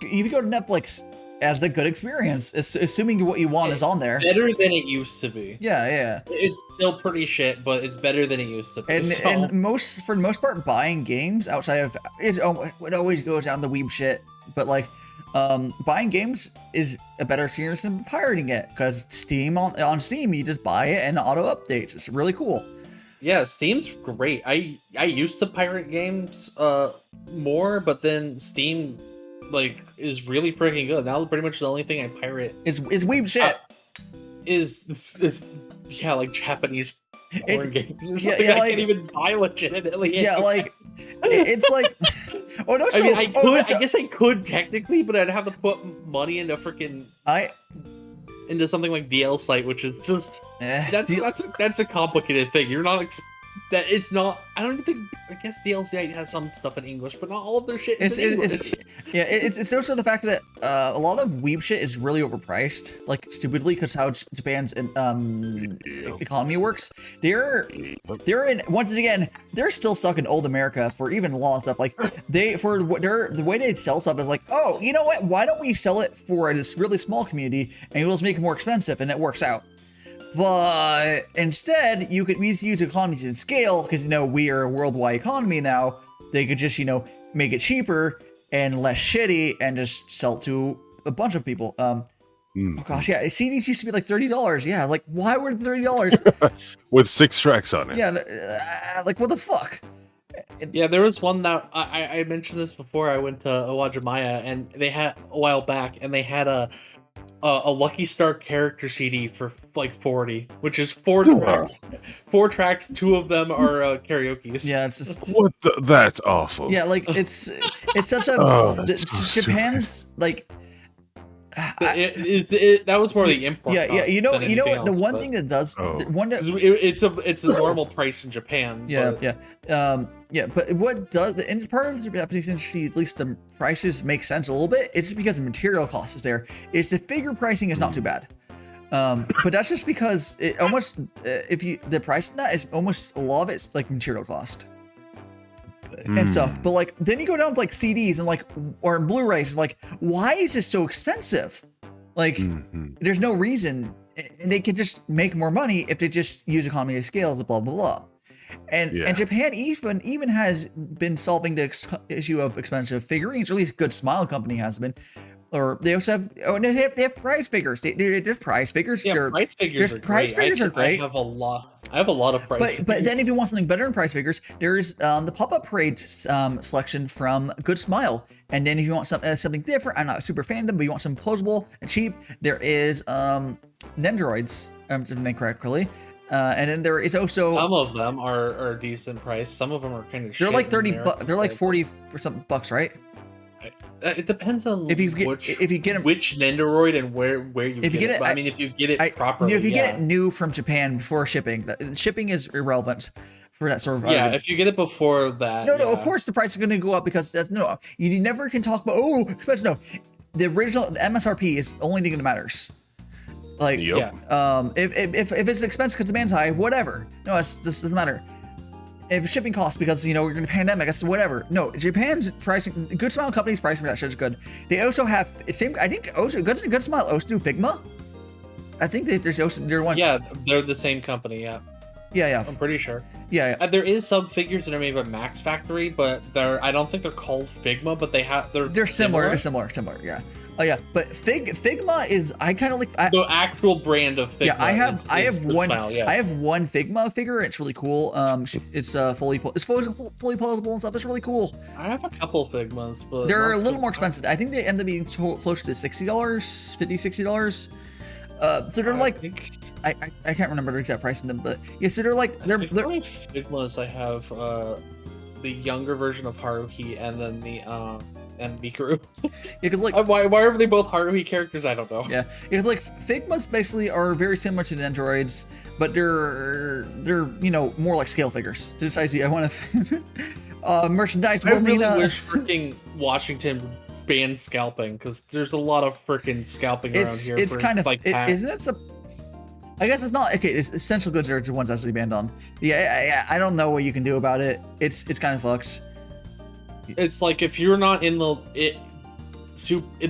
if you go to Netflix. As the good experience, assuming what you want is on there. Better than it used to be. Yeah. It's still pretty shit, but it's better than it used to be. And for the most part, buying games outside of it always goes down the weeb shit. But like, buying games is a better experience than pirating it because Steam on Steam you just buy it and auto updates. It's really cool. Yeah, Steam's great. I used to pirate games more, but then Steam like is really freaking good. Now pretty much the only thing I pirate Is weeb shit. is yeah, like Japanese porn games or yeah, something yeah, I like- can't even buy legitimately. Yeah, like it's like. Oh no! I So, mean, I could. so- I guess I could technically, but I'd have to put money into freaking into something like DL site, which is just that's a complicated thing. You're not that it's not. I don't even think. I guess DLC has some stuff in English, but not all of their shit is in English. It's also the fact that a lot of weeb shit is really overpriced, like stupidly, because how Japan's economy works. They're in once again they're still stuck in old America for even law stuff. Like the way they sell stuff is like, oh, you know what? Why don't we sell it for this really small community and we'll just make it more expensive, and it works out. But instead, we use economies in scale because we are a worldwide economy now. They could just make it cheaper and less shitty and just sell it to a bunch of people. Oh gosh, yeah, CDs used to be like $30. Yeah, like why were they $30? With 6 tracks on it. Yeah, like what the fuck? Yeah, there was one that I mentioned this before. I went to Owajimaya and they had a while back, and they had a Lucky Star character CD for like 40, which is 4 tracks. 4 tracks, 2 of them are karaoke's. Yeah, it's just That's awful. yeah, like it's such a that's so Japan's like. That was more the import. Yeah, cost you know than anything what? The else, one but- thing that does it's a normal price in Japan. but- But what does in part of the Japanese industry, at least the prices make sense a little bit. It's because the material cost is there. It's the figure pricing is not too bad, but that's just because it almost the price in that is almost a lot of it's like material cost and stuff. But like then you go down to like CDs and like or Blu-rays, and like why is this so expensive? Like there's no reason, and they could just make more money if they just use economy of scale, blah blah blah. And Japan even has been solving the issue of expensive figurines, or at least Good Smile Company has been. Or they also have they have prize figures. They're prize figures. Yeah, prize figures are great. Prize figures are great. I have a lot of prize figures. But then if you want something better than prize figures, there's the pop-up parade selection from Good Smile. And then if you want something different, I'm not a super fan of them, but you want something posable and cheap, there is Nendoroids, if I'm name correctly. And then there is also some of them are decent price. Some of them are kind of. They're like 30 bucks. They're like 40 for some bucks, right? It depends on if you get them, which Nendoroid and where you get it. But I mean, if you get it properly, if you get it new from Japan before shipping, shipping is irrelevant for that sort of. Yeah, if you get it before that. No, of course the price is going to go up because you never can talk about expensive. No, the original MSRP is the only thing that matters. Like, if it's expensive because demand's high, whatever. No, this doesn't matter. If shipping costs because you're in a pandemic, that's whatever. No, Japan's pricing, Good Smile Company's pricing for that shit is good. They also have same. I think also Good Smile also do Figma. I think there's also they're one. Yeah, they're the same company. Yeah. Yeah. I'm pretty sure. Yeah. There is some figures that are made by Max Factory, but I don't think they're called Figma, but they're similar. They're similar. Yeah. Oh yeah, but Figma is I kind of like the actual brand of Figma. Yeah, I have one. Smile, yes. I have one Figma figure. It's really cool. It's fully posable and stuff. It's really cool. I have a couple Figmas, but they're a little more expensive. I think they end up being closer to $60, $50-$60. So they're I can't remember the exact price in them, but yeah, so they're they're Figmas. I have the younger version of Haruhi, and then the and Mikuru. Yeah, because why are they both Haruhi characters? I don't know. Yeah, because Figmas basically are very similar to the Nendoroids, but they're more like scale figures. I want to merchandise. I really wish freaking Washington banned scalping, because there's a lot of freaking scalping around here. It's kind of isn't it? I guess it's not okay. It's essential goods are the ones actually banned on. Yeah, I don't know what you can do about it. It's kind of fucks. It's like if you're not in the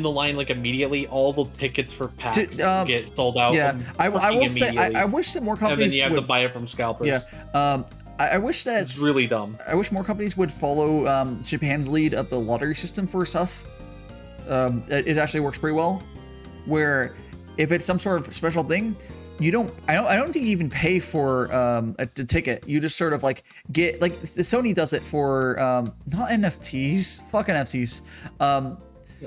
line like immediately, all the tickets for packs get sold out. Yeah, I will say I wish that more companies. And then you have to buy it from scalpers. Yeah. I wish that it's really dumb. I wish more companies would follow Japan's lead of the lottery system for stuff. It actually works pretty well. Where if it's some sort of special thing, I don't think you even pay for a ticket. You just sort of like get like the Sony does it for not NFTs, fuck NFTs.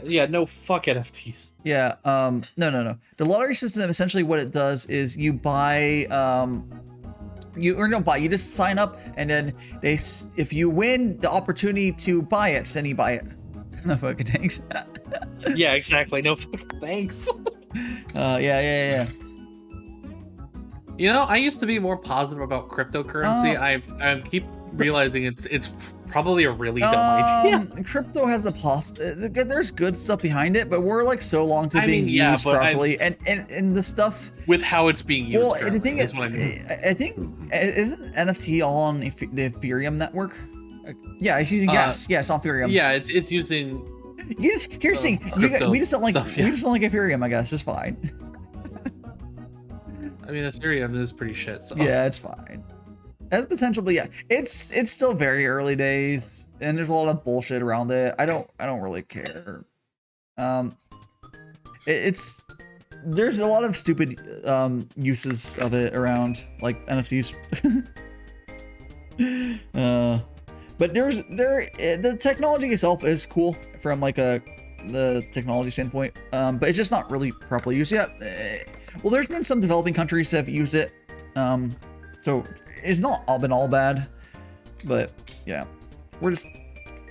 Yeah, no, fuck NFTs. Yeah, no. The lottery system, essentially what it does is you buy you just sign up, and then if you win the opportunity to buy it, then you buy it. No fucking thanks. Yeah, exactly. No fucking thanks. Yeah. You know, I used to be more positive about cryptocurrency. I keep realizing it's probably a really dumb idea. Crypto has there's good stuff behind it, but we're like so long to being used properly, and the stuff With how it's being used. well, the thing is, what I mean. I think isn't NFT all on the Ethereum network? Yeah, it's using gas. Yeah, it's on Ethereum. Yeah, it's using. Here's the thing. We just don't like stuff, yeah. we just don't like Ethereum. I guess it's fine. I mean, Ethereum is pretty shit. So. Yeah, it's fine. It has potential, but yeah, it's still very early days, and there's a lot of bullshit around it. I don't really care. There's a lot of stupid uses of it around, like NFTs. But the technology itself is cool from like the technology standpoint, but it's just not really properly used yet. Well, there's been some developing countries that have used it, so it's not been all bad, but yeah,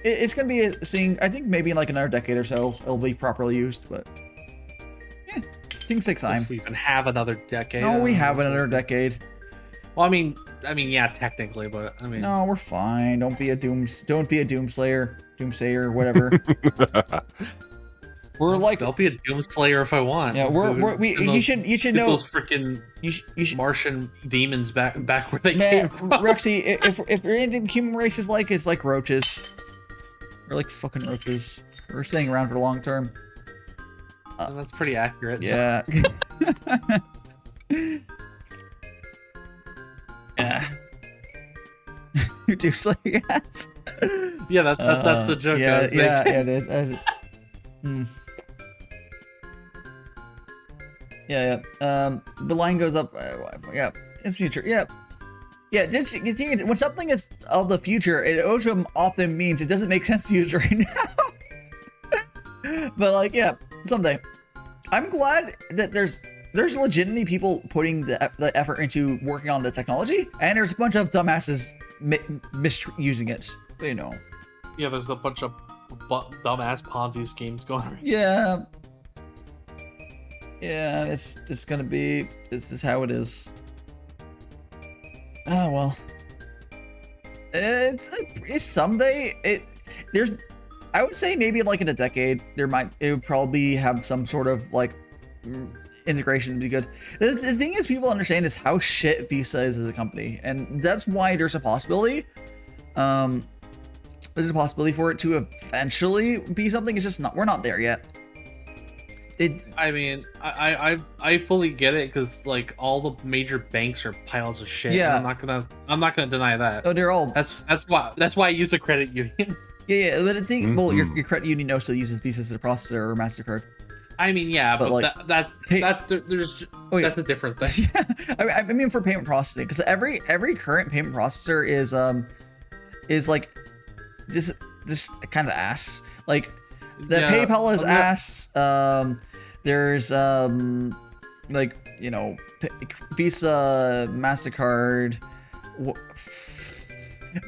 it's gonna be seeing. I think maybe in like another decade or so it'll be properly used, but yeah, things take time. If we even have another decade. No, we have another decade. Well, I mean, yeah, technically, but I mean. No, we're fine. Don't be a doomsayer, whatever. We're like, I'll be a doomslayer if I want. yeah, you should know those freaking you should, Martian demons back where they man, came from. Rexy, if anything human race is like roaches. We're like fucking roaches. We're staying around for the long term. And that's pretty accurate. Yeah. Yeah. Doomslayer, yes. Yeah, that's the joke. Yeah, it is. Yeah. The line goes up. Yeah, it's future. Yeah. When something is of the future, it often means it doesn't make sense to use right now. But like, yeah, someday. I'm glad that there's legitimately people putting the effort into working on the technology, and there's a bunch of dumbasses misusing it. You know. Yeah, there's a bunch of dumbass Ponzi schemes going on. Yeah. Yeah, it's gonna be. This is how it is. Oh well. It's someday. I would say maybe like in a decade it would probably have some sort of like integration to be good. The thing is, people understand is how shit Visa is as a company, and that's why there's a possibility. There's a possibility for it to eventually be something. It's just not. We're not there yet. I mean, I fully get it because like all the major banks are piles of shit. Yeah, and I'm not gonna deny that. Oh, they're all. That's why I use a credit union. Yeah, but the thing, well, your credit union also uses Visa as a processor or MasterCard. I mean, yeah, but like, that's a different thing. Yeah, I mean for payment processing, because every current payment processor is like just kind of ass. Like the PayPal is ass. There's like, you know, Visa, MasterCard.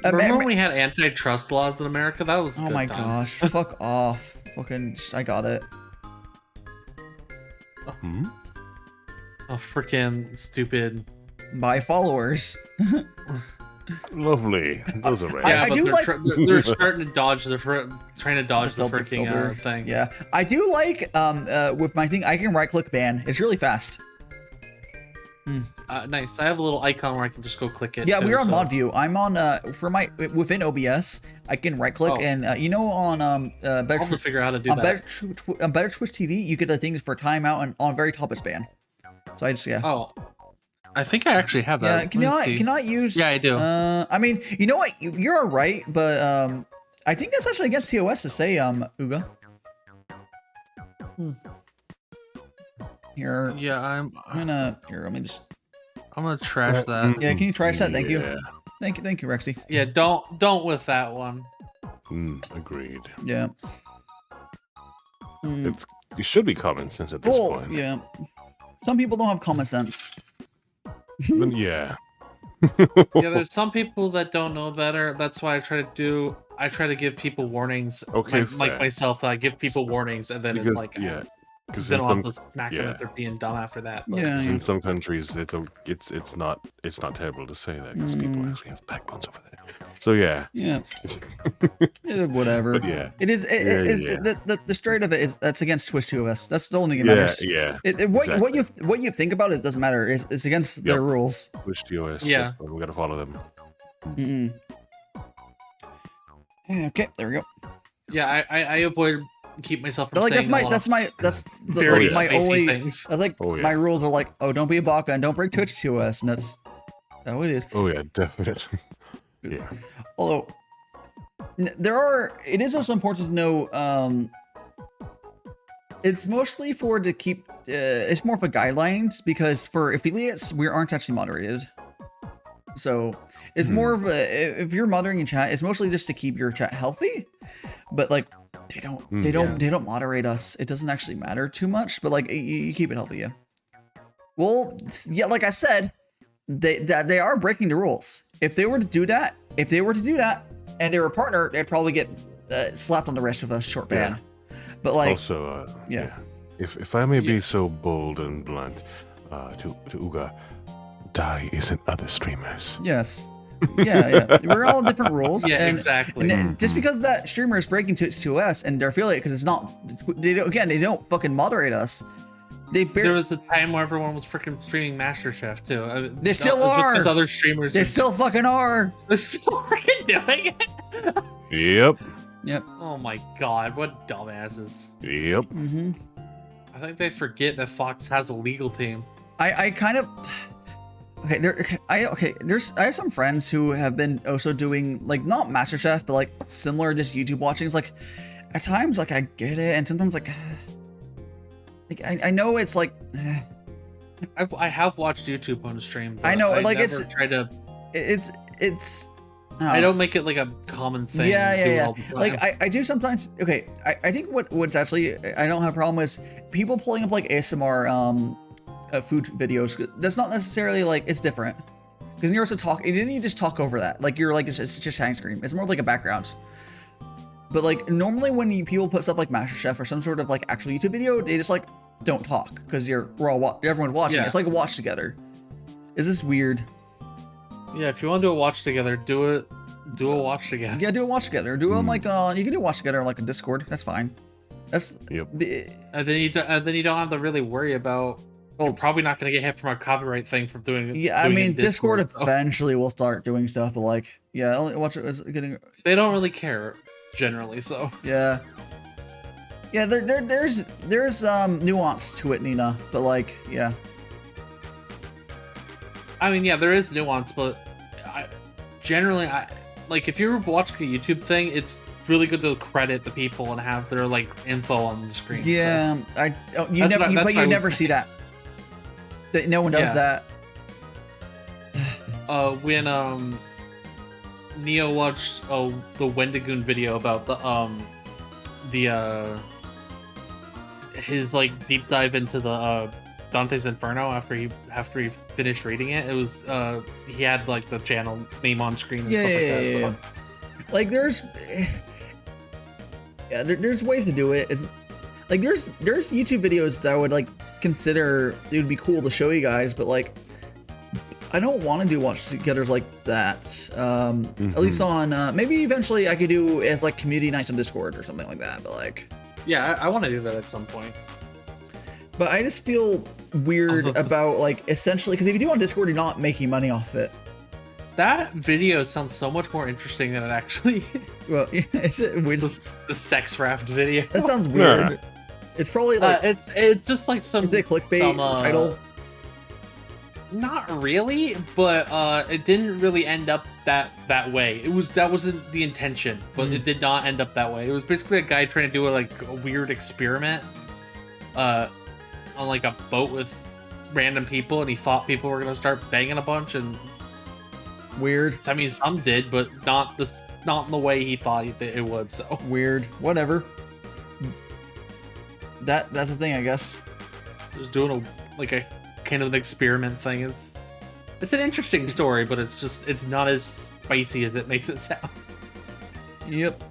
Remember when we had antitrust laws in America? That was oh my gosh, fuck off. Fucking, I got it. Oh, freaking stupid. Buy followers. Lovely. Those are rare. Yeah, I do like. They're starting to dodge the freaking thing. Yeah, I do like with my thing, I can right click ban. It's really fast. Nice. I have a little icon where I can just go click it. Yeah, we're on mod view. I'm on within OBS. I can right click and you know on I'll have to figure out how to do that. On Better Twitch TV, you get the things for timeout, and on very top is ban. So I just Oh, I think I actually have that. Yeah, cannot use. Yeah, I do. I mean, you know what? You're all right, but I think that's actually against TOS to say Uga. Here, Yeah, I'm gonna here. Let me just. gonna trash that. Yeah, can you trash that? Thank you. Yeah. Thank you, Rexy. Yeah, don't with that one. Agreed. Yeah. It should be common sense at this point. yeah. Some people don't have common sense. Then, yeah. Yeah, there's some people that don't know better. That's why I try to give people warnings. Okay, like fair. myself, I give people warnings, and then Because, it's like, yeah. Because then in I'll some, have to smack them if they're being dumb after that. But, Yeah. in some countries, it's not terrible to say that because people actually have backbones over there. So yeah. Yeah. Whatever. But yeah. It is. The straight of it is that's against Twitch 2OS. That's the only thing that matters. Yeah. What you think about it doesn't matter. It's against their rules. Which TOS? Yeah. We gotta follow them. Yeah, okay, there we go. yeah, I avoid keep myself from Like saying that's my very my spicy only. things. That's like my rules are like, oh, don't be a baka and don't break Twitch 2OS, and that's how it is. Oh yeah, definitely. Yeah. Although it is also important to know. It's mostly to keep. It's more for guidelines because for affiliates we aren't actually moderated. So it's more of a if you're moderating in chat, it's mostly just to keep your chat healthy. But like they don't moderate us. It doesn't actually matter too much. But like you keep it healthy, yeah. Well, yeah, like I said, they are breaking the rules. If they were to do that, and they were a partner, they'd probably get slapped on the wrist with a short ban. But like, Also, if I may be so bold and blunt, to Uga, Dai isn't other streamers. yes, yeah. We're all different rules. Yeah, and, exactly. And just because that streamer is breaking to us and their affiliate, because it's not, they don't fucking moderate us. There was a time where everyone was freaking streaming MasterChef too. They still are. Because other streamers. They still fucking are. They're still freaking doing it. Yep. Oh my god, what dumbasses. Yep. I think they forget that Fox has a legal team. I kind of. I have some friends who have been also doing like not MasterChef but like similar just YouTube watchings. Like at times like I get it, and sometimes like I know it's like I have watched YouTube on stream. But I know, like never tried to. It's. I don't make it like a common thing. Yeah. Like I do sometimes. Okay, I think what's actually I don't have a problem with people pulling up like ASMR food videos. That's not necessarily like it's different because you're also talk. Didn't you just talk over that? Like you're like it's just chatting screen. It's more like a background. But like normally when people put stuff like MasterChef or some sort of like actual YouTube video, they just like don't talk because everyone's watching. Yeah. It's like a watch together. Is this weird? Yeah, if you want to do a watch together, do a watch together. Yeah, do a watch together. Do it on like you can do a watch together on like a Discord. That's fine. That's And then you don't have to really worry about. You're probably not going to get hit from a copyright thing from doing. Yeah, I mean Discord eventually will start doing stuff, but like watch it is getting. They don't really care generally, so Yeah. There's nuance to it, Nina, but like yeah. I mean, yeah, there is nuance, but generally, like if you're watching a YouTube thing, it's really good to credit the people and have their like info on the screen. Yeah, so. You never see that. No one does that. When Neo watched the Wendigoon video about his like deep dive into the Dante's Inferno after he finished reading it, it was he had like the channel name on screen and stuff like that. So. Like there's ways to do it. Like there's YouTube videos that I would like consider it would be cool to show you guys, but like I don't want to do watch togethers like that. At least on maybe eventually I could do as like community nights on Discord or something like that. But like yeah, I want to do that at some point. But I just feel weird about like essentially because if you do on Discord, you're not making money off it. That video sounds so much more interesting than it actually. Well, it's the sex raft video. That sounds weird. Yeah. It's probably like it's just like some. It's a clickbait title. Not really, but it didn't really end up that way. That wasn't the intention, but it did not end up that way. It was basically a guy trying to do a weird experiment. on like a boat with random people, and he thought people were gonna start banging a bunch, and Weird. I mean some did, but not in the way he thought it would. So Weird. Whatever. That's the thing, I guess. just doing a kind of an experiment thing. It's an interesting story, but it's not as spicy as it makes it sound. Yep.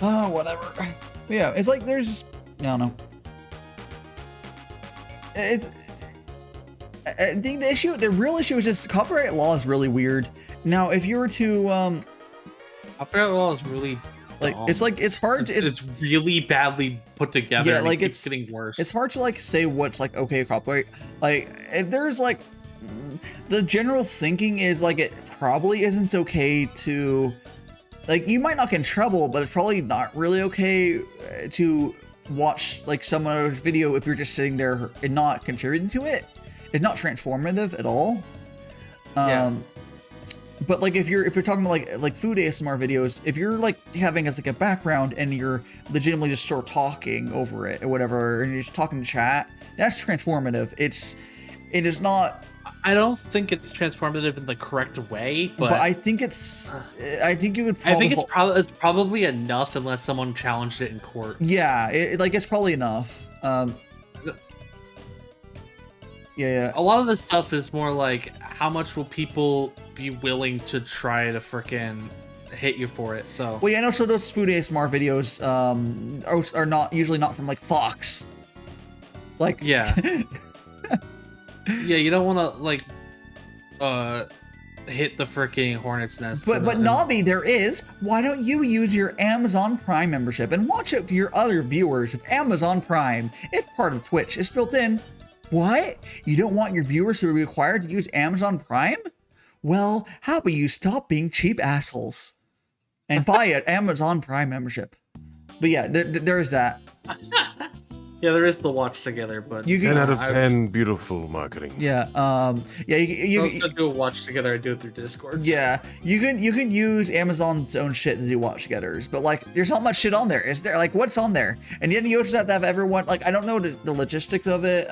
Oh, whatever. But yeah, it's like there's, I don't know. It's, I think the real issue is just copyright law is really weird. Now, if you were to, Copyright law is really like, dumb. it's hard to, It's really badly put together. Yeah, and like, it keeps it's- getting worse. it's hard to like say what's like okay copyright. Like there's like the general thinking is like it probably isn't okay to like you might not get in trouble, but it's probably not really okay to watch like someone's video if you're just sitting there and not contributing to it. It's not transformative at all. Yeah. But like if you're talking about like food ASMR videos, if you're like having as like a background and you're legitimately just sort of talking over it or whatever, and you're just talking to chat, that's transformative. It is not. I don't think it's transformative in the correct way, but I think it's. I think you would. Probably, I think it's probably enough unless someone challenged it in court. Yeah, it's probably enough. Yeah. A lot of the stuff is more like how much will people be willing to try to frickin' hit you for it. So Well, yeah, I know. So those food ASMR videos are not usually not from like Fox. Like yeah, yeah, you don't want to like hit the frickin' hornet's nest. But Navi, there is. Why don't you use your Amazon Prime membership and watch it for your other viewers with Amazon Prime? It's part of Twitch. It's built in. What? You don't want your viewers to be required to use Amazon Prime? Well, how about you stop being cheap assholes and buy an Amazon Prime membership? But yeah, there is that. Yeah, there is the watch together, but You 10 can, out of 10, beautiful marketing. yeah, yeah, I was gonna do a watch together. I do it through Discord. yeah, you can use Amazon's own shit to do watch togethers, but like, there's not much shit on there. Is there? Like, what's on there? And then you just have to have everyone. Like, I don't know the logistics of it.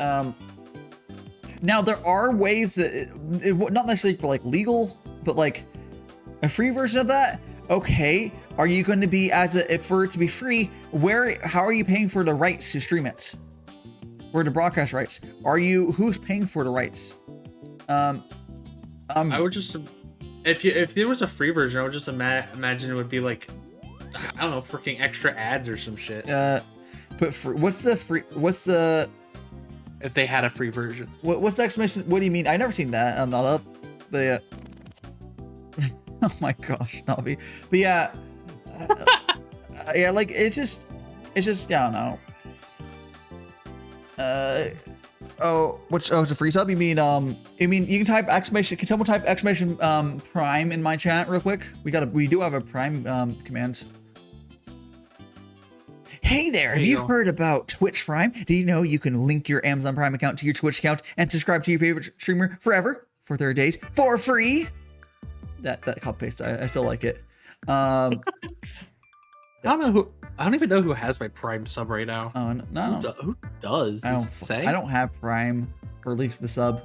Now there are ways that not necessarily for like legal, but like a free version of that. Okay, are you going to be for it to be free? How are you paying for the rights to stream it? Or the broadcast rights? Who's paying for the rights? I would just if there was a free version, I would just imagine it would be like I don't know, freaking extra ads or some shit. What's the If they had a free version. what's the exclamation? What do you mean? I never seen that. I'm not up, but yeah. Oh my gosh, Navi. But yeah, yeah, like it's just I don't know. It's a free sub? You mean you can type exclamation? Can someone type exclamation Prime in my chat real quick? We do have a Prime command. Hey there, have you heard about Twitch Prime? Do you know you can link your Amazon Prime account to your Twitch account and subscribe to your favorite streamer forever for 30 days for free? That copy paste, I still like it. I don't even know who has my Prime sub right now. Oh no, Who does? Does it say? I don't have Prime, or at least the sub,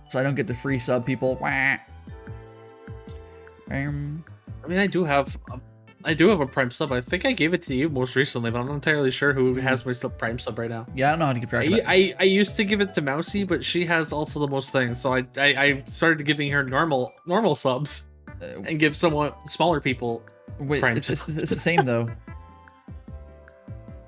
so I don't get the free sub people. Wah. I mean, I do have a Prime sub. I think I gave it to you most recently, but I'm not entirely sure who has my Prime sub right now. Yeah, I don't know how to keep track of it. I used to give it to Mousy, but she has also the most things, so I started giving her normal subs and give somewhat smaller people Wait, Prime it's the subs. same though.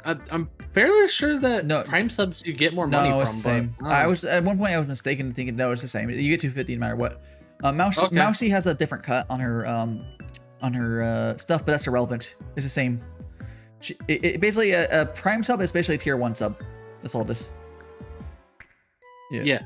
I'm fairly sure that No. Prime subs you get more money No, from. it's the same. But, I was at one point I was mistaken thinking no, it's the same. You get 250 no matter what. Mousy, Okay. Mousy has a different cut on her stuff, but that's irrelevant. It's the same. It basically a Prime sub is basically a tier 1 sub. That's all it is. yeah.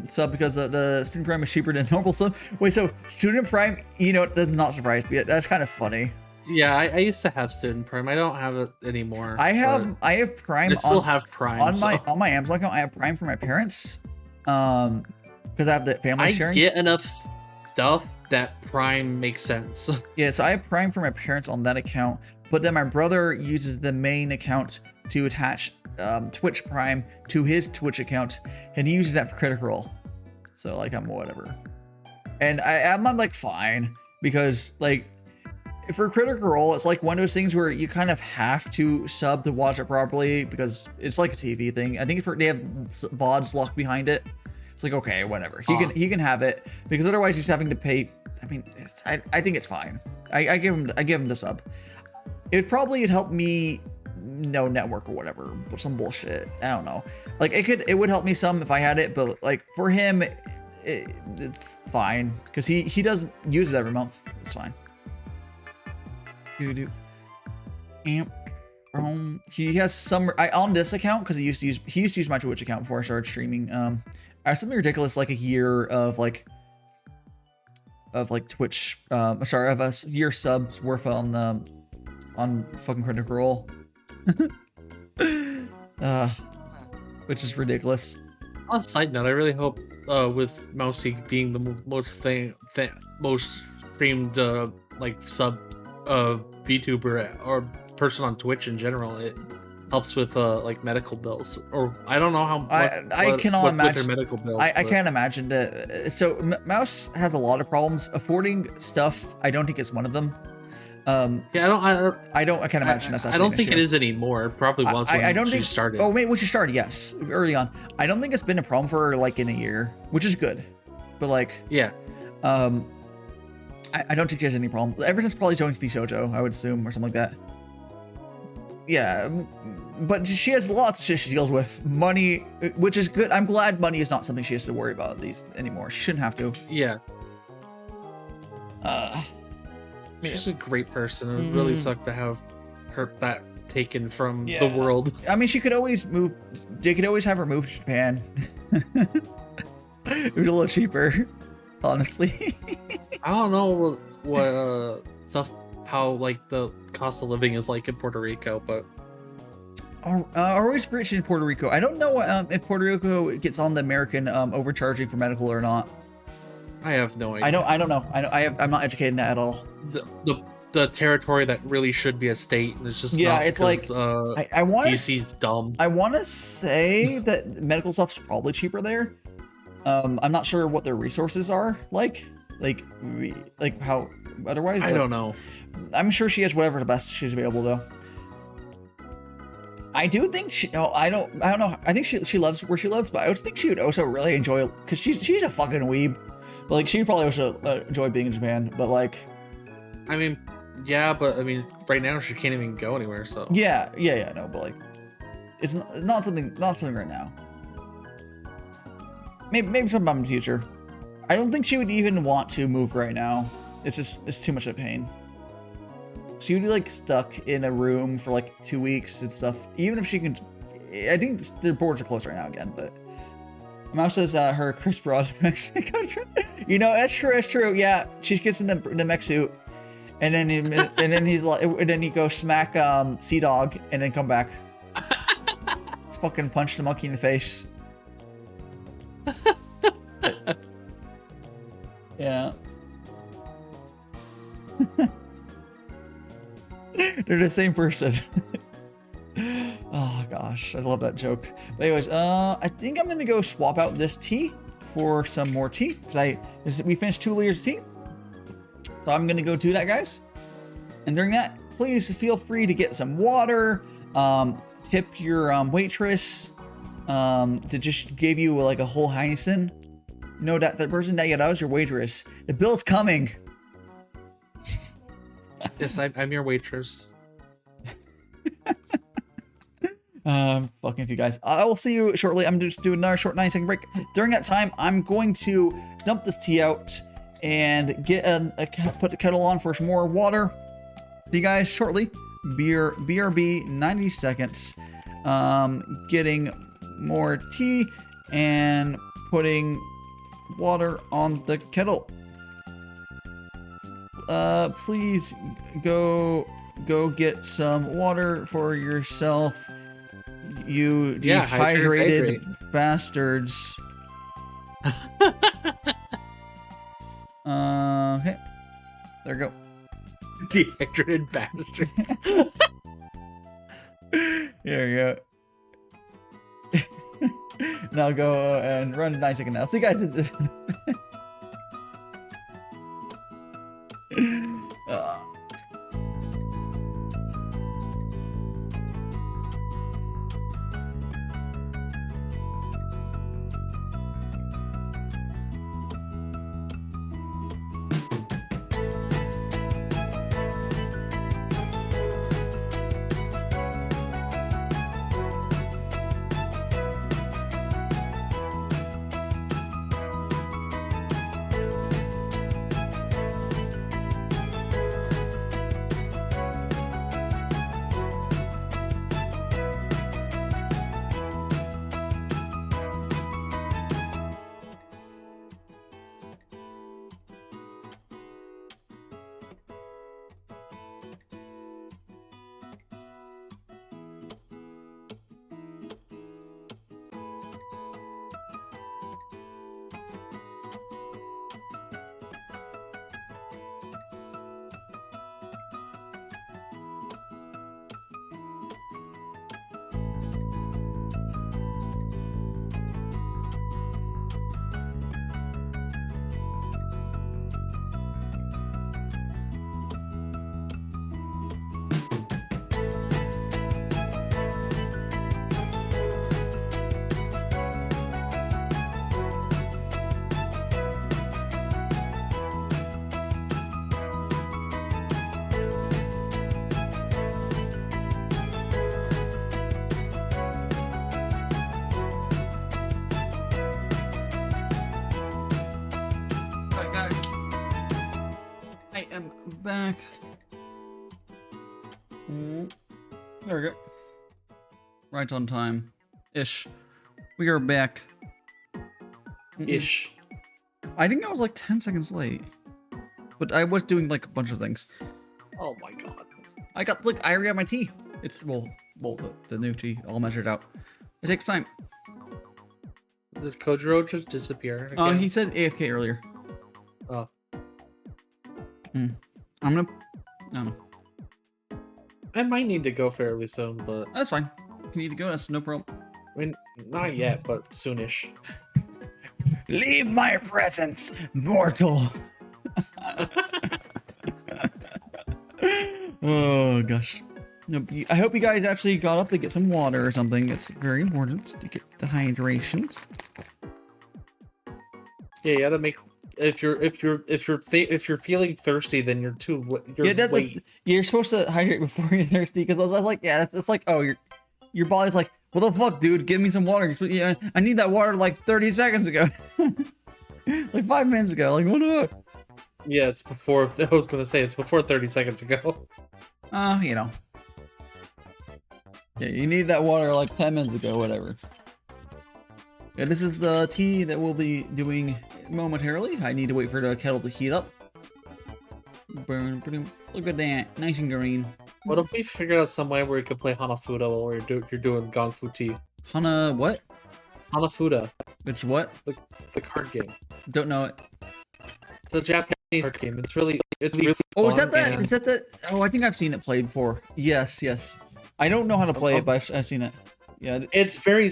Sub because the student Prime is cheaper than normal sub. Wait, so student Prime? You know, that's not surprise me. That's kind of funny. Yeah, I used to have Student Prime. I don't have it anymore. I have but Prime. I still have Prime on my Amazon account. I have Prime for my parents. Because I have the family I sharing. get enough stuff that Prime makes sense. Yeah, so I have Prime for my parents on that account, but then my brother uses the main account to attach Twitch Prime to his Twitch account, and he uses that for Critical Role. So like I'm whatever, and I'm like fine, because like for Critical Role, it's like one of those things where you kind of have to sub to watch it properly, because it's like a TV thing. I think if they have VODs locked behind it, it's like okay, whatever. He can have it, because otherwise he's having to pay. I mean, I think it's fine. I give him the sub. It probably would help me no network or whatever, but some bullshit. I don't know. Like it would help me some if I had it, but like for him, it's fine, because he does use it every month. It's fine. He has some on this account, because he used to use my Twitch account before I started streaming. I have something ridiculous like a year of like Twitch. Sorry, of a year subs worth on fucking Critical Role. Which is ridiculous. On a side note, I really hope with Mousy being the most streamed like sub VTuber or person on Twitch in general, it helps with like medical bills, or I don't know how I cannot imagine with their medical bills. I can't imagine that. So Mouse has a lot of problems affording stuff. I don't think it's one of them. Yeah, I can't imagine that's I don't think it is anymore. It probably was when I don't she think started. Oh wait, when she started, yes, early on. I don't think it's been a problem for her like in a year, which is good. But like, yeah, I don't think she has any problem ever since probably joined Vshoujo, I would assume, or something like that. Yeah, but she has lots of shit she deals with. Money, which is good. I'm glad money is not something she has to worry about these anymore. She shouldn't have to. Yeah. She's a great person. It would really suck to have that taken from the world. I mean, she could always move. They could always have her move to Japan. It was a little cheaper, honestly. I don't know what stuff, how like the cost of living is like in Puerto Rico, but always rich in Puerto Rico. I don't know if Puerto Rico gets on the American overcharging for medical or not. I have no idea. I don't know. I'm not educated in that at all. The territory that really should be a state, and it's just not, it's because, like I want DC's dumb. I want to say that medical stuff's probably cheaper there. I'm not sure what their resources are like how otherwise. I don't know. I'm sure she has whatever the best she's available though. I do think she. No, I don't know. I think she loves where she lives, but I think she would also really enjoy, because she's a fucking weeb. But like she would probably also enjoy being in Japan. But like, I mean, yeah, but I mean, right now she can't even go anywhere. So yeah, no, but like, it's not something right now. Maybe sometime in the future. I don't think she would even want to move right now. It's too much of a pain. She would be like stuck in a room for like 2 weeks and stuff. Even if she can, I think their borders are closed right now again. But Mouse says her Chris Broad Mexico trip. You know, that's true. That's true. Yeah, she gets in the mech suit, and then he's like, and then he goes smack Sea Dog, and then come back. Let's fucking punch the monkey in the face. Yeah. They're the same person. Oh gosh, I love that joke. But anyways, I think I'm gonna go swap out this tea for some more tea, because we finished 2 liters of tea. So I'm gonna go do that, guys. And during that, please feel free to get some water. Tip your waitress that just gave you like a whole Heineken. You know that person that was your waitress. The bill's coming. yes, I'm your waitress. Fucking you guys. I will see you shortly. I'm just doing another short 9-second break. During that time, I'm going to dump this tea out and get put the kettle on for some more water. See you guys shortly. BRB 90 seconds. Getting more tea and putting water on the kettle. Please go get some water for yourself, you dehydrated bastards. Okay, there we go. Dehydrated bastards. There you go. Now go and run 9 seconds now. See you guys. uh, Alright, guys. I am back. There we go. Right on time. Ish. We are back. Ish. I think I was like 10 seconds late. But I was doing like a bunch of things. Oh my god. I already got my tea. It's, the new tea all measured out. It takes time. Did Kojiro just disappear again? Oh, he said AFK earlier. Oh. I'm gonna, I don't know. I might need to go fairly soon, but That's fine. If you need to go, that's no problem. I mean, not yet, but soonish. Leave my presence, mortal. Oh gosh. No, I hope you guys actually got up to get some water or something. It's very important to get the hydrations. Yeah, you gotta make. If you're feeling thirsty, then you're late. You're supposed to hydrate before you're thirsty. Because I was like, yeah, it's like, oh, your body's like, what the fuck, dude? Give me some water. Yeah, I need that water like 30 seconds ago, like 5 minutes ago. Like, what up? Yeah, it's before. I was gonna say it's before 30 seconds ago. You know. Yeah, you need that water like 10 minutes ago, whatever. Yeah, this is the tea that we'll be doing momentarily. I need to wait for the kettle to heat up. Burn, look at that, nice and green. What if we figured out some way where you could play Hanafuda while you're doing Gongfu Tea? Hana what? Hanafuda, Which what? the card game. Don't know it. It's a Japanese card game. It's really Oh, is fun that that? and- Is that the? Oh, I think I've seen it played before. Yes, yes. I don't know how to play it, but I've seen it. Yeah. It's pretty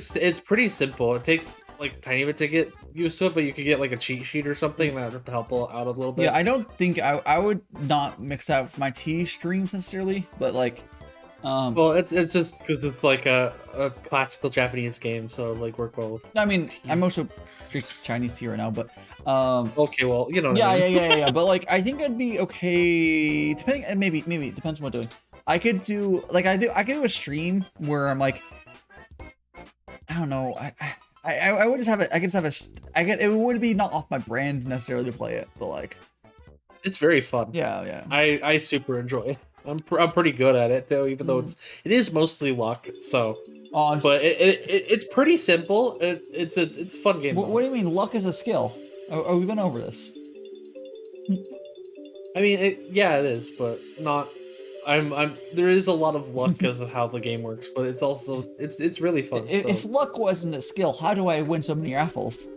simple. It takes like a tiny bit to get used to it, but you could get like a cheat sheet or something that to help out a little bit. Yeah, I don't think I would not mix out for my tea streams necessarily, but like, Well, it's just because it's like a classical Japanese game, so like work well with. I mean, I'm also drinking Chinese tea right now, but Okay, well, you know. What yeah, I mean. yeah. But like, I think I'd be okay. Depending, and maybe it depends on what I'm doing. I could do like I could do a stream where I'm like, I don't know. I would just have it. I could just have it would be not off my brand necessarily to play it, but like, It's very fun. yeah. I super enjoy it. I'm pretty good at it though, even though it is mostly luck. So, but it's pretty simple. It's a fun game. What do you mean? Luck is a skill. Oh, we've been over this. I mean, yeah, it is, but not. There is a lot of luck because of how the game works, but it's also it's really fun. If luck wasn't a skill, how do I win so many raffles?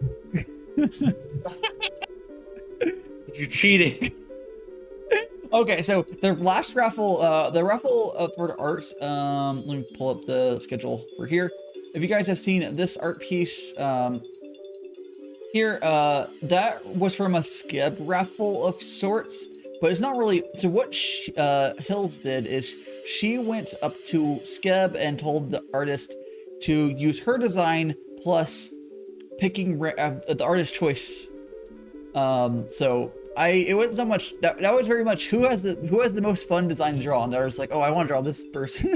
You're cheating. Okay, so the last raffle, the raffle for the art, let me pull up the schedule for here. If you guys have seen this art piece, here, that was from a Skeb raffle of sorts, but it's not really, so what Hills did is she went up to Skeb and told the artist to use her design plus picking the artist choice. So it wasn't so much that was very much who has the most fun design to draw, and I was like, oh, I want to draw this person.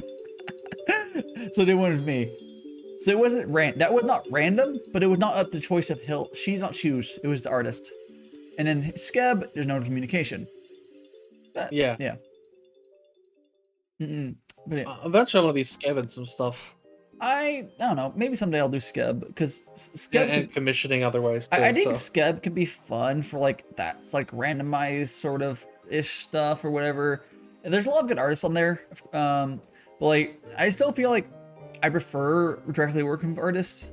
So they wanted me. So it wasn't that was not random, but it was not up to choice of Hill. She did not choose. It was the artist. And then Skeb, there's no communication. But, Yeah. Yeah. But yeah. Eventually, I'm gonna be scabbing some stuff. I don't know. Maybe someday I'll do Skeb because Yeah, Skeb. and commissioning otherwise too. I think so. Skeb can be fun for like that, like randomized sort of ish stuff or whatever. And there's a lot of good artists on there. But like, I still feel like I prefer directly working with artists.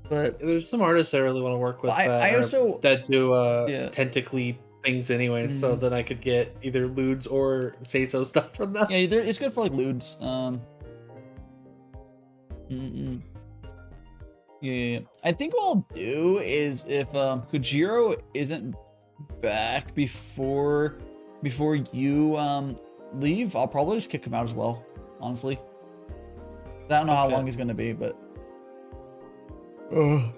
But There's some artists I really want to work with I also that do yeah. tentacly things anyway, so that I could get either lewds or say-so stuff from them. yeah, it's good for like lewds. Yeah. I think what I'll do is if Kojiro isn't back before you leave, I'll probably just kick him out as well. Honestly, I don't know how long he's gonna be, but I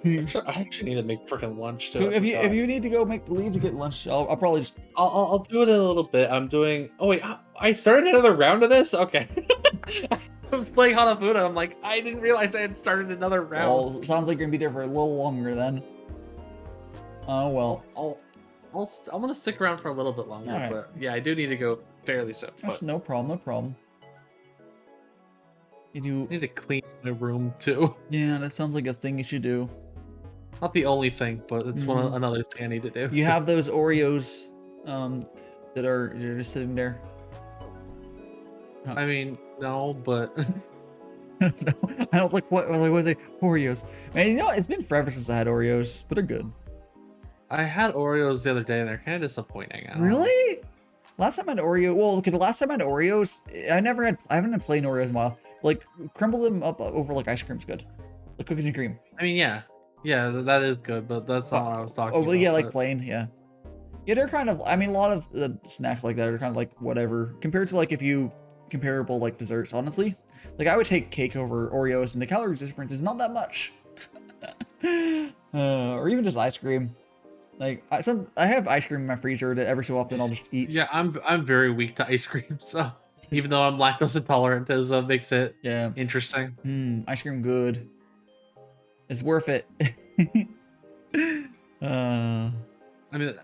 actually need to make freaking lunch too. if you need to go leave to get lunch, I'll probably just. I'll do it in a little bit. I'm doing. Oh wait, I started another round of this. Okay. I'm playing Hanafuda. I'm like, I didn't realize I had started another round. Well, sounds like you're gonna be there for a little longer then. Oh well. I'm gonna stick around for a little bit longer, Alright. but yeah, I do need to go fairly soon. That's But no problem. No problem. You do. I need to clean my room too. Yeah, that sounds like a thing you should do. Not the only thing, but it's another thing I need to do. You so. have those Oreos they're just sitting there. I mean, no, but No, I don't like what was it? Oreos. Man, you know, it's been forever since I had Oreos, but they're good. I had Oreos the other day and they're kind of disappointing. I don't know. Really? Last time I had Oreo, well, okay, the last time I had Oreos, I haven't had plain Oreos in a while. Like, crumble them up over like ice cream's good. Like cookies and cream. I mean, yeah, that is good, but that's not what I was talking Oh, about. well, yeah, like but- plain, yeah. Yeah, they're kind of, I mean, a lot of the snacks like that are kind of like whatever. Compared to like if you comparable like desserts, honestly. Like I would take cake over Oreos and the calories difference is not that much. Or even just ice cream. Like I have ice cream in my freezer that every so often I'll just eat. Yeah, I'm very weak to ice cream, so even though I'm lactose intolerant, that makes it Yeah. interesting. Ice cream good. It's worth it. I mean,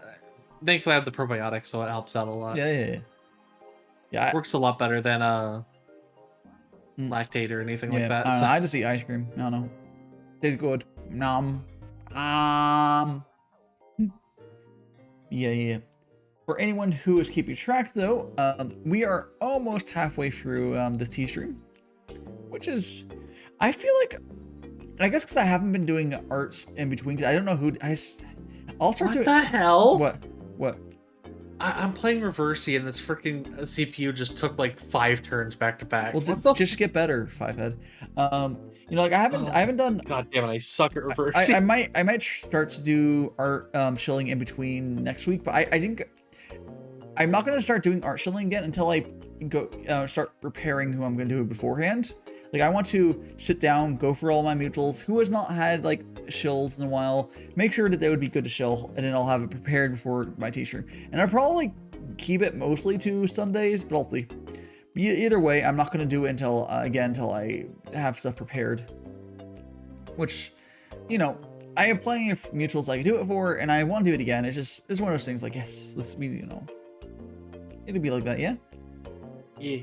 thankfully I have the probiotics, so it helps out a lot. Yeah. Yeah, It works a lot better than lactate or anything like that. I don't so- know, I just eat ice cream. I don't know. Tastes good. Nom. Yeah. For anyone who is keeping track, though, we are almost halfway through the tea stream, which is, I feel like, I guess because I haven't been doing arts in between. 'Cause I don't know who. I'll start What doing. the hell? What? I'm playing Reversey and this freaking CPU just took like 5 turns back to back. Well, What the just get better, Fivehead. You know, like I haven't done. God damn it! I suck at reverse. I might start to do art shilling in between next week, but I think I'm not gonna start doing art shilling again until I go start preparing who I'm gonna do it beforehand. Like I want to sit down, go for all my mutuals. Who has not had like shills in a while? Make sure that they would be good to shill, and then I'll have it prepared before my tea stream. And I'll probably keep it mostly to Sundays, but I'll see. Either way, I'm not gonna do it until until I have stuff prepared. Which, you know, I have plenty of mutuals I can do it for, and I want to do it again. It's one of those things. Like, yes, let's be, you know, it'll be like that, yeah. Yeah.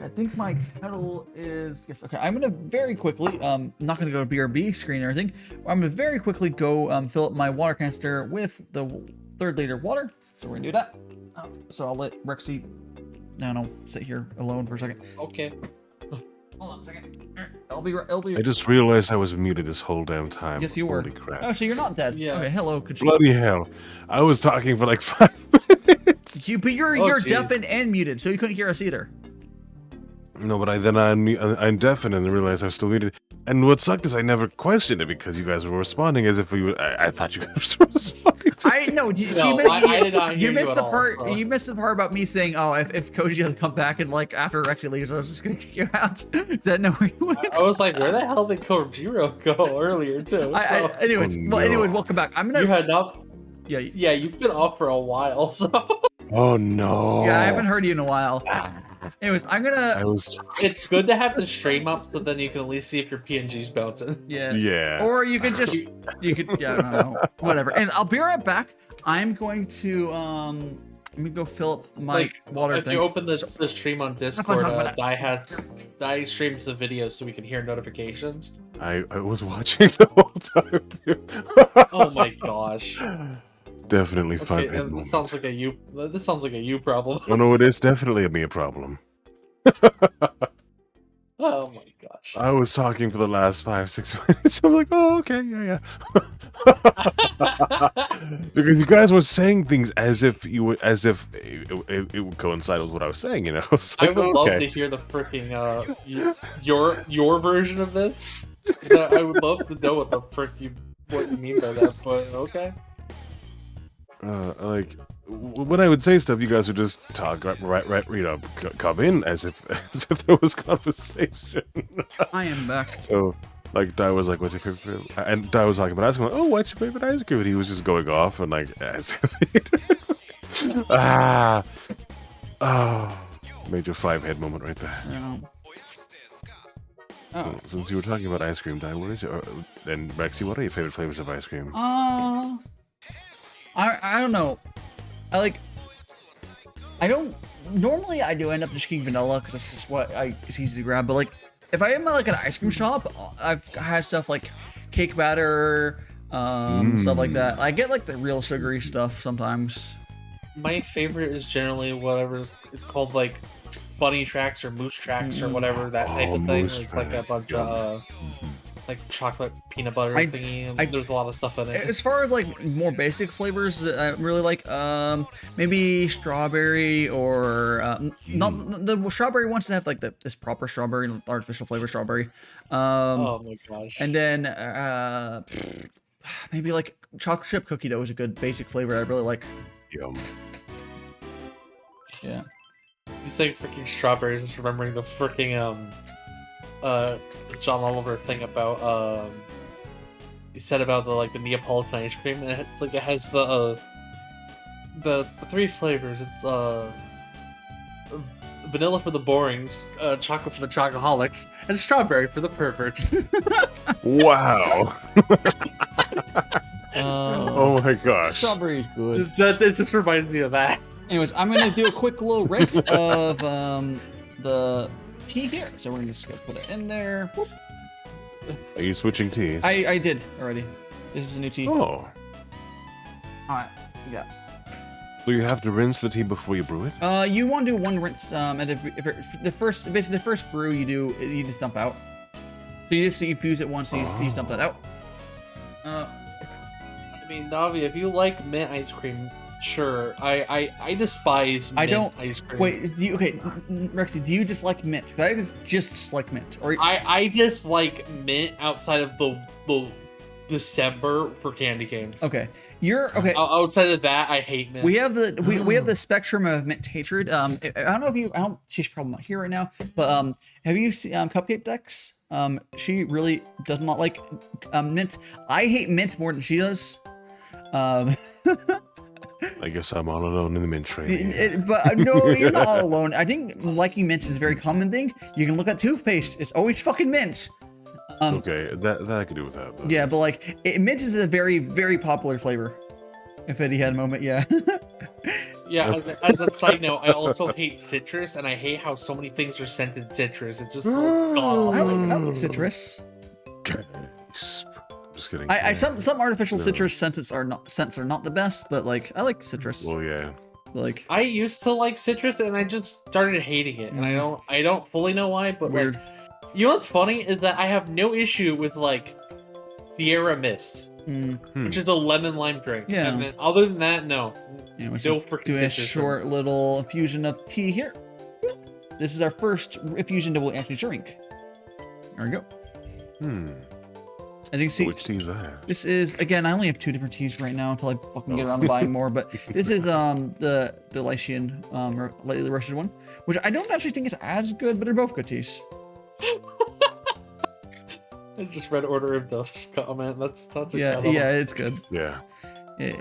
I think my kettle is, yes, okay. I'm gonna very quickly, not gonna go to BRB screen or anything. I'm gonna very quickly go fill up my water canister with the 3rd liter of water. So we're gonna do that. So I'll let Rexy, no, sit here alone for a second. Okay. Hold on a second. I'll be. I just realized I was muted this whole damn time. Yes, you were. Holy crap. Oh, so you're not dead. Yeah. Okay, hello. Could you... Bloody hell. I was talking for like 5 minutes. but you're Oh, you're jeez. deafened and muted, so you couldn't hear us either. No, but I'm deafened and realized I was still muted. And what sucked is I never questioned it because you guys were responding as if we were. I thought you guys were responding. I know. No, I did not hear you you missed at the all, part. so. You missed the part about me saying, "Oh, if Koji doesn't come back and like after Rexy leaves, I was just gonna kick you out." Is that no where you went? I was like, where the hell did Kojiro go earlier too? So, Anyways, Oh, well, no. anyway, welcome back. I'm you gonna. had not. Yeah, Yeah, you've been off for a while, so Oh no. yeah. I haven't heard you in a while. Ah. Anyways, I'm I gonna. was. it's good to have the stream up so then you can at least see if your PNG's bouncing. Yeah. Yeah. Or you could just. You could. Yeah. I don't know. Whatever. And I'll be right back. I'm going to. Let me go fill up my Like, water if thing. you open the stream on Discord, talking about Dai streams the video so we can hear notifications. I was watching the whole time too. Oh my gosh. Definitely Okay, 5 head and this moment. sounds like a you. This sounds like a you problem. Oh no, it is definitely me a problem. Oh my gosh. I was talking for the last 5-6 minutes. I'm like, oh okay, yeah. Because you guys were saying things as if it would coincide with what I was saying. You know, It's I like, would love to okay. hear the freaking your version of this. I would love to know what the frick what you mean by that. But okay. Like when I would say stuff, you guys would just talk come in as if there was conversation. I am back. So, like, Dai was like, "What's your favorite?" And Dai was talking about ice cream. Like, oh, what's your favorite ice cream? And he was just going off and like, as if major 5 head moment right there. Oh. Since you were talking about ice cream, Dai, what is your and Rexy? What are your favorite flavors of ice cream? I don't know. I don't normally I do end up just getting vanilla because that's just what it's easy to grab. But like if I am at like an ice cream shop, I've had stuff like cake batter, stuff like that. I get like the real sugary stuff sometimes. My favorite is generally whatever it's called, like bunny tracks or moose tracks or whatever that type of thing. Moose It's like a bunch tracks, of like chocolate peanut butter thingy. And there's a lot of stuff in it. As far as like more basic flavors, I really like maybe strawberry or not the strawberry ones that have like this proper strawberry, artificial flavor strawberry. Oh my gosh. And then maybe like chocolate chip cookie dough is a good basic flavor I really like. Yum. Yeah. You saying freaking strawberries, just remembering the freaking John Oliver thing about he said about the like the Neapolitan ice cream, and it's like it has the 3 flavors. It's vanilla for the borings, chocolate for the chocoholics, and strawberry for the perverts. Wow. Oh my gosh. Strawberry is good. That it just reminds me of that. Anyways, I'm gonna do a quick little rinse of the tea here. So we're just gonna put it in there. Whoop. Are you switching teas? I did already. This is a new tea. Oh. Alright, yeah. So you have to rinse the tea before you brew it? You want to do one rinse, and if the first brew you do, you just dump out. So you fuse it once, and you dump that out. I mean, Navi, if you like mint ice cream, sure. I despise mint ice cream. Wait, Rexy, do you dislike mint? Because I just dislike mint. Or I dislike mint outside of the December for candy canes. okay, you're okay. Outside of that, I hate mint. We have the we have the spectrum of mint hatred. I don't know if you. She's probably not here right now. But have you seen Cupcake Dex? She really does not like mint. I hate mint more than she does. I guess I'm all alone in the mint train. But no, you're not all alone. I think liking mint is a very common thing. You can look at toothpaste; it's always fucking mint. Okay, that I could do with that. But... Yeah, but like mint is a very, very popular flavor. If Eddie had a moment, yeah. Yeah, as a side note, I also hate citrus, and I hate how so many things are scented citrus. It just oh, I like citrus. Just kidding. Some artificial citrus scents are not the best, but like I like citrus. Well, yeah. Like I used to like citrus, and I just started hating it, and I don't fully know why, but weird. like, you know what's funny is that I have no issue with like Sierra Mist. which is a lemon lime drink. Yeah. And then, other than that, no. And we No should freaking do a citrus. short little infusion of tea here. This is our first infusion that we'll actually drink. There we go. As you can see, Which tea is that? this is, again, I only have 2 different teas right now until I fucking get around to buying more, but this is the Delician, or lightly roasted one, which I don't actually think is as good, but they're both good teas. I just read Order of Dusk's comment. That's Yeah, incredible. yeah, it's good. Yeah. Yeah.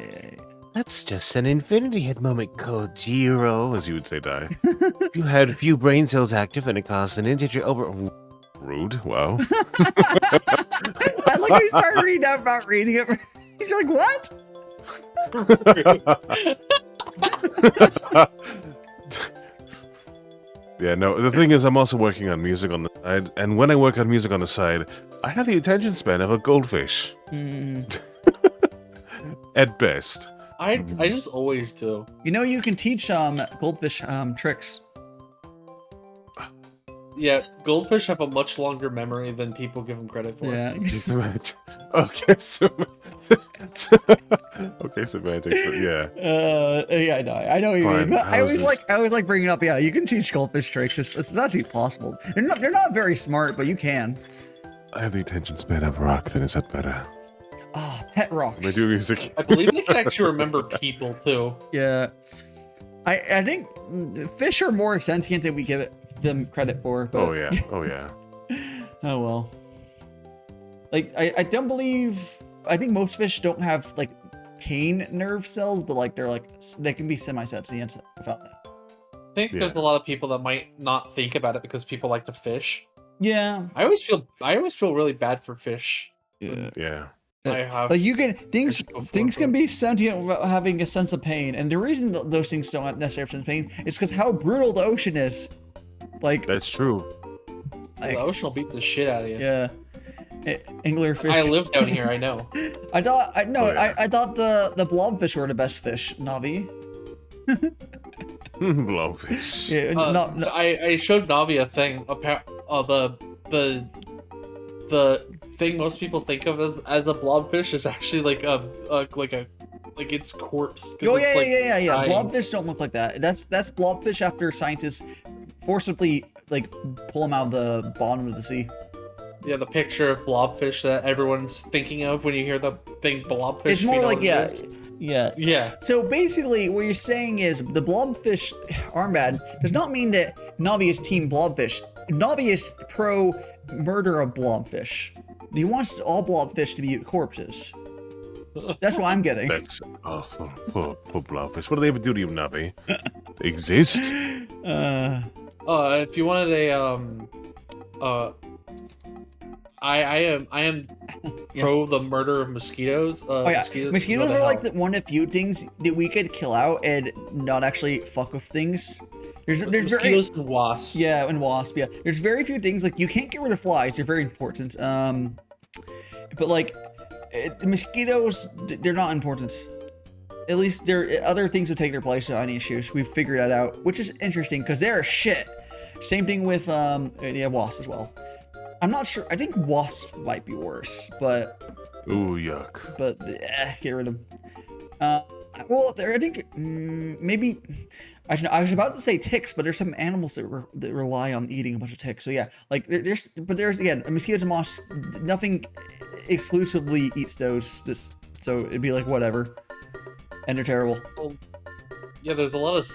That's just an infinity head moment, Kojiro, as you would say, Dai. You had few brain cells active and it caused an integer over... Rude, wow. I like when you start reading out about reading it. You're like, what? Yeah, no, the thing is, I'm also working on music on the side, and when I work on music on the side, I have the attention span of a goldfish. At best. I just always do. You know, you can teach goldfish tricks. Yeah, goldfish have a much longer memory than people give them credit for. Yeah. Just imagine. Okay, okay, semantics, but yeah. Yeah, I know what you Fine, mean. But I always houses. like bringing up. Yeah, you can teach goldfish tricks. It's not actually possible. They're not very smart, but you can. I have the attention span of a rock, then is that better? Ah, pet When I rocks. do music. I believe they can actually remember people too. Yeah, I think fish are more sentient than we give them credit for. But, Oh yeah, oh yeah. Oh well. Like I don't believe. I think most fish don't have like pain nerve cells, but like they can be semi-sentient without that. I think there's a lot of people that might not think about it because people like to fish. Yeah. I always feel really bad for fish. Yeah. I have Like you can things before, can be sentient without having a sense of pain, and the reason those things don't necessarily have a sense of pain is because how brutal the ocean is. Like That's true. the ocean will beat the shit out of you. yeah, anglerfish. I live down here, I know. I thought yeah. I thought the blobfish were the best fish. Navi. Blowfish. Yeah, I showed Navi a thing. The thing most people think of as a blobfish is actually like its corpse. 'cause Oh it's, like, yeah. dying. Blobfish don't look like that. That's blobfish after scientists forcibly like pull them out of the bottom of the sea. Yeah, the picture of blobfish that everyone's thinking of when you hear the thing blobfish. It's you more know like what it is? Yeah. So basically, what you're saying is the blobfish armband does not mean that Navi is team blobfish. Navi is pro murder of blobfish. He wants all blobfish to be corpses. That's what I'm getting. That's awful. Poor blowfish. What do they ever do to you, Navi? They exist? If you wanted I am Yeah. pro the murder of mosquitoes. Mosquitoes are like one of the few things that we could kill out and not actually fuck with things. There's mosquitoes and wasps. Yeah, and wasp. Yeah, there's very few things like you can't get rid of flies. They're very important. But like mosquitoes, they're not important. At least there other things will take their place without any issues. We've figured that out, which is interesting because they're shit. Same thing with wasps as well. I'm not sure. I think wasps might be worse, but Ooh, yuck. get rid of them. Well, I think maybe I was about to say ticks, but there's some animals that rely on eating a bunch of ticks. So yeah, like there's again mosquitoes and moths. Nothing exclusively eats those. So it'd be like whatever, and they're terrible. Well, yeah, there's a lot of.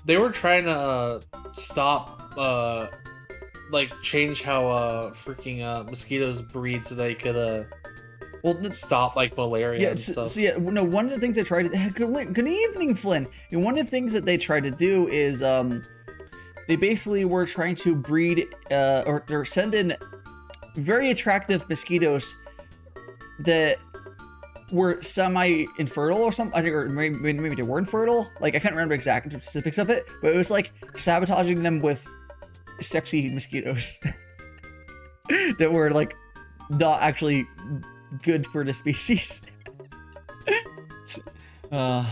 They were trying to stop, change how freaking mosquitoes breed so they could stop like malaria Yeah, and stuff. so yeah, no. One of the things they tried to good evening, Flynn. And one of the things that they tried to do is they basically were trying to breed or send in very attractive mosquitoes that were semi-infertile or something. I think, or maybe they were infertile. Like I can't remember exact specifics of it, but it was like sabotaging them with sexy mosquitoes that were like not actually good for the species. Man,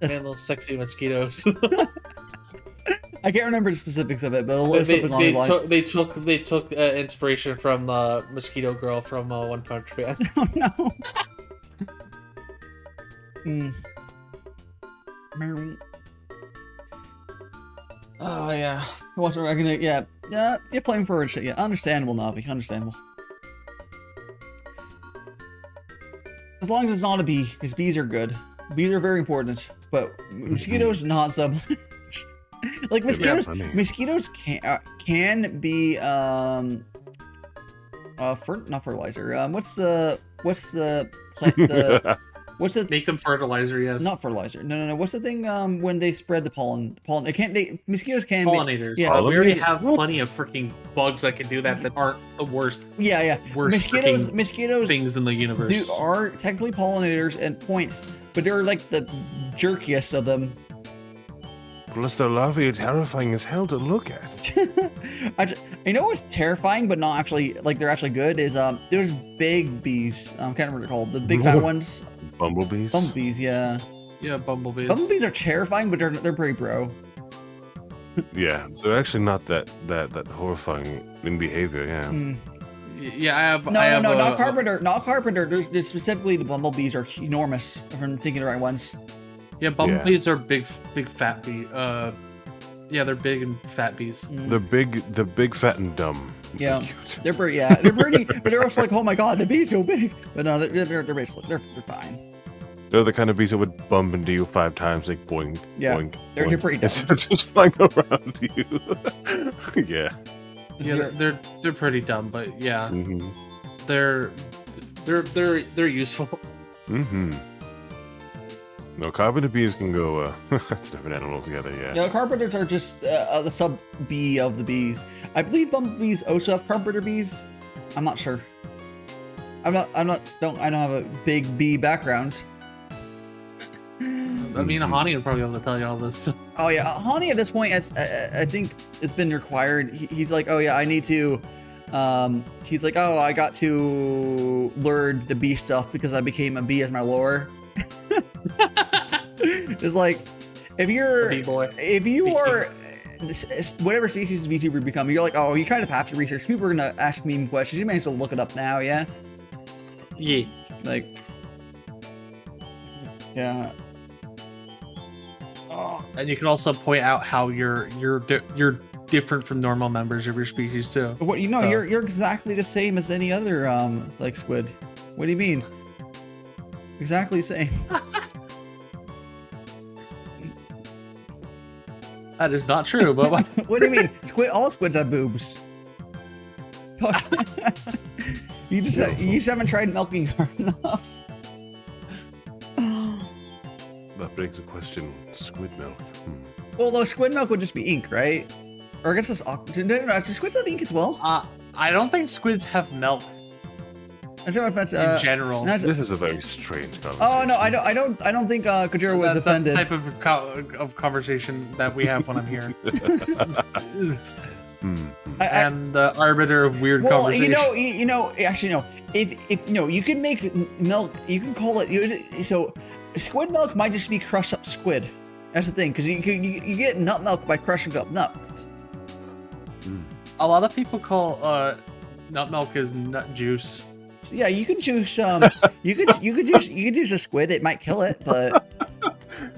those sexy mosquitoes. I can't remember the specifics of it, but it'll They, look something along they the lines. took inspiration from Mosquito Girl from One Punch Man. Oh no. Oh yeah. What's I gonna yeah, you're playing forward shit. Yeah, understandable, Navi. Understandable. As long as it's not a bee, because bees are good. Bees are very important, but mosquitoes not so much. Like mosquitoes, funny. mosquitoes can be not fertilizer. What's the plant? What's the Make them fertilizer, yes. not fertilizer? No. What's the thing? When they spread the pollen? Pollen. It can't. Mosquitoes can Pollinators. Be, yeah. We already Pollinators? have plenty of freaking bugs that can do that aren't the worst Yeah. worst Mosquitoes things in the universe. are technically pollinators at points, but they're like the jerkiest of them. Plus, their larvae are terrifying as hell to look at. I know what's terrifying, but not actually like they're actually good. Is there's big bees. Can't remember what they're called. The big fat ones. Bumblebees? Bumblebees, yeah. Yeah, bumblebees. Bumblebees are terrifying, but they're pretty bro. Yeah, they're actually not that horrifying in behavior, yeah. Yeah, I have. No, not carpenter. Not carpenter. There's specifically the bumblebees are enormous. If I'm thinking the right ones. Yeah, bumblebees are big fat bee. Yeah, they're big and fat bees. They're big, fat, and dumb. Yeah, Cute. they're pretty. But they're also like, oh my god, the bee's so big. But no, they're basically they're fine. They're the kind of bees that would bump into you 5 times, like boing, Yeah, boing. they're boing. pretty dumb. Instead of just flying around you. Yeah. Yeah, they're pretty dumb, but yeah, Mm-hmm. they're useful. Mm-hmm. No, carpenter bees can go. That's different animal altogether. Yeah. Yeah, carpenters are just the sub bee of the bees. I believe bumblebees also have carpenter bees. I'm not sure. I don't have a big bee background. I mean, Hani would probably be able to tell you all this. Oh yeah, Hani at this point, I think it's been required. He's like, oh yeah, I need to. He's like, oh, I got to learn the bee stuff because I became a bee as my lore. It's like, if you are whatever species of VTuber you become, you're like, oh, you kind of have to research. People are gonna ask me questions. You may as well look it up now, yeah. Yeah. Like, yeah. Oh. And you can also point out how you're different from normal members of your species too. What you know, So- you're exactly the same as any other like squid. What do you mean? Exactly the same. That is not true, but What do you mean? All squids have boobs. You just haven't tried milking hard enough. That begs the question: squid milk. Well, no, squid milk would just be ink, right? Or I guess it's no, squids have ink as well. I don't think squids have milk I don't know if that's in general. no, This is a very strange conversation. oh no, I don't think Kojiro was That's offended. the type of conversation that we have when I'm here. And the arbiter of weird Well, conversation. actually, no. If no, you can make milk. You can call it. So, squid milk might just be crushed up squid. That's the thing, because you get nut milk by crushing up nuts. A lot of people call nut milk is nut juice. So, yeah, you can juice. You could juice a squid. It might kill it, but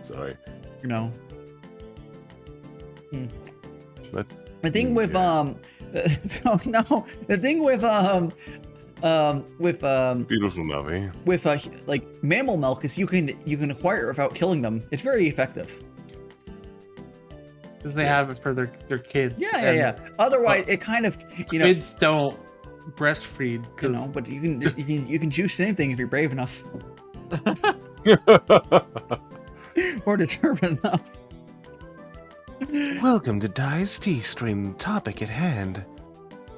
Sorry. you know. But, The thing with yeah. the thing Beautiful Navi. with like mammal milk is you can acquire it without killing them. It's very effective. Because they have it for their kids. Yeah. Otherwise, it kind of Kids don't breastfeed because but you can juice anything if you're brave enough or determined enough. Welcome to Dai's Tea Stream. Topic at hand.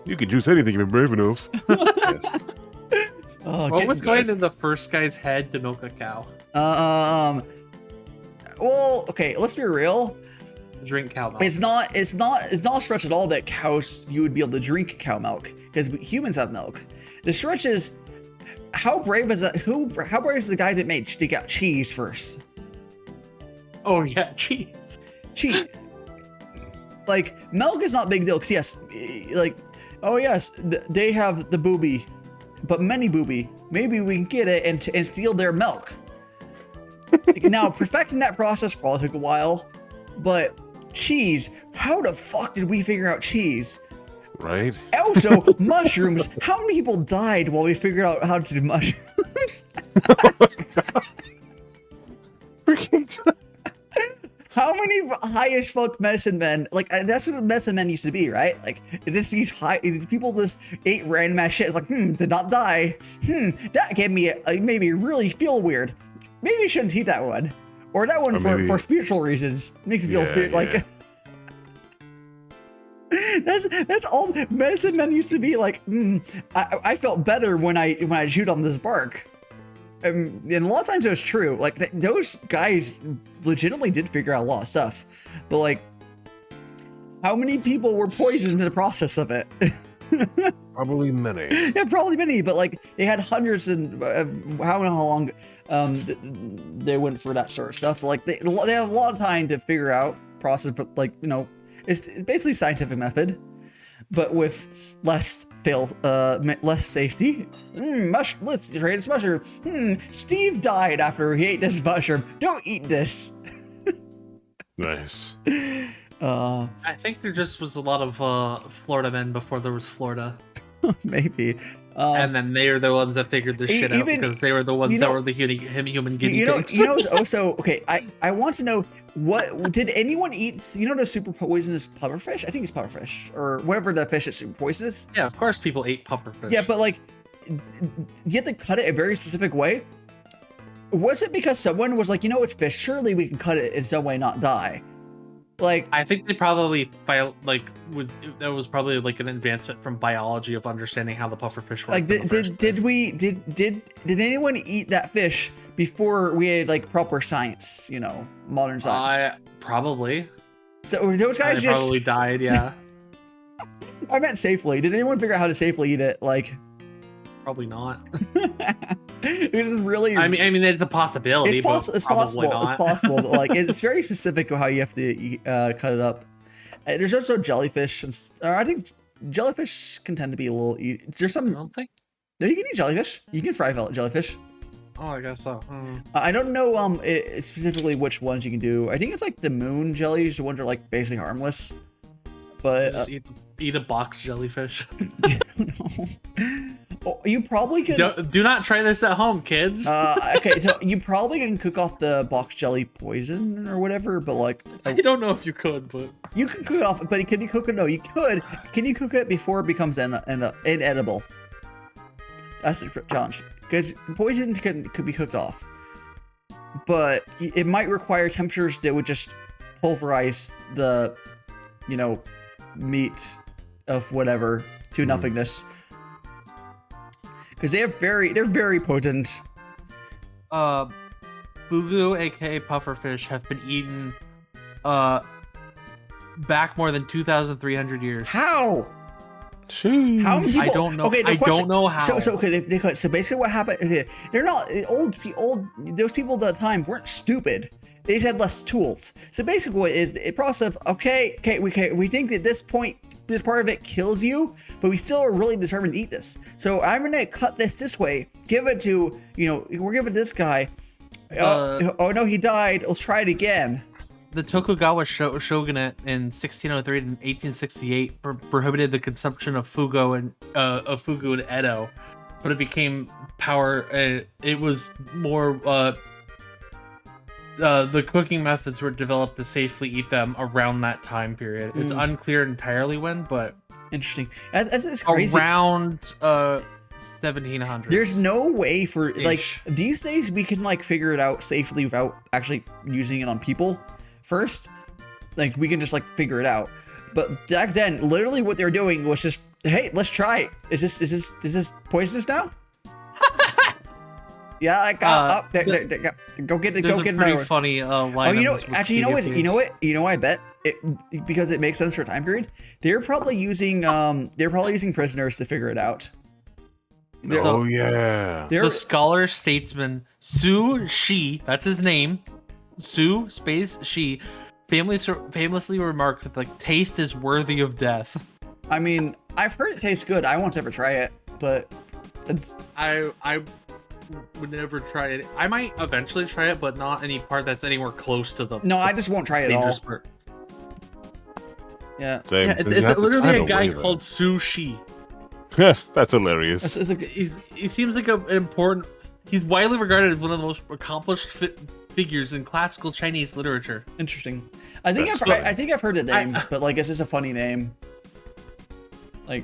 You can juice anything if you're brave enough. Yes. Oh, what was going in the first guy's head to milk a cow? Well, okay, let's be real. Drink cow milk. It's not a stretch at all that cows you would be able to drink cow milk because humans have milk. The stretch is how brave is that? How brave is the guy that got cheese first? Oh yeah, cheese. Cheese. like milk is not a big deal because yes, like oh yes, they have the booby, but many booby. Maybe we can get it and steal their milk. Like, now perfecting that process probably took a while, but cheese. How the fuck did we figure out cheese? Right? Also, mushrooms. How many people died while we figured out how to do mushrooms? Freaking. How many high as fuck medicine men? Like that's what medicine men used to be, right? Like it just these people just ate random ass shit. It's like did not die. That gave me made me really feel weird. Maybe you shouldn't eat that one, or that one for spiritual reasons. Makes me feel like. That's all medicine men used to be like. I felt better when I chewed on this bark. And a lot of times it was true. Like those guys legitimately did figure out a lot of stuff, but like, how many people were poisoned in the process of it? Probably many. Yeah, probably many. But like, they had hundreds and how long they went for that sort of stuff. But, like they have a lot of time to figure out process. But like it's basically scientific method, but with less safety. Let's trade this mushroom. Steve died after he ate this mushroom. Don't eat this. Nice. I think there just was a lot of Florida men before there was Florida. Maybe. And then they are the ones that figured this shit out because they were the ones that were the human guinea pigs. Also, okay, I want to know, what did anyone eat? The super poisonous pufferfish? I think it's pufferfish or whatever the fish is super poisonous. Yeah, of course people ate pufferfish. Yeah, but like, you have to cut it a very specific way. Was it because someone was like, it's fish, surely we can cut it in some way, not die? Like, I think they probably that was probably like an advancement from biology of understanding how the pufferfish worked. Like, did anyone eat that fish before we had like proper science, modern science? Probably. So those guys just probably died. Yeah. I meant safely. Did anyone figure out how to safely eat it? Like, probably not. It is really. I mean, it's a possibility. It's possible. It's possible, but like, it's very specific of how you have to cut it up. There's also jellyfish, I think jellyfish can tend to be a little. There's some. I don't think. No, you can eat jellyfish. You can fry jellyfish. Oh, I guess so. I don't know specifically which ones you can do. I think it's like the moon jellies, the ones that are like basically harmless. But just eat a box jellyfish. Oh, you probably could. Do not try this at home, kids. Okay, so you probably can cook off the box jelly poison or whatever, but like I don't know if you could, but you can cook it off. But can you cook it? No, you could. Can you cook it before it becomes inedible? That's the challenge, because poison could be cooked off, but it might require temperatures that would just pulverize the, meat of whatever to nothingness. Because they're very potent. Fugu, aka pufferfish, have been eaten back more than 2,300 years. How? Jeez. How many people? I don't know. Okay, I don't know how. So basically, what happened? Okay, they're not old. Those people at the time weren't stupid. They just had less tools. So basically, what is the process of we think that this part of it kills you, but we still are really determined to eat this. So I'm gonna cut this way, give it to we're giving this guy. Oh no, he died. Let's try it again. The Tokugawa shogunate in 1603 and 1868 prohibited the consumption of fugu and Edo, but it became power. It was more. The cooking methods were developed to safely eat them around that time period. It's unclear entirely when, but interesting. It's crazy. Around 1700. There's no way for like these days we can like figure it out safely without actually using it on people first. Like we can just like figure it out. But back then, literally what they were doing was just, hey, let's try it. Is this poisonous now? Yeah, like go get it. Go get a pretty funny line. Oh, you know what? I bet it, because it makes sense for a time period. They're probably using prisoners to figure it out. The scholar statesman Su Shi, that's his name, Su space Shi, famously remarked that like taste is worthy of death. I mean, I've heard it tastes good. I won't ever try it, but it's I would never try it. I might eventually try it, but not any part that's anywhere close to the no. I just won't try it at all. dangerous part. Yeah, Same. Yeah, So you it's have to literally sign a guy waiver. called Sushi. That's hilarious. it's a, He seems like an important. He's widely regarded as one of the most accomplished figures in classical Chinese literature. interesting. I think That's I think I've heard the name, but like it's just a funny name. Like,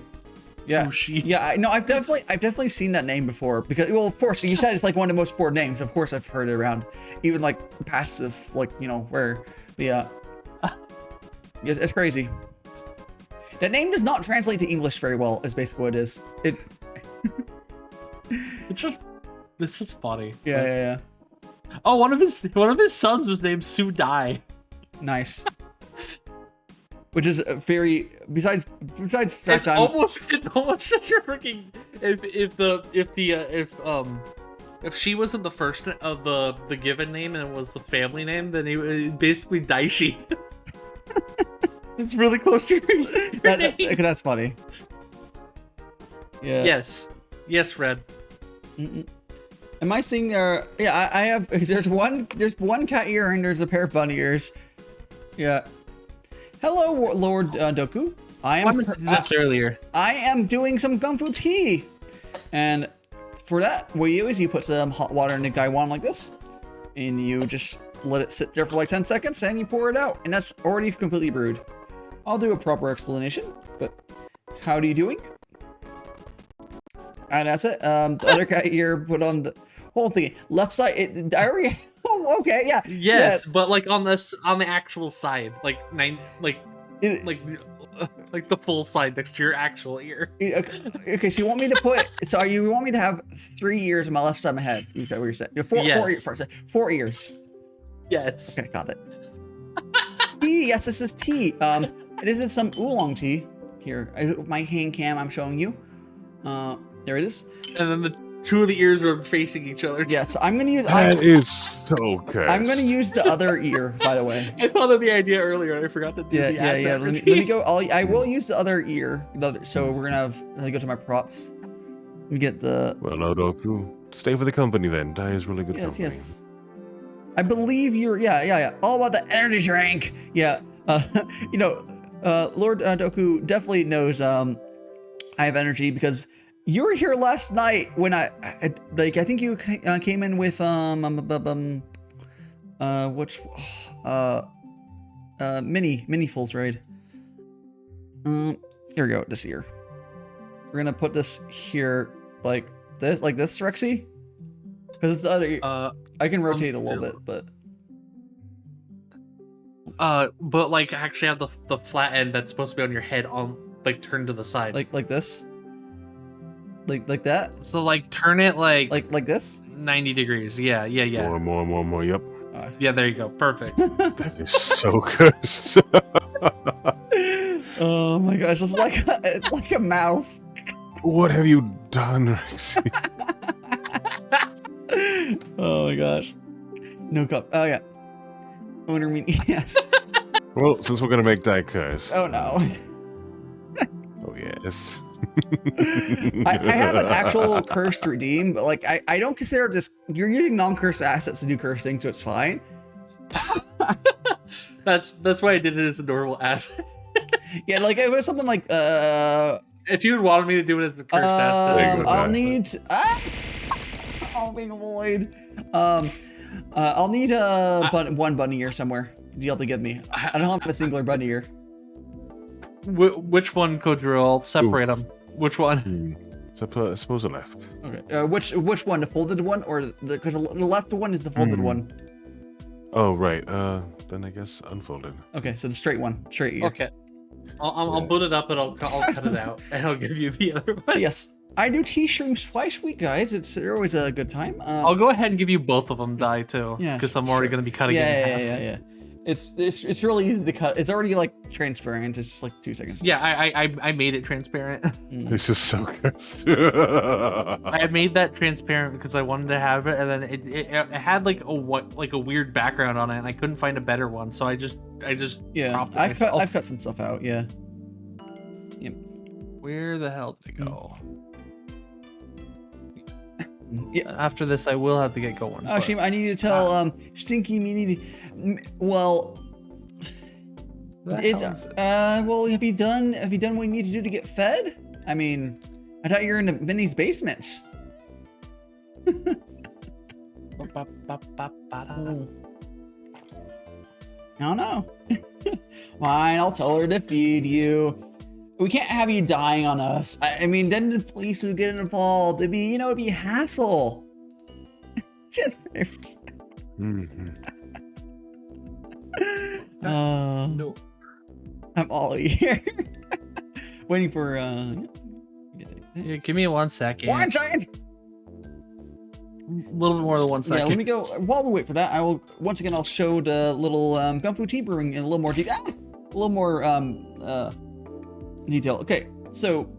yeah, Sushi. yeah. I've definitely seen that name before because, well, of course, you said it's like one of the most explored names. Of course, I've heard it around, even like passive, like where, yeah. Yes, it's crazy. That name does not translate to English very well. Is basically what it is. It. This is funny. Yeah. Oh, one of his sons was named Su Dai. Nice. Which is a very besides that It's time. almost such a freaking if she wasn't the first of the given name and it was the family name, then it basically Daishi. It's really close to your name. That's funny. Yeah. Yes, Red. Am I seeing there? Yeah, I have. There's one cat ear and there's a pair of bunny ears. Yeah. Hello, Lord Doku. I did this earlier. I am doing some Gongfu Tea, and for that, what you do is you put some hot water in a gaiwan like this, and you just let it sit there for like 10 seconds, and you pour it out, and that's already completely brewed. I'll do a proper explanation, but how are you doing? And that's it. The other cat ear put on the whole thing. Left side. I already. Oh, okay. Yeah. Yes, but like on the actual side, like Yeah. like the full side next to your actual ear. Okay, so you want me to put? So you want me to have 3 ears on my left side of my head? Is that what you're saying? Yes. 4 ears. Yes. Okay, got it. Tea. Yes, this is tea. This is some oolong tea. Here, my hand cam. I'm showing you. There it is. And then the two of the ears were facing each other. Yeah, so I'm gonna use. That is so cursed. I'm gonna use the other ear, by the way. I thought of the idea earlier and I forgot to do Yeah. the accent. Let me go. I will use the other ear. So we're gonna have. Let me go to my props. Let me get the. Well, Odoku, stay for the company then. Dai is really good company. Yes. I believe you're. Yeah. All about the energy drink. Yeah. Lord Doku definitely knows. I have energy because you were here last night when I think you came in with mini fulls raid. Here we go. This ear. We're gonna put this here like this, Rexy, because it's the other ear. I can rotate a little bit, but like actually have the flat end that's supposed to be on your head on like turned to the side. like this, like that. So like turn it like this. 90 degrees. Yeah. More. Yep. Yeah, there you go. Perfect. That is so cursed. Oh my gosh, it's like a mouth. What have you done, Rexy? Oh my gosh. No cup. Oh yeah. Owner mean yes. Well, since we're gonna make Dai cursed. Oh no. Oh yes. I have an actual curse to redeem, but like I don't consider this. You're using non-cursed assets to do curse things, so it's fine. That's why I did it as a normal asset. Yeah, like it was something like If you had wanted me to do it as a cursed asset, I'll need oh being avoid. I'll need one bunny ear somewhere. You have to give me. I don't have a singular bunny ear. which one, Kojiro? I'll separate them. Which one? I suppose the left. Okay. Which one? The folded one or because the left one is the folded one. Oh right. Then I guess unfolded. Okay, so the straight one, straight ear. Okay. I'll boot it up and I'll cut it out and I'll give you the other one. Yes, I do tea streams twice a week, guys. They're always a good time. I'll go ahead and give you both of them, Dai, too. Yeah, Because I'm already going to be cutting it in half. Yeah. It's really easy to cut. It's already like transparent. It's just like 2 seconds. Yeah, I made it transparent. This is so cursed. I made that transparent because I wanted to have it, and then it had like a weird background on it, and I couldn't find a better one, so I just Yeah, cropped it I've myself. cut some stuff out. Yeah. Where the hell did it go? Yeah. After this, I will have to get going. but- Shima, I need to tell Stinky me. Well, Where the it's hell is it? well, have you done what you need to do to get fed? I mean, I thought you were in Vinny's basement. I don't know. Fine, I'll tell her to feed you. We can't have you dying on us. I mean, then the police would get involved. It'd be a hassle. Just Mhm. No. I'm all here. Waiting for Yeah, give me 1 second. 1 second. A little bit more than 1 second. Yeah, let me go. While we wait for that, I'll show the little Gongfu Tea brewing in a little more detail. Detail. Okay, so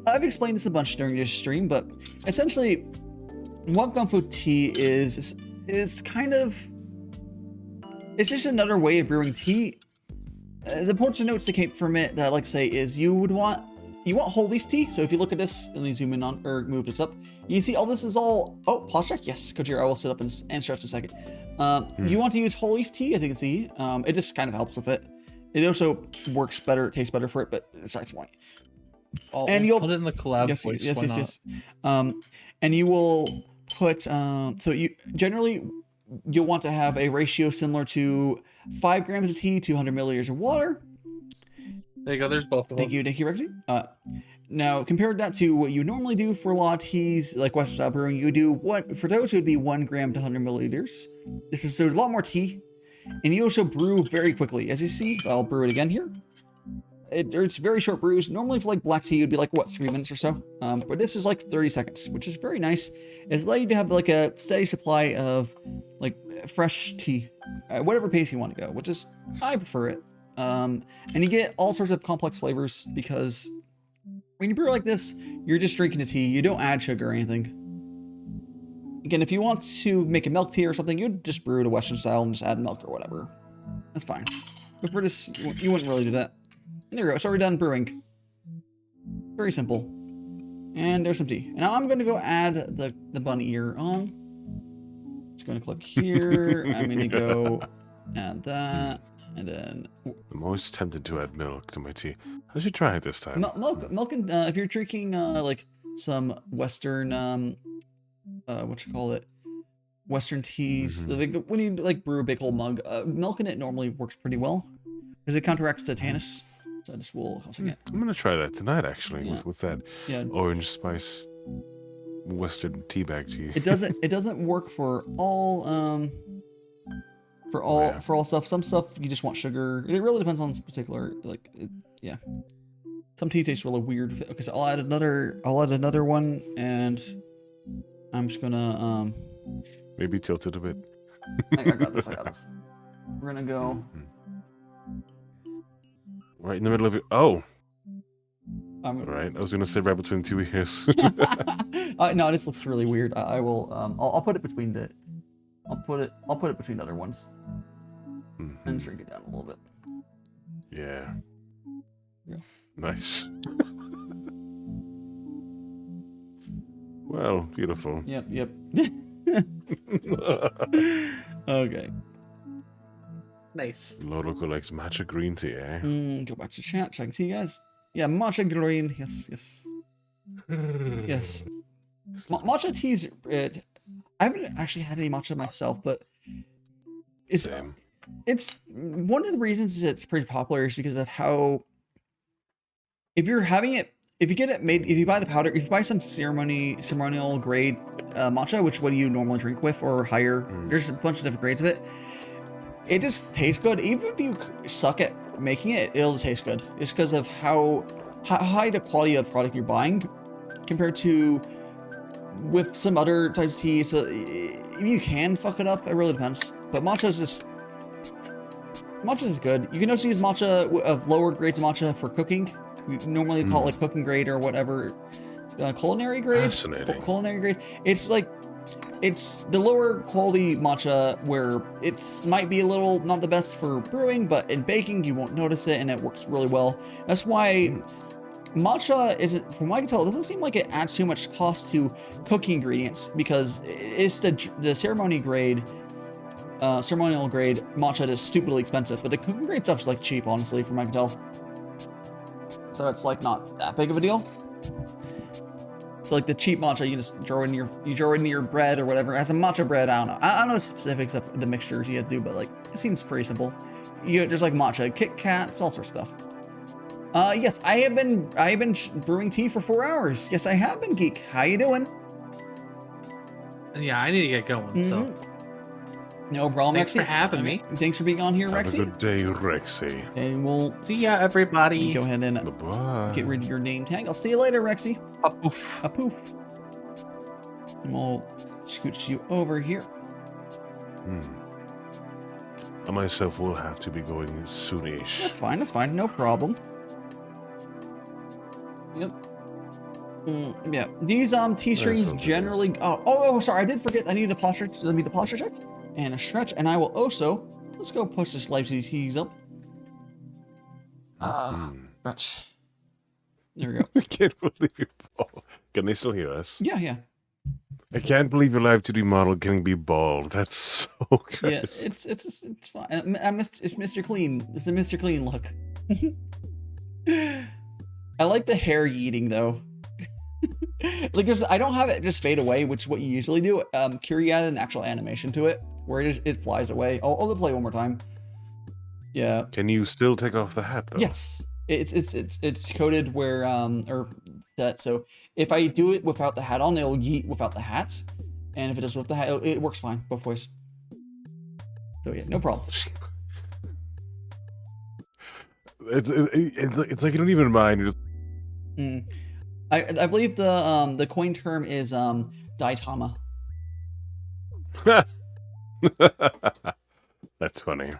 I've explained this a bunch during this stream, but essentially, what Gongfu Tea is kind of, it's just another way of brewing tea. The important notes that came from it that I like to say is you want whole leaf tea. So if you look at this, let me zoom in on or move this up. You see all this is all pause check. Yes, Kojiro, I will sit up and stretch in a second. You want to use whole leaf tea, as you can see. It just kind of helps with it. It also works better, it tastes better for it, but besides the point. And you'll put it in the collab yes, voice. yes, why yes, not? yes. And you will put so you generally you'll want to have a ratio similar to 5 grams of tea to 100 milliliters of water. There you go. There's both of them. Thank you, Rexie. Now, compared that to what you normally do for a lot of teas, like Western style brewing, you do for those it would be 1 gram to 100 milliliters. This is so a lot more tea, and you also brew very quickly. As you see, I'll brew it again here. It's very short brews. Normally for like black tea, it'd be like 3 minutes or so. But this is like 30 seconds, which is very nice. It's allowed you to have like a steady supply of like fresh tea, whatever pace you want to go, which is I prefer it. And you get all sorts of complex flavors because when you brew like this, you're just drinking the tea. You don't add sugar or anything. Again, if you want to make a milk tea or something, you'd just brew it a Western style and just add milk or whatever. That's fine. But for this, you wouldn't really do that. And there we go. So we're done brewing. Very simple. And there's some tea. And now I'm going to go add the bunny ear on. Just going to click here. I'm going to go add that. And then I'm always tempted to add milk to my tea. I should try it this time. milk and if you're drinking like some Western Western teas, when you like brew a big whole mug, milk in it normally works pretty well because it counteracts the tannins. So I just will also get. I'm gonna try that tonight actually Yeah. with that orange spice Western tea bag tea. It doesn't work for all for all stuff. Some stuff you just want sugar. It really depends on this particular yeah. Some tea tastes really weird. Okay, so I'll add another one, and I'm just gonna Maybe tilt it a bit. I got this. We're gonna go. Right in the middle of it. Oh, I'm right. I was gonna say right between 2 ears. no, this looks really weird. I will I'll put it between the I'll put it between other ones and shrink it down a little bit. Yeah. Yeah. Nice. Well, beautiful. Yep. Okay. Nice. Lolo likes matcha green tea, eh? Go back to chat so I can see you guys. Yeah, matcha green. Yes. Matcha teas. I haven't actually had any matcha myself, but Same. it's one of the reasons it's pretty popular is because of how if you're having it, if you get it made, if you buy the powder, if you buy some ceremonial grade matcha, which what do you normally drink with or higher, there's a bunch of different grades of it. It just tastes good. Even if you suck at making it, it'll taste good. It's because of how high the quality of the product you're buying compared to with some other types of tea. So you can fuck it up. It really depends. But matcha is just Matcha is good. You can also use matcha of lower grades of matcha for cooking. We normally call it like cooking grade or whatever. Culinary grade. Fascinating. Culinary grade. It's like it's the lower quality matcha where it's might be a little not the best for brewing, but in baking you won't notice it and it works really well. That's why matcha isn't, from what I can tell, it doesn't seem like it adds too much cost to cooking ingredients because it's the ceremonial grade matcha that is stupidly expensive, but the cooking grade stuff's like cheap, honestly, from what I can tell. So it's like not that big of a deal. So like the cheap matcha, you just throw in your bread or whatever. It has a matcha bread. I don't know. I don't know the specifics of the mixtures you have to do, but like it seems pretty simple. There's like matcha, Kit Kats, all sorts of stuff. Yes, I have been brewing tea for 4 hours. Yes, I have been, Geek. How you doing? Yeah, I need to get going. So No problem. thanks for Rexy. having me. Thanks for being on here, Have Rexy. a good day, Rexy. And we'll See ya, everybody. go ahead and Bye-bye. get rid of your name tag. I'll see you later, Rexy. A poof. A poof. And we'll scooch you over here. I myself will have to be going soonish. That's fine. That's fine. No problem. Yep. Yeah. These tea strings sounds generally. Oh, sorry. I did forget. I need a posture. Let me the posture check and a stretch, and I will also. Let's go push this life he's up. Stretch. There we go. I can't believe you're bald. Can they still hear us? Yeah. I can't believe your live 2D model can be bald. That's so good. Yeah. It's fine. It's Mr. Clean. It's a Mr. Clean look. I like the hair yeeting though. Like I don't have it just fade away, which is what you usually do. Curie added an actual animation to it where it flies away. I'll play one more time. Yeah. Can you still take off the hat though? Yes. It's coded where or that so if I do it without the hat on, it'll yeet without the hat, and if it does with the hat, it works fine both ways. So yeah, no problem. It's like you don't even mind. You just... I believe the coin term is Daitama. That's funny.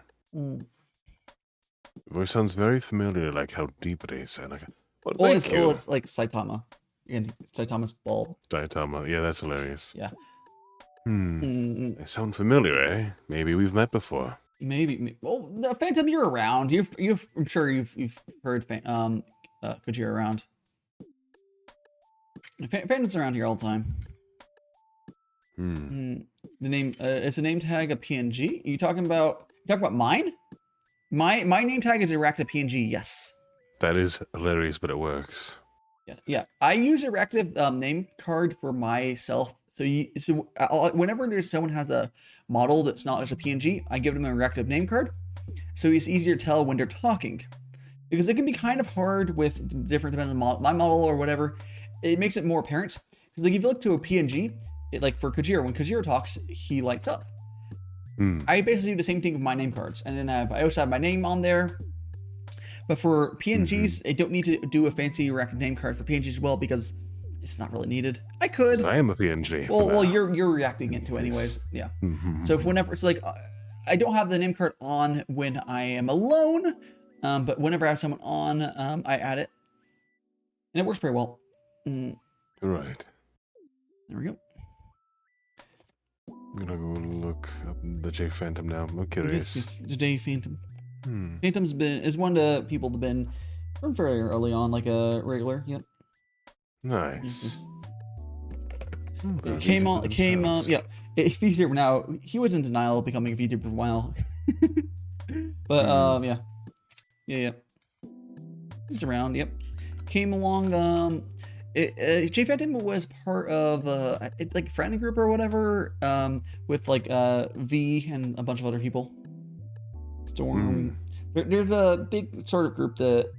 Voice sounds very familiar, like how deep it is. And like, well, It's like Saitama. And Saitama's bald. Daitama. Yeah, that's hilarious. Yeah. They sound familiar, eh? Maybe we've met before. Maybe. Well, the Phantom, you're around. I'm sure you've heard Kojiro around. Phantom's around here all the time. The name it's a name tag of PNG. You talking about mine? My name tag is erect a PNG. Yes. That is hilarious, but it works. Yeah. I use Erective name card for myself. So whenever there's someone has a model that's not as a PNG, I give them an Erective name card, so it's easier to tell when they're talking, because it can be kind of hard with different depending on my model or whatever. It makes it more apparent because like if you look to a PNG, like for Kojiro, when Kojiro talks, he lights up. I basically do the same thing with my name cards, and then I also have my name on there. But for PNGs, I don't need to do a fancy Erective name card for PNGs as well because it's not really needed. I could. I am a PNG. Well, you're reacting it to anyways. Yeah. So whenever it's like, I don't have the name card on when I am alone, but whenever I have someone on, I add it, and it works pretty well. Right. There we go. I'm gonna go look up the J Phantom now. I'm curious. Yes, the J Phantom. Phantom's is one of the people that been from very early on, like a regular. Yep. Nice. Came on. Yeah. VTuber now. He was in denial of becoming a VTuber for a while. But yeah. He's around. Yep. Came along. J Phantom was part of like friend group or whatever, with like V and a bunch of other people. Storm. There's a big sort of group that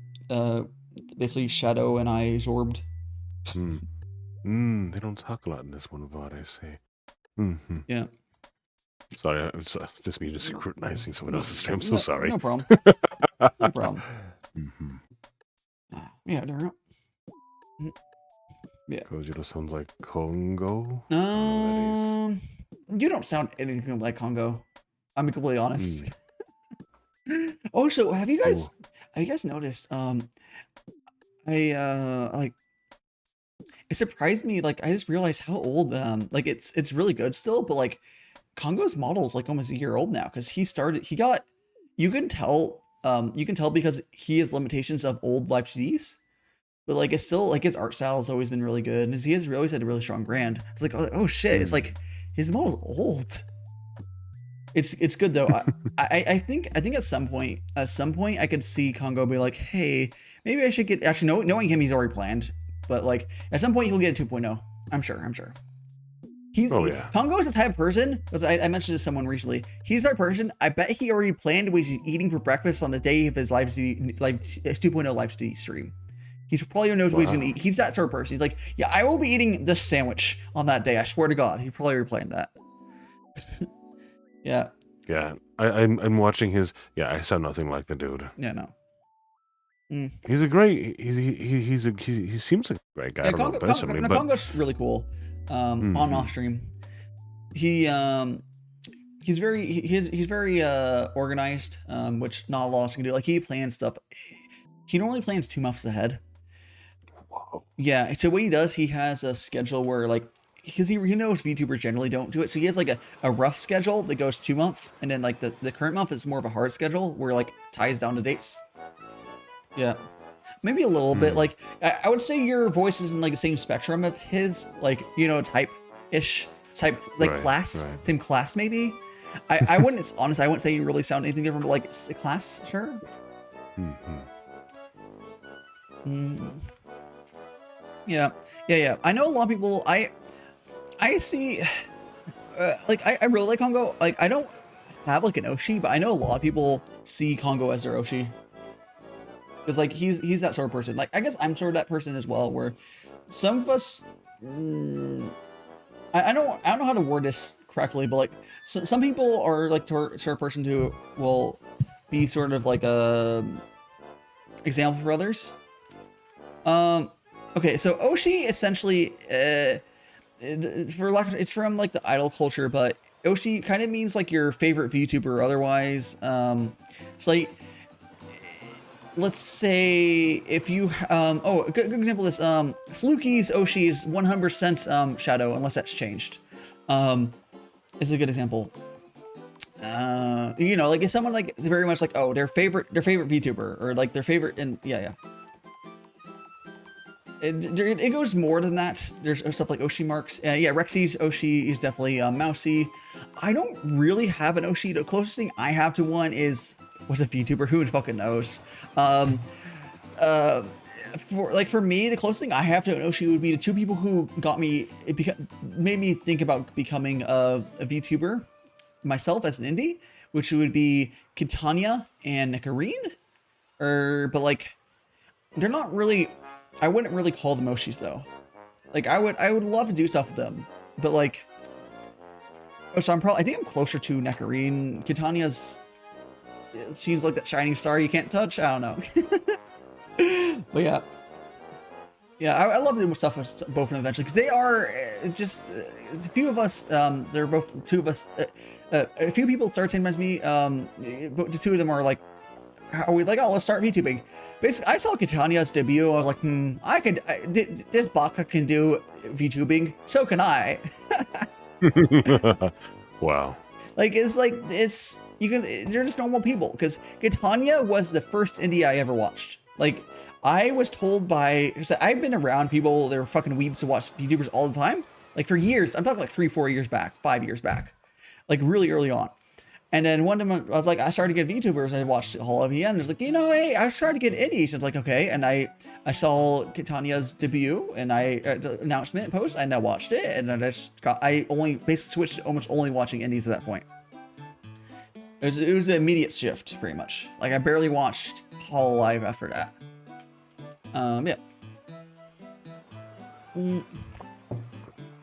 basically Shadow and I absorbed. They don't talk a lot in this one, what I say. Yeah. Sorry, it's just me scrutinizing someone else's stream. I'm so sorry. No problem. No problem. Yeah, there we go. Yeah. Kojiro sounds like Congo. You don't sound anything like Congo. I'm completely honest. Oh, so have you guys noticed? Like it surprised me. Like I just realized how old. Like it's really good still, but like Congo's model is like almost a year old now because he got. You can tell. You can tell because he has limitations of old live TDs. But like it's still like his art style has always been really good, and he has always had a really strong brand. It's like oh shit, it's like his model's old. It's good though. I think at some point I could see Congo be like, hey, maybe I should get actually knowing him he's already planned, but like at some point he'll get a 2.0. I'm sure. Congo is the type of person, because I mentioned to someone recently, he's the type of person, I bet he already planned what he's eating for breakfast on the day of his live 2.0 live TV stream. He's probably knows what he's gonna eat. He's that sort of person. He's like, yeah, I will be eating this sandwich on that day. I swear to God, he probably already planned that. Yeah. Yeah, I'm watching his. Yeah, I sound nothing like the dude. Yeah, no. He's a great. He seems like a great guy. I don't know personally, but Congo's really cool. On and off stream, he's very organized, which not a lot of us can do. Like he plans stuff. He normally plans 2 months ahead. Whoa. Yeah, so what he does, he has a schedule where like because he knows VTubers generally don't do it, so he has like a rough schedule that goes 2 months, and then like the current month is more of a hard schedule where like ties down to dates. Yeah, maybe a little bit. Like I would say your voice is in like the same spectrum of his, like type like class, same class maybe. I wouldn't honestly I wouldn't say you really sound anything different, but like it's a class, sure. Yeah. I know a lot of people. I see. Like I really like Congo. Like I don't have like an Oshi, but I know a lot of people see Congo as their Oshi. Because like he's that sort of person. Like I guess I'm sort of that person as well. Where some of us, I don't know how to word this correctly, but like some people are like sort of person who will be sort of like a example for others. Okay, so Oshi essentially, it's from like the idol culture, but Oshi kind of means like your favorite VTuber or otherwise. It's like, let's say if you, a good example of this, Sluky's Oshi is 100% Shadow, unless that's changed. It's a good example. Like if someone like very much like, oh, their favorite VTuber or like their favorite, and yeah. It goes more than that. There's stuff like Oshi marks. Rexie's Oshi is definitely Mousy. I don't really have an Oshi. The closest thing I have to one was a VTuber. Who fucking knows? For me, the closest thing I have to an Oshi would be the 2 people who made me think about becoming a VTuber myself as an indie, which would be Kitanya and Nikarine. But like, they're not really. I wouldn't really call them Oshis though. Like I would love to do stuff with them, but like, so I think I'm closer to Nikarine. Kitanya's, it seems like that shining star you can't touch. I don't know. But yeah, I love doing stuff with both of them eventually because they are just a few of us. They're both 2 of us. A few people start saying to me. But the 2 of them are like, are we like, oh, let's start VTubing. Basically, I saw Kitanya's debut. I was like, this Baka can do VTubing, so can I. Wow. Like they're just normal people. Because Kitanya was the first indie I ever watched. Like I was told because I've been around people that are fucking weebs to watch VTubers all the time. Like for years, I'm talking like 3-4 years back, 5 years back, like really early on. And then one of them, I was like, I started to get VTubers. I watched Hall of EN. It was like, hey, I was trying to get indies. It's like, okay. And I saw Kitanya's debut and the announcement post, and I watched it. And then I only basically switched to almost only watching indies at that point. It was an immediate shift, pretty much. Like I barely watched Hall Live after that. Yeah.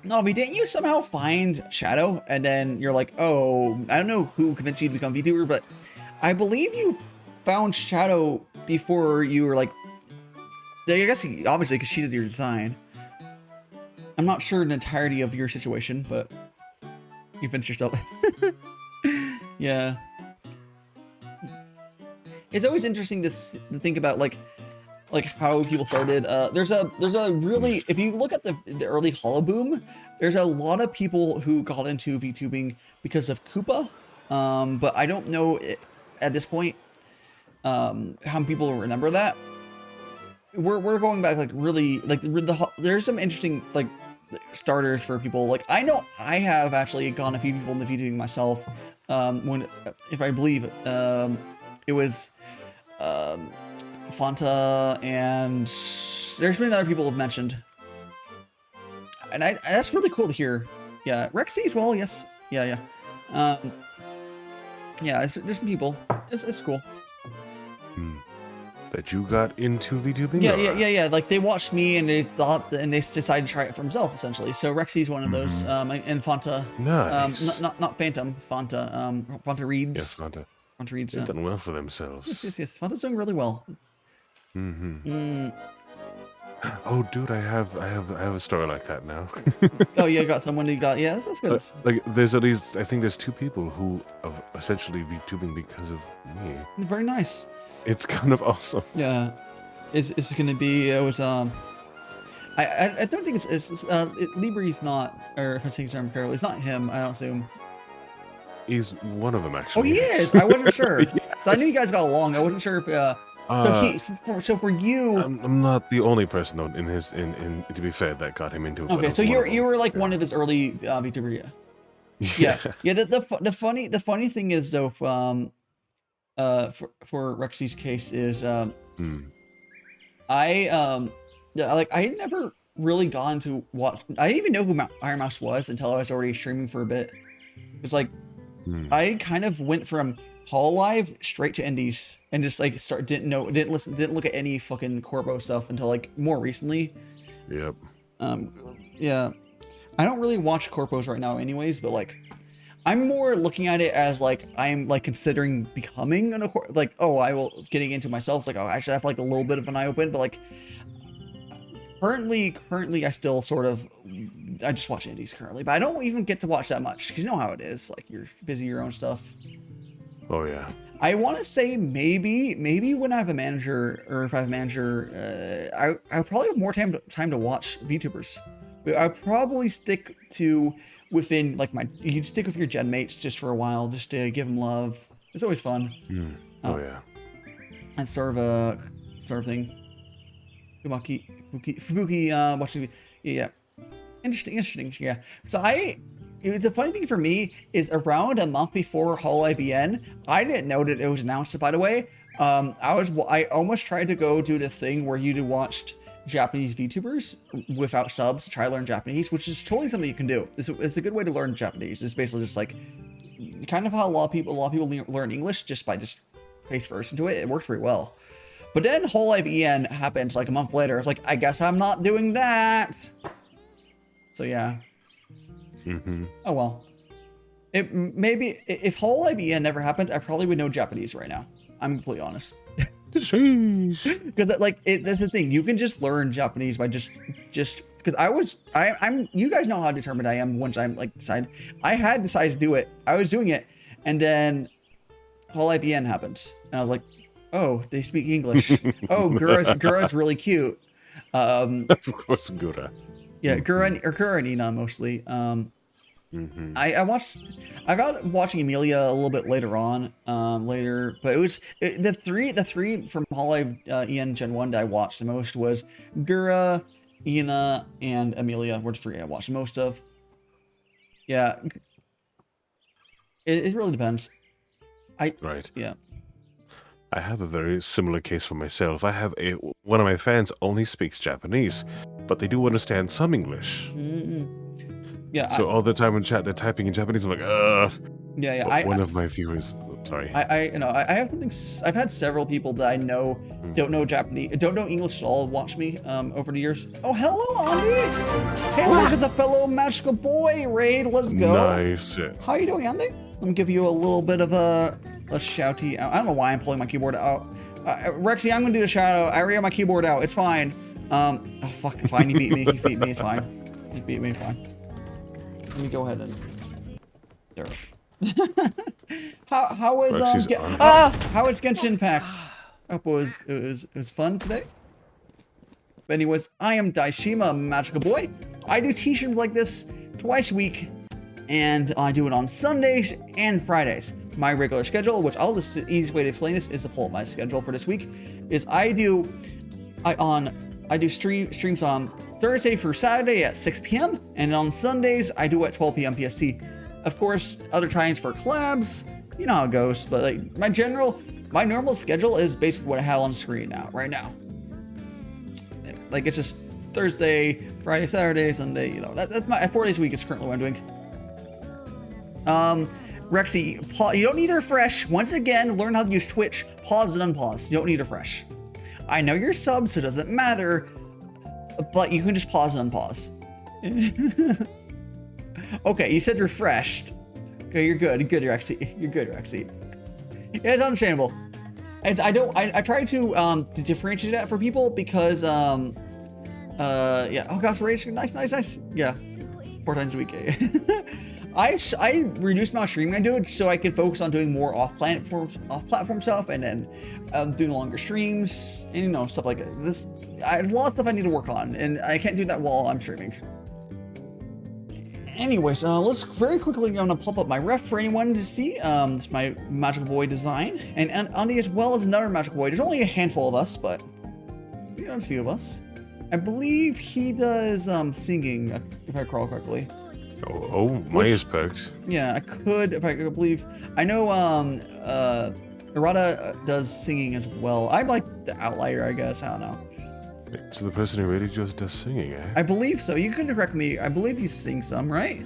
Navi, didn't you somehow find Shadow? And then you're like, oh, I don't know who convinced you to become VTuber, but I believe you found Shadow before you were like, I guess obviously because she did your design. I'm not sure the entirety of your situation, but you finished yourself. Yeah. it's always interesting to think about like how people started. There's a really, if you look at the early Hollow Boom, there's a lot of people who got into VTubing because of Koopa, but I don't know at this point how many people remember that. We're going back like really like there's some interesting like starters for people. Like I know I have actually gone a few people into VTubing myself. When if I believe it was Fanta, and there's been other people have mentioned, and that's really cool to hear. Yeah, Rexy as well. Yes, yeah. Yeah, there's some people. It's cool. That you got into VTubing? Yeah. Like they watched me and they thought, and they decided to try it for themselves essentially. So Rexy's one of those. And Fanta. Nice. Not Phantom. Fanta. Fanta reads. Yes, Fanta. Fanta reads. They've done well for themselves. Yes. Fanta's doing really well. Oh, dude, I have a story like that now. Oh, yeah, got someone who got, yeah, that's good. Like, there's at least, I think there's 2 people who have essentially VTubing because of me. Very nice. It's kind of awesome. Yeah. It's gonna be, I don't think it's Libri's not, or if I'm saying Sam Carroll, it's not him, I don't assume. He's one of them, actually. Oh, he is? I wasn't sure. Yes. So I knew you guys got along, I wasn't sure if, so for you, I'm not the only person in to be fair that got him into it. okay, so you were like one of his early VTuber, yeah. The funny thing is though, for Rexy's case is I never really gone to watch. I didn't even know who Iron Mouse was until I was already streaming for a bit. It's like I kind of went from Hololive straight to indies and just like didn't look at any fucking Corpo stuff until like more recently. Yep. Yeah, I don't really watch Corpos right now anyways, but like I'm more looking at it as like I'm like considering becoming an like, oh, I will getting into myself. It's like, oh, I should have like a little bit of an eye open, but like currently I still sort of, I just watch indies currently, but I don't even get to watch that much because you know how it is, like you're busy your own stuff. Oh yeah. I want to say maybe when I have a manager, or if I have a manager, I probably have more time to watch VTubers. But I probably stick to within like you stick with your gen mates just for a while, just to give them love. It's always fun. Oh yeah. And sort of thing. Fubuki watching. Yeah. Interesting. Yeah. So the funny thing for me is around a month before Hololive EN, I didn't know that it was announced, by the way. I almost tried to go do the thing where you watched Japanese VTubers without subs to try to learn Japanese, which is totally something you can do. It's a good way to learn Japanese. It's basically just like kind of how a lot of people learn English just by face first into it. It works pretty well. But then Hololive EN happened like a month later. It's like, I guess I'm not doing that. So yeah. Oh well. Maybe if Hololive EN never happened, I probably would know Japanese right now. I'm completely honest. Because like that's the thing, you can just learn Japanese by just because I'm you guys know how determined I am once I'm like I had decided to do it. I was doing it, and then Hololive EN happened, and I was like, oh, they speak English. Oh, Gura's really cute. Of course, Gura. Yeah, Gura and Ina mostly. I got watching Amelia a little bit later on, but it was the three from Hololive EN Gen 1 that I watched the most was Gura, Ina, and Amelia were the 3 I watched most of. Yeah. It really depends. Right. Yeah. I have a very similar case for myself. One of my fans only speaks Japanese, but they do understand some English. Yeah. So all the time in chat, they're typing in Japanese. I'm like, ugh. Yeah. One of my viewers. Sorry. I have something. I've had several people that I know don't know Japanese, don't know English at all, watch me over the years. Oh, hello, Andy. Hey, look, there's a fellow magical boy. Raid, let's go. Nice. How you doing, Andy? Let me give you a little bit of a shouty. I don't know why I'm pulling my keyboard out. Rexy, I'm gonna do a shout out. I already have my keyboard out. It's fine. Oh fuck, fine. He beat me. He beat me. It's fine. He beat me. Fine. Let me go ahead and there. how was Rexy's on. how was Genshin Impact? Hope it was fun today. But anyways, I am Daishima Magical Boy. I do t-shirts like this twice a week, and I do it on Sundays and Fridays. My regular schedule, which the easiest way to explain this is to pull up my schedule for this week, is I do streams on Thursday through Saturday at 6 p.m. and on Sundays I do at 12 p.m. PST. Of course, other times for collabs, you know how it goes. But like my normal schedule is basically what I have on screen right now. Like it's just Thursday, Friday, Saturday, Sunday. You know, that's my 4 days a week is currently what I'm doing. Rexy, you don't need to refresh. Once again, learn how to use Twitch. Pause and unpause. You don't need to refresh. I know you're subbed, so it doesn't matter, but you can just pause and unpause. Okay, you said refreshed. Okay, you're good. You're good, Rexy. You're good, Rexy. Yeah, it's understandable. I try to differentiate that for people because yeah. Oh gosh, rage. Nice. Yeah, 4 times a week. I reduced my streaming I do it so I can focus on doing more off-platform stuff, and then doing longer streams and you know stuff like this. I have a lot of stuff I need to work on, and I can't do that while I'm streaming. Anyways, let's very quickly gonna pop up my ref for anyone to see. It's my Magical Boy design, and Andy as well as another Magical Boy. There's only a handful of us, but you know, there's a few of us. I believe he does singing, if I recall correctly. Oh, my ears perked. Yeah, I could, if I could believe. I know Arata does singing as well. I'm like the outlier, I guess. I don't know. So the person who really just does singing, eh? I believe so. You can correct me. I believe you sing some, right?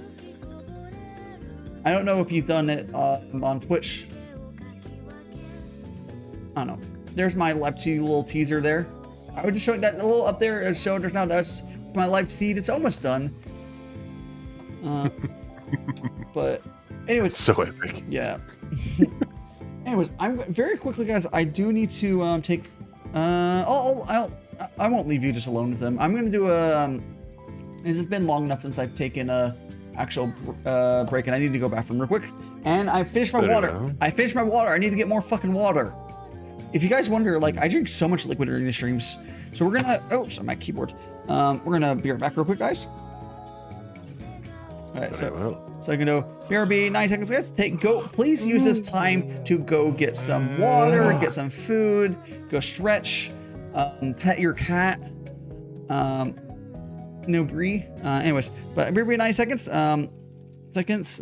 I don't know if you've done it on Twitch. I don't know. There's my Lepsy little teaser there. I would just show that a little up there. Showing there's now that's my live feed. It's almost done. But anyways, So epic. yeah. Anyways, I'm very quickly, guys. I do need to take. I won't leave you just alone with them. I'm gonna do a. It's been long enough since I've taken a actual break, and I need to go bathroom real quick. And I finished my water. I finished my water. I need to get more fucking water. If you guys wonder, like I drink so much liquid during the streams, so we're gonna. Oh, sorry, my keyboard. We're gonna be right back real quick, guys. All right, so I can do BRB 9 seconds, guys. Please use this time to go get some water, get some food, go stretch, pet your cat. No brie. Anyways, but BRB 9 seconds.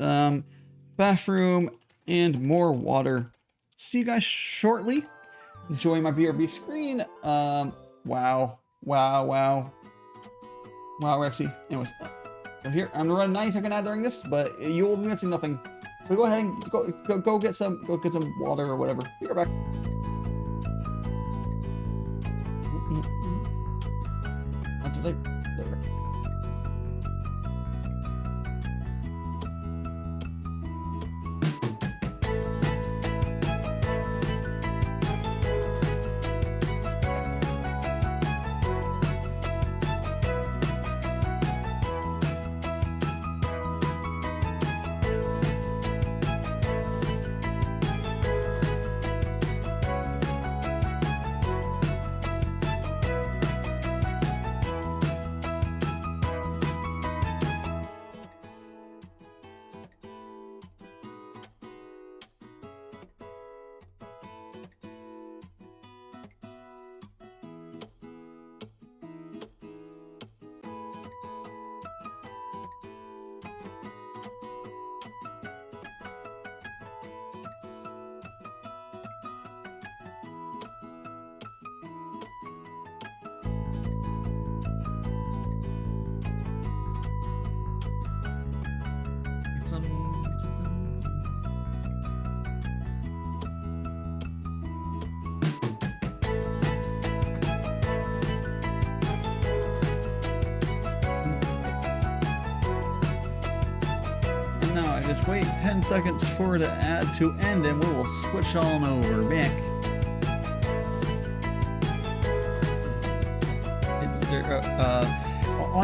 Bathroom and more water. See you guys shortly. Enjoy my BRB screen. Wow, Rexy. Anyways. So here, I'm gonna run a 90-second ad during this, but you will be missing nothing. So go ahead and go get some water or whatever. Be right back. Not today. There we go. Now I just wait 10 seconds for the ad to end, and we will switch on over back.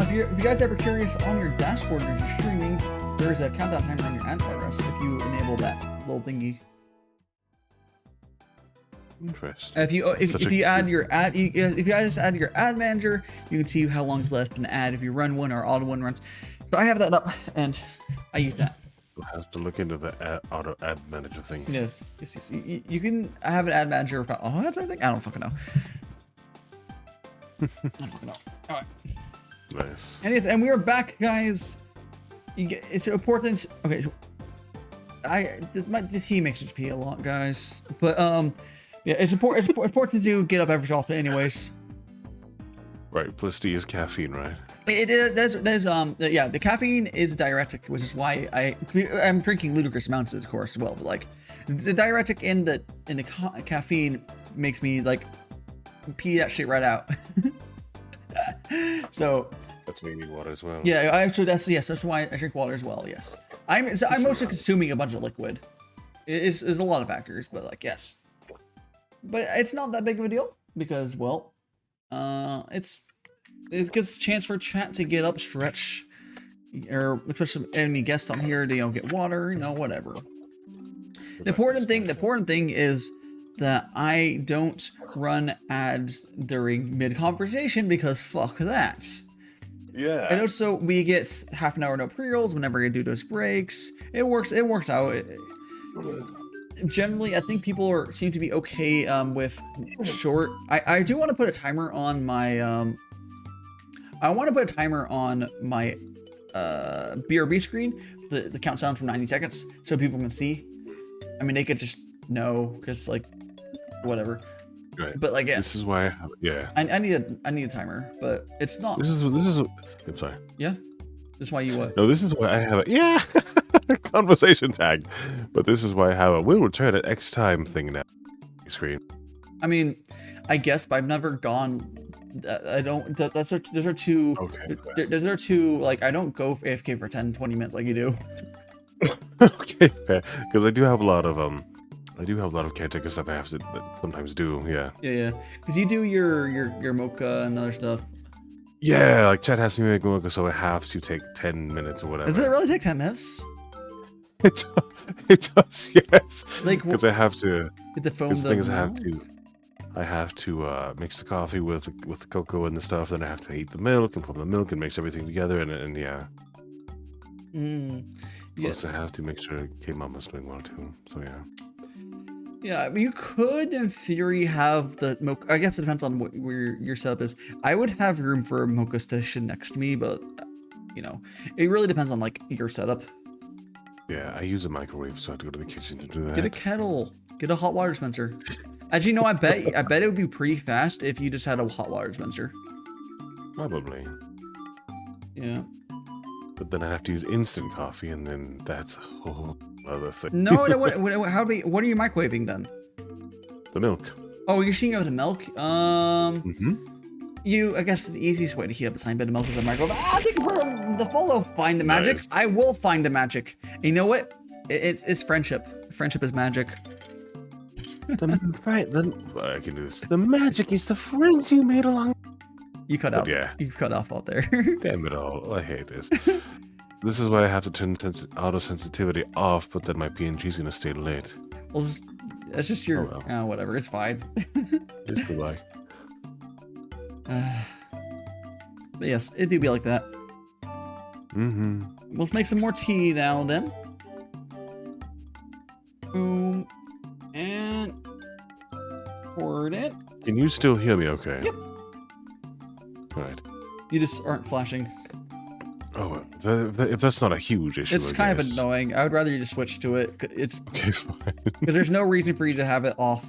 If you guys ever curious, on your dashboard as you're streaming, there's a countdown timer on your ad progress. If you enable that little thingy. Interesting. If you Such if a you add cute- your ad, if you just add your ad manager, you can see how long's left in the ad. If you run one or auto one runs, so I have that up and I use that. We'll have to look into the auto ad manager thing. Yes. You can have an ad manager without auto ads. I think I don't fucking know. I don't fucking know. All right. Nice. And we are back, guys. It's important. Okay. The tea makes me pee a lot, guys. But yeah, it's important. It's important to get up every so often, anyways. Right. Plus tea is caffeine, right? Yeah, the caffeine is diuretic, which is why I'm drinking ludicrous amounts of course as well. But like, the diuretic in the caffeine makes me like pee that shit right out. So That's maybe water as well. yeah, that's why I drink water as well. Yes, I'm mostly consuming a bunch of liquid. It's a lot of factors, but like yes, but it's not that big of a deal because well, it gives a chance for chat to get up, stretch, or especially any guests on here, they don't get water, you know, whatever. The important thing is that I don't run ads during mid-conversation because fuck that. Yeah. And also, we get half an hour no pre-rolls whenever I do those breaks. It works out. Generally, I think people seem to be okay with short. I do want to put a timer on my I want to put a timer on my BRB screen, the countdown from 90 seconds, so people can see. I mean, they could just know, because like, whatever. Right. But like, yeah, This is why I have, yeah. I need a timer, but it's not. This is I'm sorry. Yeah, this is why you what? No, this is why I have a yeah conversation tag. But this is why I have a will return at X time thing now. Screen. I mean, I guess, but I've never gone. I don't. Those are two. Okay. Those are two. Like, I don't go AFK for 10-20 minutes like you do. Okay, fair. Because I do have a lot of caretaker stuff I have to sometimes do. Yeah. Yeah. Because you do your mocha and other stuff. Yeah, like chat has to make mocha, so I have to take 10 minutes or whatever. Does it really take 10 minutes? It does, yes. Like, Because I have to. Get the foam. Because the thing is, I have to mix the coffee with the cocoa and the stuff. Then I have to heat the milk and put the milk and mix everything together. And yeah. Yeah. Plus, I have to make sure K-Mama's doing well too. So yeah. Yeah, I mean, you could, in theory, have the mocha. I guess it depends on where your setup is. I would have room for a mocha station next to me, but you know, it really depends on like your setup. Yeah, I use a microwave, so I have to go to the kitchen to do that. Get a kettle. Get a hot water dispenser. As you know, I bet it would be pretty fast if you just had a hot water dispenser. Probably. Yeah. But then I have to use instant coffee, and then that's a whole other thing. No, what are you microwaving then? The milk. Oh, you're seeing it with the milk? I guess the easiest way to heat up a tiny bit of milk is a microwave. I think for the follow find the magic. Nice. I will find the magic. And you know what? It's friendship. Friendship is magic. I can do this. The magic is the friends you made along. You cut out. Yeah. You cut off out there. Damn it all! I hate this. This is why I have to turn auto sensitivity off, but then my PNG's gonna stay lit. Well, it's just your. Oh, well. Whatever. It's fine. It's goodbye. But yes, it do be like that. Let's make some more tea now then. Boom. And poured it. Can you still hear me okay? Yep. Alright. You just aren't flashing. Oh, if that's not a huge issue, It's I kind of guess. annoying. I would rather you just switch to it. It's Okay, fine. because there's no reason for you to have it off.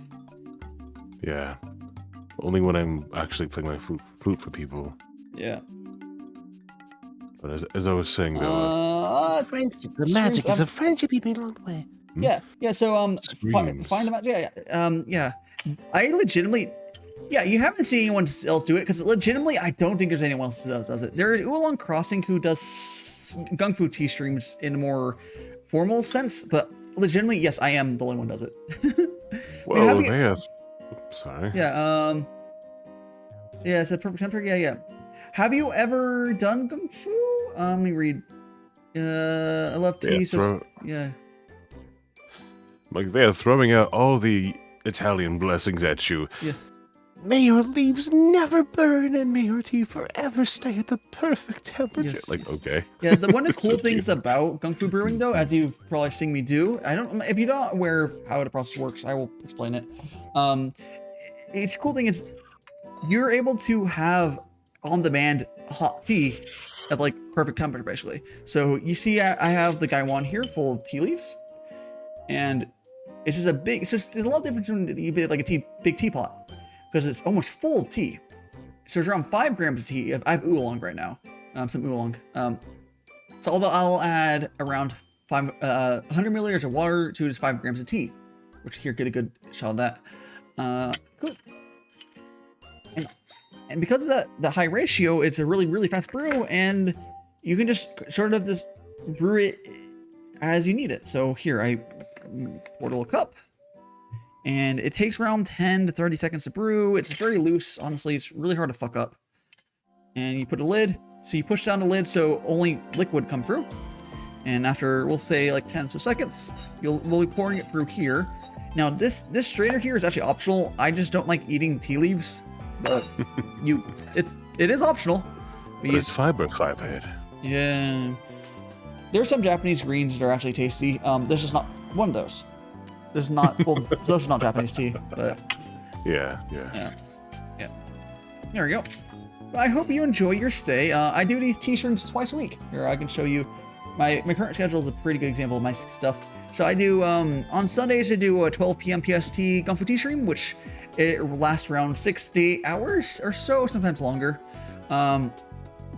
Yeah. Only when I'm actually playing my flute for people. Yeah. But as I was saying, though, Friendship. The magic is a friendship you made along the way. Yeah. So Screams. find them out. Yeah. I legitimately. Yeah, you haven't seen anyone else do it because legitimately, I don't think there's anyone else who does it. There is Oolong Crossing who does Gongfu Tea streams in a more formal sense, but legitimately, yes, I am the only one who does it. well, yes. Sorry. Yeah. Yeah, it's a perfect temper. Yeah. Have you ever done Gongfu? Let me read. I love tea. Yeah, So yeah. Like they're throwing out all the Italian blessings at you. May your leaves never burn, and may your tea forever stay at the perfect temperature. Yes, Like, yes. okay. Yeah, one of the cool So things cute. about Gongfu Brewing, though, as you've probably seen me do, if you're not aware of how the process works, I will explain it. Each cool thing is you're able to have on-demand hot tea at like perfect temperature, basically. So you see, I have the Gaiwan here full of tea leaves, and it's just there's a lot different from like a big teapot because it's almost full of tea. So it's around 5 grams of tea. I have oolong right now, some oolong. So I'll add around 100 milliliters of water to just 5 grams of tea, which here, get a good shot of that. Cool. And because of the high ratio, it's a really fast brew, and you can just sort of just brew it as you need it. So here, I poured a little cup, and it takes around 10 to 30 seconds to brew. It's very loose, honestly. It's really hard to fuck up. And you put a lid, so you push down the lid so only liquid come through. And after, we'll say like 10 seconds, we'll be pouring it through here. Now this strainer here is actually optional. I just don't like eating tea leaves, but it is optional. But it's fiber head. Yeah. There's some Japanese greens that are actually tasty. There's just not one of those. This is not, well, those are not Japanese tea, but Yeah. there we go. Well, I hope you enjoy your stay. I do these tea streams twice a week. Here, I can show you. My current schedule is a pretty good example of my stuff. So I do, on Sundays, I do a 12 p.m. PST Gongfu Tea stream, which it lasts around 6 to 8 hours or so, sometimes longer. And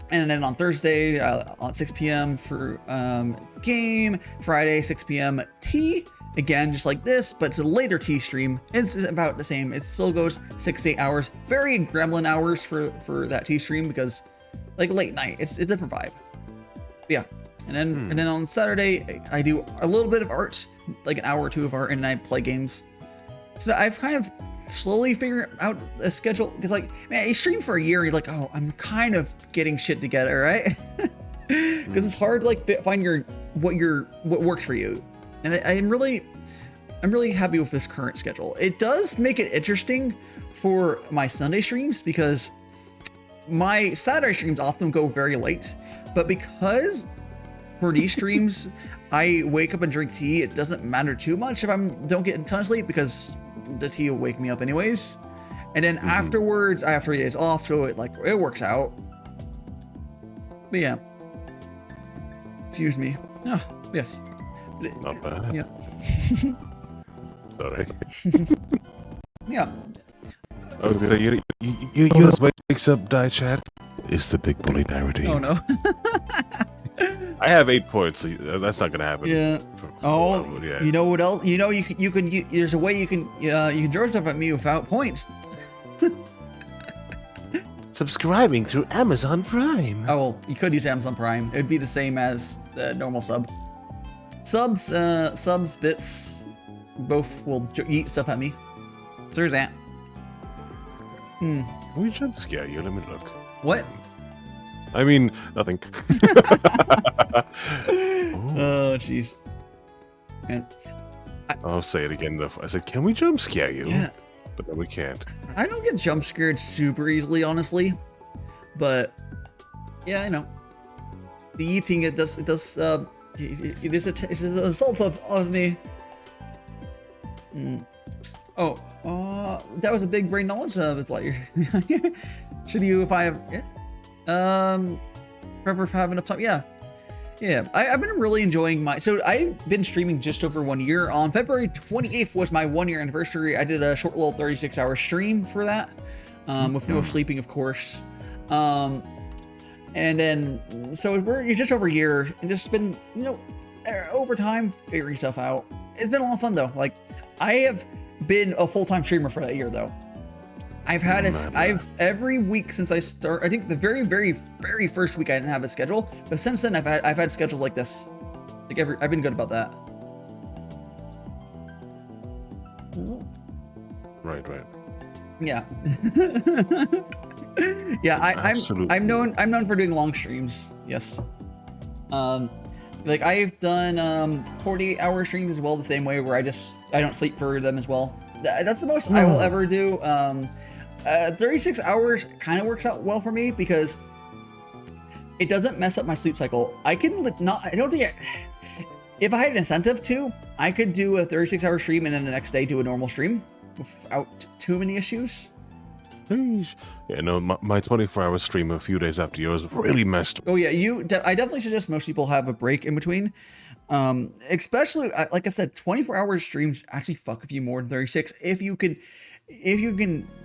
then on Thursday, on 6 p.m. for game. Friday, 6 p.m. tea. Again, just like this, but it's a later tea stream. It's about the same. It still goes 6 to 8 hours. Very gremlin hours for that tea stream because, like, late night. It's a different vibe. But yeah. And then on Saturday, I do a little bit of art, like an hour or two of art, and I play games. So I've kind of slowly figured out a schedule because, like, man, you stream for a year, you're like, oh, I'm kind of getting shit together, right? Because it's hard to like find what works for you. And I'm really happy with this current schedule. It does make it interesting for my Sunday streams because my Saturday streams often go very late, but because for these streams, I wake up and drink tea. It doesn't matter too much if I don't get a ton of sleep because the tea will wake me up anyways. And then afterwards, I have 3 days off, so it works out. But yeah. Excuse me. Oh, yes. Not bad. Yeah. Sorry. Yeah. I was gonna say, you know what wakes up Chat? It's the big bully narrative. Oh no. I have 8 points, so that's not gonna happen. Yeah. Yeah. You know what else? You know there's a way you can throw stuff at me without points. Subscribing through Amazon Prime. Oh well, you could use Amazon Prime. It would be the same as the normal sub. Subs, bits, both will eat stuff at me. So there's that. Can we jump scare you? Let me look. What? I mean, nothing. Oh, jeez. And I'll say it again though. I said, can we jump scare you? yeah, But no, we can't. I don't get jump scared super easily, honestly. But yeah, I know. The eating it is the assault of me. Oh, that was a big brain knowledge of it's like should you if I have ever have enough time? Yeah. I've been really enjoying so I've been streaming just over 1 year. On February 28th was my 1 year anniversary. I did a short little 36-hour stream for that, with no sleeping, of course. And then so it's just over a year and just been, over time figuring stuff out. It's been a lot of fun though. Like, I have been a full-time streamer for that year though. I've had every week since I I think the very, very, very first week I didn't have a schedule, but since then I've had schedules like this. Like I've been good about that. Right. Yeah. Yeah, I'm known for doing long streams. Yes. Like I've done 48-hour streams as well, the same way, where I don't sleep for them as well. That's the most I will ever do. 36 hours kind of works out well for me because it doesn't mess up my sleep cycle. I don't think if I had an incentive to, I could do a 36-hour stream and then the next day do a normal stream without too many issues. Sheesh. Yeah, no, my 24-hour stream a few days after yours really messed. Oh yeah, I definitely suggest most people have a break in between. Especially, like I said, 24-hour streams actually fuck with you more than 36 if you can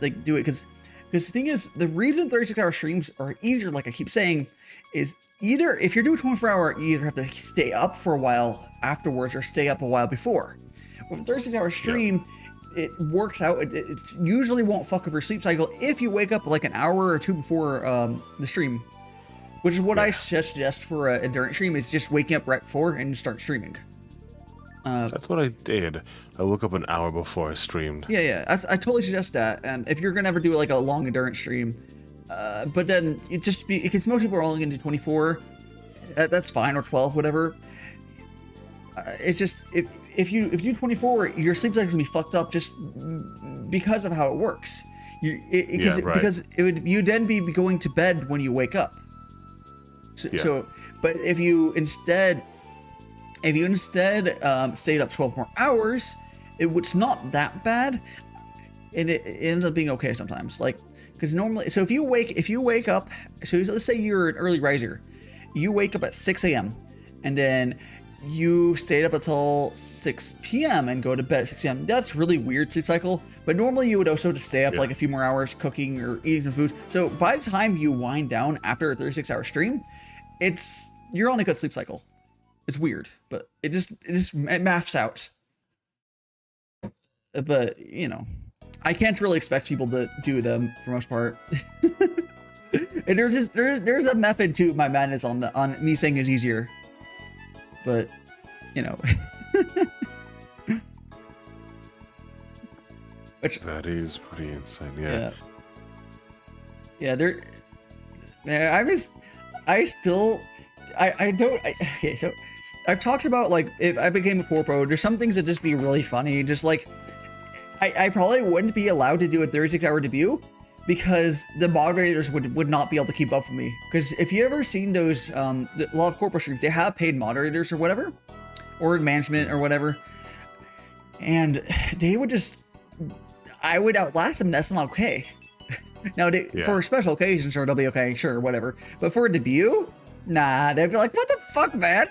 like do it. Because the thing is, the reason 36-hour streams are easier, like I keep saying, is either if you're doing 24-hour, you either have to stay up for a while afterwards or stay up a while before. With a 36-hour stream, it works out. It usually won't fuck up your sleep cycle if you wake up like an hour or two before the stream, which is what I suggest for an endurance stream, is just waking up right before and start streaming. That's what I did. I woke up an hour before I streamed. Yeah, I totally suggest that. And if you're gonna ever do like a long endurance stream, but then because most people are only gonna do 24, that's fine, or 12, whatever. It's just if you do 24, your sleep cycle's gonna be fucked up just because of how it works. Because you'd then be going to bed when you wake up. But if you instead stayed up 12 more hours, it's not that bad, and it ends up being okay sometimes. Like, because normally, so if you wake up, so let's say you're an early riser, you wake up at 6 a.m. and then you stayed up until 6 p.m. and go to bed at 6 p.m. That's really weird sleep cycle. But normally you would also just stay up like a few more hours cooking or eating some food. So by the time you wind down after a 36-hour stream, you're on a good sleep cycle. It's weird, but it maths out. But you know, I can't really expect people to do them for most part. And there's a method to my madness on me saying it's easier. But you know, That is pretty insane. Okay, so I've talked about, like, if I became a corpo, there's some things that just be really funny. Just like, I probably wouldn't be allowed to do a 36-hour debut because the moderators would not be able to keep up with me. Because if you ever seen those, a lot of corpo streams, they have paid moderators or whatever, or management or whatever, and they would I would outlast them. That's not okay. Now, for special occasions, sure, they'll be okay, sure, whatever. But for a debut, nah, they'd be like, what the fuck, man?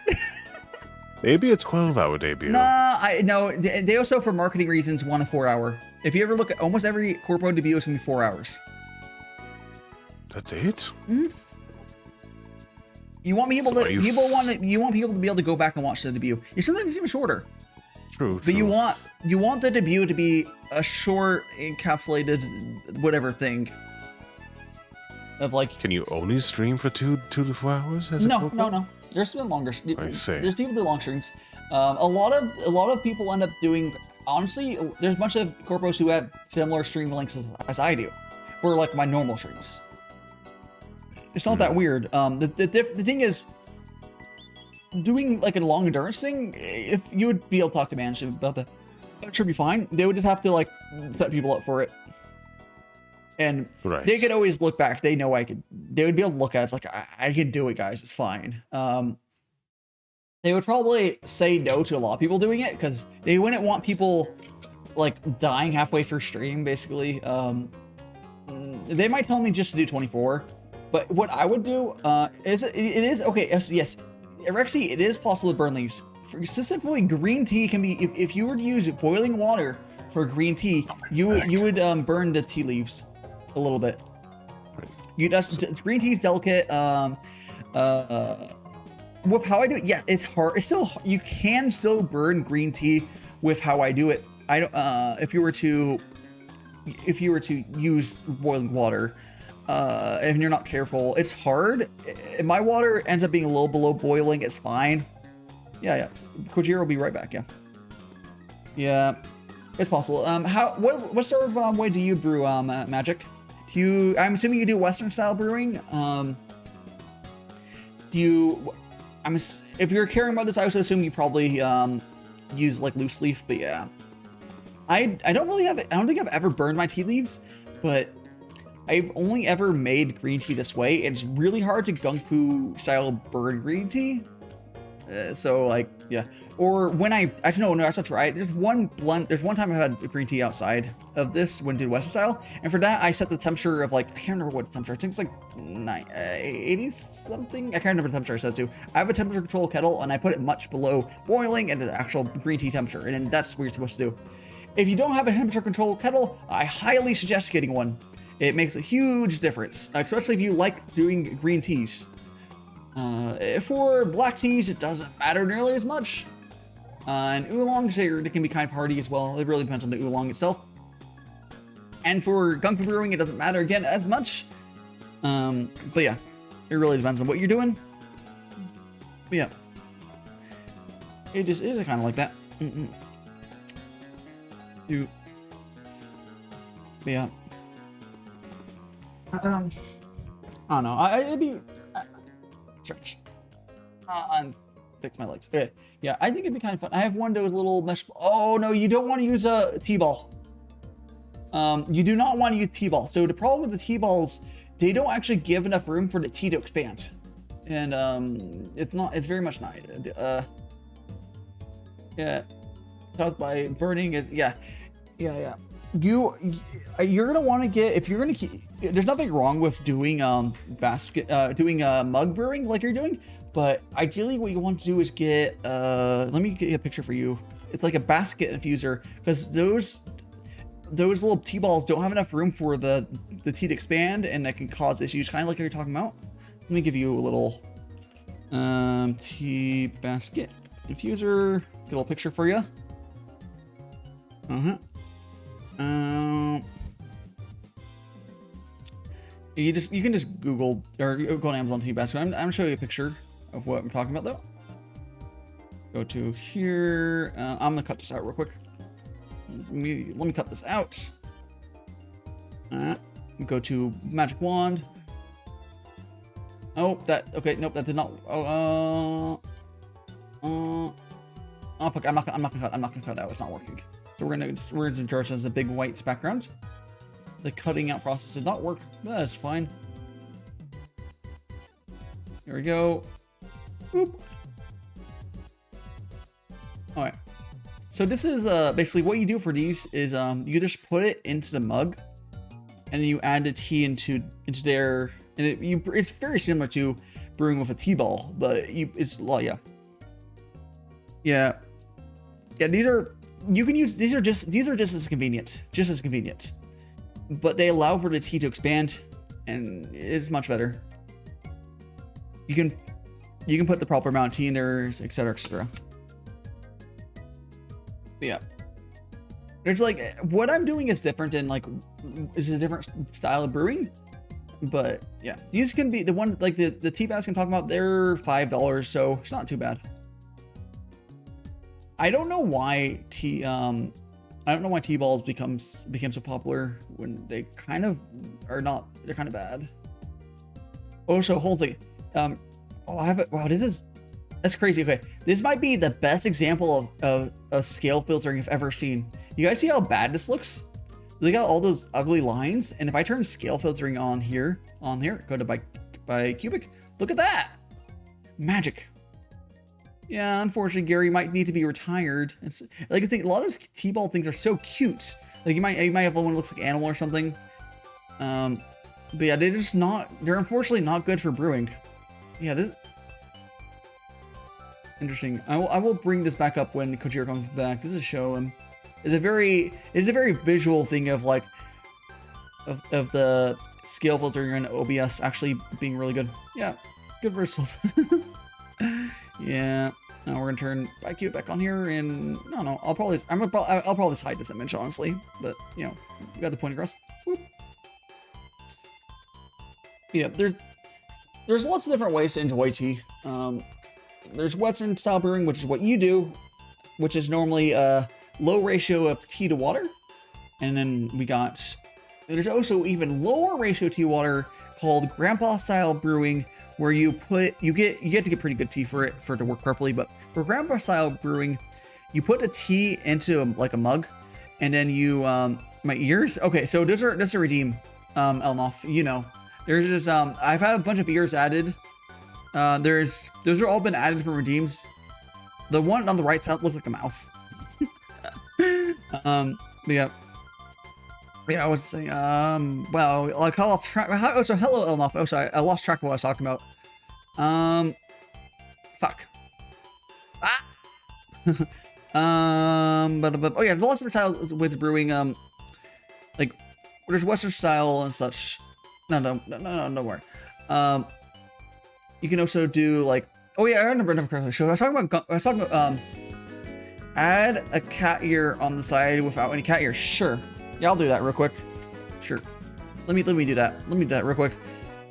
Maybe a 12-hour debut. No, they also, for marketing reasons, want a 4-hour. If you ever look at almost every corpo debut, it's gonna be 4 hours. That's it? Mm-hmm. You want people to be able to go back and watch the debut. Sometimes even shorter. True. But you want the debut to be a short, encapsulated whatever thing. Of like. Can you only stream for 2 to 4 hours? No. There's been longer. I see. There's people do long streams. A lot of people end up doing. Honestly, there's a bunch of corpos who have similar stream lengths as I do, for like my normal streams. It's not that weird. The thing is, doing like a long endurance thing, if you would be able to talk to management about that, it should be fine. They would just have to like set people up for it. And they could always look back. They know they would be able to look at it. It's like, I can do it, guys. It's fine. They would probably say no to a lot of people doing it because they wouldn't want people like dying halfway through stream, basically. They might tell me just to do 24, but what I would do is okay. Yes, Rexy, it is possible to burn leaves. Specifically, green tea can be. If you were to use boiling water for green tea, you would burn the tea leaves a little bit. Green tea is delicate. With how I do it, yeah, it's hard. It's still, you can still burn green tea with how I do it. I don't. If you were to use boiling water, and you're not careful, it's hard. If my water ends up being a little below boiling, it's fine. Yeah. Kojiro will be right back. Yeah, it's possible. What sort of way do you brew, Magic? I'm assuming you do Western style brewing. if you're caring about this, I also assume you probably use like loose leaf, but yeah. I don't really have, I don't think I've ever burned my tea leaves, but I've only ever made green tea this way. It's really hard to Gongfu style burn green tea. So like, yeah. Or when actually no, that's not right. There's one time I had green tea outside of this when did Western style, and for that I set the temperature of like, I can't remember what temperature. I think it's like 80 something. I can't remember the temperature I set to. I have a temperature control kettle and I put it much below boiling and the actual green tea temperature, and then that's what you're supposed to do. If you don't have a temperature control kettle, I highly suggest getting one. It makes a huge difference, especially if you like doing green teas. For black teas, it doesn't matter nearly as much. And oolongs, they can be kind of hardy as well. It really depends on the oolong itself. And for Gongfu brewing, it doesn't matter again as much. But yeah, it really depends on what you're doing. But yeah, it just is kind of like that. But yeah. I don't know. It'd be stretch. And fix my legs. Okay. Yeah, I think it'd be kind of fun. I have one of those little mesh. Oh no, you don't want to use a T-ball. You do not want to use T-ball. So the problem with the T-balls, they don't actually give enough room for the tea to expand, and it's very much not. Yeah, caused by burning is yeah. You're gonna want to get, if you're gonna keep. There's nothing wrong with doing mug brewing like you're doing. But ideally what you want to do is get, let me get a picture for you. It's like a basket infuser, because those little tea balls don't have enough room for the tea to expand, and that can cause issues, kind of like you're talking about. Let me give you a little tea basket infuser, get a little picture for you. You can just Google or go on Amazon tea basket. I'm gonna show you a picture of what I'm talking about though. Go to here. I'm gonna cut this out real quick. Let me cut this out. Go to magic wand. Oh, okay. Nope, that did not. Oh fuck! I'm not gonna cut it out. It's not working. So we're gonna charge as a big white background. The cutting out process did not work. That is fine. Here we go. Boop. All right. So this is basically what you do for these is you just put it into the mug, and then you add the tea into there, and it's very similar to brewing with a tea ball, but it's yeah. These are just as convenient, but they allow for the tea to expand, and it's much better. You can put the proper amount of tea in there, etc., etc. Yeah, there's like, what I'm doing is different, and like is a different style of brewing, but yeah, these can be the one, like the tea bags I'm talking about, they're $5, so it's not too bad. I don't know why tea balls became so popular when they kind of are not. They're kind of bad. Oh, so hold on a second. I have it. Wow, that's crazy. Okay, this might be the best example of scale filtering I've ever seen. You guys see how bad this looks? They got all those ugly lines, and if I turn scale filtering on here, go to by cubic. Look at that, magic. Yeah, unfortunately, Gary might need to be retired. It's like, I think a lot of those T-ball things are so cute. Like you might have one that looks like animal or something. But yeah, they're unfortunately not good for brewing. Yeah, this interesting. I will bring this back up when Kojiro comes back. This is a show, and it's a very visual thing of like of the scale filtering and OBS actually being really good. Yeah, good for yourself. Yeah, now we're gonna turn IQ back on here, and no, I'll probably just hide this image, honestly, but you know, you got the point across. Whoop. Yeah, there's lots of different ways to enjoy tea. There's Western style brewing, which is what you do, which is normally a low ratio of tea to water, and then there's also even lower ratio tea water called grandpa style brewing, where you get to get pretty good tea for it to work properly. But for grandpa style brewing, you put the tea into like a mug, and then you my ears. Okay, so this is a redeem, Elnoff. You know, there's just I've had a bunch of ears added. Those are all been added from redeems. The one on the right side looks like a mouth. Yeah. Yeah, I was saying, well, like how off track. So hello, Elnoff. Oh, sorry, I lost track of what I was talking about. Fuck. Ah. But oh yeah, there's lots of style with brewing. Like there's Western style and such. No, don't worry. You can also do like, oh yeah, I remember correctly. So I was talking about, add a cat ear on the side without any cat ears. Sure. Yeah, I'll do that real quick. Sure. Let me do that. Let me do that real quick.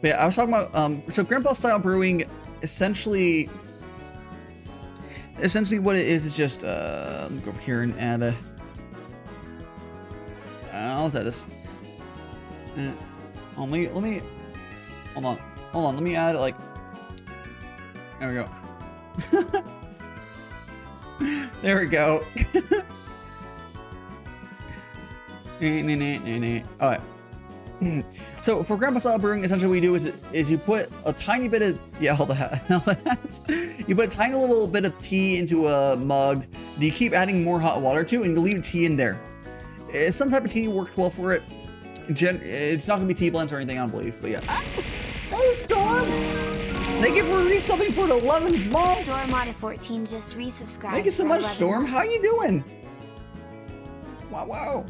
But yeah, I was talking about so grandpa style brewing essentially what it is just let me go over here and add a let's add this. Let me hold on. Let me add like, there we go. There we go. All right. So for grandpa style brewing, essentially what we do is you put a tiny bit of you put a tiny little bit of tea into a mug that you keep adding more hot water to, and you leave tea in there. Some type of tea works well for it. It's not gonna be tea blends or anything, I don't believe, but yeah. Hey Storm! Thank you for resubbing for the 11th month. Storm out of 14 just resubscribed. Thank you so much, Storm. Months. How you doing? Wow.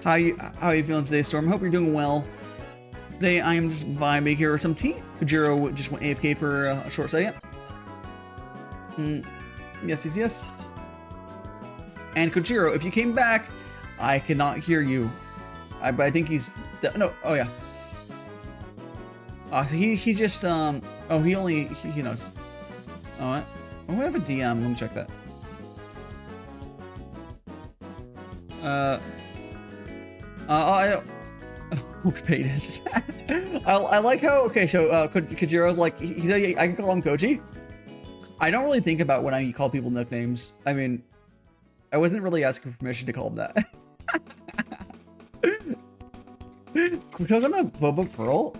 How you feeling today, Storm? Hope you're doing well. Today I am just vibing here with some tea. Kojiro just went AFK for a short second. Yes. And Kojiro, if you came back, I cannot hear you. I think he's no. Oh yeah. He just oh he knows. Oh, I have a DM. Let me check that. I don't. I like how, okay, so Kojiro's like, I can call him Koji. I don't really think about when I call people nicknames. I mean, I wasn't really asking for permission to call him that. We're talking about Boba Pearl.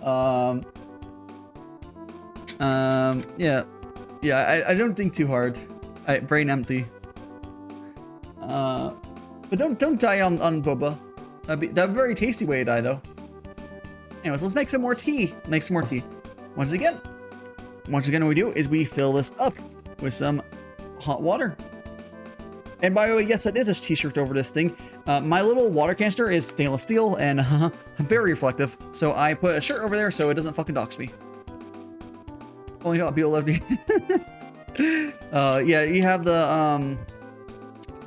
Yeah, I don't think too hard. Brain empty. But don't die on Boba. That'd be a very tasty way to die, though. Anyways, let's make some more tea. Once again, what we do is we fill this up with some hot water. And by the way, yes, it is a t-shirt over this thing. My little water canister is stainless steel and very reflective. So I put a shirt over there so it doesn't fucking dox me. Only got people left me. Yeah, you have the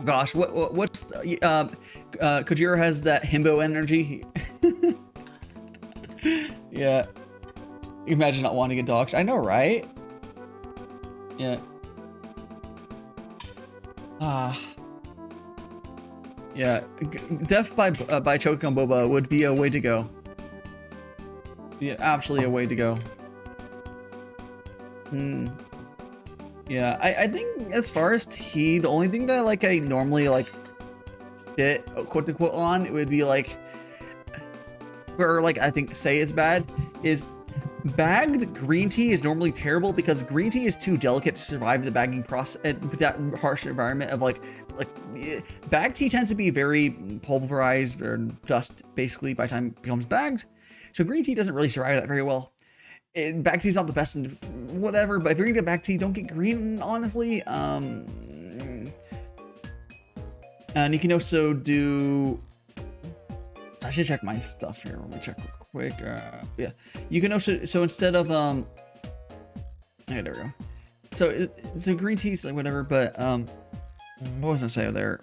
gosh, what's the, Kojiro has that himbo energy. Yeah. Imagine not wanting to get doxed. I know, right? Yeah. Yeah. Death by choking on Boba would be a way to go. Yeah, absolutely a way to go. Yeah, I think as far as tea, the only thing that like I normally like shit quote unquote on, it would be like, or like I think say it's bad, is bagged green tea is normally terrible because green tea is too delicate to survive the bagging process and that harsh environment of like bagged tea tends to be very pulverized or dust basically by the time it becomes bagged. So green tea doesn't really survive that very well. Bagged tea is not the best and whatever, but if you're gonna get bagged tea, don't get green, honestly. And you can also do, I should check my stuff here. Let me check real quick. Yeah, you can also, so instead of okay, there we go. So green tea's like whatever, but what was I say there?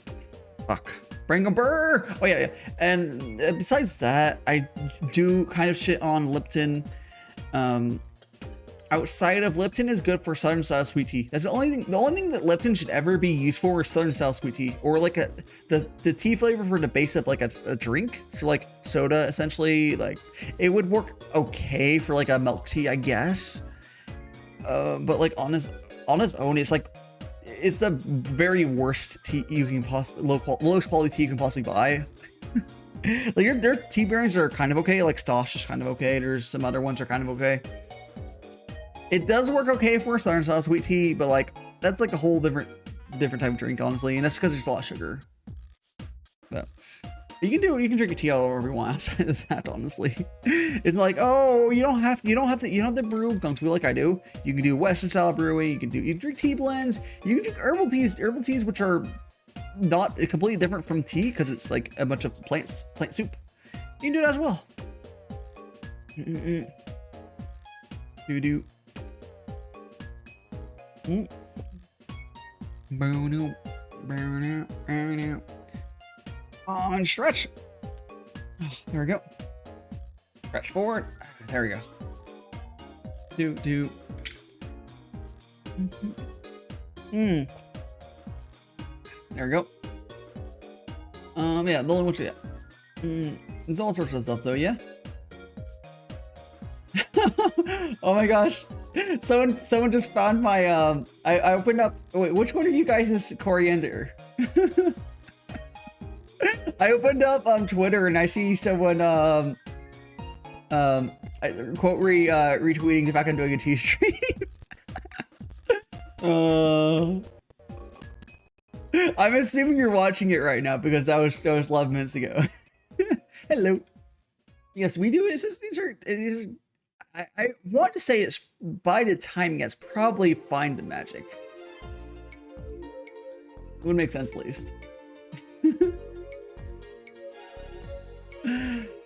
Fuck. Bring a burr. Oh yeah. And besides that, I do kind of shit on Lipton. outside of Lipton is good for Southern style sweet tea. That's the only thing. The only thing that Lipton should ever be used for is Southern style sweet tea, or like the tea flavor for the base of like a drink. So like soda, essentially. Like it would work okay for like a milk tea, I guess. But like on its own, it's like it's the very worst tea you can lowest quality tea you can possibly buy. Like their tea pairings are kind of okay. Like Stosh is kind of okay. There's some other ones that are kind of okay. It does work okay for Southern style sweet tea, but like that's like a whole different type of drink, honestly, and that's because there's a lot of sugar. But you can drink a tea however you want outside of that, honestly. It's like, oh, you don't have to brew Gongfu like I do. You can do Western style brewing. You can drink tea blends. You can drink herbal teas, which are not completely different from tea because it's like a bunch of plant soup. You can do that as well. Do. On stretch. Oh, there we go. Stretch forward. There we go. Do. There we go. Yeah, the only one. Yeah. There's all sorts of stuff though. Yeah. Oh my gosh. Someone just found my I opened up. Wait, which one of you guys is Coriander? I opened up Twitter and I see someone quote retweeting the fact I'm doing a tea stream. I'm assuming you're watching it right now because that was 11 minutes ago. Hello. Yes, we do. I want to say it's by the timing, it's probably Find the Magic. It would make sense at least.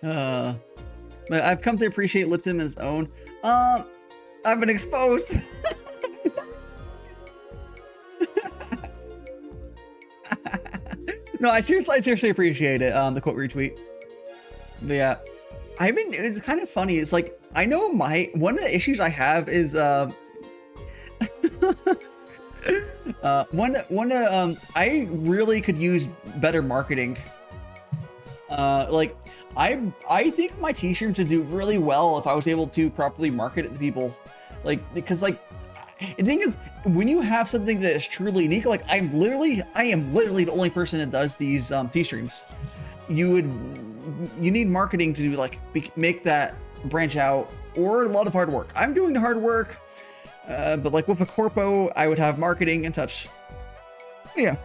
But I've come to appreciate Lipton on its own. I've been exposed. No, I seriously appreciate it. The quote retweet. But yeah, it's kind of funny. It's like, I know one of the issues I have is I really could use better marketing. Like I think my tea streams would do really well if I was able to properly market it to people. Like, because like the thing is, when you have something that is truly unique, like I am literally the only person that does these tea streams. You need marketing to like make that branch out, or a lot of hard work. I'm doing the hard work, but like with a corpo, I would have marketing and such. Yeah,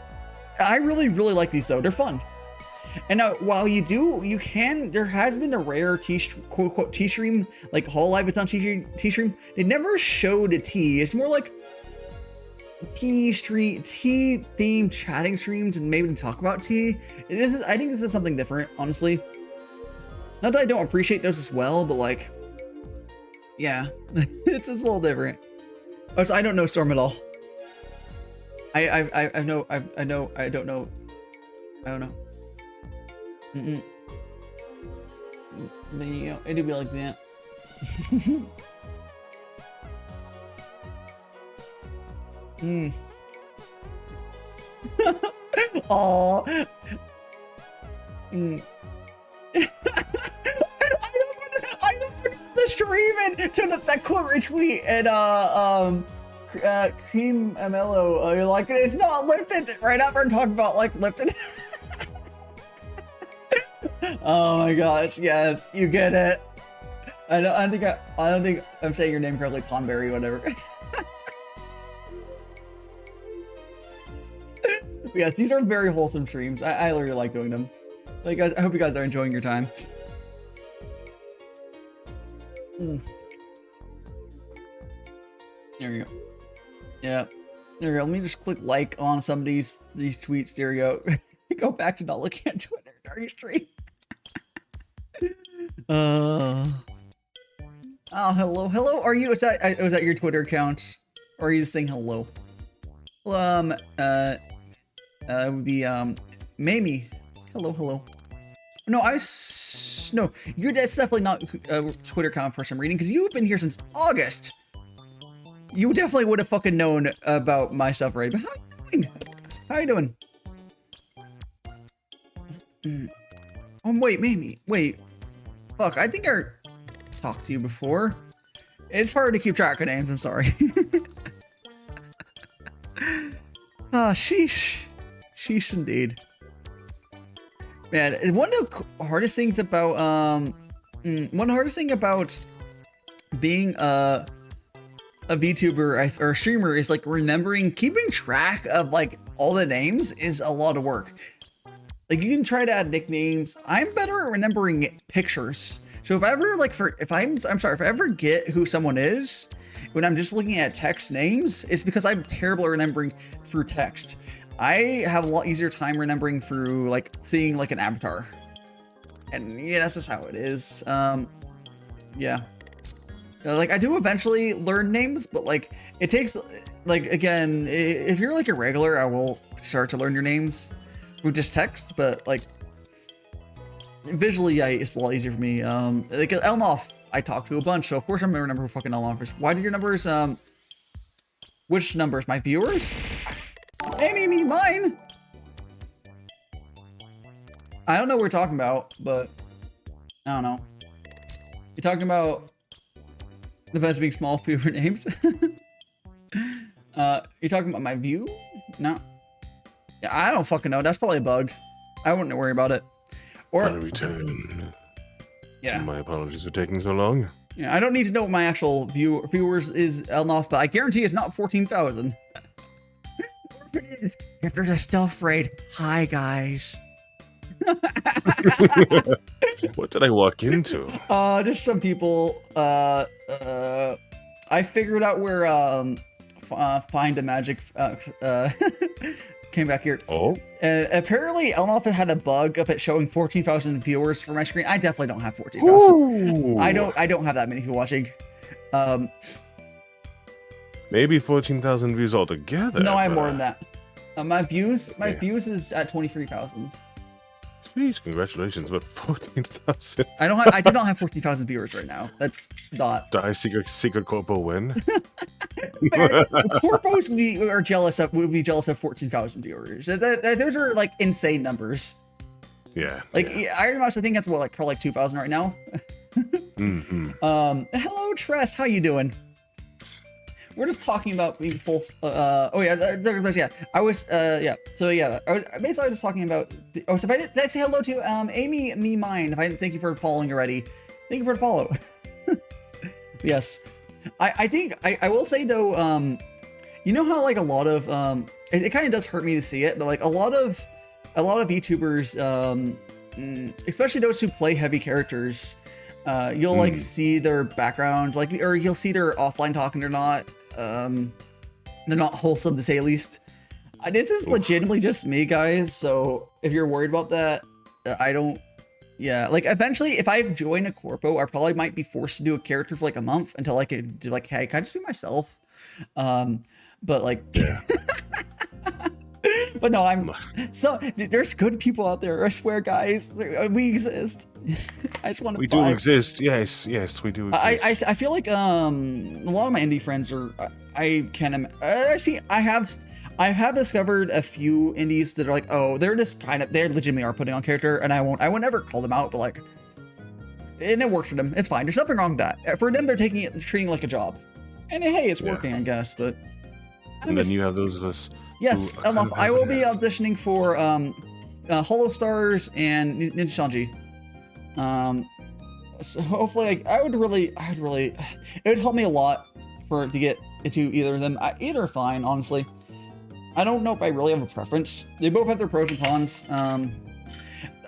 I really like these though. They're fun. And now, while there has been a rare quote unquote tea stream, like Hololive tea stream. They never showed a tea. It's more like tea themed chatting streams and maybe talk about tea. I think this is something different, honestly. Not that I don't appreciate those as well, but like, yeah, it's a little different. Oh, so I don't know Storm at all. I don't know. Yeah, it'd be like that. Aww. I opened the stream and to that quote retweet and Cream Mello. You're like, it's not Lipton. Right after I'm talking about like Lipton. Oh my gosh, yes, you get it. I don't think I'm saying your name correctly, Conberry, whatever. Yes, these are very wholesome streams. I really like doing them. Like, I hope you guys are enjoying your time. There we go. Yeah, there we go. Let me just click like on some of these tweets. There we go. Go back to not looking at Twitter during stream. Oh, hello. Are you? Was that your Twitter account? Or are you just saying hello? Well, it would be Mamie. Hello. No, no, that's definitely not a Twitter account person I'm reading because you've been here since August. you definitely would have fucking known about my stuff already. But how you doing? How you doing? Oh, wait, maybe. Wait. Fuck, I think I talked to you before. It's hard to keep track of names, I'm sorry. Ah, sheesh. Sheesh indeed. Man, one of the hardest things about, one of the hardest thing about being a VTuber or a streamer is like keeping track of like all the names is a lot of work. Like you can try to add nicknames. I'm better at remembering pictures. So if I ever if I ever get who someone is when I'm just looking at text names, it's because I'm terrible at remembering through text. I have a lot easier time remembering through like seeing like an avatar. And yeah, that's just how it is. Yeah. Like I do eventually learn names, but like it takes like again, if you're like a regular, I will start to learn your names with just text, but like visually, it's a lot easier for me. Like Elnoff, I talked to a bunch, so of course I'm gonna remember who fucking Elnoff is. Why did your numbers? Which numbers? My viewers? Amy, mine. I don't know what we're talking about, but I don't know. You're talking about the best being small favorite names. You're talking about my view? No. Yeah, I don't fucking know. That's probably a bug. I wouldn't worry about it. Or return. Yeah. My apologies for taking so long. Yeah, I don't need to know what my actual viewers is Elnoff, but I guarantee it's not 14,000. If there's a stealth raid, hi guys. What did I walk into? Just some people. I figured out where find a magic came back here. Oh, Apparently Elnoff had a bug of it showing 14,000 viewers for my screen. I definitely don't have 14,000. I don't have that many people watching. Maybe 14,000 views altogether. No, I have more than that. My views is at 23,000. Sweet, congratulations, but 14,000. I do not have 14,000 viewers right now. That's not. Die secret corpo win. Corpos would be jealous of 14,000 viewers. Those are like insane numbers. Yeah. Like yeah. Iron Mouse, I think that's what like probably like 2,000 right now. Mm-hmm. Hello Tress, how you doing? We're just talking about being full. Oh yeah, yeah. I was yeah. So yeah, I was just talking about. Oh, so if did I say hello to Amy, me, mine? If I didn't, thank you for following already. Thank you for the follow. Yes, I think I will say though, you know how like a lot of it kind of does hurt me to see it, but like a lot of VTubers, especially those who play heavy characters, you'll like see their background, like, or you'll see their offline talking or not. They're not wholesome to say at least. This is legitimately just me, guys. So if you're worried about that, I don't. Yeah, like eventually, if I join a corpo, I probably might be forced to do a character for like a month until I could do like, hey, can I just be myself? But like, yeah. But no, there's good people out there. I swear, guys, we exist. I just want to. We do exist. Yes, we do exist. I feel like a lot of my indie friends are. I have discovered a few indies that are like, oh, they're legitimately are putting on character, and I won't never call them out, but like, and it works for them. It's fine. There's nothing wrong with that. For them, they're treating it like a job, and hey, it's working, I guess. But then you have those of us. Yes, Elnoff, I will be auditioning for Hollow Stars and Ninja Sanji. So hopefully, it would help me a lot to get into either of them. Either are fine, honestly. I don't know if I really have a preference. They both have their pros and cons.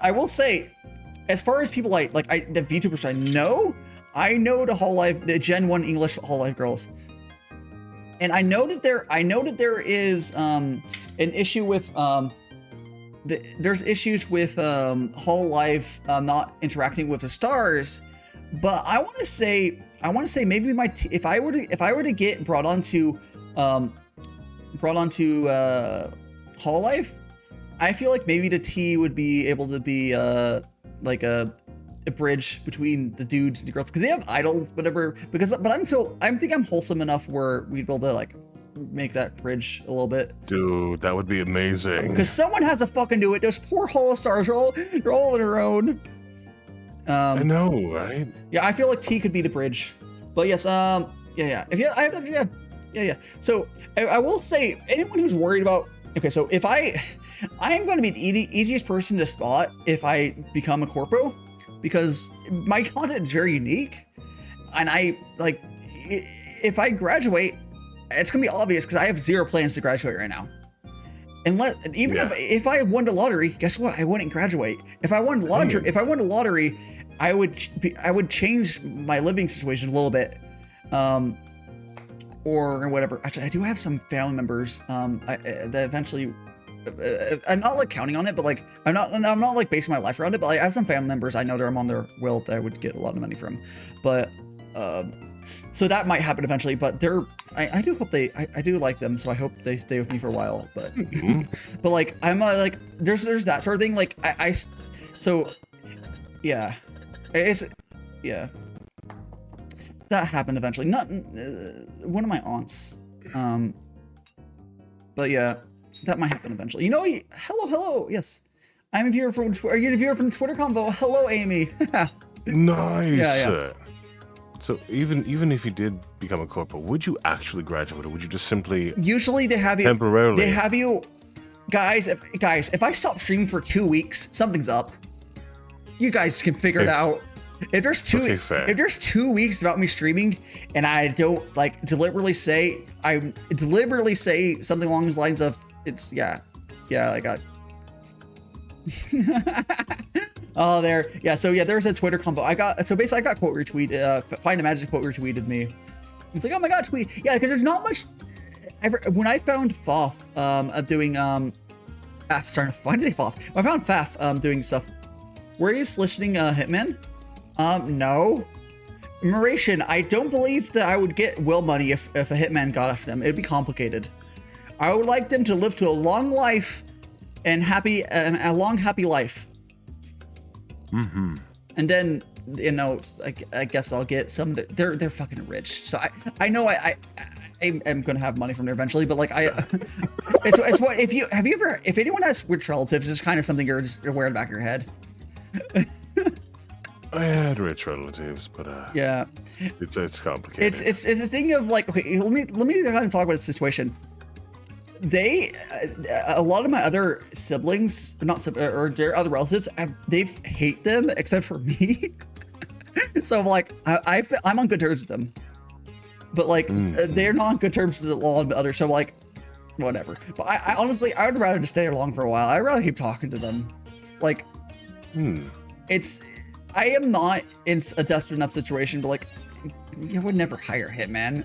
I will say, as far as people the VTubers I know the Gen 1 English Hololive girls. And I know that there is an issue with there's issues with Hololive not interacting with the stars, but I want to say maybe if I were to get brought onto Hololive, I feel like maybe the T would be able to be it a bridge between the dudes and the girls because they have idols, whatever. But I'm think I'm wholesome enough where we'd be able to like make that bridge a little bit. Dude, that would be amazing. Because someone has to fucking do it. Those poor Holostars they're all on their own. I know, right? Yeah, I feel like T could be the bridge. But yes, yeah. If you, yeah. So I will say, anyone who's worried about, okay, so if I am going to be the easiest person to spot if I become a corpo, because my content is very unique, and if I graduate, it's gonna be obvious because I have zero plans to graduate right now. If I won the lottery, guess what? I wouldn't graduate. If I won the lottery, I would change my living situation a little bit, or whatever. Actually, I do have some family members that eventually. I'm not like counting on it, but like I'm not like basing my life around it. But like, I have some family members I know that I'm on their will that I would get a lot of money from, but so that might happen eventually. But I do hope I do like them, so I hope they stay with me for a while. But but like I'm like there's that sort of thing. Like so yeah, that happened eventually. Not one of my aunts, but yeah. That might happen eventually. You know, hello. Yes, I'm a viewer from. Are you a viewer from Twitter Convo? Hello, Amy. Nice. Yeah. So even if you did become a corporal, would you actually graduate, or would you just simply? Usually they have you temporarily. They have you, guys. If I stop streaming for 2 weeks, something's up. You guys can figure it out. If there's 2 weeks without me streaming, and I don't like deliberately say something along those lines of. It's I got oh there so there's a Twitter combo I got quote retweet Find a Magic quote retweeted me. It's like, oh my god, tweet, because there's not much when I found Foff doing I found Faf doing stuff. Were you listening Hitman? No. Maration, I don't believe that I would get will money if a hitman got after them. It'd be complicated. I would like them to live to a long life and a long happy life. Mm-hmm. And then I guess I'll get some. They're fucking rich, so I know I am gonna have money from there eventually. But like it's what if anyone has rich relatives, it's kind of something you're aware in the back of your head. I had rich relatives, but yeah, it's complicated. It's a thing of like, okay, let me kind of talk about the situation. A lot of my other siblings, or their other relatives, they hate them except for me. So I'm like, I'm on good terms with them, but like they're not on good terms with a lot of others. So I'm like, whatever. But I honestly, I would rather just stay along for a while. I'd rather keep talking to them. Like, I am not in a desperate enough situation, but like, I would never hire a hitman.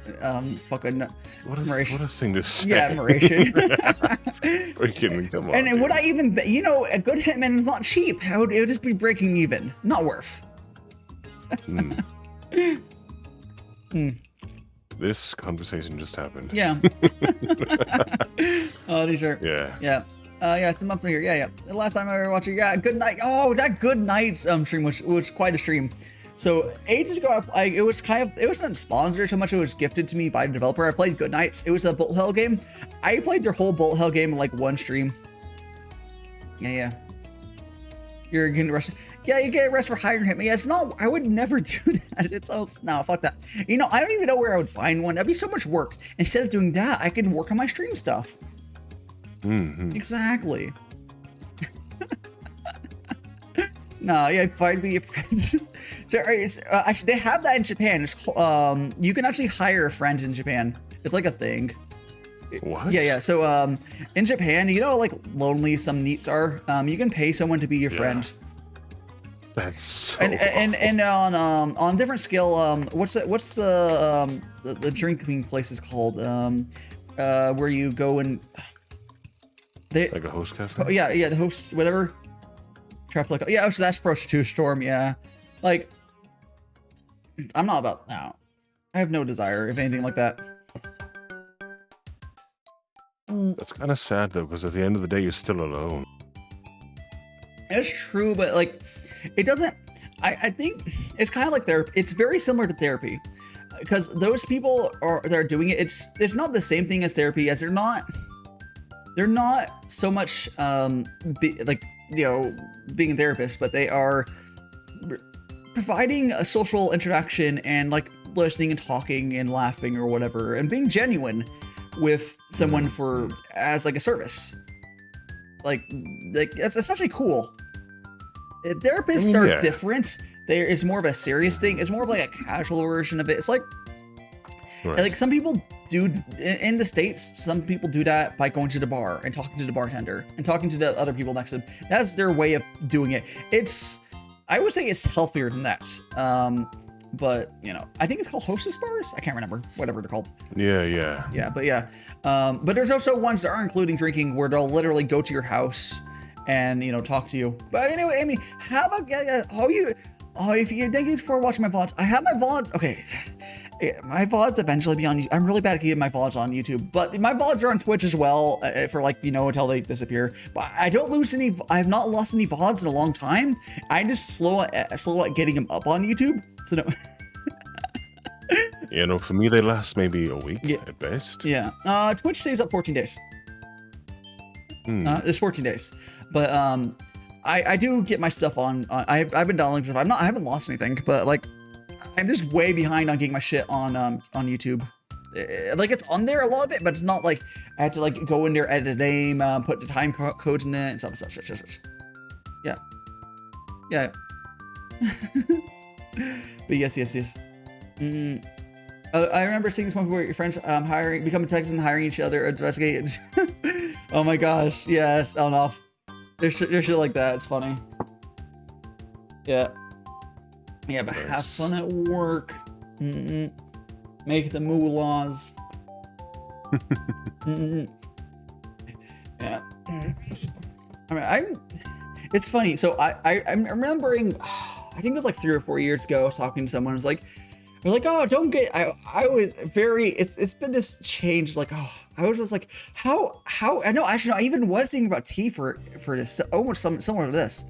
Fucking what a thing to say. Yeah, admiration. Freaking come on. And would I even, a good hitman is not cheap. It would just be breaking even, not worth. This conversation just happened. Yeah. Oh, these are. Yeah. Yeah. It's a month here. Yeah. The last time I ever watched it, Good Night. Oh, that Good Night stream, which was quite a stream. So ages ago, it wasn't sponsored so much. It was gifted to me by the developer. I played Good Nights. It was a Bullet Hell game. I played their whole Bullet Hell game in like one stream. Yeah. You're getting arrested. Yeah, you get arrested for hiring him. Yeah, it's not. I would never do that. No, fuck that. I don't even know where I would find one. That'd be so much work. Instead of doing that, I could work on my stream stuff. Exactly. No, yeah, find me a friend. So, actually, they have that in Japan. It's you can actually hire a friend in Japan. It's like a thing. What? Yeah. So, in Japan, like lonely some NEETs are. You can pay someone to be your friend. That's so and on different scale. What's the drinking places called? Where you go and like a host cafe. Yeah, the host whatever. So that's prostitute storm. Yeah, like I'm not about now. I have no desire of anything like that. That's kind of sad though, because at the end of the day, you're still alone. It's true, but like, it doesn't. I think it's kind of like therapy. It's very similar to therapy, because those people that are doing it, it's not the same thing as therapy, as they're not so much like, you know, being a therapist, but they are providing a social interaction and like listening and talking and laughing or whatever, and being genuine with someone for as like a service. Like that's actually cool. Therapists are different. There is more of a serious thing. It's more of like a casual version of it. It's like, like some people do in the States, some people do that by going to the bar and talking to the bartender and talking to the other people next to them. That's their way of doing it. I would say it's healthier than that. But you know, I think it's called hostess bars. I can't remember, whatever they're called. Yeah. But there's also ones that are including drinking, where they'll literally go to your house and, you know, talk to you. But anyway, Amy, if you thank you for watching my VODs. I have my VODs. Okay, my VODs eventually be on YouTube. I'm really bad at keeping my VODs on YouTube, but my VODs are on Twitch as well, for like, you know, until they disappear. But I don't lose any. I have not lost any VODs in a long time. I just slow at getting them up on YouTube. So no. You know, for me, they last maybe a week at best. Yeah. Twitch stays up 14 days. It's 14 days, but I do get my stuff on. I've been downloading stuff. I haven't lost anything, but like I'm just way behind on getting my shit on YouTube. Like it's on there, a lot of it, but it's not like I have to like go in there, edit the name, put the time codes in it, and stuff. Yeah. But yes. I remember seeing this one where your friends become detectives and hiring each other to investigate. Oh my gosh, yes, on off. There's shit like that. It's funny. Yeah, but have fun at work. Make the moolahs. Yeah. I mean, it's funny. So I'm remembering, I think it was like 3 or 4 years ago, I was talking to someone who's like, we're like, oh, don't get, I was very, it's been this change, like, oh, I was just like, how, I know, actually, no, I even was thinking about tea for this, almost similar to this.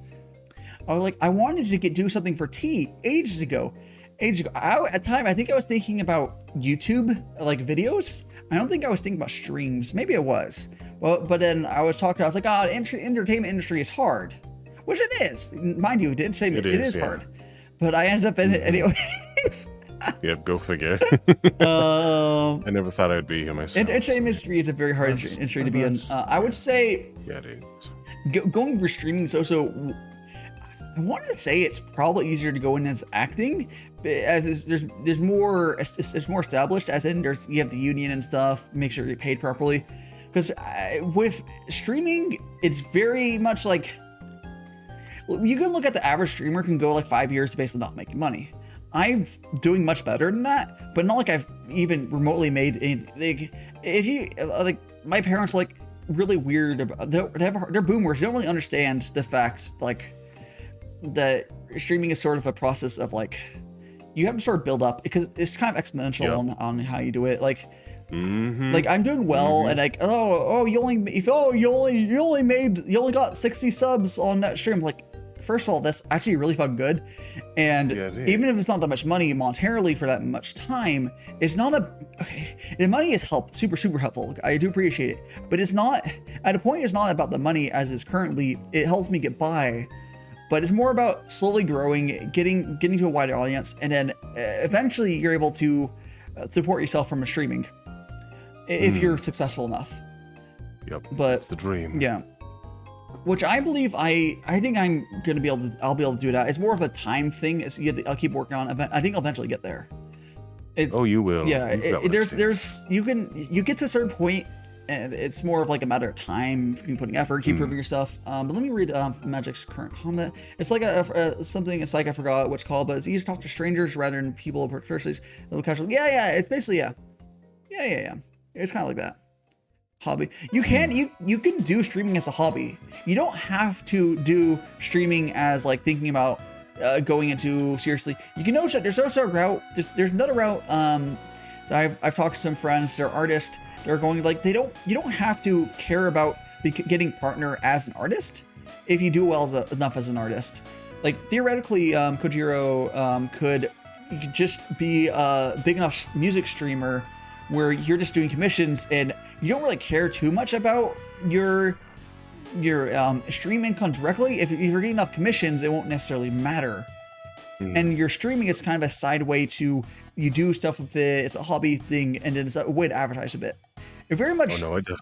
I was like, I wanted to do something for tea ages ago. At the time, I think I was thinking about YouTube, like videos. I don't think I was thinking about streams. Maybe I was. Well, but then I was like, oh, the entertainment industry is hard. Which it is. Mind you, the entertainment, it is hard. But I ended up in it anyways. Yep, go figure. I never thought I'd be here myself. Entertainment industry is a very hard industry to be in. I would say, it is. Going for streaming is also, I wanted to say it's probably easier to go in as acting, as there's more, it's more established, as in you have the union and stuff, make sure you're paid properly. Because with streaming, it's very much like, you can look at the average streamer can go like 5 years to basically not making money. I'm doing much better than that, but not like I've even remotely made like, if you like, my parents are like really weird about, they're boomers. They don't really understand the fact like that streaming is sort of a process of like, you have to sort of build up, because it's kind of exponential on how you do it. Like, like I'm doing well, and like, you only got 60 subs on that stream. Like, first of all, that's actually really fucking good. And even if it's not that much money monetarily for that much time, it's not the money is super helpful. I do appreciate it, but it's not, at a point, it's not about the money as is currently. It helps me get by, but it's more about slowly growing, getting to a wider audience, and then eventually you're able to support yourself from streaming if you're successful enough. Yep, but that's the dream. Yeah. Which I believe I'll be able to do that. It's more of a time thing. I'll keep working on it. I think I'll eventually get there. You will. Yeah. You get to a certain point, and it's more of like a matter of time. You putting effort, keep proving yourself. But let me read Magic's current comment. It's like something. It's like, I forgot what it's called, but it's easier to talk to strangers rather than people personally. Yeah. It's basically yeah. It's kind of like that. Hobby. You can do streaming as a hobby. You don't have to do streaming as like thinking about going into seriously. You can notice that there's also a route. There's another route that I've talked to some friends. They're artists. They're going like, you don't have to care about getting partner as an artist if you do well enough as an artist. like theoretically, Kojiro could just be a big enough music streamer where you're just doing commissions and you don't really care too much about your stream income directly. If you're getting enough commissions, it won't necessarily matter. And your streaming is kind of a side way to you do stuff with it. It's a hobby thing, and it's a way to advertise a bit. It very much. Oh no,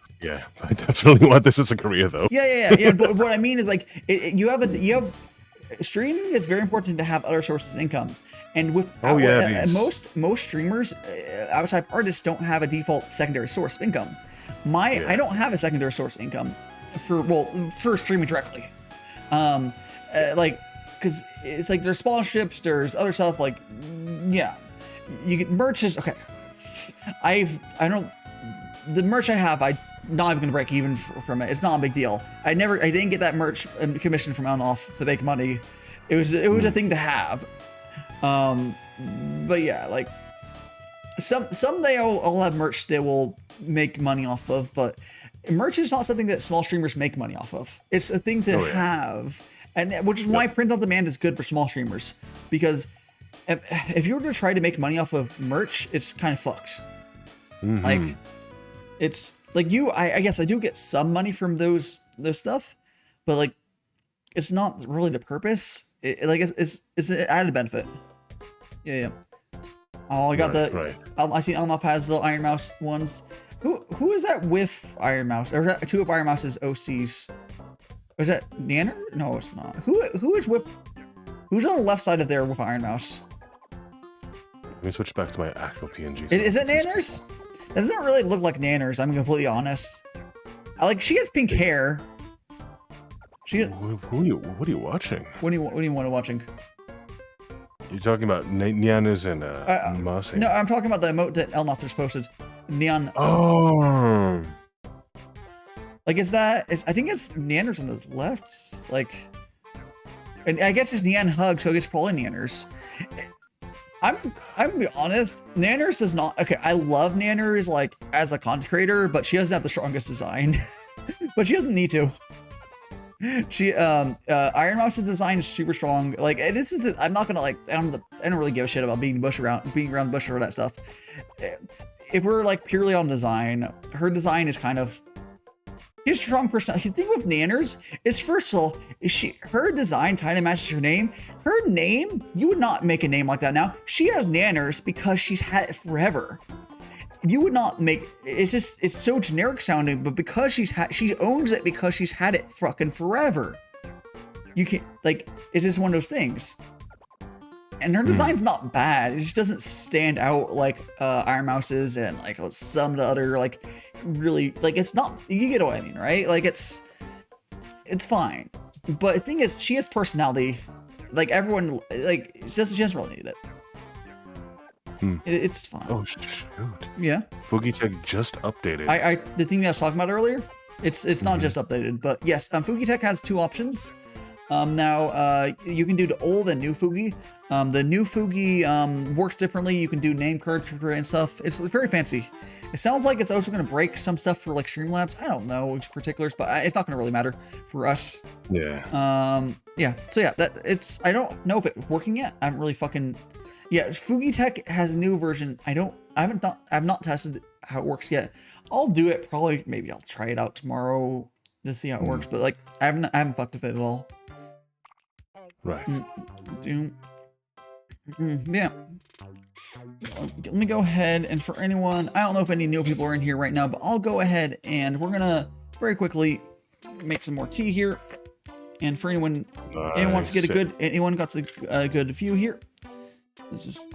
I definitely want this as a career though. Yeah. But what I mean is like you have streaming is very important to have other sources of incomes, and with most streamers, outside artists don't have a default secondary source of income. I don't have a secondary source of income for streaming directly, like because it's like there's sponsorships, there's other stuff like you get merches. Okay, the merch I have, I'm not even gonna break even from it. It's not a big deal. I didn't get that merch commission from off to make money. It was a thing to have. But yeah, like someday I'll have merch that will make money off of, but merch is not something that small streamers make money off of. It's a thing to have, and which is why print on demand is good for small streamers, because if you were to try to make money off of merch, it's kind of fucked. Like it's like I guess I do get some money from those stuff, but like it's not really the purpose. It's an added benefit. Yeah. Oh, I got I see Elnop has the Iron Mouse ones. Who is that with Iron Mouse? Or is that two of Iron Mouse's OCs? Or is that Nanner? No, it's not. Who is with? Who's on the left side of there with Iron Mouse? Let me switch back to my actual PNG. Is it Nanners? That doesn't really look like Nanners. I'm completely honest. She has pink hair. What are you watching? What do you want to watching? You're talking about Nyanas and Mossy. No, I'm talking about the emote that Elnoth just posted. Neon. Oh. Like, I think it's Nanners on the left. Like, and I guess it's Neon Hug, so it's probably Nanners. I'm gonna be honest, Nanners is not okay. I love Nanners like as a content creator, but she doesn't have the strongest design. But she doesn't need to. She Iron Mouse's design is super strong. Like I'm not gonna like I don't really give a shit about being around the bush for that stuff. If we're like purely on design, her design is kind of she's a strong personality. The thing with Nanners is, first of all, her design kind of matches her name. Her name, you would not make a name like that now. She has Nanners because she's had it forever. You would not make it's so generic sounding, but because she owns it because she's had it fucking forever. You can't like it's just one of those things. And her design's not bad. It just doesn't stand out like Iron Mouse's and like some of the other like really like it's not you get what I mean, right? Like it's fine. But the thing is she has personality. Like everyone like she doesn't really need it. It's fine. Oh shoot! Yeah. Fugitech just updated. The thing I was talking about earlier, it's not just updated, but yes, Fugitech has two options. Now you can do the old and new Fugi. The new Fugi works differently. You can do name cards and stuff. It's very fancy. It sounds like it's also going to break some stuff for like Streamlabs. I don't know which particulars, but it's not going to really matter for us. Yeah. Yeah. So yeah, I don't know if it's working yet. I'm really fucking. Yeah, Fugitech has a new version. I've not tested how it works yet. I'll do it probably. Maybe I'll try it out tomorrow to see how it works. But like, I haven't fucked with it at all. Right. Yeah. Let me go ahead and for anyone, I don't know if any new people are in here right now, but I'll go ahead and we're gonna very quickly make some more tea here. And for anyone wants to get anyone got a good view here. This is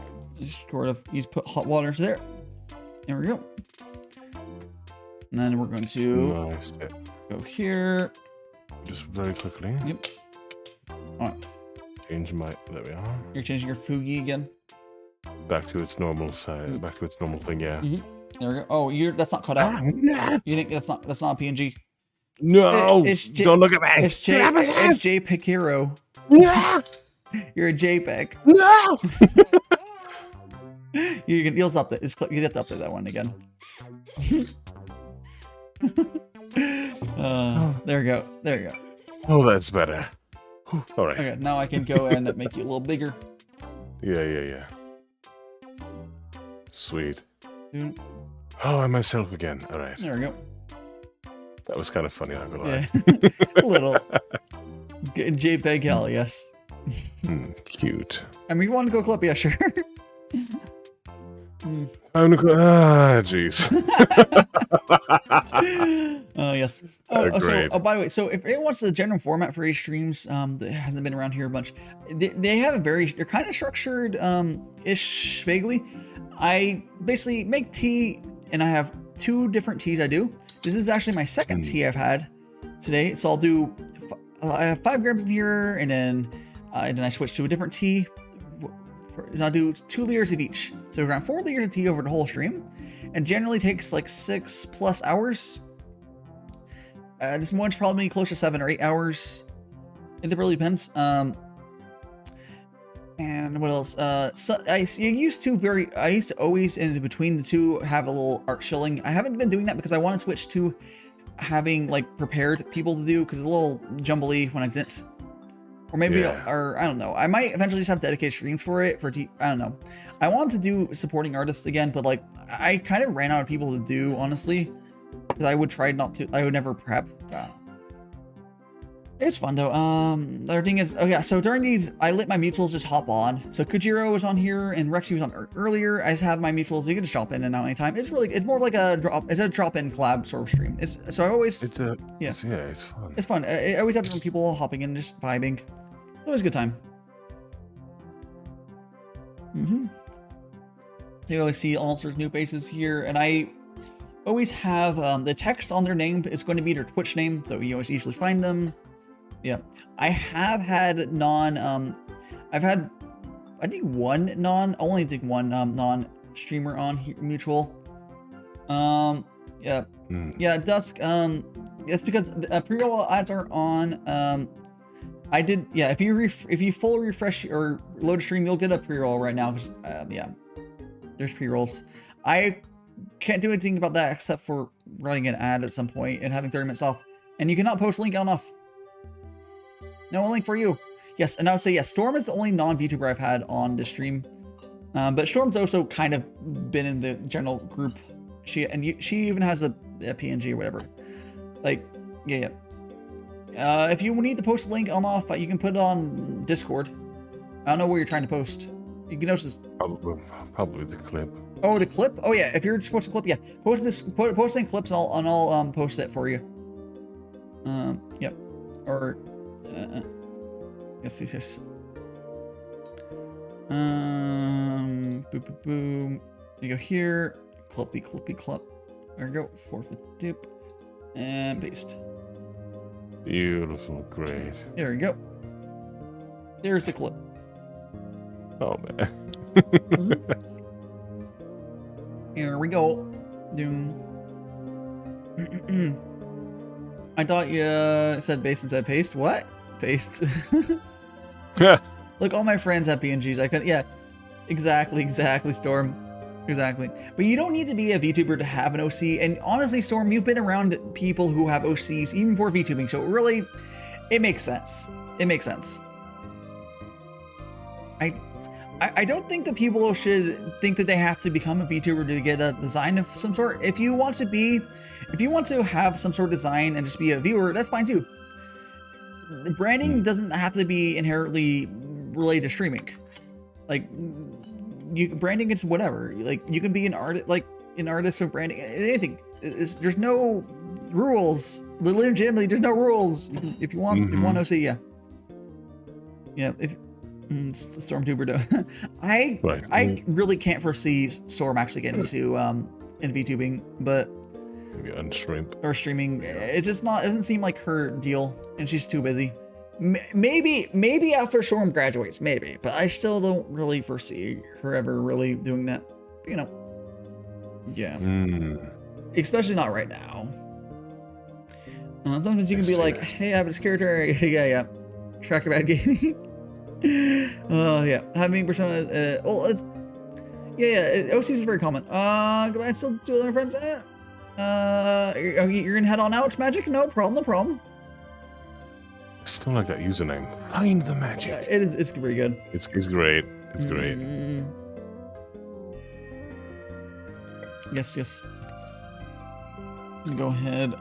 sort of you just put hot water there. There we go. And then we're going to go here. Just very quickly. Yep. All right. Change my. There we are. You're changing your Fugi again. Back to its normal size. Back to its normal thing. Yeah. There we go. Oh, that's not cut out. You think that's not a PNG? No. Don't look at me. It's JPEG Hero. No! You're a JPEG. No! You'll update. You have to update that one again. There we go. Oh, that's better. All right. Okay, now I can go and make you a little bigger. Yeah. Sweet. Dude, Oh, I'm myself again. All right. there we go. That was kind of funny, not gonna lie. Yeah, a little. JPEG hell, yes. Cute. I mean, you want to go clip? Yeah, sure. I'm gonna go. Ah, jeez. Oh yes. Oh, so Great. by the way, so if anyone wants the general format for these streams, that hasn't been around here a bunch, they have they're kind of structured, ish vaguely. I basically make tea, and I have 2 different teas I do. This is actually my second tea I've had today, so I'll do. I have 5 grams in here, and then I switch to a different tea. And I'll do 2 layers of each, so around 4 layers of tea over the whole stream, and generally takes like 6+ hours. This one's probably close to 7 or 8 hours. It really depends. And what else? So I used to always in between the 2 have a little art shilling. I haven't been doing that because I want to switch to having like prepared people to do, because it's a little jumbly when I sit. Or maybe, or I don't know. I might eventually just have dedicated streams for it. I don't know. I want to do supporting artists again, but like I kind of ran out of people to do, honestly. Because I would try not to. I would never prep. It's fun though. The other thing is, oh yeah. So during these, I let my mutuals just hop on. So Kojiro was on here and Rexy was on earlier. I just have my mutuals. You can just drop in and out anytime. It's more like a drop-in collab sort of stream. So I always. It's fun. It's fun. I always have different people hopping in, just vibing. Always a good time. So you always see all sorts of new faces here, and I always have the text on their name is going to be their Twitch name, so you always easily find them. Yeah, I have had I've had, I think one non-streamer on here, mutual. Yeah, Dusk. It's because pre-roll ads are on. I did, yeah. If you full refresh or load a stream, you'll get a pre-roll right now. Cause yeah, there's pre-rolls. I can't do anything about that except for running an ad at some point and having 30 minutes off. And you cannot post link on off. No link for you. Yes, and I would say yes. Storm is the only non-VTuber I've had on this stream, but Storm's also kind of been in the general group. She even has a PNG or whatever. Like, yeah. If you need to post a link on off, you can put it on Discord. I don't know where you're trying to post. You can notice Probably the clip. Oh, the clip? Oh yeah, if you're supposed to clip, yeah. Post in clips and I'll post it for you. Yep. Or yes. Boom, boom, boom. You go here. Clippy, clip. There we go. Forfeit dupe. And paste. Beautiful, great. There we go. There's the clip. Oh man. Here we go. Doom. I thought you said base instead of paste. What? Paste. Look, all my friends have PNGs. I couldn't. Yeah, exactly, Storm. Exactly. But you don't need to be a VTuber to have an OC. And honestly, Storm, you've been around people who have OCs even before VTubing. So really, it makes sense. It makes sense. I don't think that people should think that they have to become a VTuber to get a design of some sort. If you want to have some sort of design and just be a viewer, that's fine too. The branding doesn't have to be inherently related to streaming. Like, branding is whatever. Like, you can be an artist of branding, anything. There's no rules. Legitimately, there's no rules. If you want, to see, yeah. If Stormtuber though. I really can't foresee Storm actually getting into in VTubing, but maybe on stream or streaming. It's just not. It doesn't seem like her deal, and she's too busy. Maybe after Storm graduates, maybe, but I still don't really foresee her ever really doing that. You know, yeah. Especially not right now. Sometimes you can be like, "Hey, I have this character." yeah. Track about gaming. Oh yeah, having personas. Well, it's OCs is very common. I still do with my friends. You're gonna head on out, Magic? No problem. Still like that username. Find the magic. Yeah, it is. It's pretty good. It's great. It's great. Yes, yes. Go ahead.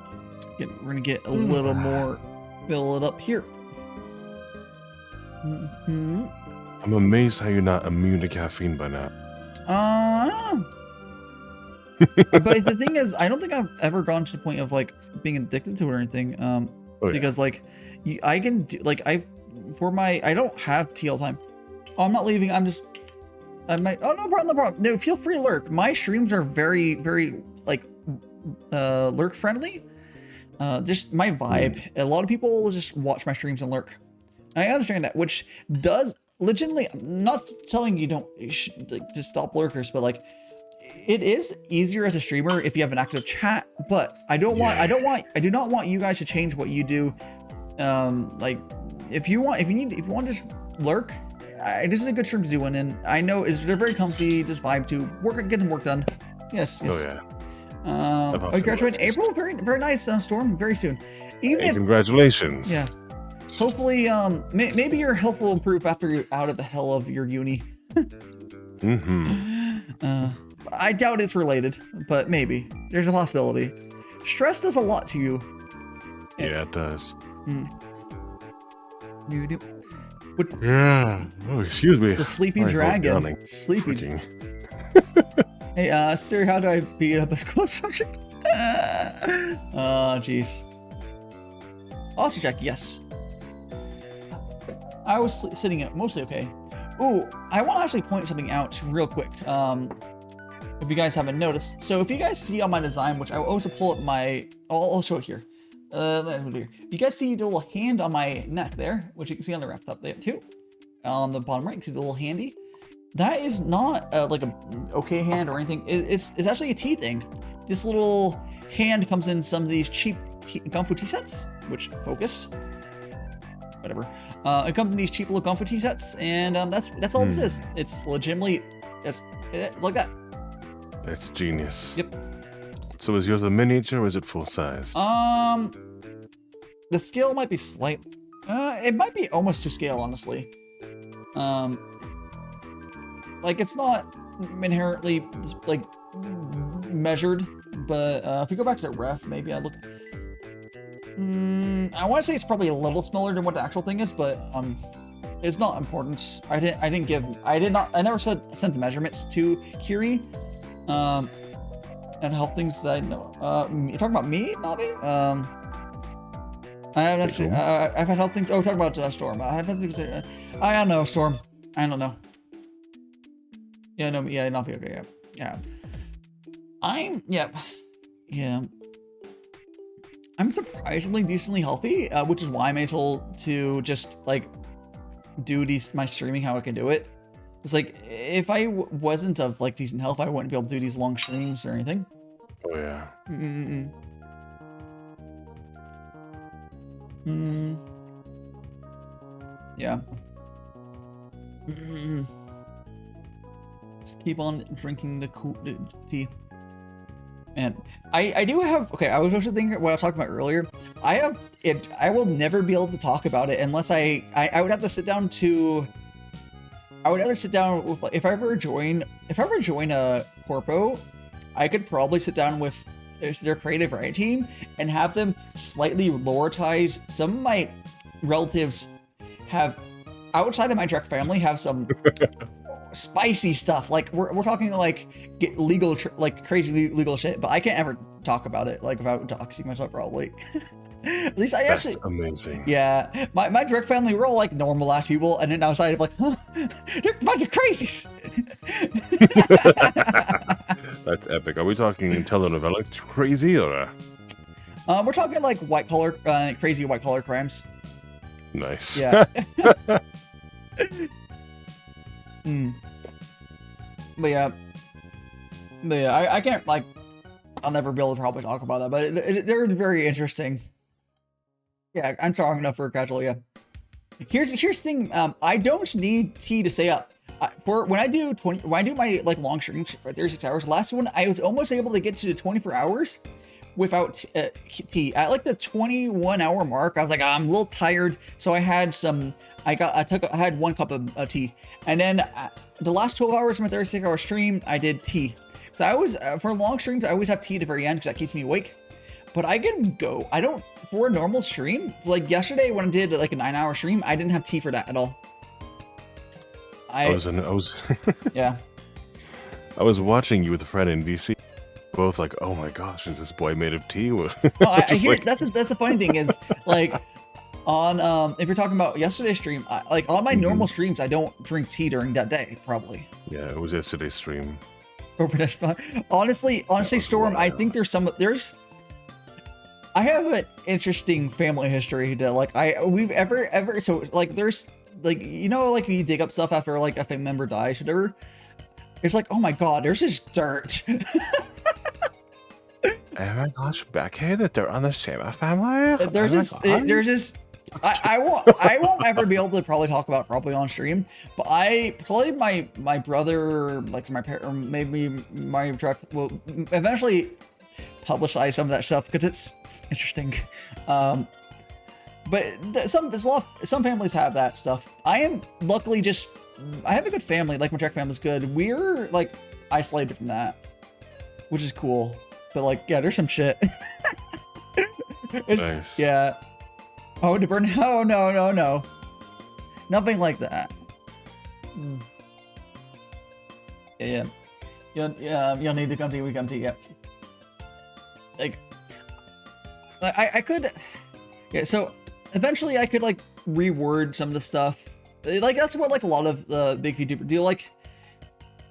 We're gonna get a little more. Fill it up here. I'm amazed how you're not immune to caffeine by now. I don't know. But the thing is, I don't think I've ever gone to the point of like being addicted to it or anything. Because like, I can do like I don't have tea all the time. Oh, I'm not leaving. I might. Oh, no problem. No problem. No, feel free to lurk. My streams are very, very like lurk friendly. Just my vibe. A lot of people will just watch my streams and lurk. I understand that, which does legitimately. I'm not telling you should like, just stop lurkers, but like. It is easier as a streamer if you have an active chat, but I do not want you guys to change what you do. Like if you want to just lurk, this is a good stream to do one, and I know they're very comfy, just vibe to work, get them work done. Yes. Oh yeah. I graduate in April. Very, very nice, Storm. Very soon. Congratulations. Yeah. Hopefully, maybe your health will improve after you're out of the hell of your uni. I doubt it's related, but maybe. There's a possibility. Stress does a lot to you. Yeah, it does. Yeah. Oh, excuse me. It's the sleepy dragon. Sleepy. Hey, Siri, how do I beat up a school subject? Oh, jeez. Also check, yes. I was sitting at mostly okay. Ooh, I want to actually point something out real quick. If you guys haven't noticed. So if you guys see on my design, which I will also pull up I'll show it here. You guys see the little hand on my neck there, which you can see on the wrap up there too. On the bottom right, you see the little handy. That is not like a okay hand or anything. It's actually a tea thing. This little hand comes in some of these cheap Gongfu tea sets, which focus. Whatever. It comes in these cheap little Gongfu tea sets, and that's all this is. It's legitimately it's like that. That's genius. Yep. So is yours a miniature or is it full size? The scale might be slight. It might be almost to scale, honestly. Like it's not inherently like measured, but if you go back to the ref, maybe I look. I want to say it's probably a little smaller than what the actual thing is, but it's not important. I never sent the measurements to Kiri. And health things that I know. You talking about me, Navi? I haven't actually. I've had health things. Oh, we're talking about Storm. I have nothing to say. I don't know, Storm. I don't know. Yeah, no, yeah, Navi. Okay, yeah. I'm surprisingly decently healthy, which is why I'm able to just like do my streaming how I can do it. It's like, if I wasn't of like decent health, I wouldn't be able to do these long streams or anything. Oh yeah. Yeah. Just keep on drinking the tea. And I do have, okay, I was also thinking what I was talking about earlier. I will never be able to talk about it unless I would have to sit down to, I would ever sit down with, if I ever join a corpo, I could probably sit down with their creative writing team and have them slightly loretize. Some of my relatives have, outside of my direct family, have some spicy stuff. Like we're talking like get legal, like crazy legal shit, but I can't ever talk about it like without doxing myself probably. At least That's amazing. Yeah, my direct family, we're all like normal ass people, and then outside of like, they're a bunch of crazies. That's epic. Are we talking telenovela crazy or? We're talking like white collar, crazy white collar crimes. Nice. Yeah. But yeah, I can't like, I'll never be able to probably talk about that, but they're very interesting. Yeah, I'm strong enough for a casual. Yeah. Here's the thing. I don't need tea to stay up. When I do my like long streams for 36 hours. Last one I was almost able to get to the 24 hours, without tea. At like the 21-hour mark, I was like, I'm a little tired, so I had some. I had 1 cup of tea, and then the last 12 hours of my 36-hour stream, I did tea. So I always for long streams, I always have tea at the very end because that keeps me awake. But I can go. I don't for a normal stream. Like yesterday when I did like a 9-hour stream, I didn't have tea for that at all. I was yeah. I was watching you with a friend in VC. Both like, oh my gosh, is this boy made of tea? No, I hear like... that's the funny thing is like on if you're talking about yesterday's stream, like on my normal streams, I don't drink tea during that day probably. Yeah, it was yesterday's stream. Honestly, Storm, wild. I think there's. I have an interesting family history that like we've ever so like there's like like when you dig up stuff after like a family member dies or whatever. It's like, oh my god, there's this dirt. Oh my gosh, Becky, the dirt on the Shima family. There's just I won't ever be able to probably talk about probably on stream, but my brother, like my parent, or maybe my truck will eventually publicize some of that stuff because it's interesting. But some families have that stuff. I am luckily I have a good family. Like my track family's good. We're like isolated from that, which is cool. But like, yeah, there's some shit. Nice. Yeah. Oh, to burn? Oh, no. Nothing like that. Yeah. You'll need to come to. We come to. Yeah. Like, I could. Yeah. So eventually, I could like reword some of the stuff. Like that's what like a lot of the big Vtuber do. Like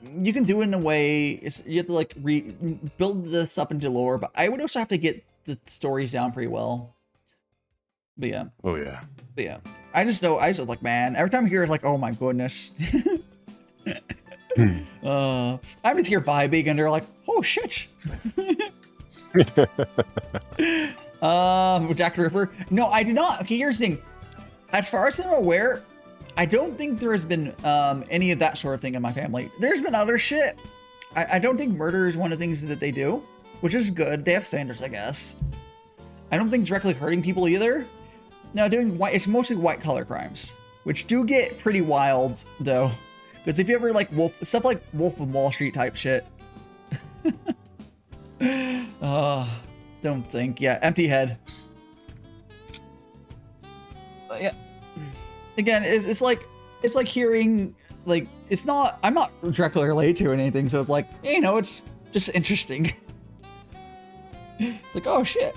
you can do it in a way. You have to like build this up into lore, but I would also have to get the stories down pretty well. But yeah. Oh yeah. But yeah. I just was like, man, every time I hear it's like, oh my goodness. I'm just here vibing and they're like, oh shit. Jack the Ripper. No, I do not. Okay, here's the thing. As far as I'm aware, I don't think there has been any of that sort of thing in my family. There's been other shit. I don't think murder is one of the things that they do, which is good. They have standards, I guess. I don't think it's directly hurting people either. Now, doing white, it's mostly white collar crimes, which do get pretty wild though. Because if you ever like stuff like Wolf of Wall Street type shit. Don't think. Yeah, empty head. Yeah. Again, it's like hearing like I'm not directly related to anything, so it's like it's just interesting. It's like, oh shit.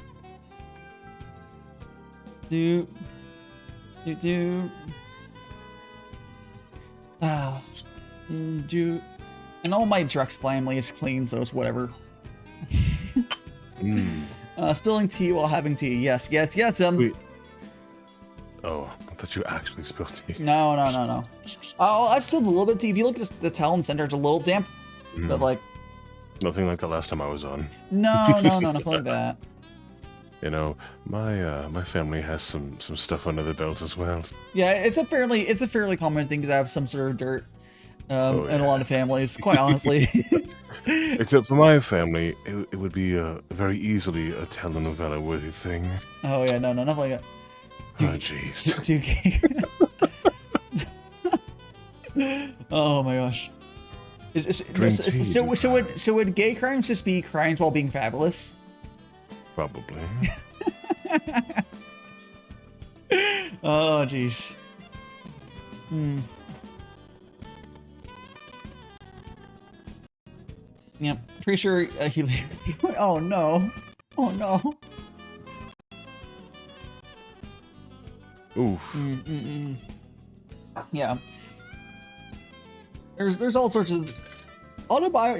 And all my direct family is clean, so it's whatever. Spilling tea while having tea. Yes. Wait. Oh, I thought you actually spilled tea. No. Oh, I've spilled a little bit of tea. If you look at the talent center, it's a little damp, but like nothing like the last time I was on. No, nothing like that. My family has some stuff under the belt as well. Yeah, it's a fairly common thing to have some sort of dirt in a lot of families, quite honestly. Except for my family, it would be very easily a telenovela worthy thing. Oh yeah, no, nothing like that. Oh jeez. Oh my gosh. So would gay crimes just be crimes while being fabulous? Probably. Oh jeez. Yeah, pretty sure he. Oh no! Oof. Yeah. There's all sorts of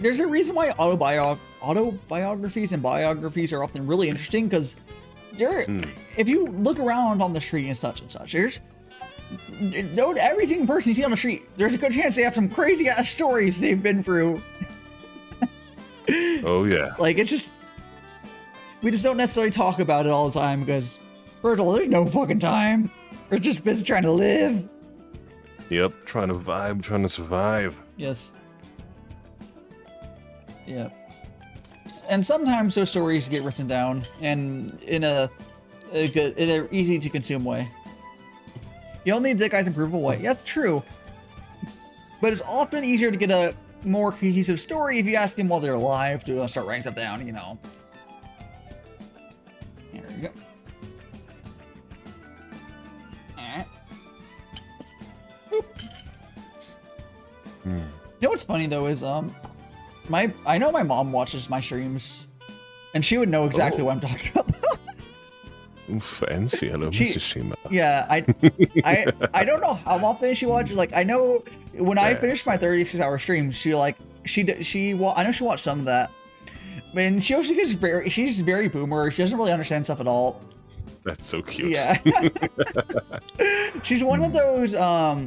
there's a reason why autobiographies and biographies are often really interesting because if you look around on the street and such, there's every single person you see on the street, there's a good chance they have some crazy ass stories they've been through. Oh yeah. Like we just don't necessarily talk about it all the time because first of all, there's no fucking time. We're just busy trying to live. Yep, trying to vibe, trying to survive. Yes. Yeah. and sometimes those stories get written down and in a easy to consume way. You don't need that guy's improvable way. Yeah, that's true. But it's often easier to get a more cohesive story if you ask them while they're alive to start writing stuff down, you know. There we go. Alright. Boop. You know what's funny though is I know my mom watches my streams and she would know exactly what I'm talking about. Fancy, hello, Mrs. Shima. Yeah, I don't know how often she watches. Like, I know when I finished my 36-hour stream, I know she watched some of that. And she's very boomer. She doesn't really understand stuff at all. That's so cute. Yeah. She's one of those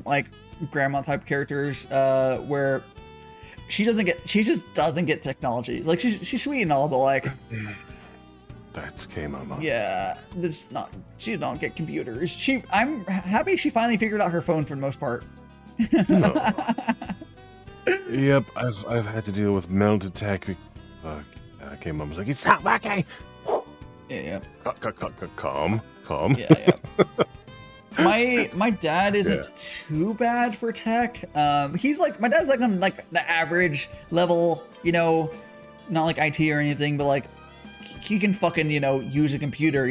like grandma type characters where she just doesn't get technology. Like she's sweet and all, but like That's K-Mama. yeah, she don't get computers. I'm happy she finally figured out her phone for the most part. Yep, I've had to deal with melted tech. K-Mama's like, it's not working. Yeah. Calm. Yeah. My dad isn't too bad for tech. He's like, my dad's like on like the average level, you know, not like IT or anything, but like he can fucking, you know, use a computer,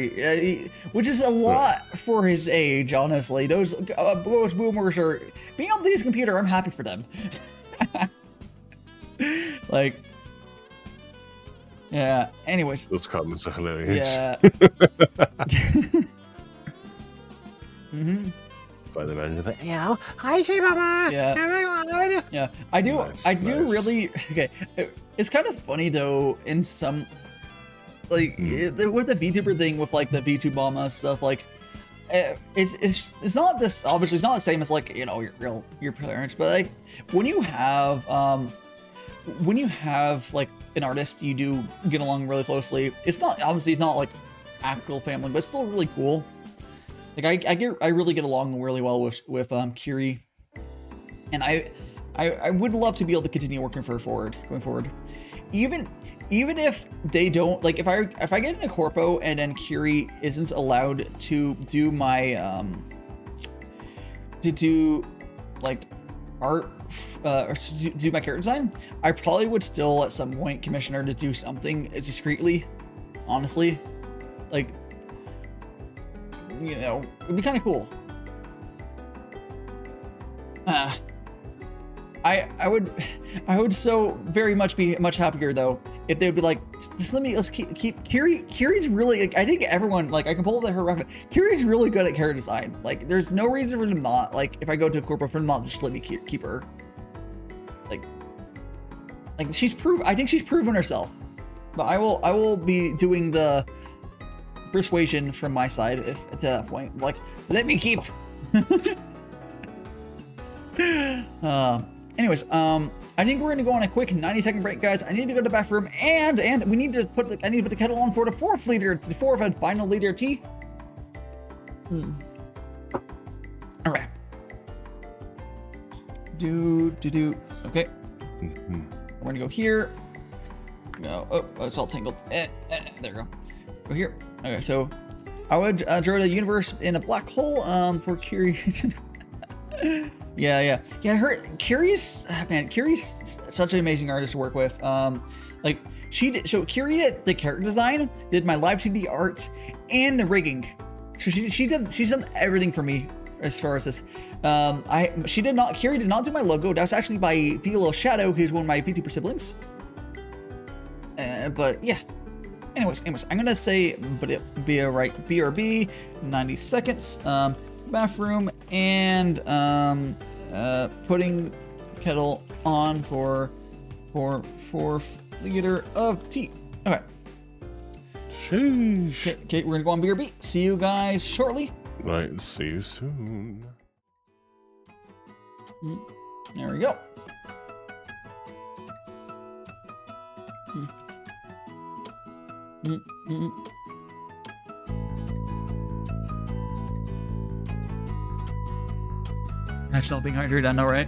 which is a lot for his age, honestly. Those boomers are being able to use a computer. I'm happy for them. Like, yeah. Anyways. Those comments are hilarious. Yeah. By the manager, like, Yeah. Hi, Mama. Yeah. Oh my God. Yeah, I do. Nice, I do nice. really. Okay, it's kind of funny though. In some, like with the VTuber thing, with like the VTubama stuff, like it's not this. Obviously, it's not the same as like, you know, your parents. But like when you have like an artist you do get along really closely. It's not like actual family, but it's still really cool. Like I really get along really well with Kiri, and I would love to be able to continue working for her going forward, even if they don't, like, if I get in a corpo and then Kiri isn't allowed to do my like art or to do my character design, I probably would still at some point commission her to do something discreetly, honestly, like, you know, it'd be kind of cool. I would so very much be much happier though if they would be like, let's keep Kiri's really, like, I think everyone, like, I can pull her reference. Kiri's really good at character design. Like, there's no reason for them not, like, if I go to a corporate, for them not to just let me keep her. Like I think she's proven herself. But I will be doing the persuasion from my side at that point. Like, let me keep. Anyways, I think we're gonna go on a quick 90-second break, guys. I need to go to the bathroom, and we need to put the kettle on for the fourth and final liter of tea. All right. Okay. We're gonna go here. No, oh, it's all tangled. There we go. Go here. Okay, so I would draw the universe in a black hole for Kiri. Yeah. Kiri's such an amazing artist to work with. Like, so Kiri did the character design, did my live 2D art, and the rigging. So she's done everything for me as far as this. Kiri did not do my logo. That was actually by Philo Shadow, who's one of my VTuber siblings. But yeah. Anyways, I'm gonna say, but it be a right BRB, 90 seconds, bathroom, and putting kettle on for 4th liter of tea. Okay. Sheesh. Okay, we're gonna go on BRB. See you guys shortly. Right, see you soon. There we go. National being hydrated, I know, right?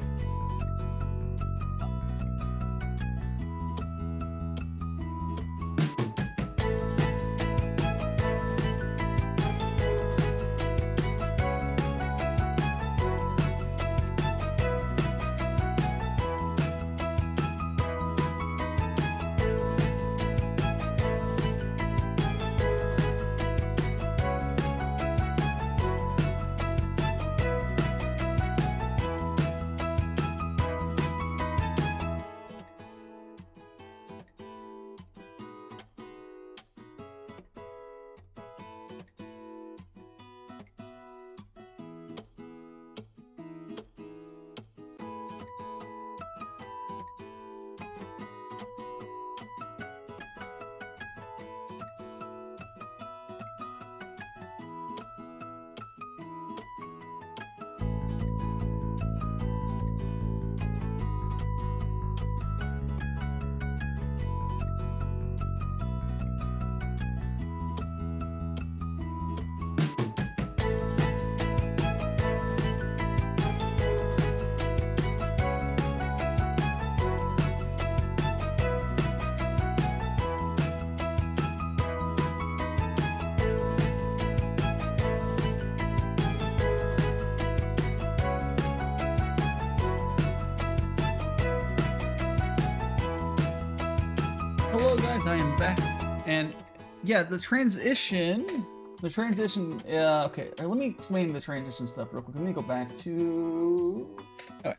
Hello guys, I am back, and yeah, the transition, okay, let me explain the transition stuff real quick. Let me go back to, okay,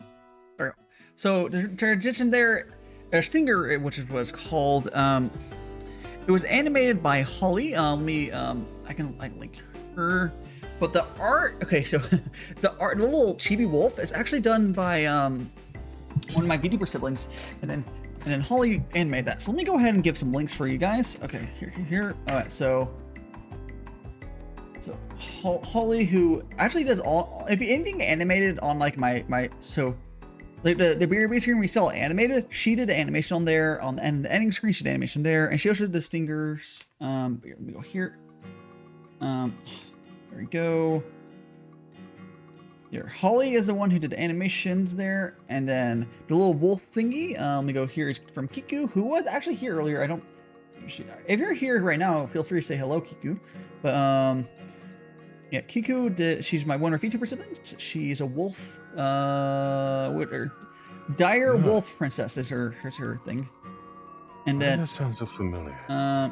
there we go. So the transition there, Stinger, which was called, it was animated by Holly. I can link her, but the art, okay, so the little chibi wolf is actually done by one of my Vtuber siblings, and then Holly animated that. So let me go ahead and give some links for you guys. Okay, here. All right, so Holly, who actually does all, if anything animated on like so like the BRB screen we saw animated, she did the animation on there, and the ending screen she did animation there, and she also did the stingers. Let me go here. There we go. Here, Holly is the one who did the animations there, and then the little wolf thingy. Let me go here is from Kiku, who was actually here earlier. If you're here right now, feel free to say hello, Kiku. But yeah, Kiku did. She's one of our Vtuber siblings. She's a wolf. Dire wolf princess is her thing. And then that sounds so familiar.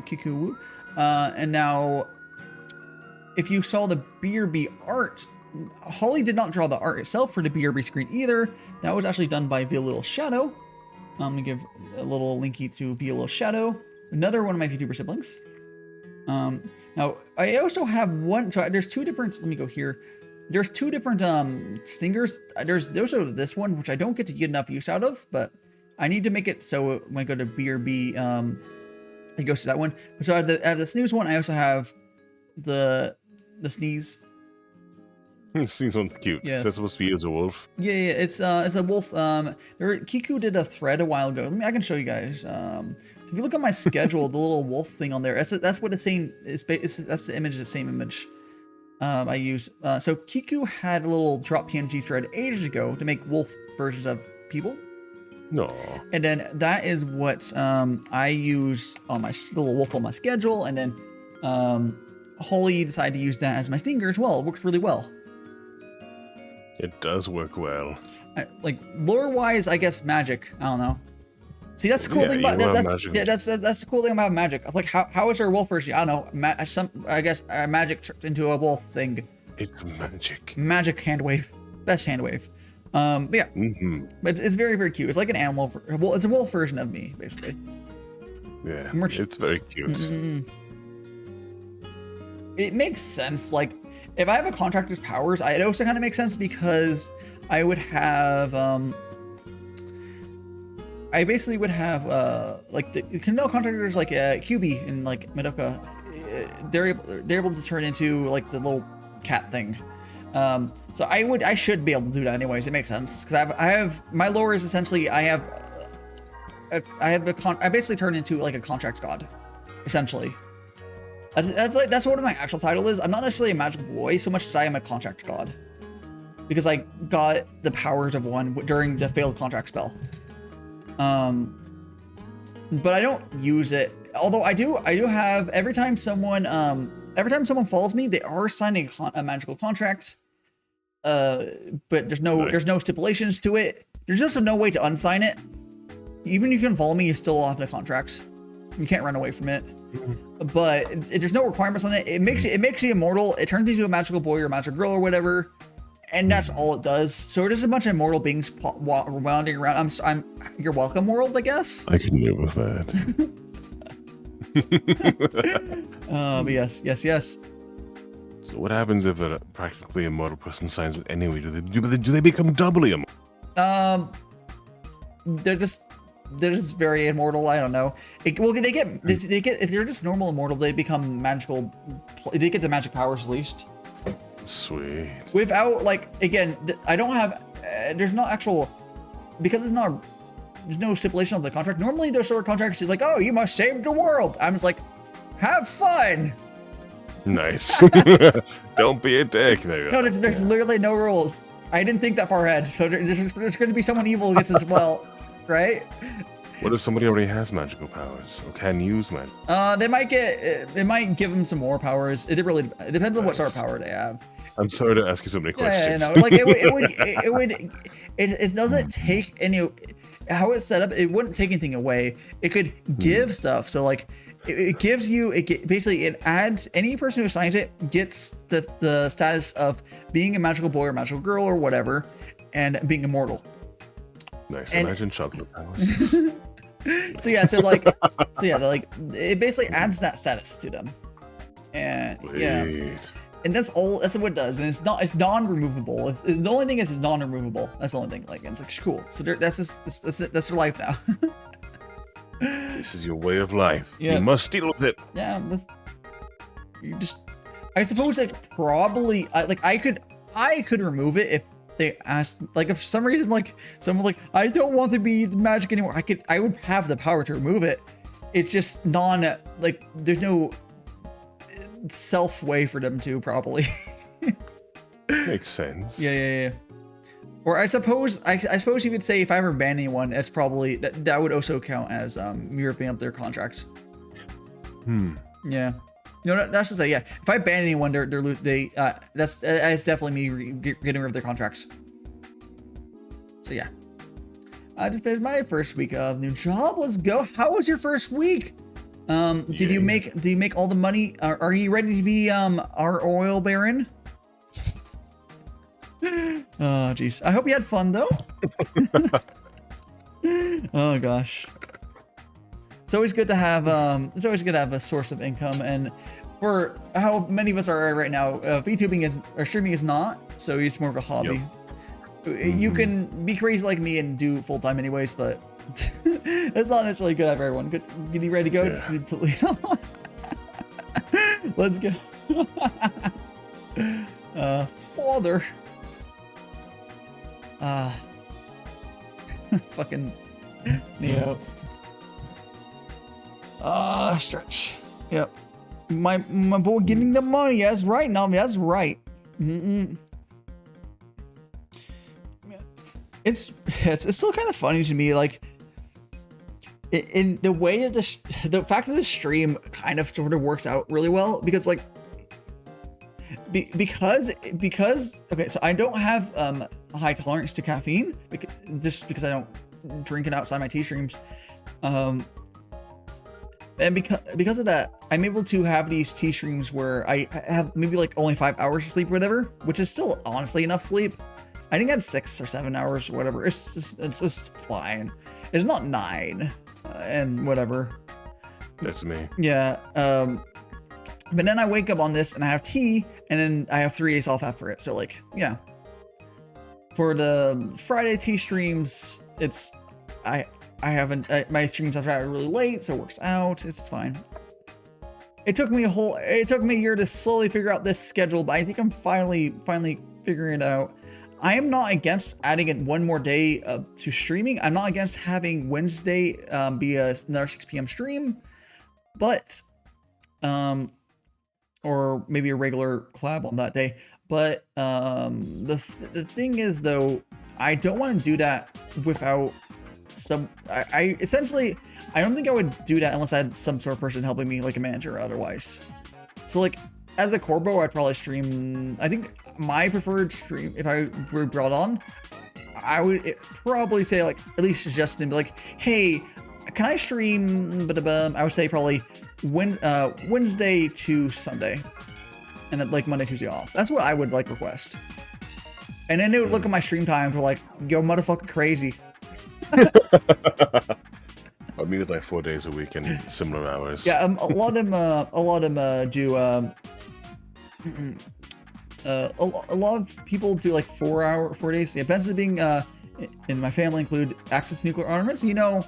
Kiku, and now if you saw the BRB art. Holly did not draw the art itself for the BRB screen either. That was actually done by Via Little Shadow. I'm gonna give a little linky to Via Little Shadow, another one of my Vtuber siblings. Now I also have one. So there's two different. Let me go here. There's two different stingers. There's also this one which I don't get to get enough use out of, but I need to make it so when I go to BRB, it goes to that one. So I have the sneeze one. I also have the sneeze. Seems something cute. Yes. That's supposed to be as a wolf. Yeah, it's a wolf. Kiku did a thread a while ago. I can show you guys. So if you look at my schedule, the little wolf thing on there, that's what it's saying. That's the image, the same image I use. So Kiku had a little drop PNG thread ages ago to make wolf versions of people. No. And then that is what I use on my little wolf on my schedule, and then Holly decided to use that as my stinger as well. It works really well. It does work well. Like lore-wise, I guess magic. I don't know. See, that's the cool thing about that's the cool thing about magic. Like, how is there a wolf version? I don't know. I guess magic turned into a wolf thing. It's magic. Magic hand wave, best hand wave. But yeah, but it's very, very cute. It's like an animal. Well, it's a wolf version of me, basically. Yeah, it's very cute. It makes sense. Like, if I have a contractor's powers, it also kind of makes sense because I would have, I basically would have, like the Canal contractors like QB and like Madoka, they're able to turn into like the little cat thing. So I should be able to do that anyways. It makes sense because I have my lore is essentially I basically turn into like a contract god, essentially. That's what my actual title is. I'm not necessarily a magical boy so much as I am a contract god, because I got the powers of one during the failed contract spell. But I don't use it. Although I do have every time someone follows me, they are signing a magical contract. But there's no stipulations to it. There's just no way to unsign it. Even if you can follow me, you still off the contract. You can't run away from it. But there's no requirements on it. It makes you immortal. It turns into a magical boy or a magical girl or whatever, and that's all it does. So it is a bunch of immortal beings wandering around. I'm your welcome world, I guess. I can live with that. But yes. So what happens if a practically immortal person signs it anyway? Do they become doubly immortal? They're just very immortal. I don't know. They get if they're just normal immortal, they become magical. They get the magic powers at least. Sweet. Without, like, again, I don't have. There's no actual, because it's not. There's no stipulation of the contract. Normally, those sort of contracts is like, oh, you must save the world. I'm just like, have fun. Nice. Don't be a dick. There you go. No, there's literally no rules. I didn't think that far ahead. So there's going to be someone evil who gets this well. Right? What if somebody already has magical powers or can use magic? They might give them some more powers. It depends on what sort of power they have. I'm sorry to ask you so many questions. Yeah, no, like it doesn't take any. how it's set up, it wouldn't take anything away. It could give stuff. So like it gives you, basically it adds, any person who assigns it gets the status of being a magical boy or magical girl or whatever, and being immortal. Nice. And- Imagine chocolate powers. So yeah, like it basically adds that status to them. And yeah. Wait. And that's what it does, and it's non-removable. It's the only thing is it's non-removable. That's the only thing. Like, it's like cool. So that's their life now. This is your way of life. Yeah. You must deal with it. Yeah, you just. I suppose like probably I could remove it if they asked. Like if for some reason like someone like I don't want to be the magic anymore. I would have the power to remove it. It's just like there's no self way for them to probably. Makes sense. Yeah. Or I suppose you could say if I ever ban anyone, that's probably that would also count as me ripping up their contracts. Yeah. No, that's to say, yeah. If I ban anyone, that's definitely me getting rid of their contracts. So yeah. Just there's my first week of new job. Let's go. How was your first week? Did you make all the money? Are you ready to be our oil baron? Oh jeez. I hope you had fun though. Oh gosh. It's always good to have a source of income, and for how many of us are right now, VTubing or streaming is not, so it's more of a hobby. Yep. You can be crazy like me and do full time anyways, but it's not necessarily good for everyone. Good, you ready to go? Yeah. Let's go. Father. Fucking Neo. Stretch. Yep. My boy getting the money. That's right, Nami. That's right. It's still kind of funny to me, like in the way that the fact that the stream kind of sort of works out really well, because like because okay, so I don't have a high tolerance to caffeine just because I don't drink it outside my tea streams, and because of that, I'm able to have these tea streams where I have maybe like only 5 hours of sleep or whatever, which is still honestly enough sleep. I think I had 6 or 7 hours or whatever. It's just fine. It's not 9 and whatever. That's me. Yeah. But then I wake up on this and I have tea, and then I have 3 days off after it. So like, yeah. For the Friday tea streams, it's I haven't my streams have started really late, so it works out. It's fine. It took me a year to slowly figure out this schedule, but I think I'm finally figuring it out. I am not against adding in one more day to streaming. I'm not against having Wednesday be another 6 p.m. stream, but or maybe a regular collab on that day. But the thing is though, I don't want to do that without some. I essentially I don't think I would do that unless I had some sort of person helping me, like a manager or otherwise. So like as a Corbo, I'd probably stream. I think my preferred stream, if I were brought on, I would probably say like at least suggest and be like, hey, can I stream? I would say probably Wednesday to Sunday, and then like Monday, Tuesday off. That's what I would like request. And then they would look at my stream times. We're like, yo, motherfucker, crazy. I mean, it's like 4 days a week and similar hours. Yeah, a lot of them do. A lot of people do like 4 days. Yeah, Benson being in my family include access to nuclear armaments. You know,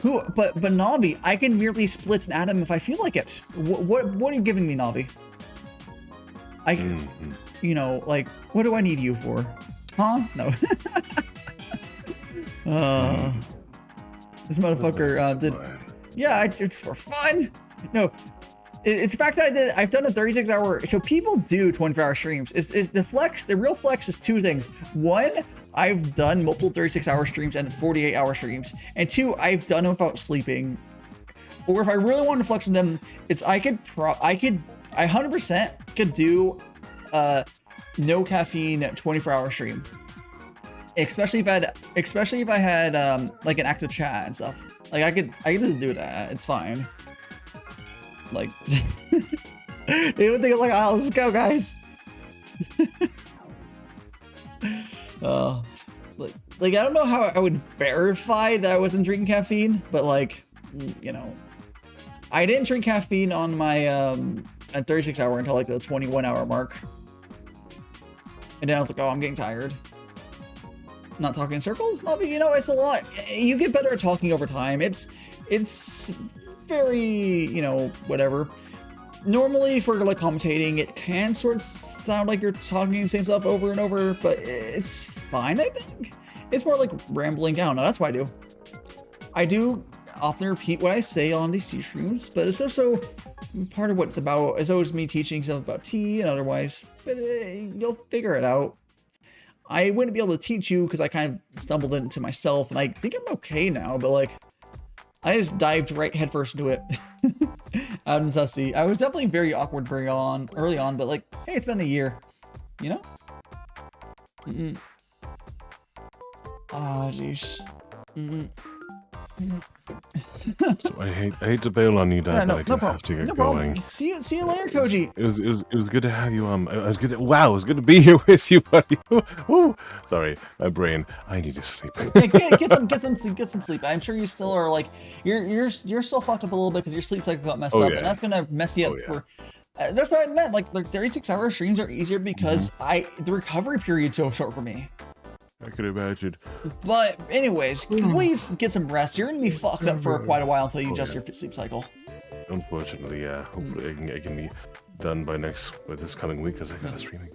but Navi, I can merely split an atom if I feel like it. What are you giving me, Navi? You know, like, what do I need you for? Huh? No. This motherfucker did. Yeah, it's for fun. No, it's the fact that I've done a 36-hour. So people do 24-hour streams. Is the flex? The real flex is 2 things. 1, I've done multiple 36-hour streams and 48-hour streams, and 2, I've done them without sleeping. Or if I really want to flex on them, it's I 100% could do no caffeine 24-hour stream. especially if I had like an active chat and stuff. Like I could do that. It's fine. Like they would think like, oh, let's go, guys. Like I don't know how I would verify that I wasn't drinking caffeine, but like, you know, I didn't drink caffeine on my at 36 hour until like the 21 hour mark, and then I was like, oh, I'm getting tired. Not talking in circles, not, you know, it's a lot. You get better at talking over time. It's very, you know, whatever. Normally for like commentating, it can sort of sound like you're talking the same stuff over and over, but it's fine, I think. It's more like rambling down. Now that's what I do. I do often repeat what I say on these tea streams, but it's also part of what it's about. It's always me teaching stuff about tea and otherwise, but you'll figure it out. I wouldn't be able to teach you because I kind of stumbled into myself, and I think I'm okay now, but like, I just dived right headfirst into it. Out of necessity. I was definitely very awkward early on, but like, hey, it's been a year, you know? Oh, jeez. So I hate to bail on you, Dad, Yeah, but I do have to get going. See you later, Koji. It was good to have you. Wow, it was good to be here with you, buddy. Woo. Sorry, my brain. I need to sleep. Yeah, get some sleep. I'm sure you still are like you're still fucked up a little bit because your sleep cycle got messed up, yeah. and that's gonna mess you up for. That's what I meant. Like 36-hour streams are easier because the recovery period's so short for me. I could imagine. But anyways, please get some rest. You're gonna be fucked up for quite a while until you adjust your sleep cycle. Unfortunately, yeah. Hopefully, I can be done by this coming week because I got a streaming.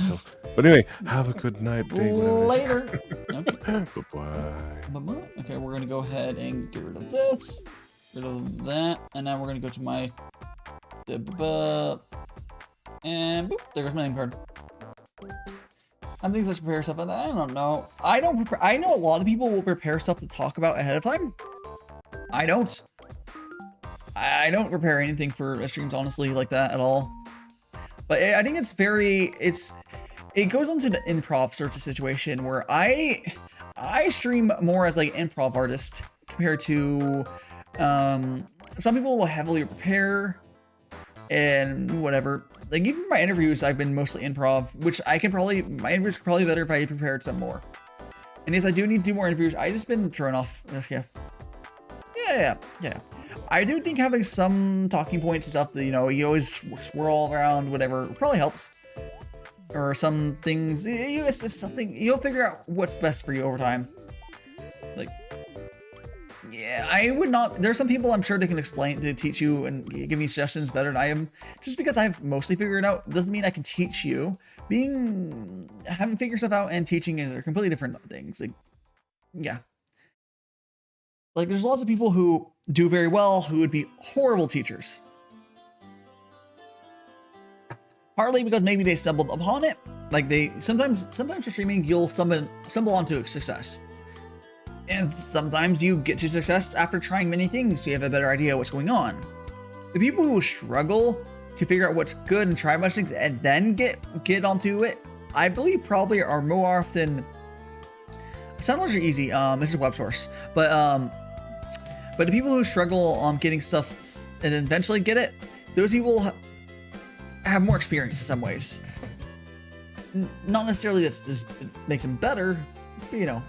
So, but anyway, have a good night, day. Later. Okay. Bye-bye. Okay, we're gonna go ahead and get rid of this, rid of that, and now we're gonna go to my and boop, there goes my name card. I think let's prepare stuff. I don't know. I know a lot of people will prepare stuff to talk about ahead of time. I don't. I don't prepare anything for streams, honestly, like that at all. But I think it goes into the improv sort of situation where I stream more as like an improv artist compared to some people will heavily prepare and whatever. Like even my interviews, I've been mostly improv, which my interviews are probably better if I prepared some more. And yes, I do need to do more interviews. I just been thrown off. Yeah. I do think having some talking points and stuff that, you know, you always swirl around, whatever, probably helps. Or some things, it's just something, you'll figure out what's best for you over time. Like, yeah, I would not, there's some people I'm sure they can explain, to teach you and give me suggestions better than I am. Just because I've mostly figured it out doesn't mean I can teach you. Having figured stuff out and teaching are completely different things. Like, yeah. Like, there's lots of people who do very well who would be horrible teachers. Partly because maybe they stumbled upon it. Like sometimes for streaming, you'll stumble onto success. And sometimes you get to success after trying many things, so you have a better idea what's going on. The people who struggle to figure out what's good and try a bunch of things and then get onto it, I believe probably are more often. Some of those are easy. This is web source, but the people who struggle on getting stuff and then eventually get it, those people have more experience in some ways. Not necessarily that makes them better, but you know.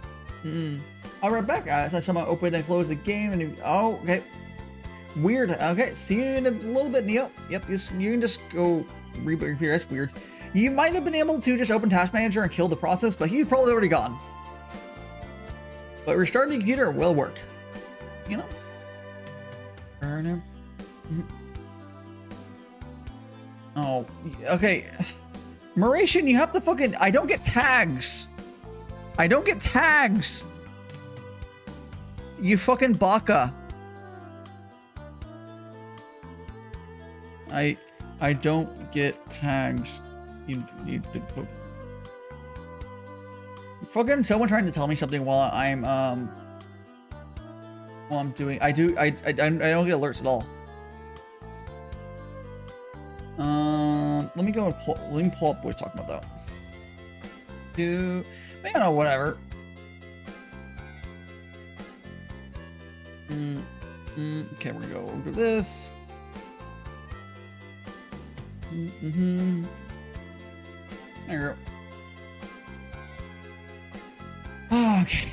I'll be right back, guys. I somehow open and close the game and oh, okay. Weird. Okay, see you in a little bit, Neo. Yep, you can just go reboot your computer. That's weird. You might have been able to just open Task Manager and kill the process, but he's probably already gone. But restarting the computer will work. You know? Oh, okay. Maration, you have to fucking... I don't get tags. You fucking baka. I don't get tags. You need to... Fucking someone trying to tell me something while I'm doing... I don't get alerts at all. Let me go and let me pull up what we're talking about though. I don't know, whatever. Okay, we're gonna go over this. There we go. Okay.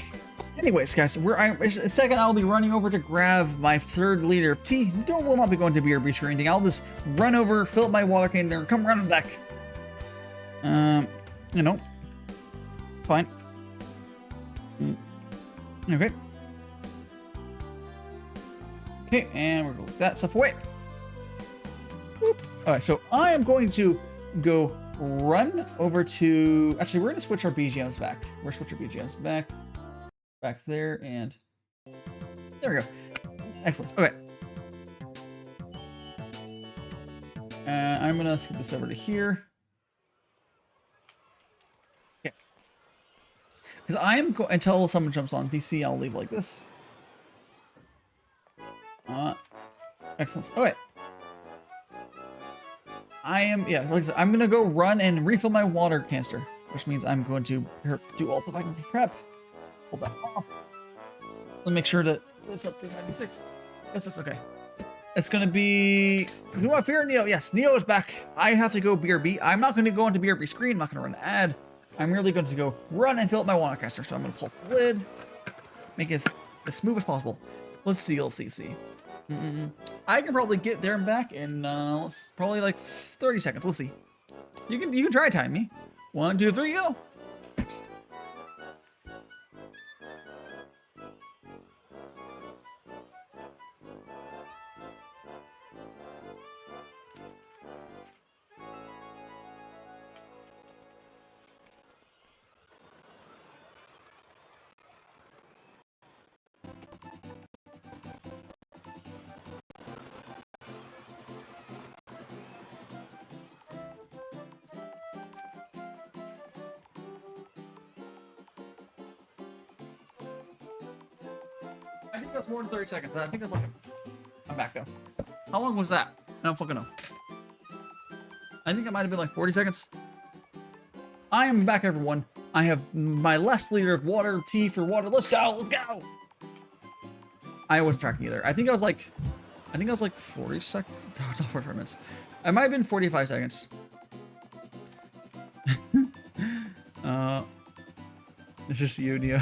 Anyways, guys, in a second I'll be running over to grab my 3rd liter of tea. Will not be going to BRB or anything. I'll just run over, fill up my water can there, and come running back. You know, fine. Okay. Okay, and we're gonna let that stuff away. All right, so I am going to go run over to. Actually, we're gonna switch our BGMs back. We're switch our BGMs back there, and there we go. Excellent. Okay. I'm gonna skip this over to here. Okay. Because I am going until someone jumps on VC, I'll leave like this. Excellent. Okay. Like I said, I'm gonna go run and refill my water canister, which means I'm going to do all the fucking prep. Hold that off. Let me make sure that it's up to 96. Yes, it's okay. It's gonna be. If you want to fear Neo, yes, Neo is back. I have to go BRB. I'm not going to go into BRB screen. I'm not going to run an ad. I'm really going to go run and fill up my water canister. So I'm going to pull the lid, make it as smooth as possible. Let's see. I can probably get there and back in probably like 30 seconds. Let's see. You can try time me. 1, 2, 3, go. I think that's more than 30 seconds. I think that's like I'm back though. How long was that? I don't fucking know. I think it might have been like 40 seconds. I am back, everyone. I have my last liter of water, tea for water. Let's go, let's go. I wasn't tracking either. I think I was like 40 seconds. No, it's not 45 minutes. I might have been 45 seconds. It's just you, Neo.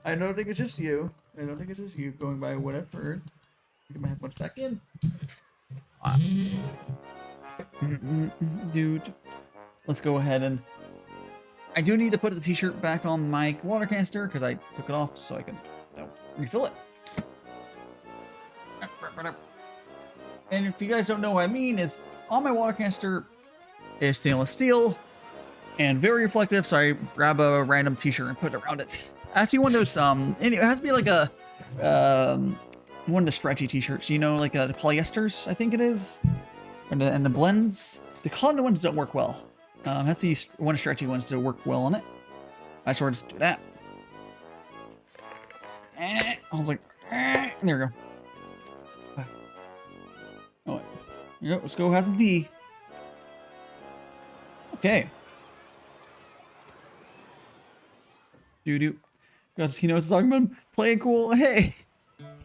I don't think it's just you. I don't think it's just you going by what I've heard. Get my headphones back in. Dude. Let's go ahead and... I do need to put the t-shirt back on my water canister because I took it off so I can refill it. And if you guys don't know what I mean, it's on my water canister is stainless steel and very reflective, so I grab a random t-shirt and put it around it. Actually, one of those, it has to be like a, one of the stretchy t-shirts, you know, like the polyesters, I think it is, and the blends. The cotton ones don't work well. It has to be one of the stretchy ones to work well on it. I sort of just do that. I was like, there we go. Oh, yep, let's go have some tea. Okay. Doo-doo. He knows what it's talking about. Playing cool. Hey.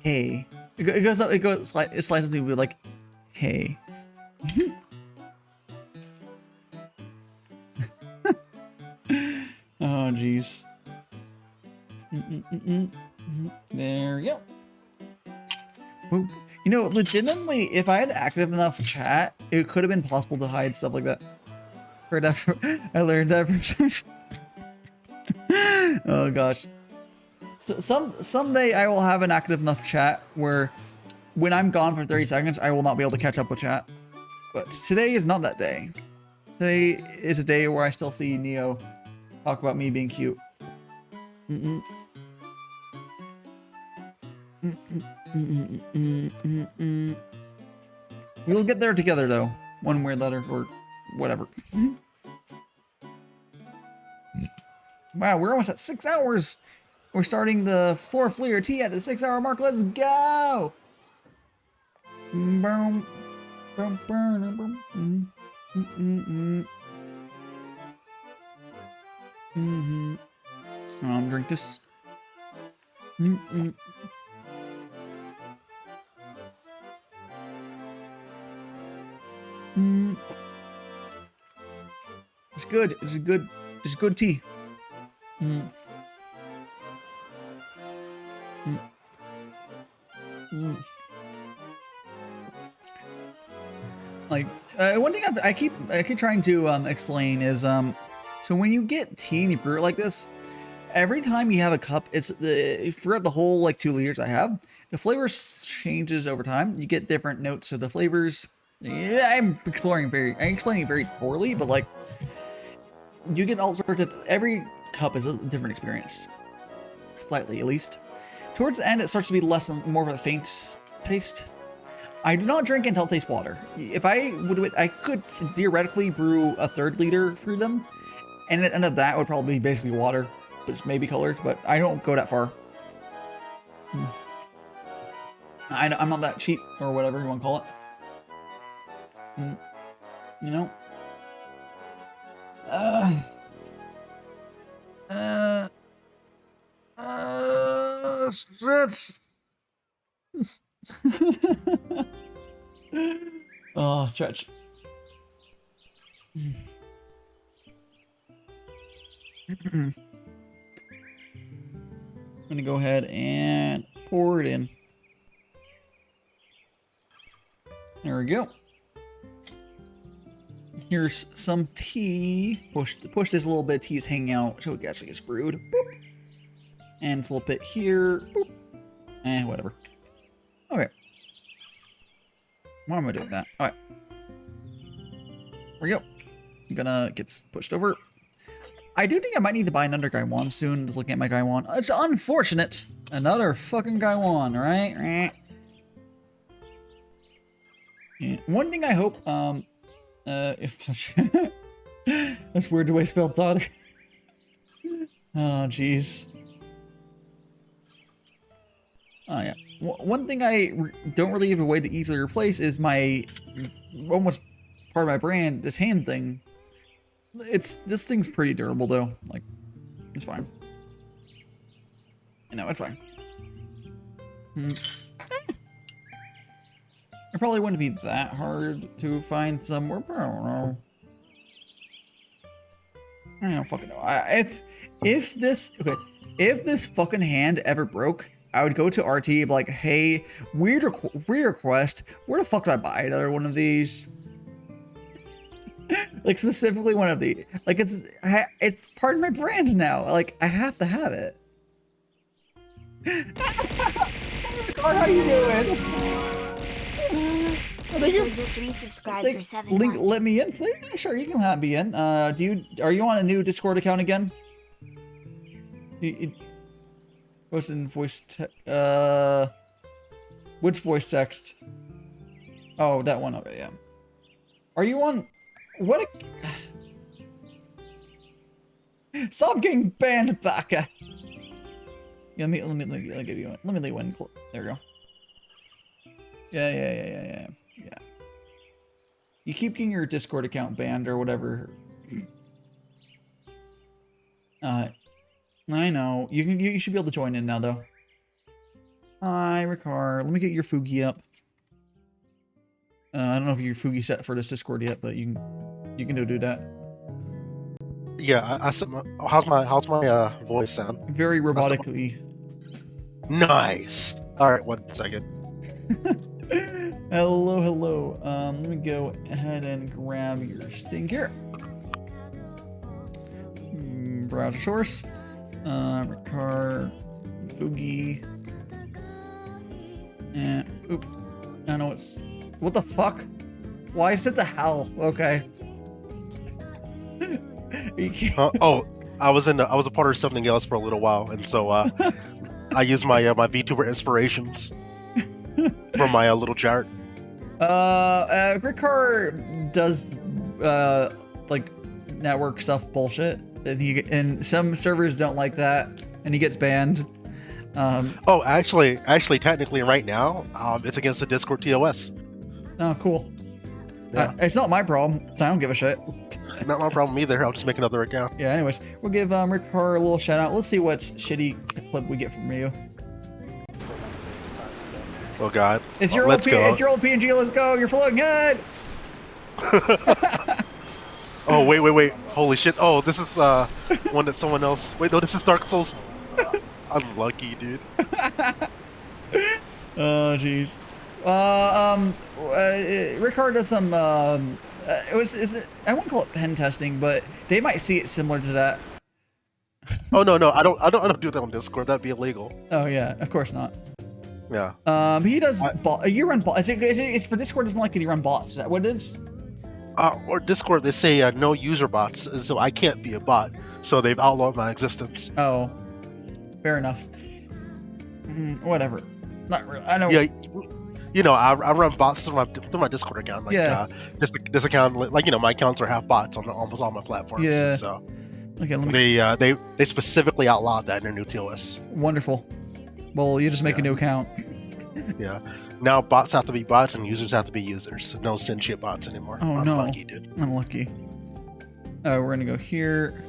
Hey. It slides me with like, hey. Oh, jeez. There we go. Boop. You know, legitimately, if I had active enough chat, it could have been possible to hide stuff like that. I learned that from Oh gosh. So, someday I will have an active enough chat where when I'm gone for 30 seconds, I will not be able to catch up with chat. But today is not that day. Today is a day where I still see Neo talk about me being cute. We'll get there together though, one way or another, or whatever. Wow, we're almost at 6 hours. We're starting the 4th layer tea at the 6-hour mark. Let's go. Boom. Boom, boom, boom. Drink this. good. It's good. It's good tea. Mm. Mm. Mm. Like one thing I keep trying to explain is so when you get tea and you brew it like this, every time you have a cup, it's throughout the whole like 2 liters I have, the flavor changes over time. You get different notes of the flavors. Yeah, I'm explaining very poorly, but like you get all sorts of, every cup is a different experience, slightly at least. Towards the end, it starts to be less and more of a faint taste. I do not drink until it tastes water. If I would, I could theoretically brew a 1/3 liter through them, and at the end of that would probably be basically water, but it's maybe colored, but I don't go that far. I'm not that cheap, or whatever you want to call it. You know? Stretch. Oh, stretch. I'm gonna go ahead and pour it in. There we go. Here's some tea. Push this little bit of tea is hanging out so it actually gets brewed. Boop. And it's a little bit here. Boop. And whatever. Okay. Why am I doing that? Alright. There we go. I'm gonna get this pushed over. I do think I might need to buy another Gaiwan soon. Just looking at my Gaiwan. It's unfortunate. Another fucking Gaiwan, right? Yeah. One thing I hope, if that's weird the way I spelled daughter. Oh, jeez. Oh, yeah. One thing I don't really have a way to easily replace is my, almost part of my brand, this hand thing. This thing's pretty durable though. Like, it's fine. You know, it's fine. It probably wouldn't be that hard to find somewhere, but I don't know. I don't fucking know. If this fucking hand ever broke, I would go to RT and be like, hey, weird request, where the fuck do I buy another one of these? Like, specifically one of these. Like, it's part of my brand now. Like, I have to have it. God, how you doing? You just resubscribed for 7 months. Let me in, please. Sure, you can have me in. Are you on a new Discord account again? What's in voice which voice text? Oh, that one. Okay, yeah. Are you on? What a... Stop getting banned, Baka. Yeah, let me give you one. Let me leave one. There we go. Yeah. You keep getting your Discord account banned or whatever. I know. You should be able to join in now though. Hi, Rikair. Let me get your Fugi up. I don't know if your Fugi set for this Discord yet, but you can do that. Yeah, I set my, how's my voice sound? Very robotically. Nice. All right, 1 second. Hello. Let me go ahead and grab your thing here. Browser source. Rikair, Fugi. And oop. I know it's. What the fuck? Why is it the hell? Okay. I was a part of something else for a little while, and so I used my my Vtuber inspirations for my little chart. Rikair does like network stuff bullshit, and some servers don't like that, and he gets banned. Actually, technically, right now, it's against the Discord TOS. Oh, cool. Yeah. It's not my problem. So I don't give a shit. Not my problem either. I'll just make another account. Yeah. Anyways, we'll give Rikair a little shout out. Let's see what shitty clip we get from you. Oh God. It's your Let's old go. It's your old PNG. Let's go. You're floating good. Oh wait! Holy shit! Oh, this is one that someone else. Wait, no, this is Dark Souls. Unlucky, dude. Oh jeez. Rikair does some. I won't call it pen testing, but they might see it similar to that. Oh no, I don't do that on Discord. That'd be illegal. Oh yeah, of course not. Yeah. He does. You run bots. It's for Discord. Doesn't like that you run bots. Is that what it is? Or Discord, they say no user bots, and so I can't be a bot. So they've outlawed my existence. Oh, fair enough. Whatever. Not really. I know. Yeah. You know, I run bots through my Discord account. Like, Yeah. This account, like, you know, my accounts are half bots on almost all my platforms. Yeah. So Okay. Let me. they specifically outlawed that in their new TOS. Wonderful. Well, you just make a new account. Yeah. Now bots have to be bots and users have to be users. No sentient bots anymore. Oh, no. Unlucky, dude. Unlucky. We're gonna go here.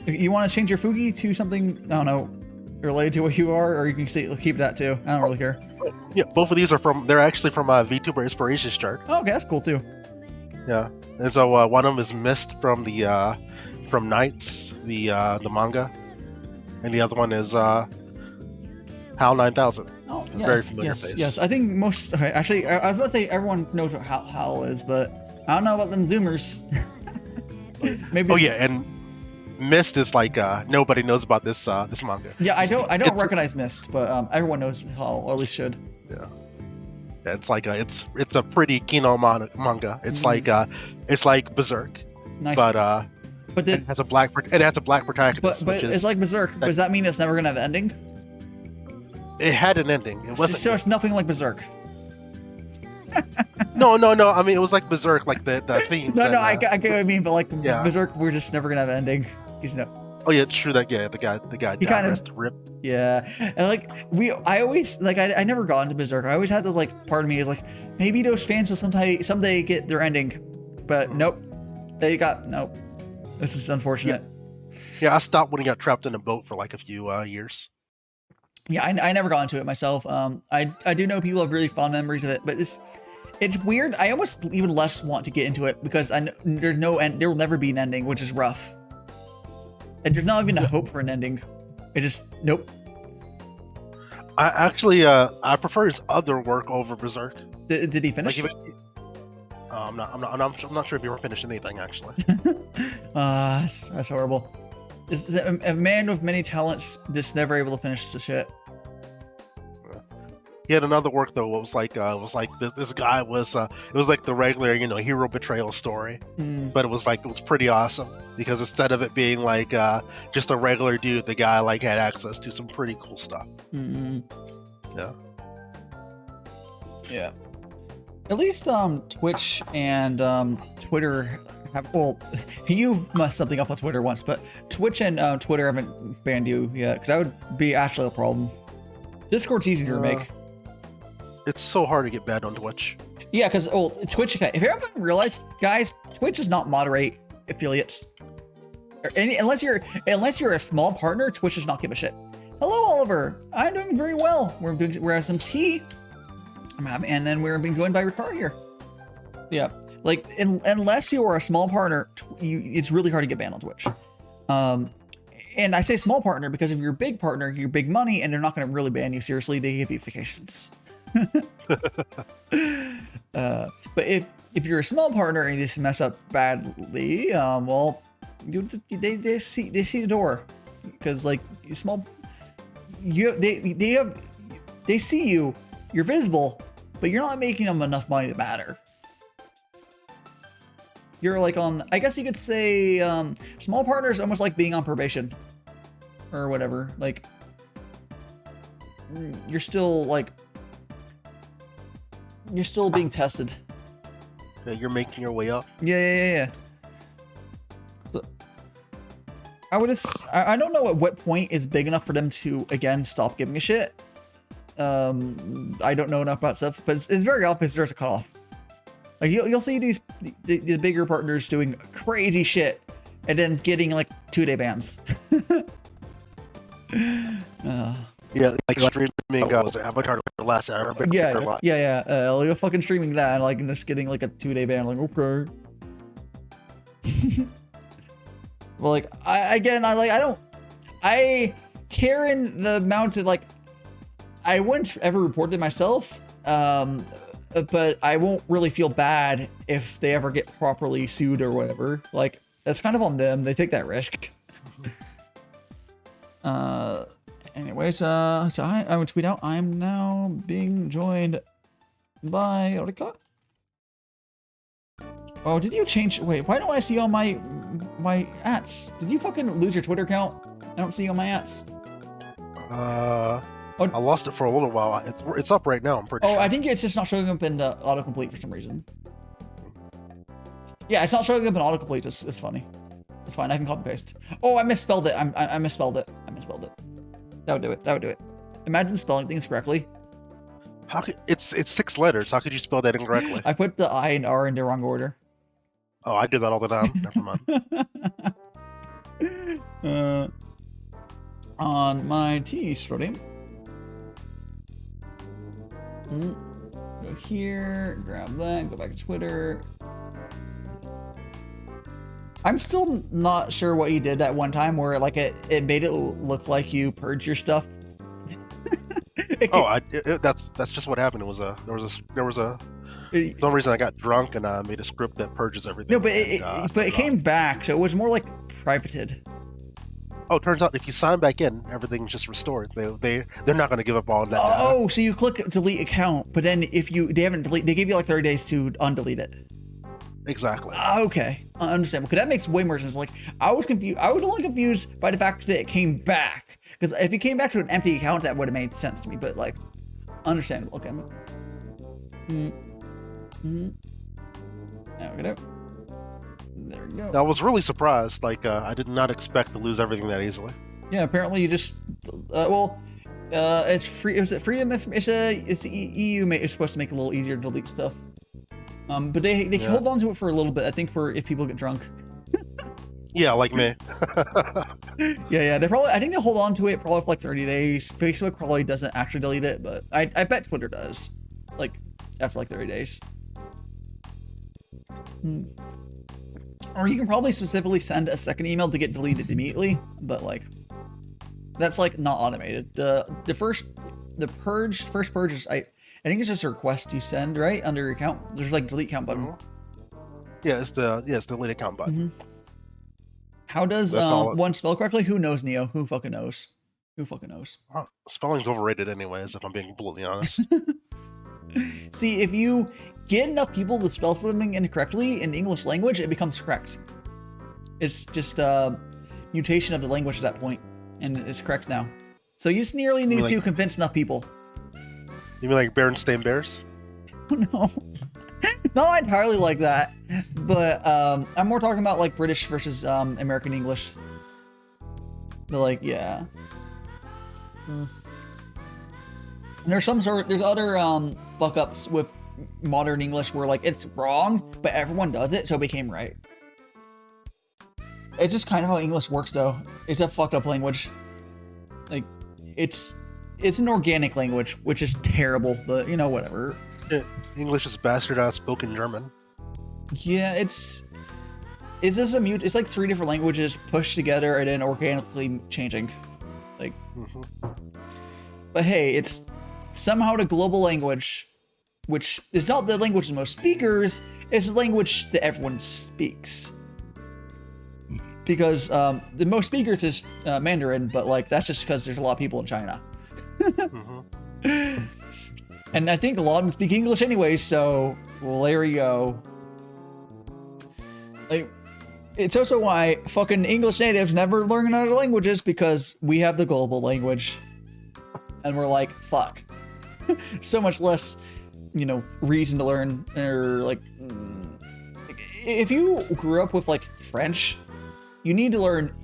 You want to change your Fugi to something, I don't know, related to what you are, or you can keep that too. I don't really care. Yeah, both of these are they're actually from Vtuber Inspirations chart. Oh, okay, that's cool too. Yeah. And so one of them is Mist from the from Knights, the manga, and the other one is HAL 9000. Oh, yeah. Very familiar yes, face. Yes, I think most. Okay, actually, I was about to say everyone knows what Howl is, but I don't know about them Zoomers. Maybe. Oh yeah, and Mist is like nobody knows about this this manga. Yeah, I don't It's- recognize Mist, but everyone knows Howl, or at least should. Yeah. It's like it's a pretty kino manga. It's like Berserk, Nice. but but it has a black protagonist. but which is, it's like Berserk. But does that mean it's never gonna have an ending? it had an ending. It wasn't. So it's nothing like Berserk. No. I mean, it was like Berserk, like the themes. No, and, no, I get what you mean, but like yeah. Berserk, we're just never gonna have an ending. He's no. Oh yeah, true that. Yeah, the guy He died. kinda- Rest rip. Yeah, and like I always like I never got into Berserk. I always had this like part of me is like maybe those fans will someday get their ending, but nope, nope. This is unfortunate. Yeah, I stopped when he got trapped in a boat for like a few years. Yeah, I never got into it myself. I do know people have really fond memories of it, but it's weird. I almost even less want to get into it because there's no end. There will never be an ending, which is rough. And there's not even a hope for an ending. It just nope. I actually I prefer his other work over Berserk. Did he finish? Like I'm not sure if he ever finished anything actually. That's horrible. It's a man with many talents, just never able to finish the shit. He had another work though. It was like this guy was it was like the regular hero betrayal story, but it was pretty awesome because instead of it being like just a regular dude, the guy like had access to some pretty cool stuff. Yeah. Yeah. At least Twitch and Twitter have, well, you messed something up on Twitter once, but Twitch and Twitter haven't banned you yet, because that would be actually a problem. Discord's easy to make. It's so hard to get banned on Twitch. Yeah, because Twitch, if you haven't realized, guys, Twitch does not moderate affiliates. Unless you're a small partner, Twitch does not give a shit. Hello, Oliver. I'm doing very well. We're having some tea, and then we're being joined by Rikair here. Yeah, like unless you are a small partner, it's really hard to get banned on Twitch. And I say small partner because if you're a big partner, you're big money, and they're not going to really ban you seriously. They give you vacations. But if you're a small partner and you just mess up badly, well, they see the door, because like they see you, you're visible, but you're not making them enough money to matter. You're like I guess you could say small partner is almost like being on probation or whatever. Like you're still being tested. Yeah, you're making your way up. Yeah. So, I don't know at what point is big enough for them to again stop giving a shit. I don't know enough about stuff, but it's very obvious there's a cutoff. Like you'll see these bigger partners doing crazy shit, and then getting like 2-day bans. Yeah, like streaming was Avatar the Last Airbender. Yeah. You're fucking streaming that and like just getting like a 2-day ban. Like okay. Well, like I care in the amount of like I wouldn't ever report it myself, but I won't really feel bad if they ever get properly sued or whatever. Like that's kind of on them. They take that risk. Anyways, so I would tweet out. I'm now being joined by Rikair. Oh, did you change? Wait, why don't I see all my ads? Did you fucking lose your Twitter account? I don't see all my ads. I lost it for a little while. It's up right now. I'm pretty sure. Oh, I think it's just not showing up in the autocomplete for some reason. Yeah, it's not showing up in autocomplete. It's funny. It's fine. I can copy and paste. Oh, I misspelled it. I misspelled it. I misspelled it. That would do it. That would do it. Imagine spelling things correctly. How could it's 6 letters? How could you spell that incorrectly? I put the I and R in the wrong order. Oh, I do that all the time. Never mind. On my T stream. Go here, grab that, go back to Twitter. I'm still not sure what you did that one time where like it made it look like you purged your stuff. That's just what happened. It was there was some reason I got drunk and I made a script that purges everything. No, but it came back, so it was more like privated. Oh, turns out if you sign back in, everything's just restored. They're not going to give up all that data. Oh, so you click delete account, but then if they haven't deleted, they give you like 30 days to undelete it. Exactly. Okay, understandable. Because that makes way more sense. Like I was confused. I was only confused by the fact that it came back. Because if it came back to an empty account, that would have made sense to me. But like, understandable. Okay. There we go. There we go. I was really surprised. Like I did not expect to lose everything that easily. Yeah. Apparently, you just it's free. Is it freedom? It's the EU. It's supposed to make it a little easier to delete stuff. But they hold on to it for a little bit. I think for if people get drunk. Yeah, like me. yeah. I think they hold on to it probably for like 30 days. Facebook probably doesn't actually delete it, but I bet Twitter does. Like after like 30 days. Or you can probably specifically send a second email to get deleted immediately, but like that's like not automated. The first purge is I think it's just a request you send, right? Under your account. There's like delete account button. Yeah, it's the delete account button. How does one spell correctly? Who knows, Neo? Who fucking knows? Who fucking knows? Oh, spelling's overrated anyways, if I'm being completely honest. See, if you get enough people to spell something incorrectly in the English language, it becomes correct. It's just a mutation of the language at that point, and it's correct now. So you just nearly need to convince enough people. You mean like Berenstain Bears? No, not entirely like that, but I'm more talking about like British versus American English. But like, yeah. There's other fuck ups with modern English where like it's wrong, but everyone does it, so it became right. It's just kind of how English works, though. It's a fucked up language. Like, it's an organic language, which is terrible, but you know, whatever. Yeah, English is bastardized spoken German. Yeah, it's like 3 different languages pushed together and then organically changing. Like, but hey, it's somehow the global language, which is not the language of most speakers, it's the language that everyone speaks. Because the most speakers is Mandarin, but like that's just because there's a lot of people in China. And I think a lot of them speak English anyway, so well, there we go. Like, it's also why fucking English natives never learn other languages, because we have the global language. And we're like, fuck. So much less, you know, reason to learn, or like, if you grew up with like French, you need to learn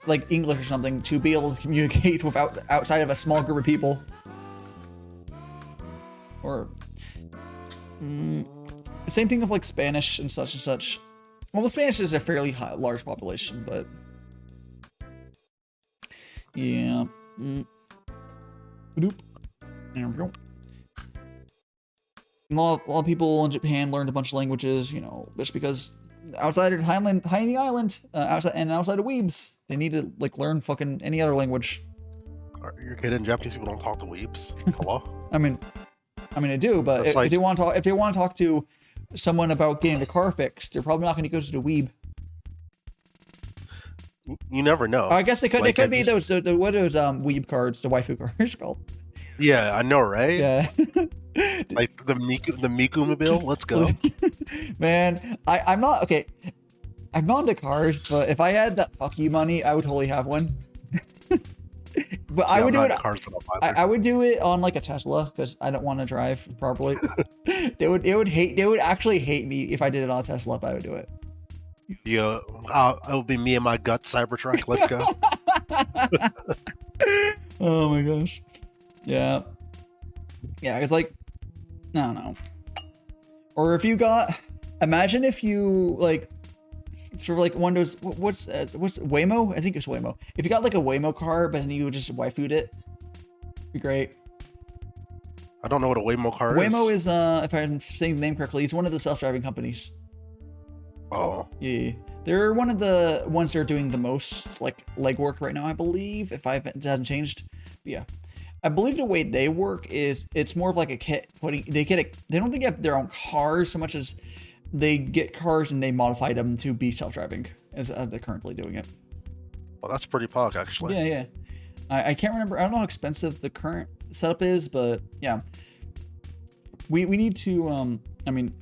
like English or something to be able to communicate without outside of a small group of people. Or same thing with like Spanish and such and such. Well, the Spanish is a fairly large population, but yeah. There we go. A lot of people in Japan learned a bunch of languages, you know, just because outside of Tiny Island, outside of Weebs. They need to like learn fucking any other language. You're kidding? Japanese people don't talk to weebs. Hello? I mean, I do, but That's if like- they want to talk to someone about getting the car fixed, they're probably not going to go to the Weeb. You never know. I guess they could. Like, They could I be just- those what are those Weeb cards, the waifu cards called. Yeah, I know, right? Yeah. Like the Miku mobile. Let's go. Man, I'm not okay. I'm not into cars, but if I had that fuck you money, I would totally have one. But I would do it. I would do it on like a Tesla because I don't want to drive properly. They would actually hate me if I did it on a Tesla, but I would do it. Yeah, it'll be me and my gut Cybertruck. Let's go. Oh my gosh. Yeah. Yeah, it's like, I don't know. Or if you got, imagine if you like, sort of like one of those, what's Waymo? I think it's Waymo. If you got like a Waymo car, but then you just waifu'd it, it'd be great. I don't know what a Waymo car is. Waymo is, if I'm saying the name correctly, it's one of the self-driving companies. Oh. Yeah. They're one of the ones that are doing the most like legwork right now, I believe, if it hasn't changed. But yeah. I believe the way they work is it's more of like a kit they don't think they have their own cars so much as they get cars and they modify them to be self-driving as they're currently doing it. Well, that's pretty pog, actually. Yeah. I can't remember. I don't know how expensive the current setup is, but yeah. We need to I mean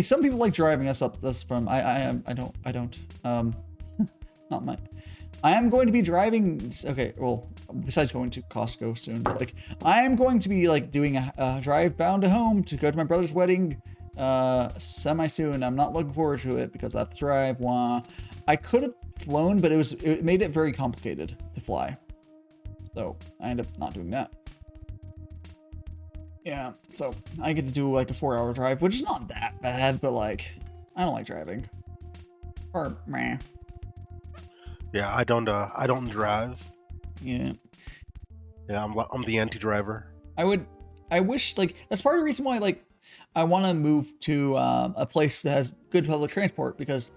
some people like driving. That's from I don't not mine. I am going to be driving. Okay, well, besides going to Costco soon, but like I am going to be like doing a drive bound to home to go to my brother's wedding semi soon. I'm not looking forward to it because I have to drive. Wah. I could have flown, but it made it very complicated to fly, so I ended up not doing that. Yeah, so I get to do like a 4-hour drive, which is not that bad, but like I don't like driving. Or meh. Yeah, I don't drive. Yeah. Yeah, I'm the anti-driver. I wish like that's part of the reason why like I want to move to a place that has good public transport because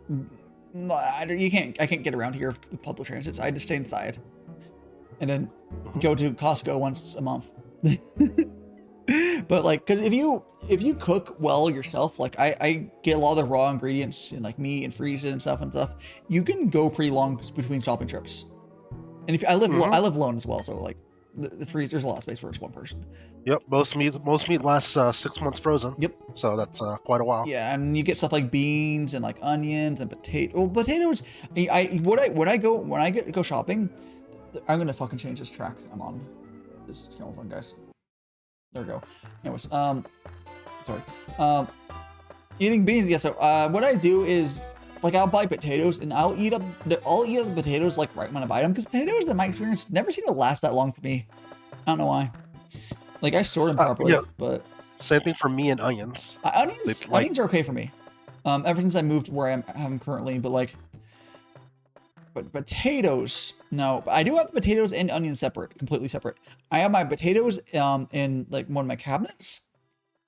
I can't get around here with public transit. So I just stay inside and then go to Costco once a month. But like, because if you cook well yourself, like I get a lot of the raw ingredients and like meat and freeze it and stuff, you can go pretty long between shopping trips. And if I live alone as well, so like the freeze, there's a lot of space for just one person. Yep, most meat lasts 6 months frozen. Yep. So that's quite a while. Yeah, and you get stuff like beans and like onions and potatoes. When I go shopping, I'm gonna fucking change this track I'm on. This channel's on, guys. There we go. Anyways, sorry. Eating beans. Yeah. So what I do is like I'll buy potatoes and I'll eat up the potatoes like right when I buy them because potatoes, in my experience, never seem to last that long for me. I don't know why. Like I store them properly, yeah. but Same thing for me and onions. Onions are okay for me. Ever since I moved where I'm currently, but potatoes, no. I do have the potatoes and onions separate, completely separate. I have my potatoes in like one of my cabinets,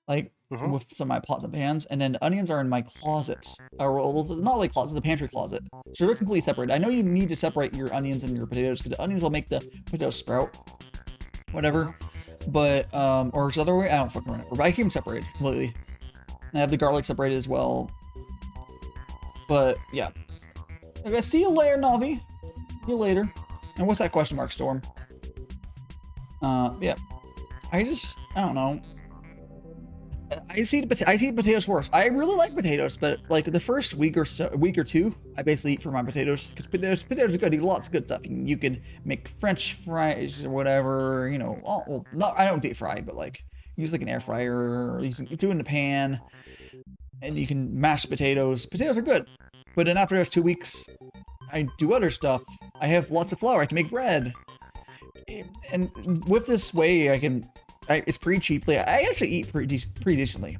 like with some of my pots and pans, and then the onions are in my closets, or not like closet, the pantry closet. So they're completely separate. I know you need to separate your onions and your potatoes because the onions will make the potatoes sprout, whatever. But or is the other way? I don't fucking remember. But I keep them separated completely. I have the garlic separated as well. But yeah. Okay, see you later, Navi. See you later. And what's that question mark, Storm? Yeah. I don't know. I see potatoes first. I really like potatoes, but like the first week or two, I basically eat for my potatoes because potatoes are good. You get lots of good stuff. You can make French fries or whatever. You know, I don't deep fry, but like use like an air fryer or you can do it in the pan, and you can mash potatoes. Potatoes are good. But then after those 2 weeks, I do other stuff. I have lots of flour. I can make bread. And with this way, it's pretty cheaply. I actually eat pretty decently.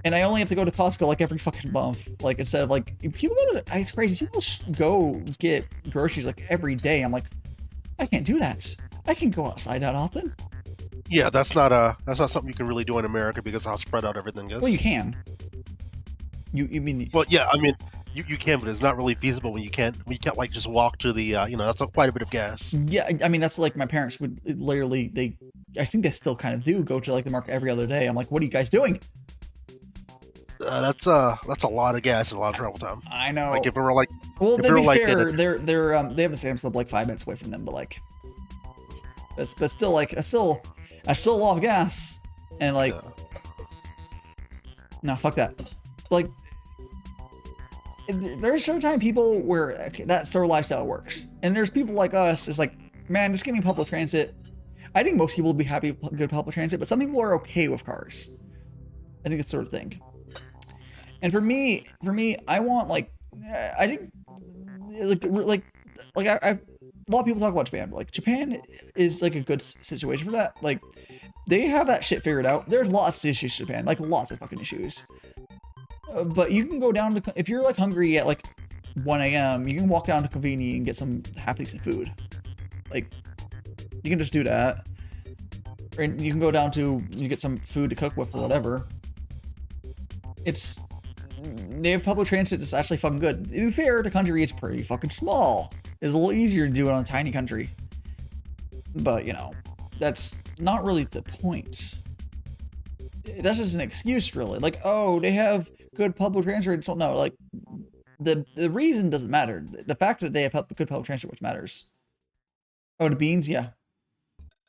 And I only have to go to Costco like every fucking month. Like instead of like, people it's crazy. People go get groceries like every day. I'm like, I can't do that. I can go outside that often. Yeah, that's not something you can really do in America because of how spread out everything is. Well, you can. You mean Well, yeah, I mean, you can, but it's not really feasible when you can't like just walk to the that's quite a bit of gas. yeah, I mean that's like my parents would literally I think they still kind of do go to like the market every other day. I'm like, what are you guys doing? That's a lot of gas and a lot of travel time. I know. Like if it were like, well, if to it were be like fair, they have a Sam's Club like 5 minutes away from them, but like, but still like I still a lot of gas and like, no, fuck that. Like, there's certain people where that sort of lifestyle works, and there's people like us. It's like, man, just give me public transit. I think most people would be happy with good public transit, but some people are okay with cars. I think it's sort of thing. And for me, I want like, I think like a lot of people talk about Japan, but like Japan is like a good situation for that. Like they have that shit figured out. There's lots of issues in Japan, like lots of fucking issues. But you can go down to, if you're like hungry at like 1 a.m., you can walk down to convenience and get some half decent food. Like you can just do that. And you can go down to, you get some food to cook with or whatever. They have public transit that's actually fucking good. To be fair, the country is pretty fucking small. It's a little easier to do it on a tiny country. But, you know, that's not really the point. That's just an excuse, really. Like, oh, they have good public transit. So, no, like, the reason doesn't matter. The fact that they have good public transit, which matters. Oh, the beans? Yeah.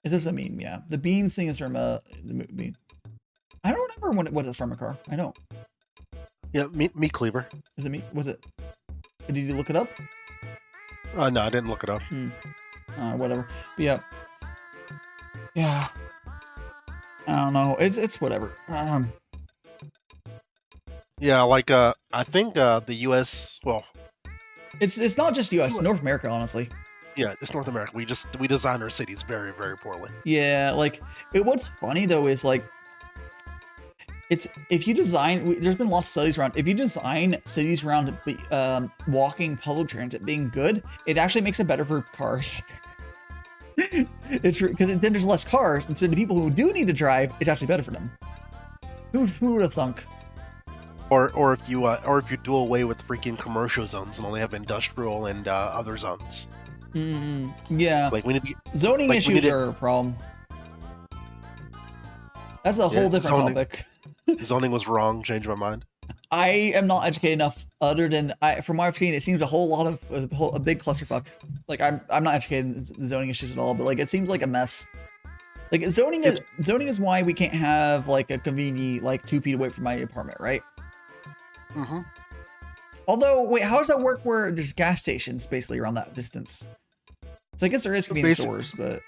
It does a meme, yeah. The beans thing is from the movie. I don't remember what it's from a car. I don't. Yeah, meat cleaver. Is it meat? Was it? Did you look it up? No, I didn't look it up. Whatever. But yeah. Yeah. I don't know. It's whatever. Yeah, like I think the U.S. Well, it's not just U.S. North America, honestly. Yeah, it's North America. We design our cities very, very poorly. Yeah, like what's funny though is like, it's if you design. There's been lots of studies around. If you design cities around walking public transit being good, it actually makes it better for cars. It's because then there's less cars, and so the people who do need to drive, it's actually better for them. Who would have thunk? Or if you do away with freaking commercial zones and only have industrial and other zones. Yeah. Like we need to, zoning like issues are a problem. That's a whole different topic. Zoning was wrong. Changed my mind. I am not educated enough. Other than from what I've seen, it seems a whole lot of a big clusterfuck. Like I'm not educated in zoning issues at all, but like it seems like a mess. Like zoning is why we can't have like a convenience like 2 feet away from my apartment, right? Mm-hmm. Although, wait, how does that work where there's gas stations basically around that distance? So I guess there is convenience stores, but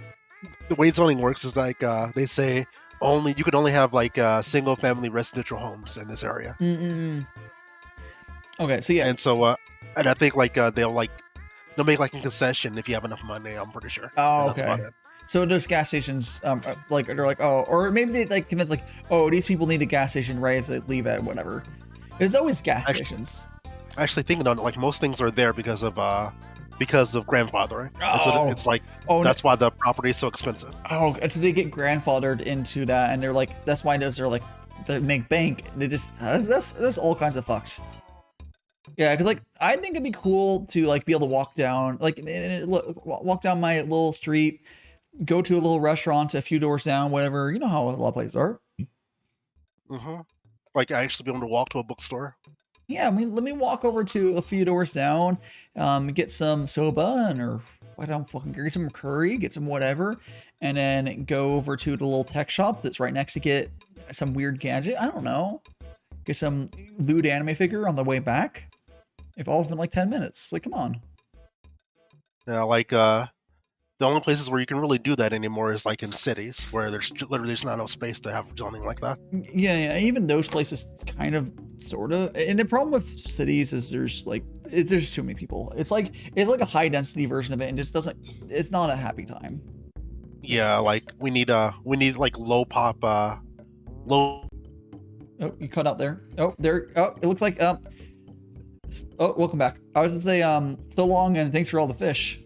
the way zoning works is like they say you can only have like single family residential homes in this area. Okay, so yeah, and I think like they'll make like a concession if you have enough money. I'm pretty sure. Oh, okay. So those gas stations, like they're like, oh, or maybe they like convince like, oh, these people need a gas station right as they leave at whatever. There's always gas stations. Actually, thinking on it, like most things are there because of grandfathering. Oh. So it's like that's why the property is so expensive. Oh, so they get grandfathered into that, and they're like, that's why those are like they make bank. They just that's all kinds of fucks. Yeah, because like I think it'd be cool to like be able to walk down walk down my little street, go to a little restaurant a few doors down, whatever. You know how a lot of places are. Mm-hmm. Like I actually be able to walk to a bookstore. Yeah, I mean, let me walk over to a few doors down, get some soba or I don't fucking get some curry, get some whatever, and then go over to the little tech shop that's right next to get some weird gadget. I don't know, get some lewd anime figure on the way back. If all within like 10 minutes, like come on. Yeah, like the only places where you can really do that anymore is like in cities where there's literally just not enough space to have zoning like that. Yeah, even those places kind of, sort of. And the problem with cities is there's too many people. It's like a high density version of it, and it doesn't. It's not a happy time. Yeah, like we need like low pop, low. Oh, you cut out there. Oh, there. Oh, it looks like Oh, welcome back. I was gonna say so long and thanks for all the fish.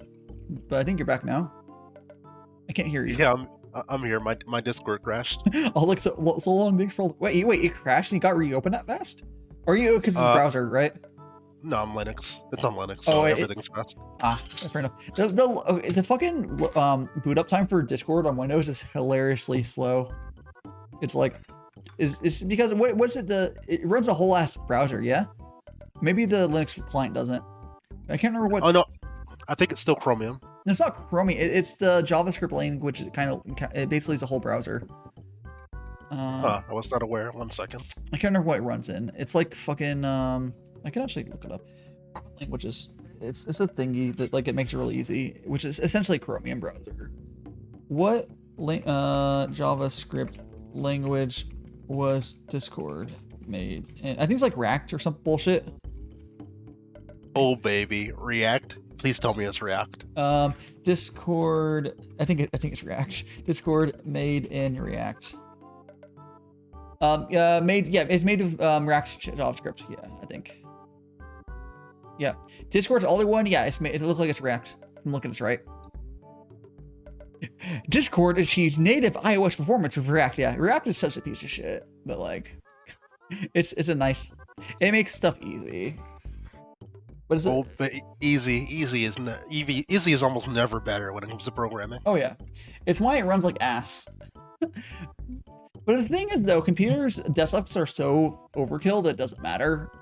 But I think you're back now. I can't hear you. Yeah, I'm here. My Discord crashed. Oh, look, so long. Thanks for all. Wait, it crashed and you got reopened that fast? Or you, because it's a Uh, browser, right? No, I'm Linux. It's on Linux, so everything's fast. Ah, fair enough. The fucking boot up time for Discord on Windows is hilariously slow. It's like, is because what's it? It runs a whole ass browser, yeah. Maybe the Linux client doesn't. I can't remember what. Oh no, I think it's still Chromium. No, it's not Chromium. It's the JavaScript language. It basically is a whole browser. I was not aware. 1 second. I can't remember what it runs in. It's like fucking I can actually look it up. Languages. It's a thingy that like it makes it really easy, which is essentially Chromium browser. What JavaScript language was Discord made? And I think it's like React or some bullshit. Oh baby, React. Please tell me it's React. Discord. I think it's React. Discord made in React. It's made of React JavaScript. Yeah, I think. Yeah, Discord's the other one. Yeah, it looks like it's React. I'm looking at this right. Discord achieves native iOS performance with React. Yeah, React is such a piece of shit, but like, it's a nice. It makes stuff easy. But is it? Oh, but easy is almost never better when it comes to programming. Oh yeah, it's why it runs like ass. But the thing is, though, desktops are so overkill that it doesn't matter.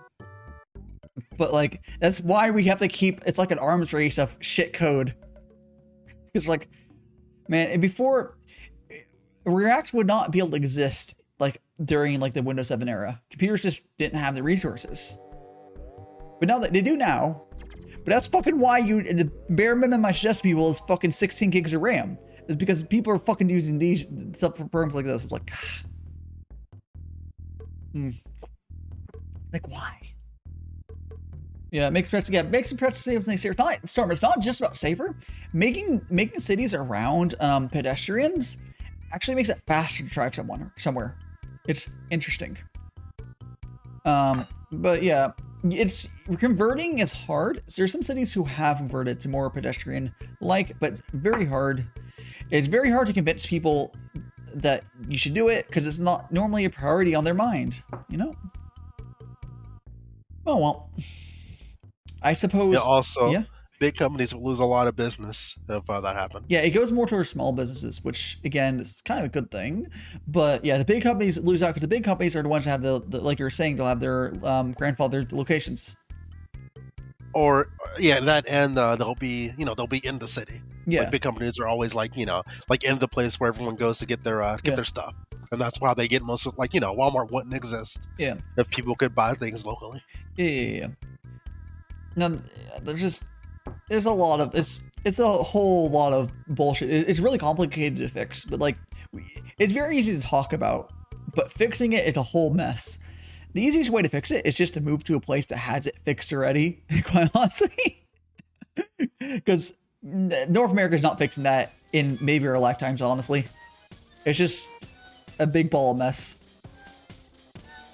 But like, that's why we have to keep. It's like an arms race of shit code. Because like, man, before React would not be able to exist like during like the Windows 7 era. Computers just didn't have the resources. But now that they do now, but that's fucking why the bare minimum I suggest people is fucking 16 gigs of RAM. It's because people are fucking using these stuff for programs like this. It's like, like why? Yeah, it makes it safer. It's not just about safer. Making cities around pedestrians actually makes it faster to drive somewhere. It's interesting. But yeah, it's converting is hard. So there's some cities who have converted to more pedestrian-like, but it's very hard. It's very hard to convince people that you should do it because it's not normally a priority on their mind, you know? Oh, well. I suppose. Yeah, also, yeah? big companies will lose a lot of business if that happened. Yeah, it goes more towards small businesses, which, again, is kind of a good thing. But yeah, the big companies lose out because the big companies are the ones that have the like you were saying, they'll have their grandfathered locations. Or yeah, that and they'll be in the city. Yeah, like big companies are always like in the place where everyone goes to get their their stuff, and that's why they get most of Walmart wouldn't exist. Yeah, if people could buy things locally. Yeah. Now there's a lot of it's a whole lot of bullshit. It's really complicated to fix, but like it's very easy to talk about, but fixing it is a whole mess. The easiest way to fix it is just to move to a place that has it fixed already, quite honestly. Because North America is not fixing that in maybe our lifetimes, honestly. It's just a big ball of mess.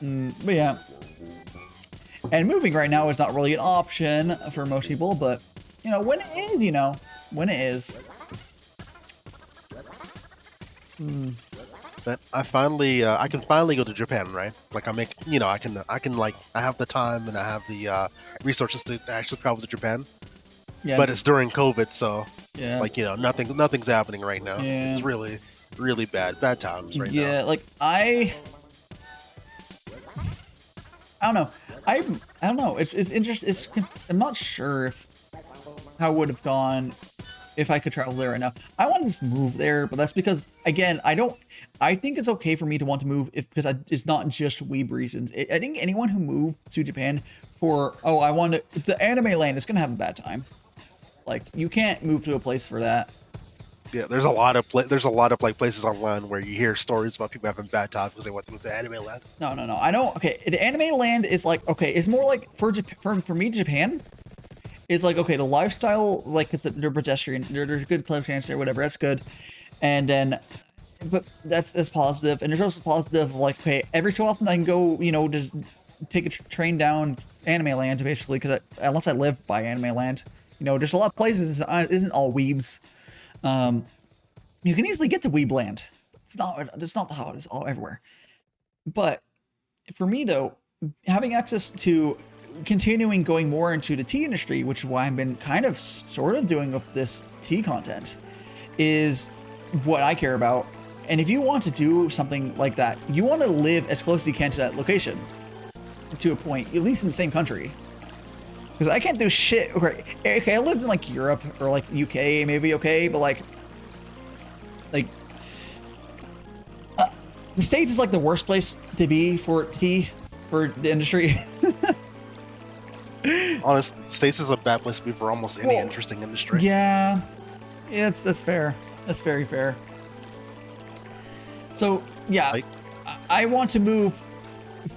But yeah. And moving right now is not really an option for most people, but, when it is, when it is. But I can finally go to Japan, right? Like I have the time and I have the resources to actually travel to Japan. Yeah. But it's during COVID, so yeah, nothing's happening right now. Yeah. It's really, really bad times right now. Yeah, like I don't know. I don't know. It's interesting. I'm not sure how it would have gone if I could travel there right now. I want to just move there, but that's because, again, I think it's okay for me to want to move because it's not just weeb reasons. I think anyone who moved to Japan for, the anime land is going to have a bad time. Like, you can't move to a place for that. Yeah, there's a lot of places online where you hear stories about people having bad times because they went through the anime land. No. I know. Okay, the anime land is like, okay, it's more like for me, Japan is like, okay, the lifestyle, like, because they're pedestrian, there's good play chance there, whatever, that's good. And then, but that's positive. And there's also positive, like, okay, every so often I can go, just take a train down anime land, basically, because unless I live by anime land, there's a lot of places that isn't all weebs. You can easily get to weeb land. It's not how it is all everywhere. But for me though, having access to continuing going more into the tea industry, which is why I've been kind of sort of doing with this tea content, is what I care about. And if you want to do something like that, you want to live as close as you can to that location, to a point, at least in the same country. Because I can't do shit. Okay, I lived in like Europe or like UK, maybe okay, but like the States is like the worst place to be for tea, for the industry. Honestly, States is a bad place to be for almost any interesting industry. Yeah, that's fair. That's very fair. So yeah, I want to move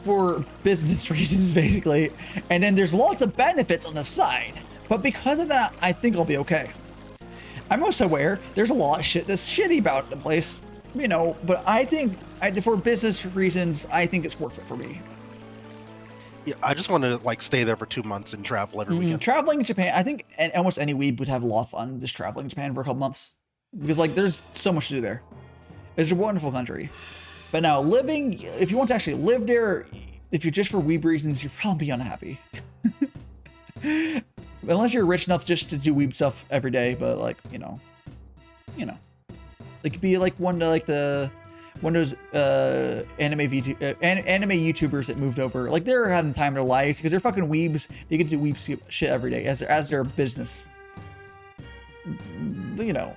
for business reasons basically, and then there's lots of benefits on the side. But because of that, I think I'll be okay. I'm also aware there's a lot of shit that's shitty about the place, you know. But I think for business reasons, I think it's worth it for me. Yeah, I just want to like stay there for 2 months and travel every weekend. Traveling in Japan, I think almost any weeb would have a lot of fun just traveling to Japan for a couple months, because like there's so much to do there. It's a wonderful country. But now living, if you want to actually live there, if you're just for weeb reasons, you'll probably be unhappy. Unless you're rich enough just to do weeb stuff every day, but like, you know, like be like one of the anime YouTubers that moved over. Like they're having time in their lives because they're fucking weebs. They get to do weeb shit every day as their business. You know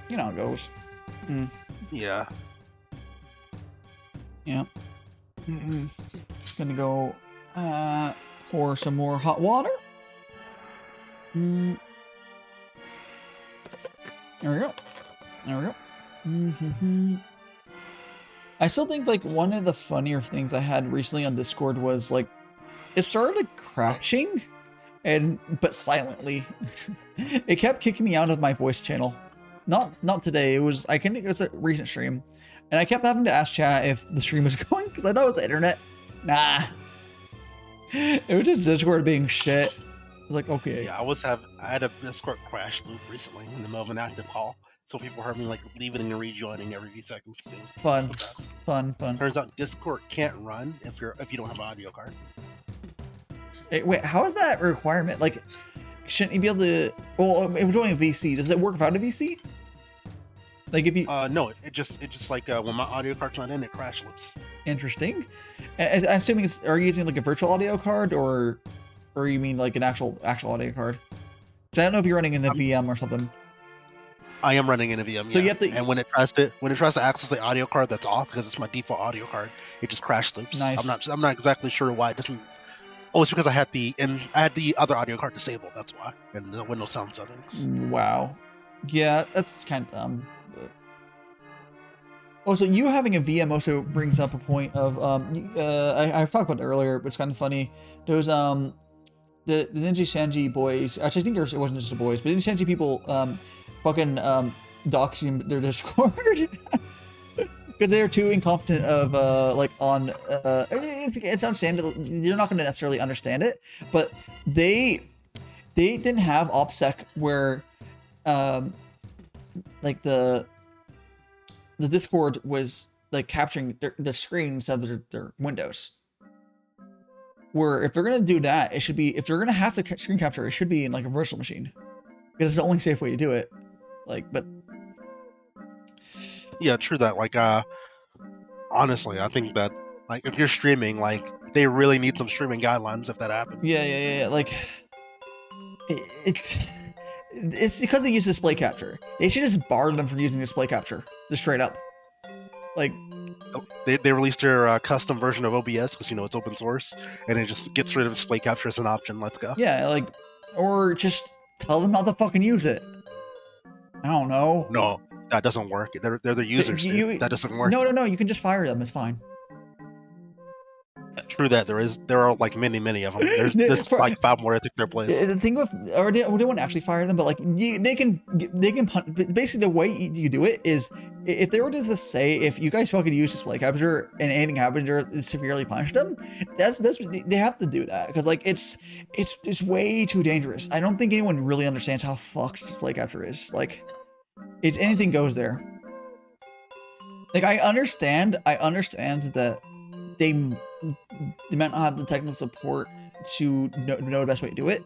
how it goes. Yeah. Yeah. Gonna go pour some more hot water. There we go. There we go. I still think like one of the funnier things I had recently on Discord was like it started crashing, but silently. It kept kicking me out of my voice channel. Not today. It was a recent stream, and I kept having to ask chat if the stream was going because I thought it was the internet. Nah, it was just Discord being shit. I was like, okay. Yeah, I had a Discord crash loop recently in the middle of an active call. So people heard me like leaving and rejoining every few seconds. It was Fun. the best. Fun. Turns out Discord can't run if you don't have an audio card. Hey, wait, how is that a requirement? Like, shouldn't you be able to? Well, if we're doing a VC, does it work without a VC? Like if you? No, it just like when my audio card's not in, it crash loops. Interesting. I'm assuming are you using like a virtual audio card or you mean like an actual audio card? So I don't know if you're running in a VM or something. I am running in a VM. So yeah. you have to, and when it tries to access the audio card that's off because it's my default audio card, it just crash loops. Nice. I'm not exactly sure why it doesn't. Oh, it's because I had the other audio card disabled. That's why, and the Windows sound settings. Wow. Yeah, that's kind of dumb. But... Oh, so you having a VM also brings up a point of I talked about it earlier, but it's kind of funny. Those the Ninja Sanji boys. Actually, I think it wasn't just the boys, but Ninja Sanji people fucking doxing their Discord because they're too incompetent of like on it's understandable. You're not going to necessarily understand it, but they didn't have OPSEC where like the Discord was like capturing their screen instead of their windows. Where if they're gonna do that, it should be, if you're gonna have to screen capture, it should be in like a virtual machine because it's the only safe way to do it. Like, but yeah, true that. Like, honestly, I think that like if you're streaming, like they really need some streaming guidelines if that happens. Yeah. Like, it's because they use display capture. They should just bar them from using display capture, just straight up. Like, they released their custom version of OBS because it's open source, and it just gets rid of display capture as an option. Let's go. Yeah, like, or just tell them not to fucking use it. I don't know. No, that doesn't work. They're the users. That doesn't work. No. You can just fire them. It's fine. True that. There are like many of them. There's like 5 more that took their place. The thing with, or they wouldn't actually fire them, but like they can basically the way you do it is if they were to just say if you guys fucking use display capture and anything happens or severely punish them, that's they have to do that because like it's way too dangerous. I don't think anyone really understands how fucked display capture is. Like, it's anything goes there. Like I understand that they might not have the technical support to know the best way to do it.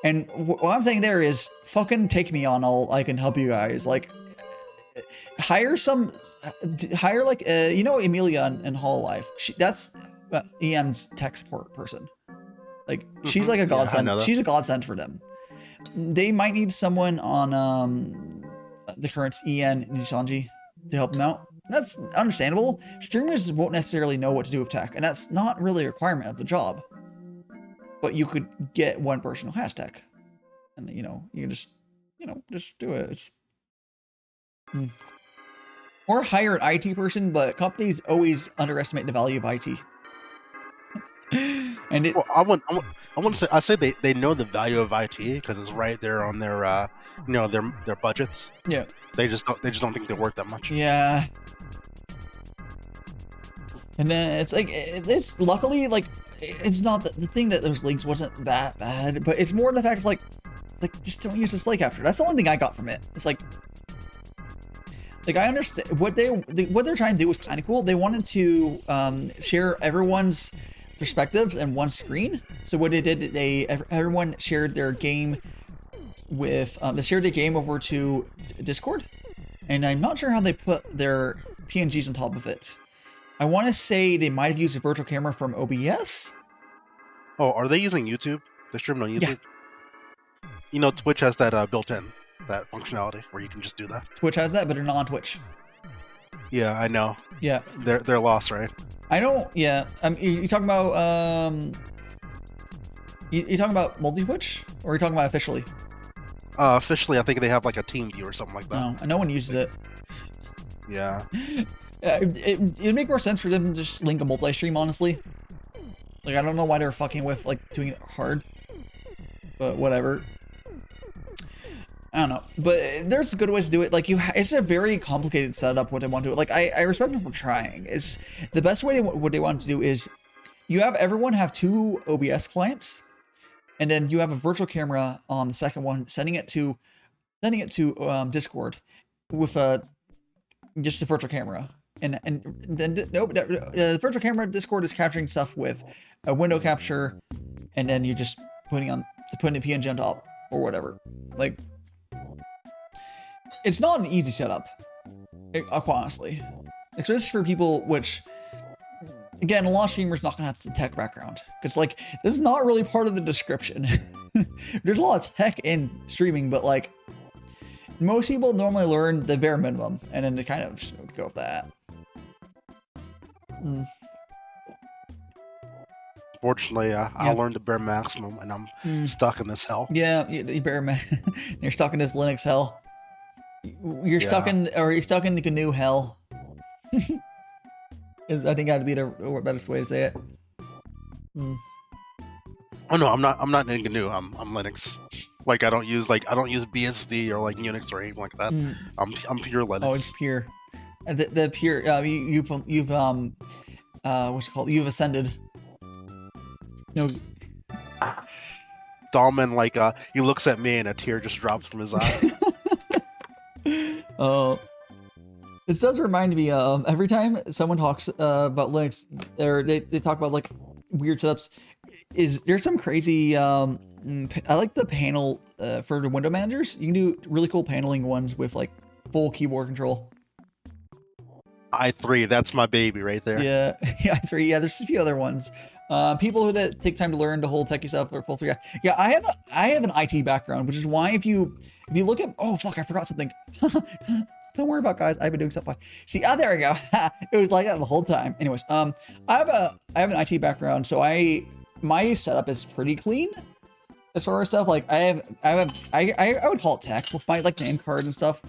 And what I'm saying there is, fucking take me on. I can help you guys. Like, hire like you know Amelia in Hololive. That's EM's tech support person. Like, she's like a godsend. She's a godsend for them. They might need someone on the current EN Nisanji to help them out. That's understandable. Streamers won't necessarily know what to do with tech, and that's not really a requirement of the job. But you could get one person who has tech, and you can just do it. It's or hire an IT person, but companies always underestimate the value of IT. And well, I want to say, I say they know the value of IT because it's right there on their their budgets. Yeah. They just don't think they're worth that much. Yeah. And then it's like, it's luckily, like, it's not the thing that those leaks wasn't that bad, but it's more the fact it's like just don't use display capture. That's the only thing I got from it. It's like I understand what they're trying to do was kind of cool. They wanted to share everyone's perspectives in one screen. So what they did, everyone shared their game with they shared their game over to Discord, and I'm not sure how they put their PNGs on top of it. I want to say they might have used a virtual camera from OBS. Oh, are they using YouTube? They stream on YouTube? Yeah. Twitch has that built-in, that functionality where you can just do that. Twitch has that, but they're not on Twitch. Yeah, I know. Yeah. They're lost, right? I don't, yeah. You talking about, you talking about multi-Twitch? Or are you talking about officially? Officially, I think they have like a team view or something like that. No one uses it. Yeah. It'd make more sense for them to just link a multi-stream, honestly. Like, I don't know why they're fucking with, like, doing it hard. But whatever. I don't know. But there's good ways to do it. Like, it's a very complicated setup what they want to do. Like, I respect them for trying. It's the best way what they want to do is you have everyone have 2 OBS clients, and then you have a virtual camera on the second one, sending it to Discord with just a virtual camera. And then the virtual camera Discord is capturing stuff with a window capture, and then you're just putting a PNG on top or whatever. Like, it's not an easy setup, quite honestly, especially for people which, again, a lot of streamers not gonna have the tech background because, like, this is not really part of the description. There's a lot of tech in streaming, but like most people normally learn the bare minimum and then they kind of just go with that. Fortunately, I learned the bare maximum, and I'm stuck in this hell. Yeah, you're stuck in this Linux hell. You're stuck in the GNU hell. I think that'd be the best way to say it. Oh no, I'm not in GNU. I'm Linux. Like, I don't use BSD or like Unix or anything like that. I'm pure Linux. Oh, it's pure. The pure. You've what's it called? You've ascended. No. Dahlman, like, he looks at me and a tear just drops from his eye. Oh, this does remind me of every time someone talks about Linux, or they talk about like weird setups. There's some crazy. I like the panel for the window managers. You can do really cool paneling ones with like full keyboard control. i3, that's my baby right there. Yeah, i3. Yeah, there's a few other ones. People that take time to learn the whole techie stuff are full 3. Yeah, I have an IT background, which is why if you look at, oh fuck, I forgot something. Don't worry about it, guys. I've been doing stuff like, see, there we go. It was like that the whole time. Anyways, I have an IT background, so my setup is pretty clean as far as stuff. Like I would call it tech with my like name card and stuff.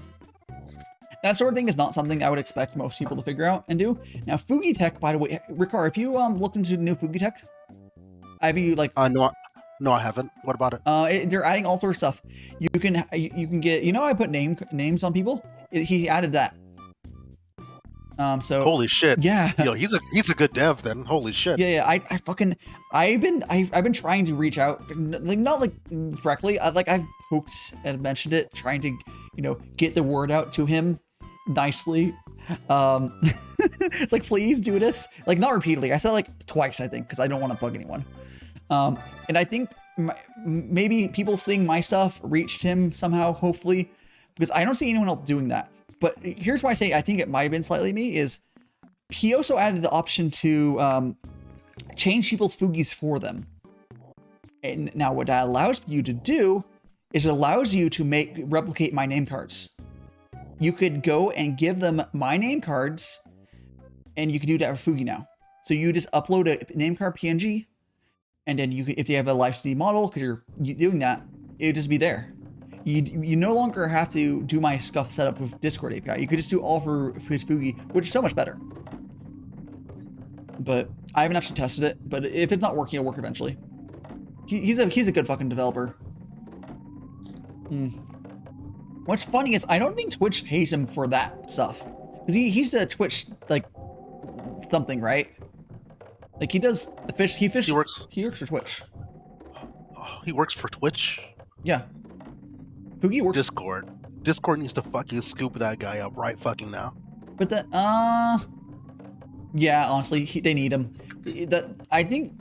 That sort of thing is not something I would expect most people to figure out and do. Now, Fugi Tech, by the way, Rikair, if you looked into the new Fugi Tech, have you like? No, I haven't. What about it? They're adding all sorts of stuff. You can get. I put names on people. He added that. So holy shit. Yeah. Yo, he's a good dev then. Holy shit. Yeah. I've been trying to reach out, like not like directly. I've poked and mentioned it, trying to get the word out to him nicely. It's like, please do this. Like, not repeatedly. I said like twice, I think, because I don't want to bug anyone. And I think maybe people seeing my stuff reached him somehow, hopefully, because I don't see anyone else doing that. But here's why I say I think it might have been slightly me is he also added the option to change people's Fugis for them. And now what that allows you to do is it allows you to replicate my name cards. You could go and give them my name cards, and you can do that for Fugi now. So you just upload a name card PNG, and then you can, if they have a live 3D model, because you're doing that, it'd just be there. You no longer have to do my stuff setup with Discord API. You could just do all for his Fugi, which is so much better. But I haven't actually tested it. But if it's not working, it'll work eventually. He's a good fucking developer. What's funny is I don't think Twitch pays him for that stuff, because he's the Twitch like something, right? Like he does the fish. He works for Twitch. Oh, he works for Twitch. Yeah. Fugi works. Discord needs to fucking scoop that guy up right fucking now. But that yeah, honestly, they need him. I think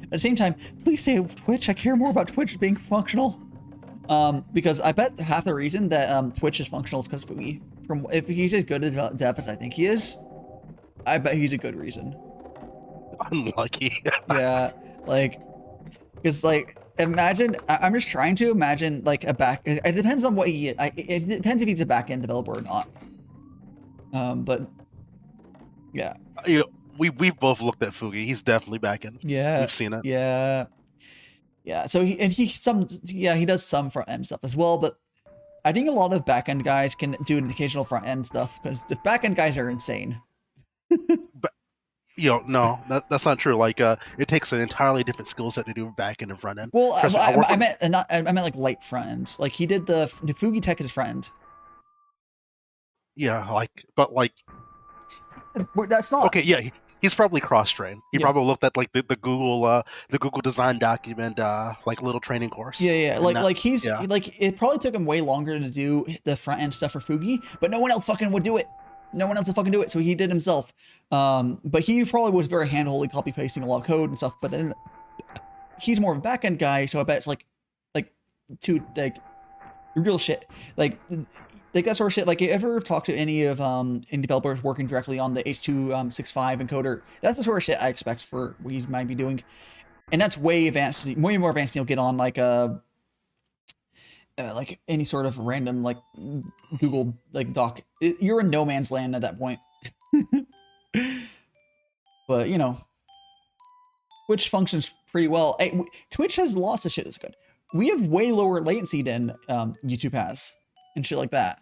at the same time, please save Twitch. I care more about Twitch being functional. Because I bet half the reason that Twitch is functional is because Fugi. If he's as good as dev as I think he is, I bet he's a good reason. Unlucky. Yeah, like, because like, imagine. I'm just trying to imagine like a back. It depends on what he is. It depends if he's a back end developer or not. But yeah. You know, we've both looked at Fugi. He's definitely back end. Yeah, we've seen it. Yeah. Yeah, so he does some front end stuff as well, but I think a lot of back end guys can do an occasional front end stuff because the back end guys are insane. But no, that's not true. Like it takes an entirely different skill set to do back end and front end. Well, I meant like light front end. Like he did the Fugi Tech is front end. Yeah, but that's not okay. Yeah. He's probably cross-trained. He probably looked at like the Google design document, like little training course. Yeah. Like it probably took him way longer to do the front end stuff for Fugi, but no one else fucking would do it. No one else would fucking do it, so he did himself. But he probably was very hand-holding, copy-pasting a lot of code and stuff. But then he's more of a back-end guy, so I bet it's like real shit. Like that sort of shit. Like, you ever talk to any of any developers working directly on the H.265 encoder? That's the sort of shit I expect for what he might be doing, and that's way more advanced than you'll get on like any sort of random like Google like doc. You're in no man's land at that point. But Twitch functions pretty well. Twitch has lots of shit that's good. We have way lower latency than YouTube has and shit like that.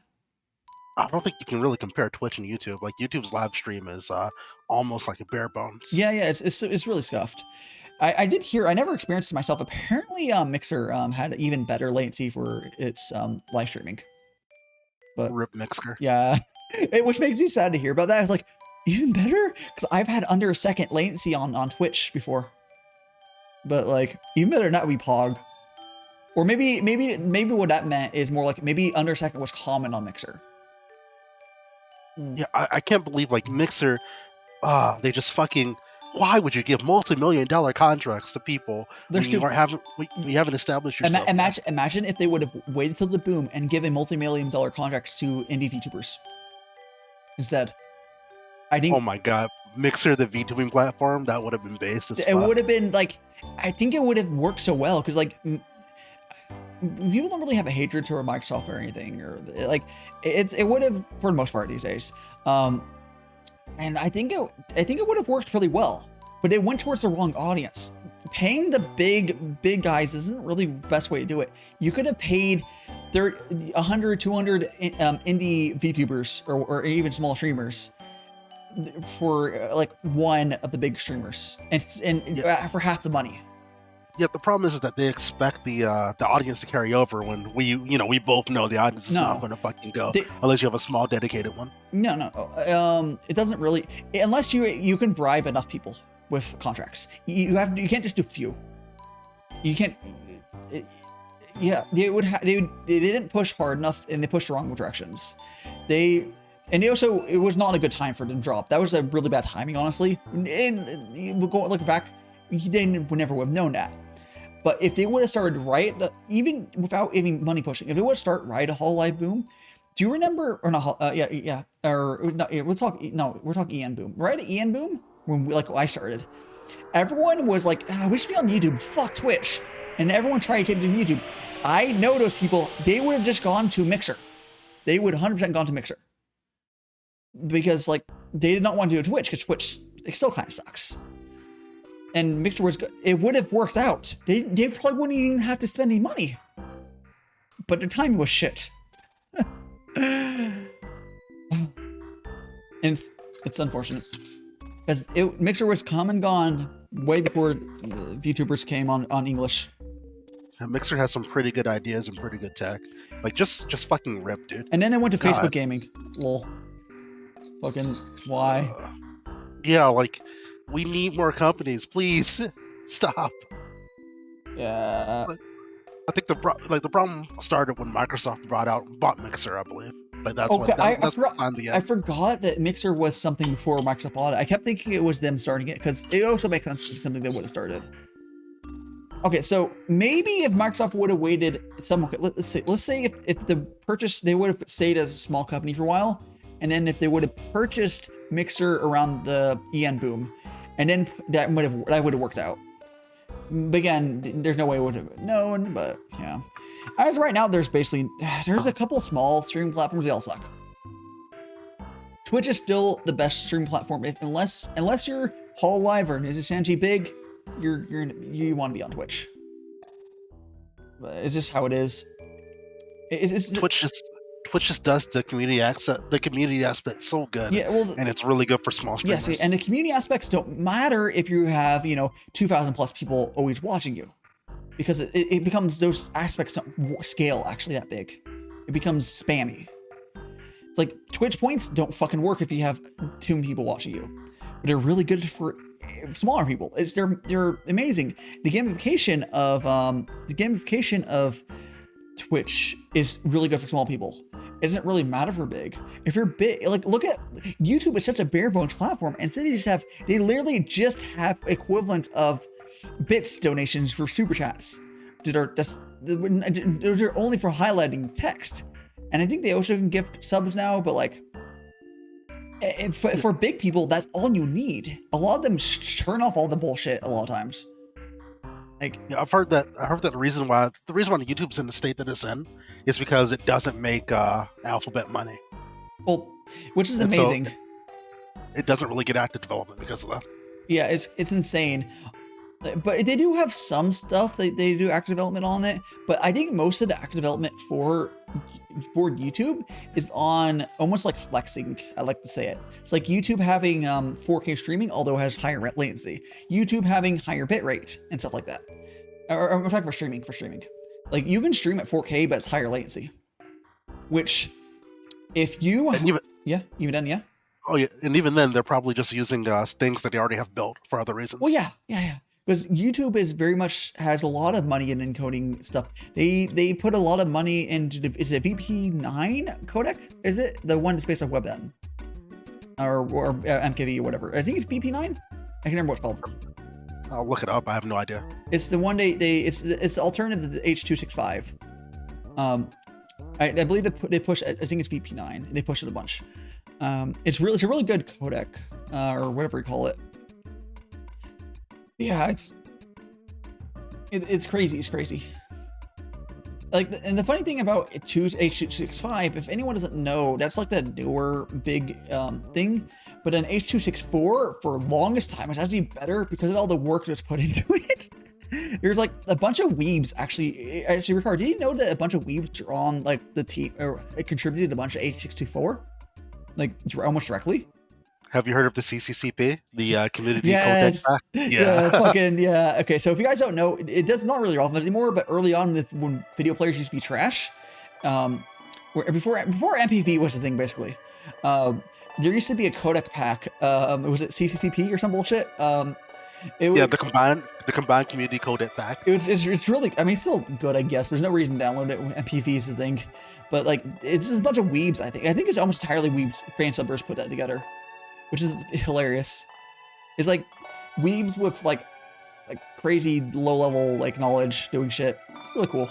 I don't think you can really compare Twitch and YouTube. Like YouTube's live stream is almost like a bare bones. Yeah, it's really scuffed. I did hear. I never experienced it myself. Apparently, Mixer had even better latency for its live streaming. But rip Mixer. Yeah, which makes me sad to hear about that. I was like, even better, because I've had under a second latency on Twitch before. But like, even better, that would be Pog. Or maybe what that meant is more like maybe under a second was common on Mixer. Yeah, I can't believe like Mixer, they just fucking. Why would you give multi-million-dollar contracts to people when you haven't established yourself? Imagine if they would have waited till the boom and given multi-million-dollar contracts to indie VTubers instead. I think. Oh my god, Mixer, the VTubing platform, that would have been based as fuck. It would have been like, I think it would have worked so well because like. People don't really have a hatred toward Microsoft or anything, or like it would have for the most part these days. And I think it would have worked pretty well, but it went towards the wrong audience. Paying the big guys isn't really the best way to do it. You could have paid 100, 200 indie VTubers or even small streamers for like one of the big streamers, and for half the money. Yeah, the problem is that they expect the audience to carry over when we both know the audience is not going to fucking go unless you have a small dedicated one. No. It doesn't really, unless you can bribe enough people with contracts. You can't just do few. You can't. They didn't push hard enough, and they pushed the wrong directions. They And it was not a good time for it to drop. That was a really bad timing, honestly. And we'll go looking back, they would never would have known that. But if they would have started right, even without even money pushing, if they would have started right a Hololive boom, do you remember, or not, we're talking EN boom, right? At EN boom, when I started, everyone was like, we should be on YouTube, fuck Twitch. And everyone tried to get into YouTube. I know those people, they would have just gone to Mixer. They would 100% gone to Mixer. Because like, they did not want to do Twitch, because Twitch, it still kind of sucks. And Mixer was good. It would have worked out. They probably wouldn't even have to spend any money. But the timing was shit. And it's unfortunate. Because Mixer was come and gone way before VTubers came on English. Mixer has some pretty good ideas and pretty good tech. Like, just fucking rip, dude. And then they went to God. Facebook gaming. Lol. Fucking why? Yeah, like, we need more companies. Please stop. Yeah. I think the problem started when Microsoft bought Mixer, I believe. Like that's Okay, that's what on the I forgot that Mixer was something before Microsoft bought it. I kept thinking it was them starting it because it also makes sense to be something they would have started. Okay, so maybe if Microsoft would have waited let's say if the purchase, they would have stayed as a small company for a while, and then if they would have purchased Mixer around the EN boom, and then that would have worked out. But again, there's no way it would have known, but yeah. As of right now, there's a couple of small streaming platforms, they all suck. Twitch is still the best streaming platform, unless you're Hololive or Sanji Big, you want to be on Twitch. But it's just how it is. Twitch just does the community aspect so good. Yeah, well, and it's really good for small streamers. Yes, and the community aspects don't matter if you have 2,000 plus people always watching you, because it becomes, those aspects don't scale actually that big. It becomes spammy. It's like Twitch points don't fucking work if you have too many people watching you, but they're really good for smaller people. They're amazing. The gamification of Twitch is really good for small people. It doesn't really matter for big. If you're big, like look at YouTube is such a bare bones platform, and so they literally just have equivalent of bits donations for super chats those are only for highlighting text. And I think they also can gift subs now, but like for big people, that's all you need. A lot of them turn off all the bullshit a lot of times. Like, yeah, I've heard that the reason why YouTube's in the state that it's in is because it doesn't make Alphabet money. Well, which is amazing. So it doesn't really get active development because of that. Yeah, it's insane. But they do have some stuff they do active development on it. But I think most of the active development for YouTube is on almost like flexing. I like to say it. It's like YouTube having 4K streaming, although it has higher latency. YouTube having higher bitrate and stuff like that. Or I'm talking for streaming. Like you can stream at 4K, but it's higher latency. Which, if you even then, yeah. Oh yeah, and even then, they're probably just using things that they already have built for other reasons. Well, yeah. Because YouTube has a lot of money in encoding stuff. They put a lot of money into is it VP9 codec? Is it the one that's based on WebM or MKV or whatever? I think it's VP9. I can't remember what it's called. I'll look it up. I have no idea. It's the one it's the alternative to the H.265. I believe they push. I think it's VP9. They push it a bunch. It's a really good codec or whatever you call it. Yeah, it's crazy. It's crazy. Like, and the funny thing about H.265, if anyone doesn't know, that's like the newer big thing. But an H.264 for longest time was actually better because of all the work that's put into it. There's like a bunch of weebs actually. Ricard, did you know that a bunch of weebs are on like the team or contributed a bunch of H.264, like almost directly? Have you heard of the CCCP, the community codec pack? Yeah. Okay, so if you guys don't know, it does not really relevant anymore. But early on, when video players used to be trash, before MPV was the thing, basically, there used to be a codec pack. Was it CCCP or some bullshit? The combined community codec pack. It's really, I mean, it's still good, I guess. There's no reason to download it. MPV is the thing, but like it's just a bunch of weebs. I think it's almost entirely weebs fan subbers put that together, which is hilarious. It's like weebs with like crazy low level like knowledge doing shit. It's really cool.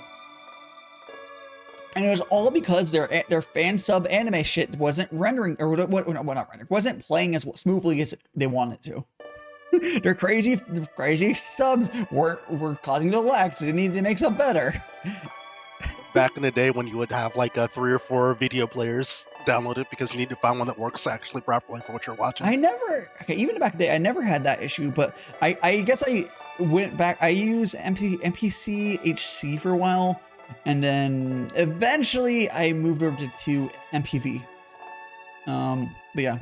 And it was all because their fan sub anime shit wasn't rendering, or not rendering, wasn't playing as smoothly as they wanted to. Their crazy subs were causing the lag, so they needed to make some better. Back in the day when you would have like 3 or 4 video players downloaded because you need to find one that works actually properly for what you're watching. Even back in the day, I never had that issue, but I guess I went back. I used MPC HC for a while, and then eventually I moved over to MPV. But yeah.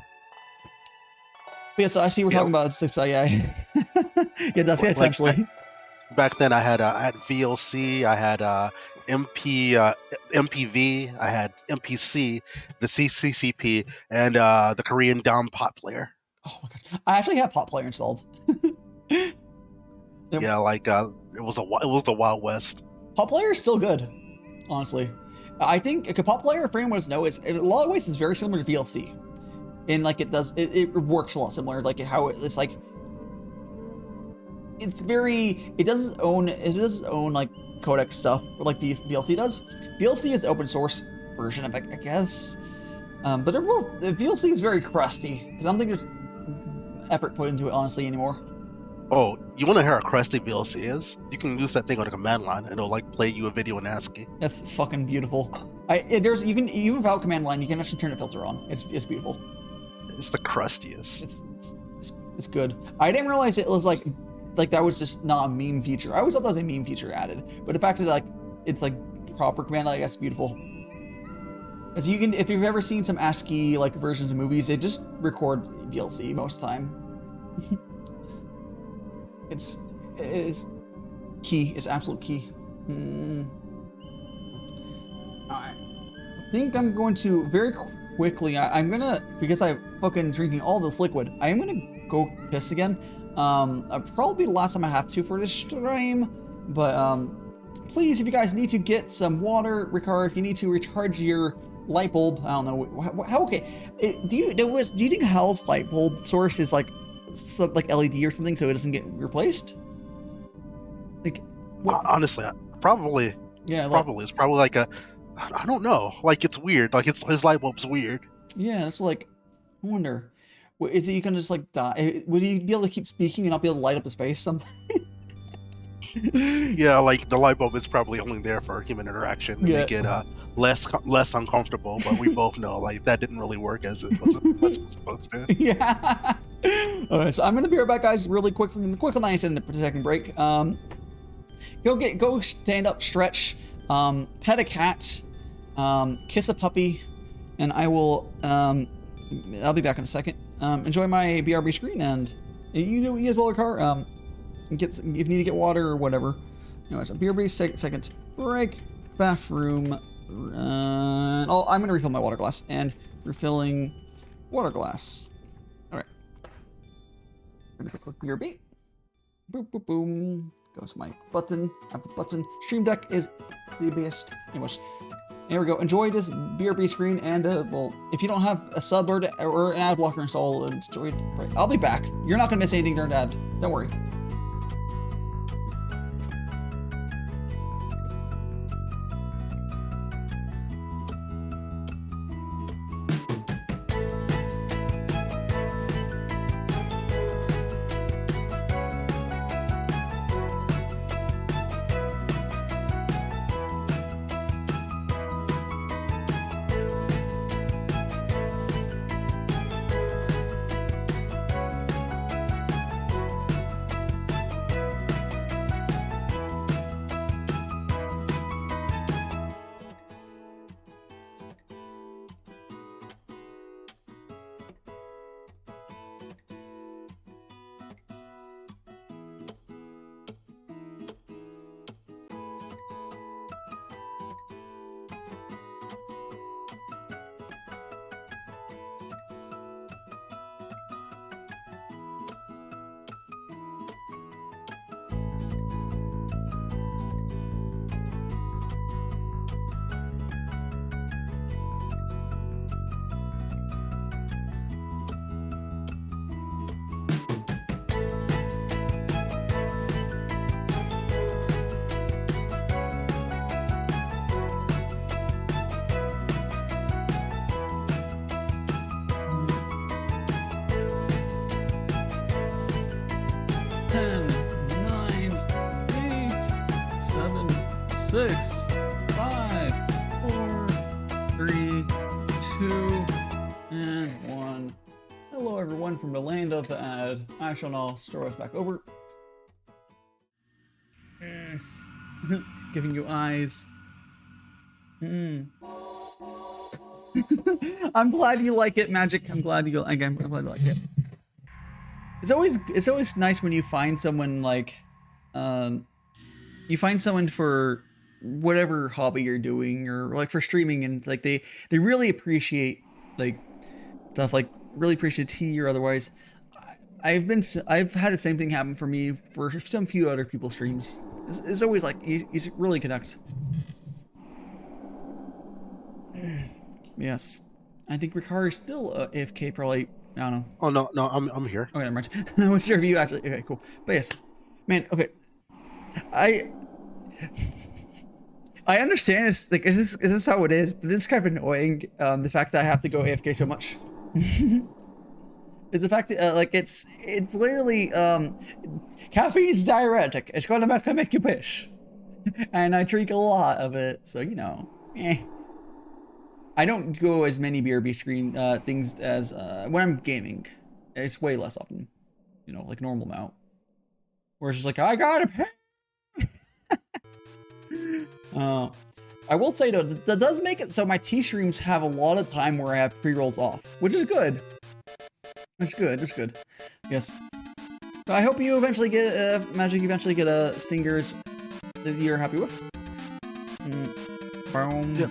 But yeah, so I see we're talking about 6 yeah. Yeah, that's it, essentially. Back then I had VLC, I had MPV, I had MPC, the CCCP, and the Korean Dom pot player. Oh my god. I actually have pot player installed. Yeah, like it was the Wild West. Pot player is still good, honestly. I think a pot player, if anyone doesn't know, is in a lot of ways it's very similar to VLC. And like it works a lot similar, like how it's like it does its own like codec stuff like VLC does. VLC is the open source version of it, I guess. But they're both, VLC is very crusty because I don't think there's effort put into it honestly anymore. Oh, you want to hear how crusty VLC is? You can use that thing on a command line and it'll like play you a video in ASCII. That's fucking beautiful. You can even without command line, you can actually turn the filter on. It's beautiful. It's the crustiest. It's good. I didn't realize it was like that was just not a meme feature. I always thought that was a meme feature added, but the fact that like it's like proper command line, that's beautiful. As you can, if you've ever seen some ASCII like versions of movies, they just record VLC most of the time. It's key. It's absolute key. I think I'm going to very quickly. I'm gonna, because I'm fucking drinking all this liquid, I am gonna go piss again. I'll probably be the last time I have to for this stream, but please, if you guys need to get some water, Rikair, if you need to recharge your light bulb, I don't know how. Okay, do you think Hal's light bulb source is like LED or something, so it doesn't get replaced? Like, what? Honestly, probably. Yeah, probably. It's probably like a. I don't know. Like it's weird. Like his light bulb's weird. Yeah, it's like, I wonder. Is it you can just like die? Would he be able to keep speaking and not be able to light up his face? Something. Yeah, like the light bulb is probably only there for human interaction and make it less uncomfortable. But we both know like that didn't really work as it was supposed to. Yeah. All right, so I'm gonna be right back, guys, really quickly. Nice in the second break. Go stand up, stretch, pet a cat, kiss a puppy, and I will. I'll be back in a second. Enjoy my BRB screen, and you as well, Rikair. If you need to get water or whatever. Anyways, BRB second break, bathroom. I'm gonna refill my water glass and refilling water glass. All right. I'm gonna click BRB. Boom, boom, boom. Goes my button. I have the button. Stream Deck is the best. Anyways, there we go. Enjoy this BRB screen, and well, if you don't have a sub or an ad blocker installed, enjoy it. Right. I'll be back. You're not gonna miss anything during ad. Don't worry. 6, 5, 4, 3, 2, and 1. Hello everyone from the land of the ad. I shall now store us back over. Giving you eyes. I'm glad you like it, Magic. I'm glad you like it. It's always nice when you find someone like you find someone for whatever hobby you're doing, or like for streaming, and like they really appreciate like stuff, like really appreciate tea or otherwise. I've had the same thing happen for me for some few other people's streams. It's always like you really connect. Yes, I think Rikair is still AFK. Probably, I don't know. Oh no, I'm here. Okay, never mind. I wasn't sure if you actually. Okay, cool. But yes, man. Okay, I understand. It's like it is how it is, but it's kind of annoying. The fact that I have to go AFK so much. It's the fact that like it's literally caffeine's diuretic. It's going to make you piss, and I drink a lot of it, so you know. I don't go as many BRB screen things as when I'm gaming. It's way less often, you know, like normal amount. Where it's just like I gotta pay. I will say though, that does make it so my tea streams have a lot of time where I have pre-rolls off, which is good. It's good. It's good. Yes. So I hope you eventually get Magic. Eventually get stingers that you're happy with. Boom. Yeah,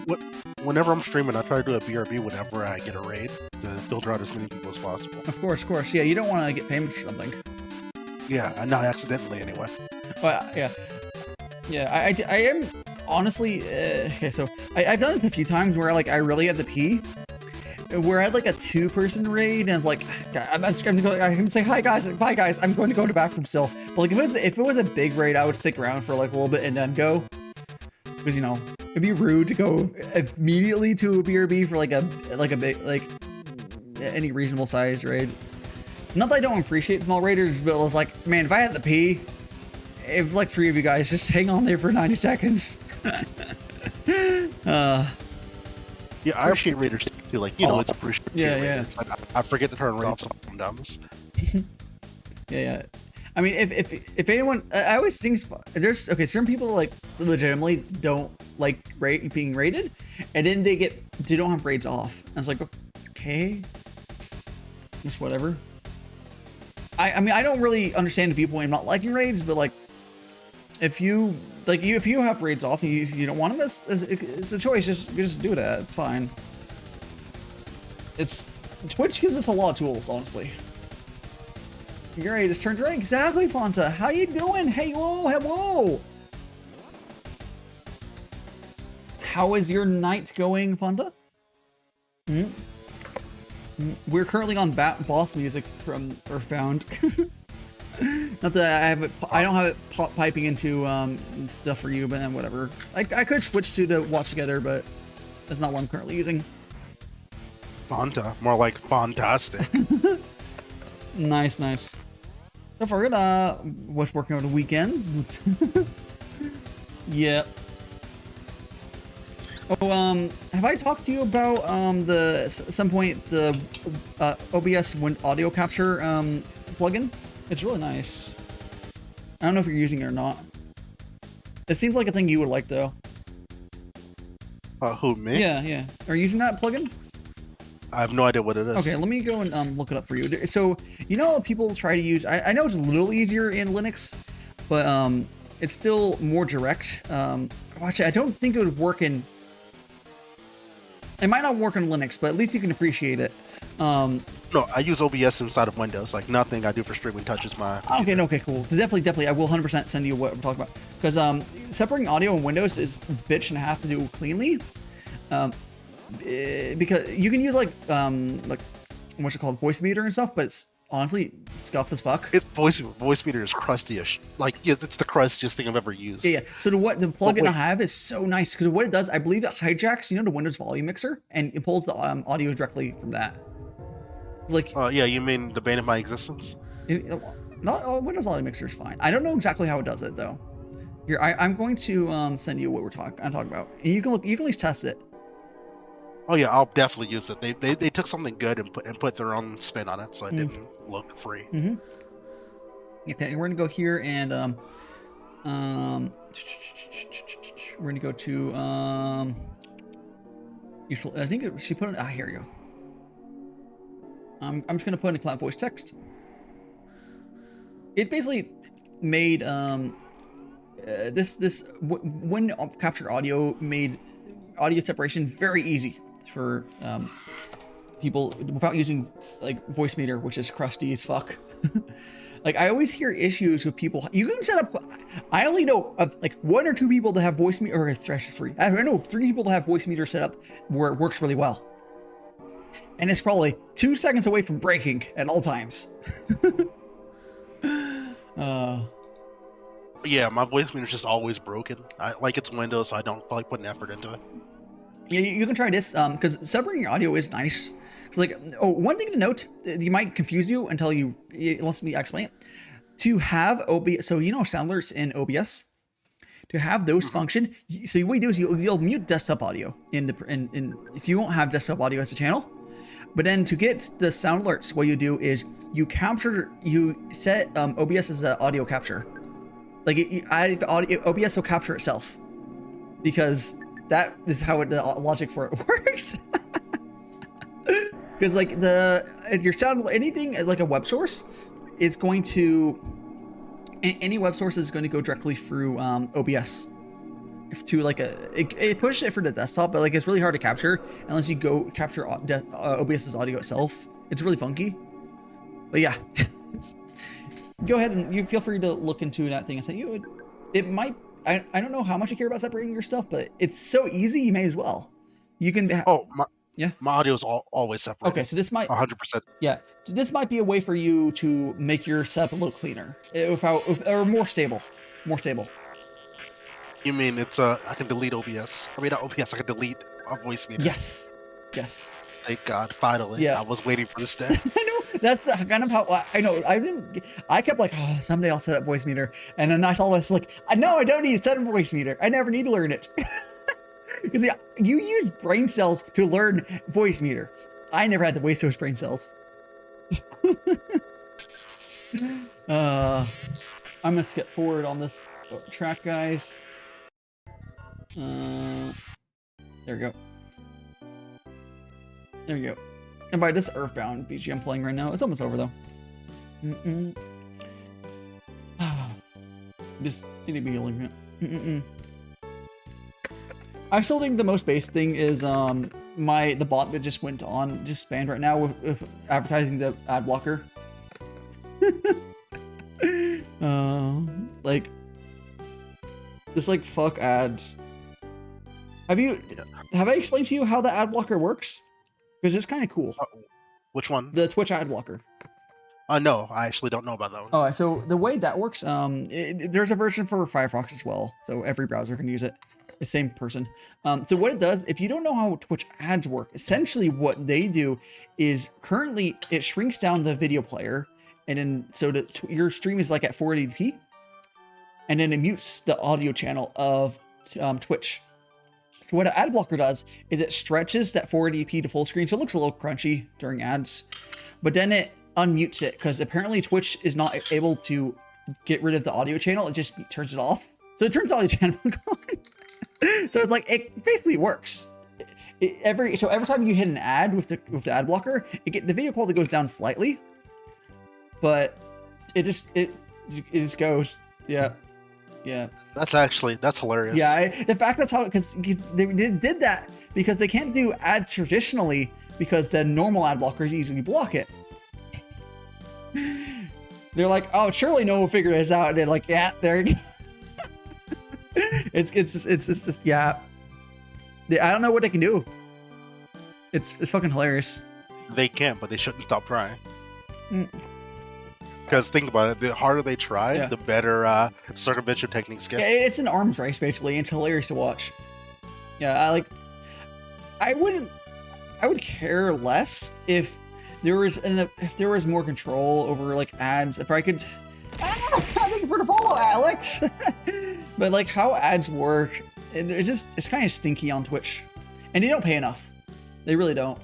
whenever I'm streaming, I try to do a BRB whenever I get a raid to filter out as many people as possible. Of course. Yeah, you don't want to get famous or something. Yeah, not accidentally anyway. But yeah. I am honestly okay. So I've done this a few times where like I really had to pee, where I had like a 2-person raid, and it's like I'm gonna say hi guys, bye guys. I'm going to go to the bathroom still. But like if it was a big raid, I would stick around for like a little bit and then go, because you know it'd be rude to go immediately to a BRB for like a big like any reasonable size raid. Not that I don't appreciate small raiders, but it was like, man, if I had to pee, if like 3 of you guys just hang on there for 90 seconds. Yeah, I appreciate raiders too. Like, you know, it's appreciated. Yeah. Like, I forget to turn raids off sometimes. Yeah. I mean, if anyone, I always think there's certain people like legitimately don't like being raided, and then they don't have raids off. And it's like, okay, just whatever. I mean, I don't really understand the people not liking raids, but like, if you have raids off and you don't want them, it's a choice. Just do that. It's fine. Twitch gives us a lot of tools, honestly. You're ready to turn right. Exactly, Fanta. How you doing? Hey, whoa. How is your night going, Fanta? We're currently on boss music from Earthbound. Not that I don't have it piping into stuff for you, but then whatever. I could switch to watch together, but that's not what I'm currently using. Fanta, more like fantastic. Nice. So for it, was working over the weekends. Yeah. Oh, have I talked to you about some point the OBS audio capture plugin? It's really nice. I don't know if you're using it or not. It seems like a thing you would like, though. Who, me? Yeah. Are you using that plugin? I have no idea what it is. Okay, let me go and look it up for you. So, you know, people try to use... I know it's a little easier in Linux, but it's still more direct. Actually, I don't think it would work in... It might not work in Linux, but at least you can appreciate it. No, I use OBS inside of Windows. Like, nothing I do for streaming touches my... Okay, cool. Definitely. I will 100% send you what we're talking about. Because separating audio in Windows is a bitch and a half to do cleanly. Because you can use like what's it called, voice meter and stuff, but it's honestly scuffed as fuck. Voice meter is crusty-ish. Like, yeah, it's the crustiest thing I've ever used. Yeah. So the plugin I have is so nice because what it does, I believe it hijacks, you know, the Windows volume mixer, and it pulls the audio directly from that. It's like, yeah, you mean the bane of my existence? Windows audio mixer is fine. I don't know exactly how it does it though. Here, I'm going to send you what I'm talking about. And you can look. You can at least test it. Oh yeah, I'll definitely use it. They took something good and put their own spin on it, so it didn't look free. Okay, we're gonna go here and we're gonna go to useful. I think she put it. Here you go. I'm just gonna put in a cloud voice text. It basically made when captured audio made audio separation very easy for people without using like voice meter, which is crusty as fuck. Like I always hear issues with people. You can set up. I only know of like 1 or 2 people to have voice meter, or it's 3. I know 3 people to have voice meter set up where it works really well, and it's probably 2 seconds away from breaking at all times. Yeah, my voice meter is just always broken. Like it's Windows, so I don't probably put an effort into it. Yeah, you can try this because separating your audio is nice. It's like, oh, one thing to note, you might confuse you until you let me explain it. To have OBS, so you know sound alerts in OBS, to have those function. So what you do is you'll mute desktop audio so you won't have desktop audio as a channel. But then to get the sound alerts, what you do is you set OBS as an audio capture. Like OBS will capture itself because that is how the logic for it works. Because like if your sound anything like a web source is going to any web source is going to go directly through OBS to like it pushes it for the desktop, but like it's really hard to capture unless you go capture OBS's audio itself. It's really funky. But yeah, go ahead and you feel free to look into that thing and say it might. I don't know how much you care about separating your stuff, but it's so easy you may as well. You can. My audio is always separated. Okay, so this might 100%. Yeah, so this might be a way for you to make your setup a little cleaner, or more stable. You mean it's I can delete OBS? I mean not OBS. I can delete a voice meter. Yes. Thank God, finally. Yeah. I was waiting for this day. I know. That's kind of how I know. I kept like, oh, someday I'll set up voice meter, and then I saw this like, no, I don't need to set up voice meter. I never need to learn it. Because you use brain cells to learn voice meter. I never had to waste those brain cells. I'm gonna skip forward on this track, guys. There we go. And by this Earthbound BGM playing right now, it's almost over though. Just need to be yelling it. I still think the most basic thing is the bot that just went on just spanned right now with advertising the ad blocker. Like just like fuck ads. Have I explained to you how the ad blocker works? Because it's kind of cool. Which one? The Twitch ad blocker. No, I actually don't know about that one. Oh, so the way that works, there's a version for Firefox as well, so every browser can use it. The same person. So what it does, if you don't know how Twitch ads work, essentially what they do is currently it shrinks down the video player, and then so that your stream is like at 480p, and then it mutes the audio channel of Twitch. So what an ad blocker does is it stretches that 480p to full screen, so it looks a little crunchy during ads, but then it unmutes it because apparently Twitch is not able to get rid of the audio channel. It just turns it off. So it turns the audio channel on. So it's like it basically works. Every time you hit an ad with the ad blocker, the video quality goes down slightly, but it just goes. Yeah. That's hilarious. Yeah, the fact that's how, because they did that because they can't do ads traditionally because the normal ad blockers easily block it. They're like, oh, surely no one will figure this out. And they're like, yeah, there you go. It's just yeah. I don't know what they can do. It's fucking hilarious. They can, but they shouldn't stop trying. Because think about it, the harder they try, the better circumvention techniques get. Yeah, it's an arms race basically. It's hilarious to watch. Yeah, I would care less if there was more control over like ads. If I could. Thank you for the follow, Alex. But like how ads work, it's kind of stinky on Twitch, and they don't pay enough. They really don't.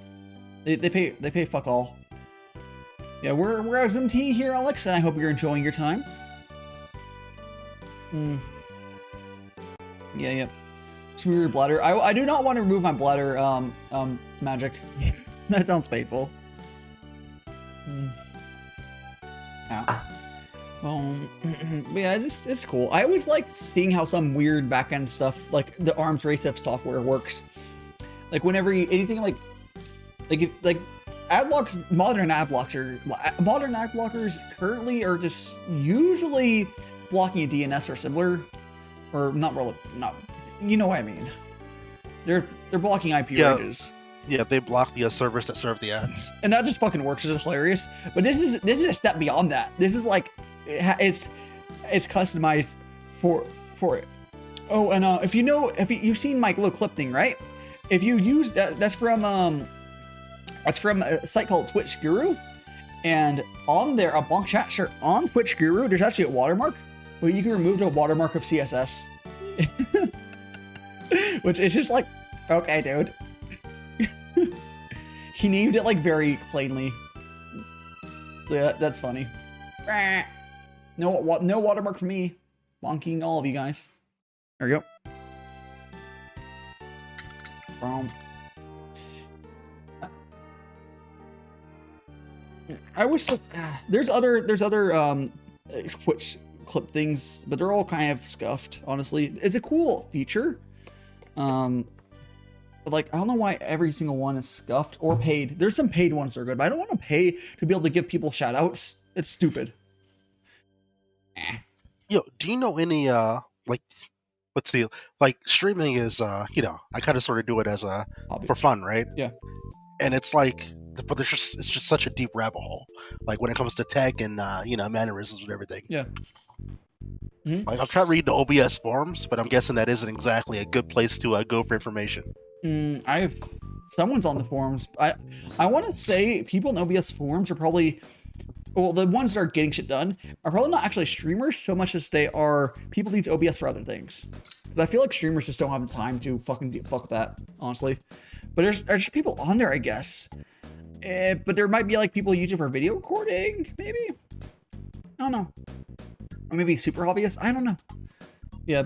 They pay fuck all. Yeah, we're at Zoom Tea here, Alex, and I hope you're enjoying your time. Yeah. Screw your bladder. I do not want to remove my bladder. Magic. That sounds painful. Ow. But yeah, it's cool. I always like seeing how some weird backend stuff, like the arms race of software works. Like whenever anything like ad blocks, modern ad blockers currently are just usually blocking a DNS or similar, or not really, not, you know what I mean. They're blocking IP ranges. Yeah, they block the servers that serve the ads, and that just fucking works. It's just hilarious. But this is a step beyond that. This is like it's customized for it. Oh, and if you've seen my little clip thing, right? If you use that's from a site called Twitch Guru, and on there, a bonk chat shirt on Twitch Guru, there's actually a watermark where you can remove the watermark of CSS, which is just like, okay, dude. He named it like very plainly. Yeah, that's funny. No watermark for me. Bonking all of you guys. There we go. I wish there's other Twitch clip things, but they're all kind of scuffed. Honestly, it's a cool feature. But like, I don't know why every single one is scuffed or paid. There's some paid ones that are good, but I don't want to pay to be able to give people shout outs. It's stupid. Yo, do you know any like, let's see, like streaming is I kind of sort of do it as a hobby for fun, right? Yeah. And it's like, but it's just such a deep rabbit hole. Like when it comes to tech and mannerisms and everything. Yeah. Mm-hmm. Like I've tried reading the OBS forums, but I'm guessing that isn't exactly a good place to go for information. Someone's on the forums. I want to say people in OBS forums are probably, well, the ones that are getting shit done are probably not actually streamers so much as they are people who use OBS for other things. Because I feel like streamers just don't have the time to fucking fuck with that, honestly. But there's just people on there, I guess. But there might be like people who use it for video recording, maybe. I don't know. Or maybe super hobbyists. I don't know. Yeah.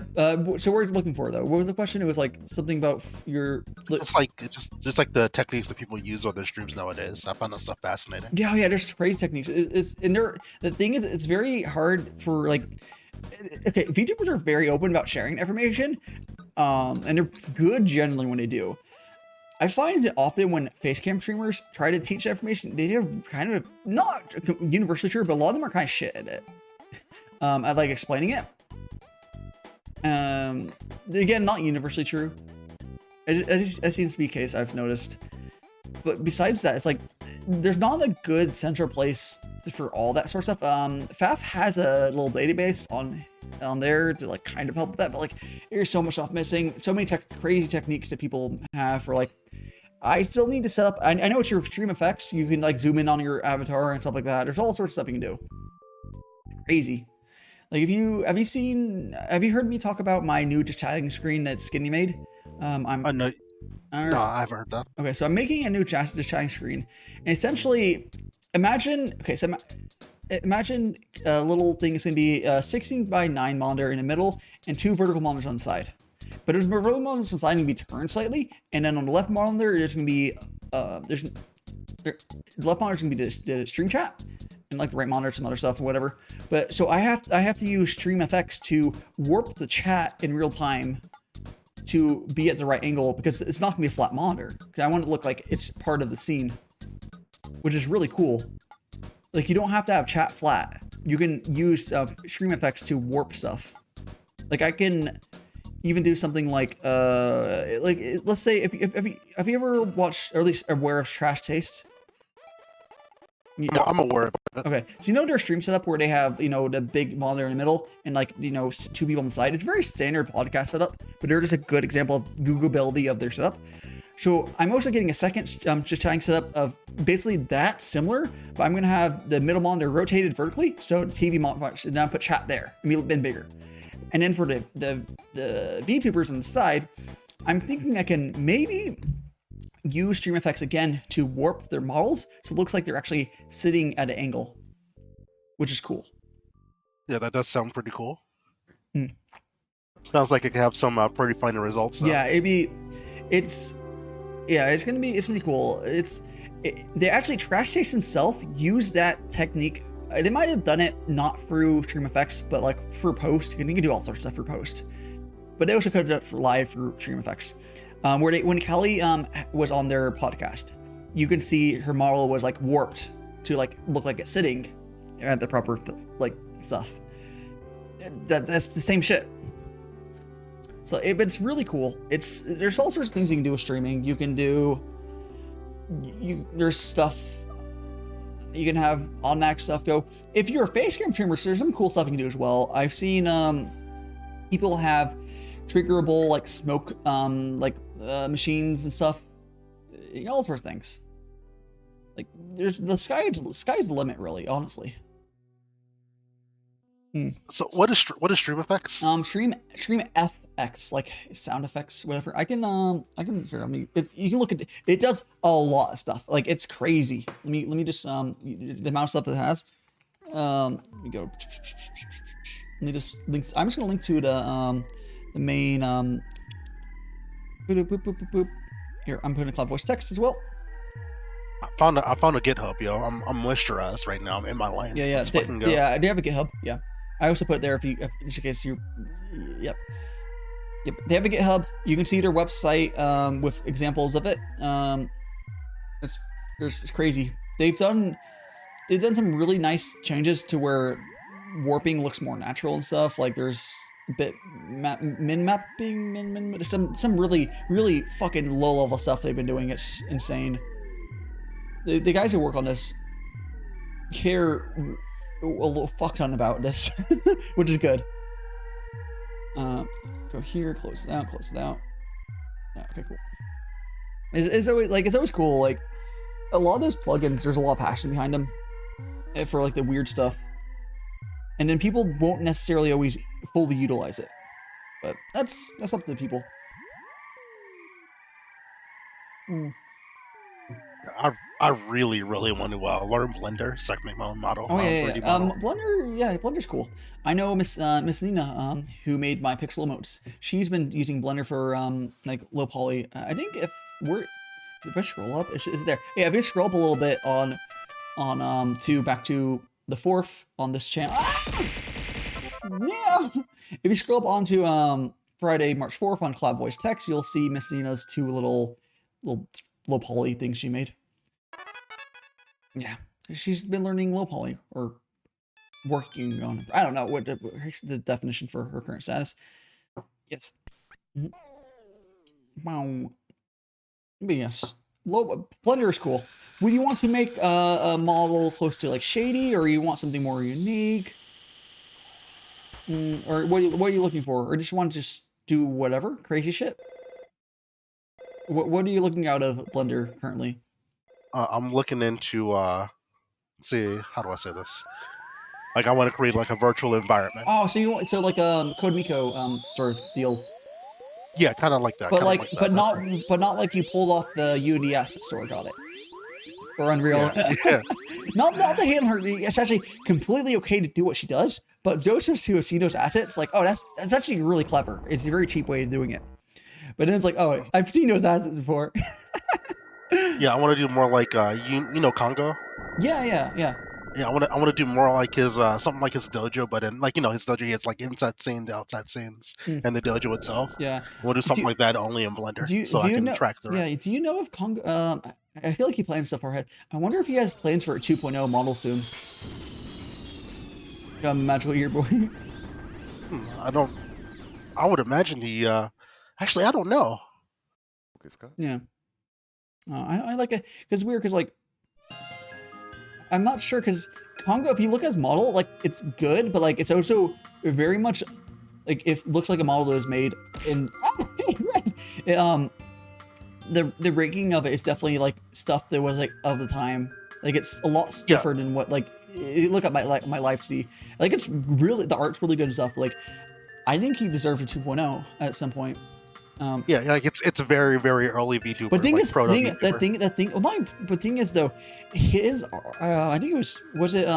So we're looking for though. What was the question? It was like something about your. It's like the techniques that people use on their streams nowadays. I found that stuff fascinating. Yeah. There's crazy techniques. The thing is, it's very hard for like. Okay, VTubers are very open about sharing information, and they're good generally when they do. I find it often when facecam streamers try to teach information, they are kind of not universally true, but a lot of them are kind of shit at it. At like explaining it. Again, not universally true. It seems to be a case I've noticed. But besides that, it's like there's not a good central place for all that sort of stuff. FAF has a little database on there to like kind of help with that, but like there's so much stuff missing, so many crazy techniques that people have for like. I still need to set up. I know it's your stream effects. You can like zoom in on your avatar and stuff like that. There's all sorts of stuff you can do. Crazy. Like have you heard me talk about my new just chatting screen that Skinny made? No, I haven't heard that. Okay, so I'm making a new just chatting screen, and essentially, imagine a little thing is gonna be a 16:9 monitor in the middle and 2 vertical monitors on the side. But there's vertical monitors on the side going to be turned slightly, and then on the left monitor there's gonna be the left monitor's gonna be the stream chat, and like the right monitor some other stuff or whatever. But so I have to use stream effects to warp the chat in real time to be at the right angle, because it's not gonna be a flat monitor. I want it to look like it's part of the scene, which is really cool. Like you don't have to have chat flat. You can use stream effects to warp stuff. Like I can even do something like let's say have you ever watched, or at least aware of Trash Taste? I'm aware of it. Okay, so you know their stream setup where they have the big monitor in the middle and like 2 people on the side. It's a very standard podcast setup, but they're just a good example of Googleability of their setup. So I'm also getting a second just chatting setup of basically that similar, but I'm gonna have the middle monitor rotated vertically, so the TV monitor, and then I put chat there and be a bit bigger. And then for the VTubers on the side, I'm thinking I can maybe use stream effects again to warp their models, so it looks like they're actually sitting at an angle, which is cool. Yeah, that does sound pretty cool. Hmm. Sounds like it could have some pretty fine results. Though. Yeah, it's gonna be cool. They actually Trash Taste himself used that technique. They might have done it not through stream effects, but like through post. You can do all sorts of stuff through post. But they also could have done it for live through stream effects. When Kelly was on their podcast, you can see her model was like warped to like look like it's sitting at the proper like stuff. That's the same shit. So it's really cool. There's all sorts of things you can do with streaming. You can do there's stuff you can have automatic stuff go. If you're a face cam streamer, there's some cool stuff you can do as well. I've seen people have triggerable like smoke machines and stuff, all sorts of things. Like there's the sky's the limit, really, honestly. So what is stream effects? Stream FX, like sound effects, whatever. I can here, you can look at it does a lot of stuff. Like it's crazy. Let me just the amount of stuff it has. Let me go. Let me just link. I'm just gonna link to the main Here, I'm putting a cloud voice text as well. I found a GitHub, yo. I'm moisturized right now. I'm in my lane. Yeah. Let's fucking go. Yeah, they have a GitHub. Yeah. I also put it there if just in case you. Yep. They have a GitHub. You can see their website with examples of it. It's crazy. They've done some really nice changes to where warping looks more natural and stuff. Like there's a bit min mapping, some really fucking low level stuff they've been doing. It's insane. The guys who work on this care a little fuck ton about this, which is good. Go here, close it out. Yeah, okay, cool. It's always cool. Like a lot of those plugins, there's a lot of passion behind them for like the weird stuff, and then people won't necessarily always fully utilize it. But that's up to the people. I really want to learn Blender so I can make my own model. Oh yeah. Blender's cool. I know Miss Nina, who made my pixel emotes. She's been using Blender for like low poly. I think if I scroll up, is it there? Yeah, if you scroll up a little bit on back to the 4th on this channel. Ah! Yeah. If you scroll up onto Friday, March 4th on Cloud Voice Text, you'll see Miss Nina's 2 little low poly things she made. Yeah, she's been learning low poly or working on it. I don't know what the definition for her current status. Yes. Wow. But yes, Blender is cool. Would you want to make a model close to like shady, or you want something more unique? Or what are you looking for? Or just want to just do whatever crazy shit? What are you looking out of Blender currently? I'm looking into let's see, how do I say this? Like I want to create like a virtual environment. Oh, so you want like CodeMiko sort of deal. Yeah, kind of like that. But not like you pulled off the Unity asset store, got it? Or Unreal. Yeah. not to hate on her. It's actually completely okay to do what she does. But those who see those assets, like, oh, that's actually really clever. It's a very cheap way of doing it. But then it's like, oh, I've seen those assets before. Yeah, I want to do more like you know Congo. Yeah. Yeah, I want to do more like his something like his dojo, but in like his dojo he has like inside scenes, outside scenes, and the dojo itself. Yeah, we'll do something like that only in Blender, I can track through. Yeah, do you know if Congo? I feel like he plans stuff ahead. I wonder if he has plans for a 2.0 model soon. Magical Year Boy. I would imagine he. Actually, I don't know. Yeah. I like it because it's weird because like I'm not sure because Congo, if you look at his model, like it's good, but like it's also very much like it looks like a model that was made in the rigging of it is definitely like stuff that was like of the time. Like it's a lot stiffer than what like look at my live see. Like it's really the art's really good and stuff. Like I think he deserved a 2.0 at some point. Yeah, like it's a very very early VTuber. But thing like is, proto thing, VTuber. that thing. Well, not, but thing is though, his I think it was it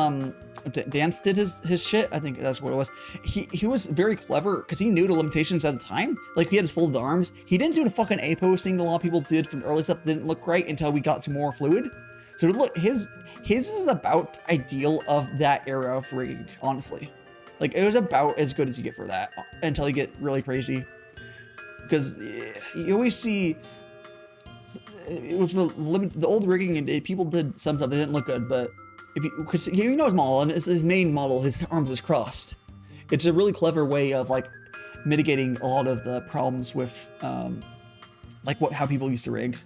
Dance did his shit. I think that's what it was. He was very clever because he knew the limitations at the time. Like he had his folded arms. He didn't do the fucking A pose thing that a lot of people did from the early stuff that didn't look right until we got to more fluid. So look, his is about ideal of that era of rigging. Honestly, like it was about as good as you get for that until you get really crazy. Because you always see with the old rigging, and people did some stuff that didn't look good. But if because you know his model and his main model, his arms is crossed. It's a really clever way of like mitigating a lot of the problems with like how people used to rig.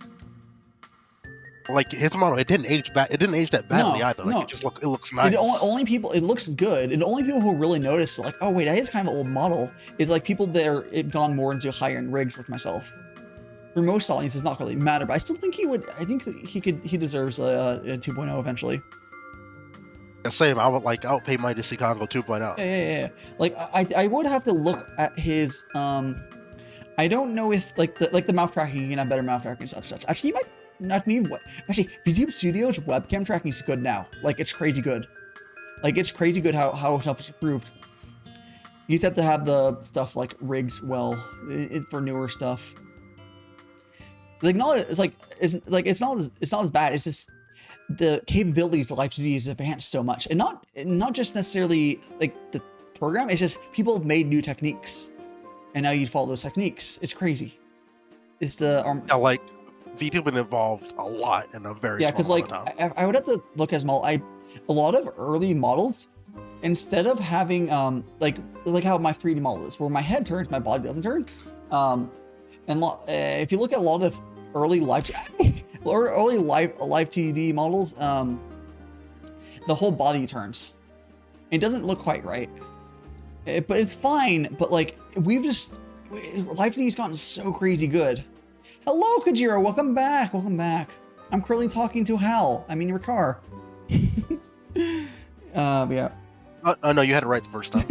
Like his model, it didn't age bad. It didn't age that badly No, either. Like no. it looks nice. Only people, it looks good, and the only people who really notice like, oh wait, that is kind of an old model, is like people that are gone more into higher end rigs like myself. For most audiences, not really matter, but I still think he would. I think he deserves a 2.0 eventually. The same. I would pay money to see Congo 2.0. Yeah. Like I would have to look at his I don't know if like the mouth tracking, you can have better mouth tracking and such. Actually, he might not need what. Actually, VTube Studio's webcam tracking is good now. Like it's crazy good. Like it's crazy good how stuff is improved. You just have to have the stuff like rigs well for newer stuff. Like it's not as bad. It's just the capabilities of Live 2D is advanced so much, and not just necessarily like the program. It's just people have made new techniques, and now you follow those techniques. It's crazy. It's the Yeah, like VTuber evolved a lot in a very yeah, because small like amount of time. I would have to look as model. A lot of early models, instead of having like how my 3D model is, where my head turns, my body doesn't turn. And if you look at a lot of early live 2D models, the whole body turns. It doesn't look quite right, but it's fine. But like live 2D's gotten so crazy good. Hello, Kojiro. Welcome back. Welcome back. I'm currently talking to Hal. I mean, Rikair. Yeah. Oh no, you had it right the first time.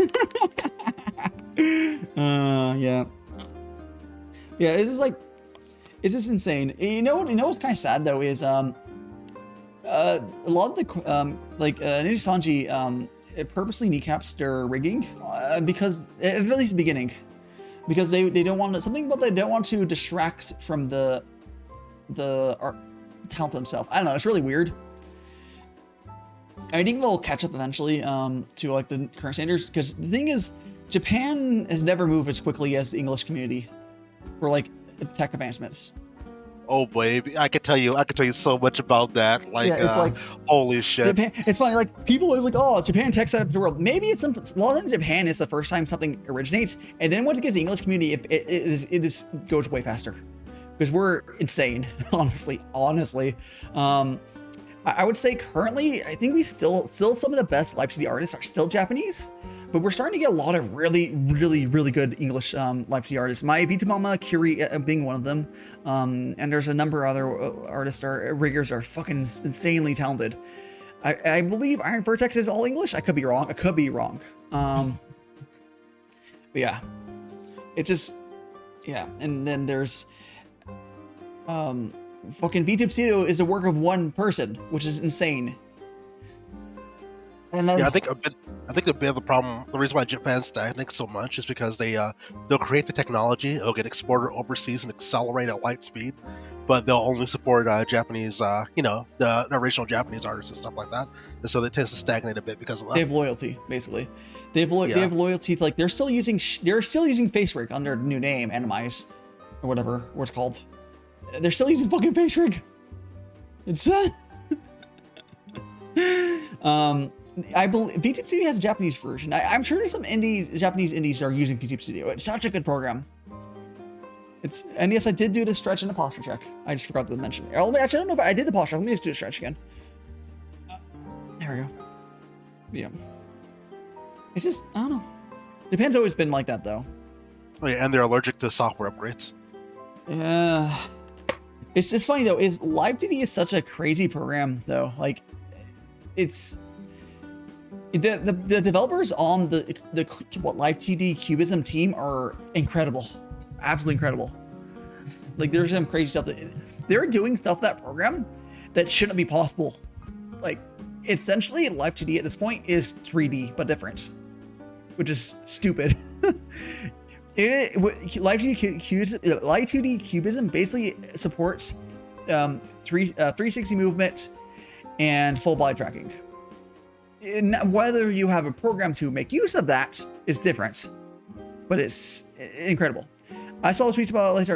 Yeah. Yeah, it's just insane. You know what's kind of sad though is a lot of the Ninja Sanji it purposely kneecaps their rigging because at least the beginning, because they don't want they don't want to distract from the art talent themselves. I don't know, it's really weird. I think they'll catch up eventually to like the current standards, because the thing is, Japan has never moved as quickly as the English community for like tech advancements. Oh boy, I could tell you so much about that. Like, Yeah, it's like holy shit. Japan. It's funny, like people always like, oh, Japan tech set up the world. Maybe it's a lot of Japan is the first time something originates, and then once it gets the English community, it just goes way faster, because we're insane. Honestly. I would say currently, I think we still some of the best live 2D artists are still Japanese, but we're starting to get a lot of really good English live 2D artists. My Vtuber Kiri being one of them, and there's a number of other artists riggers are fucking insanely talented. I believe Iron Vertex is all English. I could be wrong. But yeah, it's just and then there's fucking VTube Studio is a work of one person, which is insane. And Yeah, I think a bit of the problem, the reason why Japan's stagnates so much is because they'll create the technology, it'll get exported overseas and accelerate at light speed, but they'll only support Japanese, the original Japanese artists and stuff like that, and so it tends to stagnate a bit because of that. They have loyalty, basically. They have loyalty. Like they're still using face rig under the new name, Animize, or whatever it's called. They're still using fucking face rig. It's I believe VTube Studio has a Japanese version. I'm sure there's some Japanese indies that are using VTube Studio. It's such a good program. And yes, I did do the stretch and the posture check. I just forgot to mention. Actually, I don't know if I did the posture. Let me just do the stretch again. There we go. Yeah. It's just, I don't know. Japan's always been like that, though. Oh yeah, and they're allergic to software upgrades. Yeah. It's funny though. Live 2D is such a crazy program though. Like, it's The developers on the Live TD Cubism team are incredible, absolutely incredible. Like there's some crazy stuff that they're doing stuff that program that shouldn't be possible. Like essentially Live TD at this point is 3D but different, which is stupid. Live 2D Cubism basically supports 360 movement and full body tracking. Whether you have a program to make use of that is different, but it's incredible. I saw a tweet about like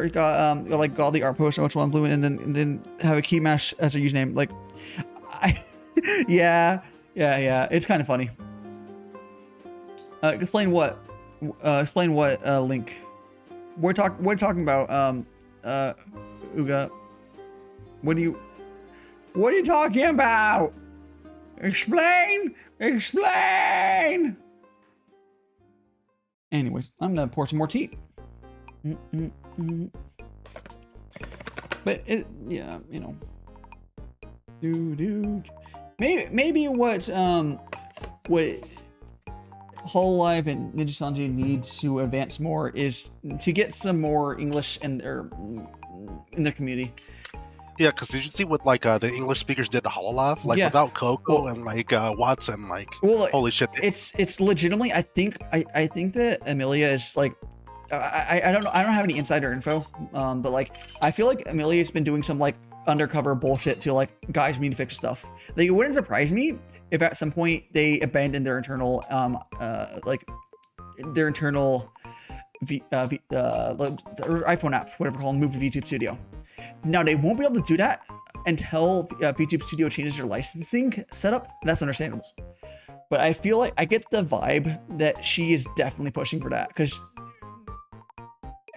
godly art post on which one blue and then have a key mesh as a username. Like, yeah, it's kind of funny. Explain what link? We're talking about Uga. What are you talking about? Explain! Anyways, I'm gonna pour some more tea. But it, yeah, you know. Maybe what Hololive and Ninja Sanji need to advance more is to get some more English in their community. Yeah, because did you see what like the English speakers did to Hololive? Like without Coco and like Watson, like holy shit! It's legitimately. I think that Amelia is like. I don't know. I don't have any insider info. But like I feel like Amelia's been doing some like undercover bullshit to like guys me to fix stuff. Like it wouldn't surprise me if at some point they abandon their internal iPhone app, whatever called, move to VTube Studio. Now they won't be able to do that until VTube Studio changes their licensing setup. That's understandable, but I feel like I get the vibe that she is definitely pushing for that because,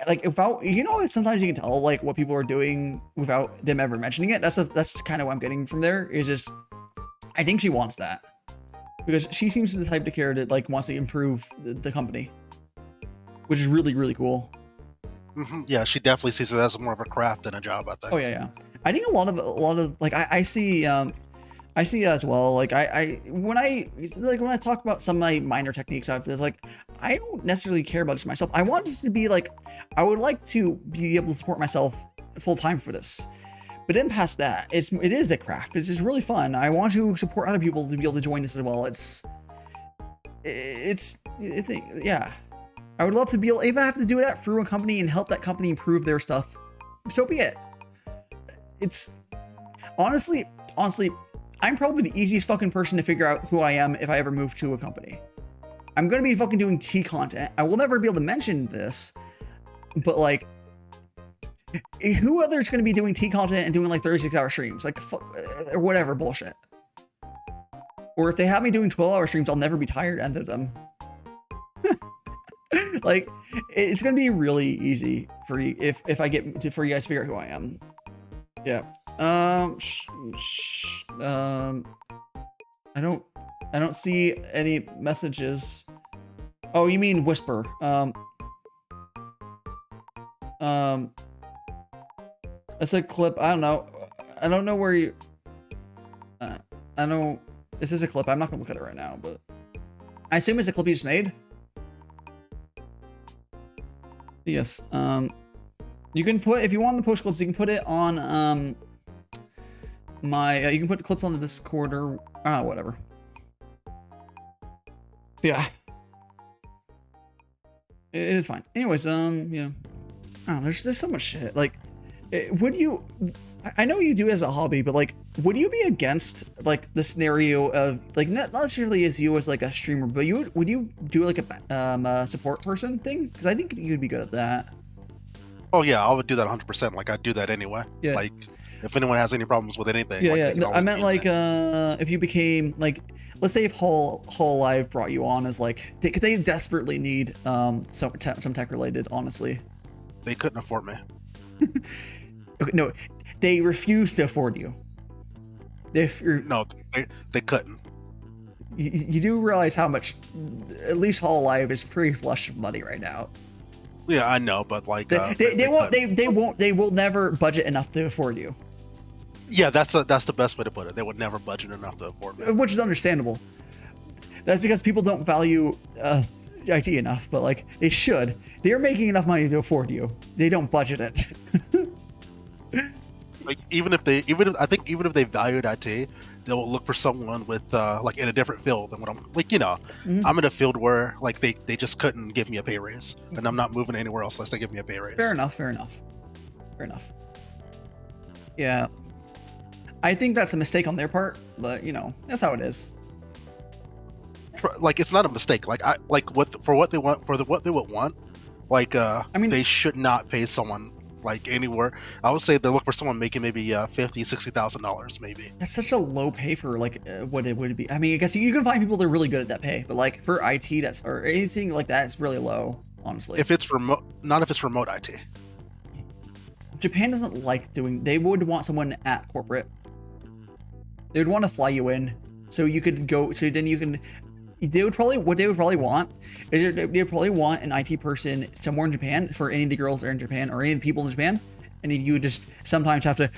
like, sometimes you can tell like what people are doing without them ever mentioning it. That's kind of what I'm getting from there. Is just I think she wants that because she seems to be the type of character that like wants to improve the company, which is really, really cool. Yeah, she definitely sees it as more of a craft than a job, I think. Oh yeah. I think a lot of like I see as well. Like when I talk about some of my minor techniques, it's like I don't necessarily care about just myself. I want this to be like I would like to be able to support myself full time for this. But then past that, it is a craft. It's just really fun. I want to support other people to be able to join this as well. Yeah. I would love to be able, if I have to do that through a company and help that company improve their stuff, so be it. It's honestly, I'm probably the easiest fucking person to figure out who I am if I ever move to a company. I'm gonna be fucking doing tea content. I will never be able to mention this, but like, who other's gonna be doing tea content and doing like 36-hour streams, like or whatever bullshit. Or if they have me doing 12-hour streams, I'll never be tired end of them. Like, it's gonna be really easy for you if I get to, for you guys to figure out who I am. Yeah. I don't see any messages. Oh, you mean Whisper? That's a clip. I don't know. I don't know where you. I know this is a clip. I'm not gonna look at it right now, but I assume it's a clip you just made. Yes. You can put, if you want the post clips, you can put it on you can put clips on the Discord or whatever. Yeah. It is fine. Anyways, yeah. Oh, there's so much shit. Like, would you? I know you do it as a hobby, but like, would you be against like the scenario of like not necessarily as you as like a streamer, but would you do like a support person thing? Because I think you'd be good at that. Oh yeah, I would do that 100%. Like I'd do that anyway. Yeah. Like if anyone has any problems with anything. Yeah, like, yeah. I meant like if you became like, let's say if Hololive brought you on as like they desperately need some tech related. Honestly, they couldn't afford me. Okay, no. They refuse to afford you. No, they couldn't. You do realize how much, at least Hololive is pretty flush of money right now. Yeah, I know, but like they will never budget enough to afford you. Yeah, that's the best way to put it. They would never budget enough to afford me, which is understandable. That's because people don't value IT enough, but like they should. They're making enough money to afford you. They don't budget it. Like even if they valued IT, they will look for someone with like in a different field than what I'm like. I'm in a field where like they just couldn't give me a pay raise, and I'm not moving anywhere else unless they give me a pay raise. Fair enough. Yeah, I think that's a mistake on their part, but that's how it is. Like it's not a mistake. Like what they would want. Like they should not pay someone like anywhere. I would say they look for someone making maybe $50,000-$60,000 maybe. That's such a low pay for like what it would be. I mean, I guess you can find people that are really good at that pay, but like for IT, or anything like that, it's really low, honestly. If it's remote, not if it's remote IT. Japan doesn't like doing. They would want someone at corporate. They would want to fly you in, so you could go. So then you can. What they would probably want is they would probably want an IT person somewhere in Japan for any of the girls that are in Japan or any of the people in Japan, and you would just sometimes have to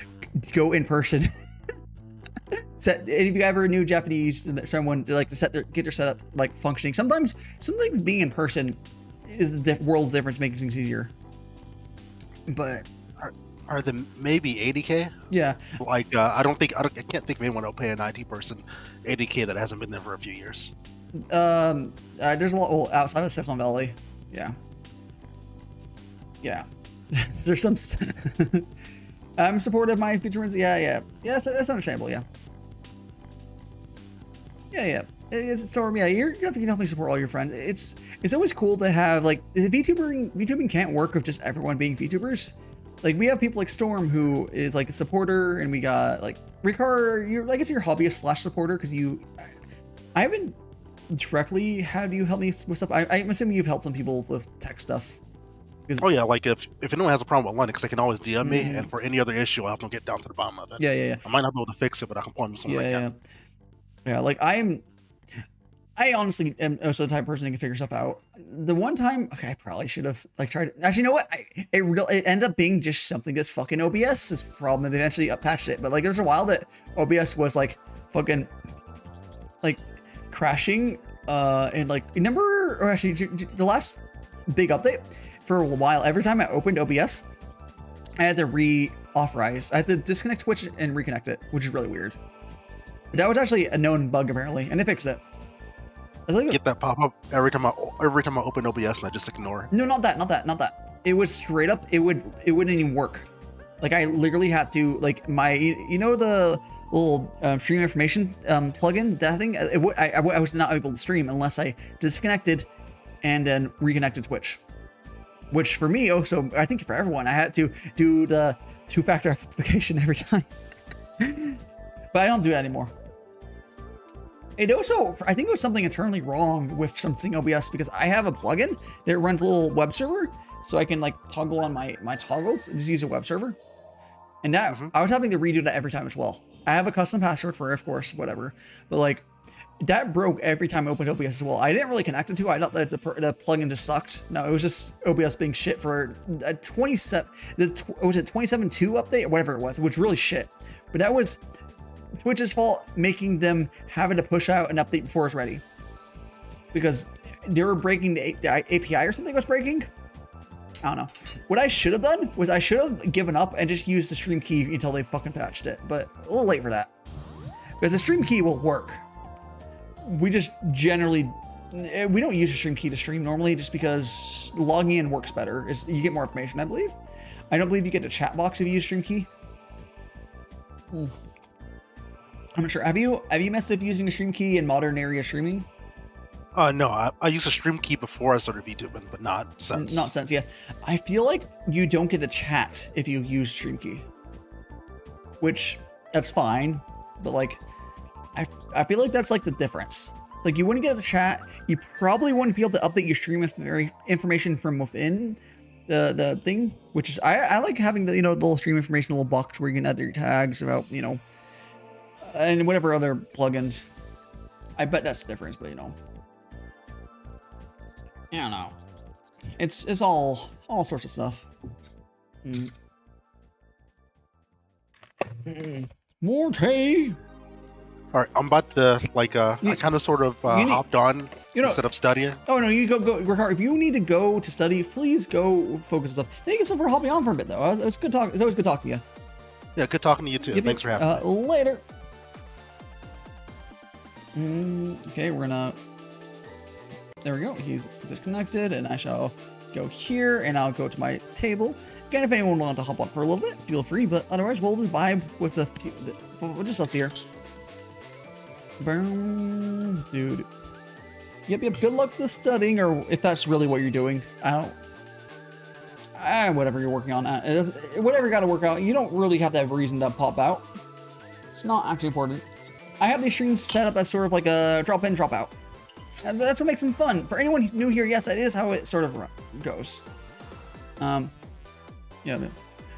go in person. If you ever knew Japanese, someone to like to get their setup like functioning. Sometimes being in person is the world's difference, making things easier. But are the maybe 80K? Yeah. Like I can't think of anyone who'll pay an IT person 80K that hasn't been there for a few years. There's a lot outside of Silicon Valley. Yeah. There's some. I'm supportive of my Vtubers. Yeah. That's understandable. Yeah. It's Storm. Yeah, you can definitely support all your friends. It's always cool to have like VTubing can't work with just everyone being VTubers. Like we have people like Storm who is like a supporter, and we got like Rikair. I guess you're hobbyist / supporter because I haven't directly had you help me with stuff. I'm assuming you've helped some people with tech stuff. Oh yeah, like if anyone has a problem with Linux, they can always DM me, and for any other issue, I'll help them get down to the bottom of it. Yeah. I might not be able to fix it, but I can point them somewhere. Yeah. Like I honestly am also the type of person who can figure stuff out. The one time, okay, I probably should have like tried. Actually, you know what? It ended up being just something that's fucking OBS. This problem, and they eventually patched it. But like, there's a while that OBS was like fucking like crashing. And like, remember, or actually, the last big update for a while. Every time I opened OBS, I had to re-authorize. I had to disconnect Twitch and reconnect it, which is really weird. But that was actually a known bug apparently, and they fixed it. Get that pop up every time I open OBS and I just ignore. No, not that. It was straight up. It wouldn't even work. Like I literally had to like the little stream information plugin, that thing. I was not able to stream unless I disconnected and then reconnected Twitch. Which for me, so I think for everyone, I had to do the 2-factor authentication every time. But I don't do that anymore. It also, I think it was something internally wrong with something OBS because I have a plugin that runs a little web server, so I can like toggle on my toggles and just use a web server. And that I was having to redo that every time as well. I have a custom password for it, of course, whatever. But like that broke every time I opened OBS as well. I didn't really connect it to it. I thought that the plugin just sucked. No, it was just OBS being shit for a 2017 update or whatever it was, which was really shit. But that was Twitch's fault, making them having to push out an update before it's ready. Because they were breaking the API or something was breaking. I don't know. What I should have done was I should have given up and just used the stream key until they fucking patched it. But a little late for that. Because the stream key will work. We just generally, we don't use the stream key to stream normally just because logging in works better. You get more information, I believe. I don't believe you get the chat box if you use stream key. I'm not sure. Have you messed with using the stream key in modern area streaming? No, I used a stream key before I started VTubing, but not since. Not since, yeah. I feel like you don't get the chat if you use stream key. Which, that's fine. But like, I feel like that's like the difference. Like you wouldn't get the chat. You probably wouldn't be able to update your stream information from within the thing. Which is, I like having the, the little stream information, little box where you can add your tags about, and whatever other plugins. I bet that's the difference, but I don't know. It's all sorts of stuff. More tea. All right, I'm about to I kind of sort of you need- hopped on You know, instead of studying. oh no, you go, Rikair, if you need to go to study, please go focus on stuff. Thank you so for hopping on for a bit, though. It's good talk. It's always good talking to you. Yeah, good talking to you too. Yep, Thanks for having me. Later. Okay, we're gonna. There we go. He's disconnected, and I shall go here, and I'll go to my table. Again, if anyone wants to hop on for a little bit, feel free. But otherwise, we'll just vibe with the just let's see here. Boom, dude. Yep. Good luck with the studying, or if that's really what you're doing. I don't. Whatever you're working on, whatever you got to work out. You don't really have to have a reason to pop out. It's not actually important. I have these streams set up as sort of like a drop in, drop out. And that's what makes them fun. For anyone new here, yes, that is how it sort of goes. Yeah, man.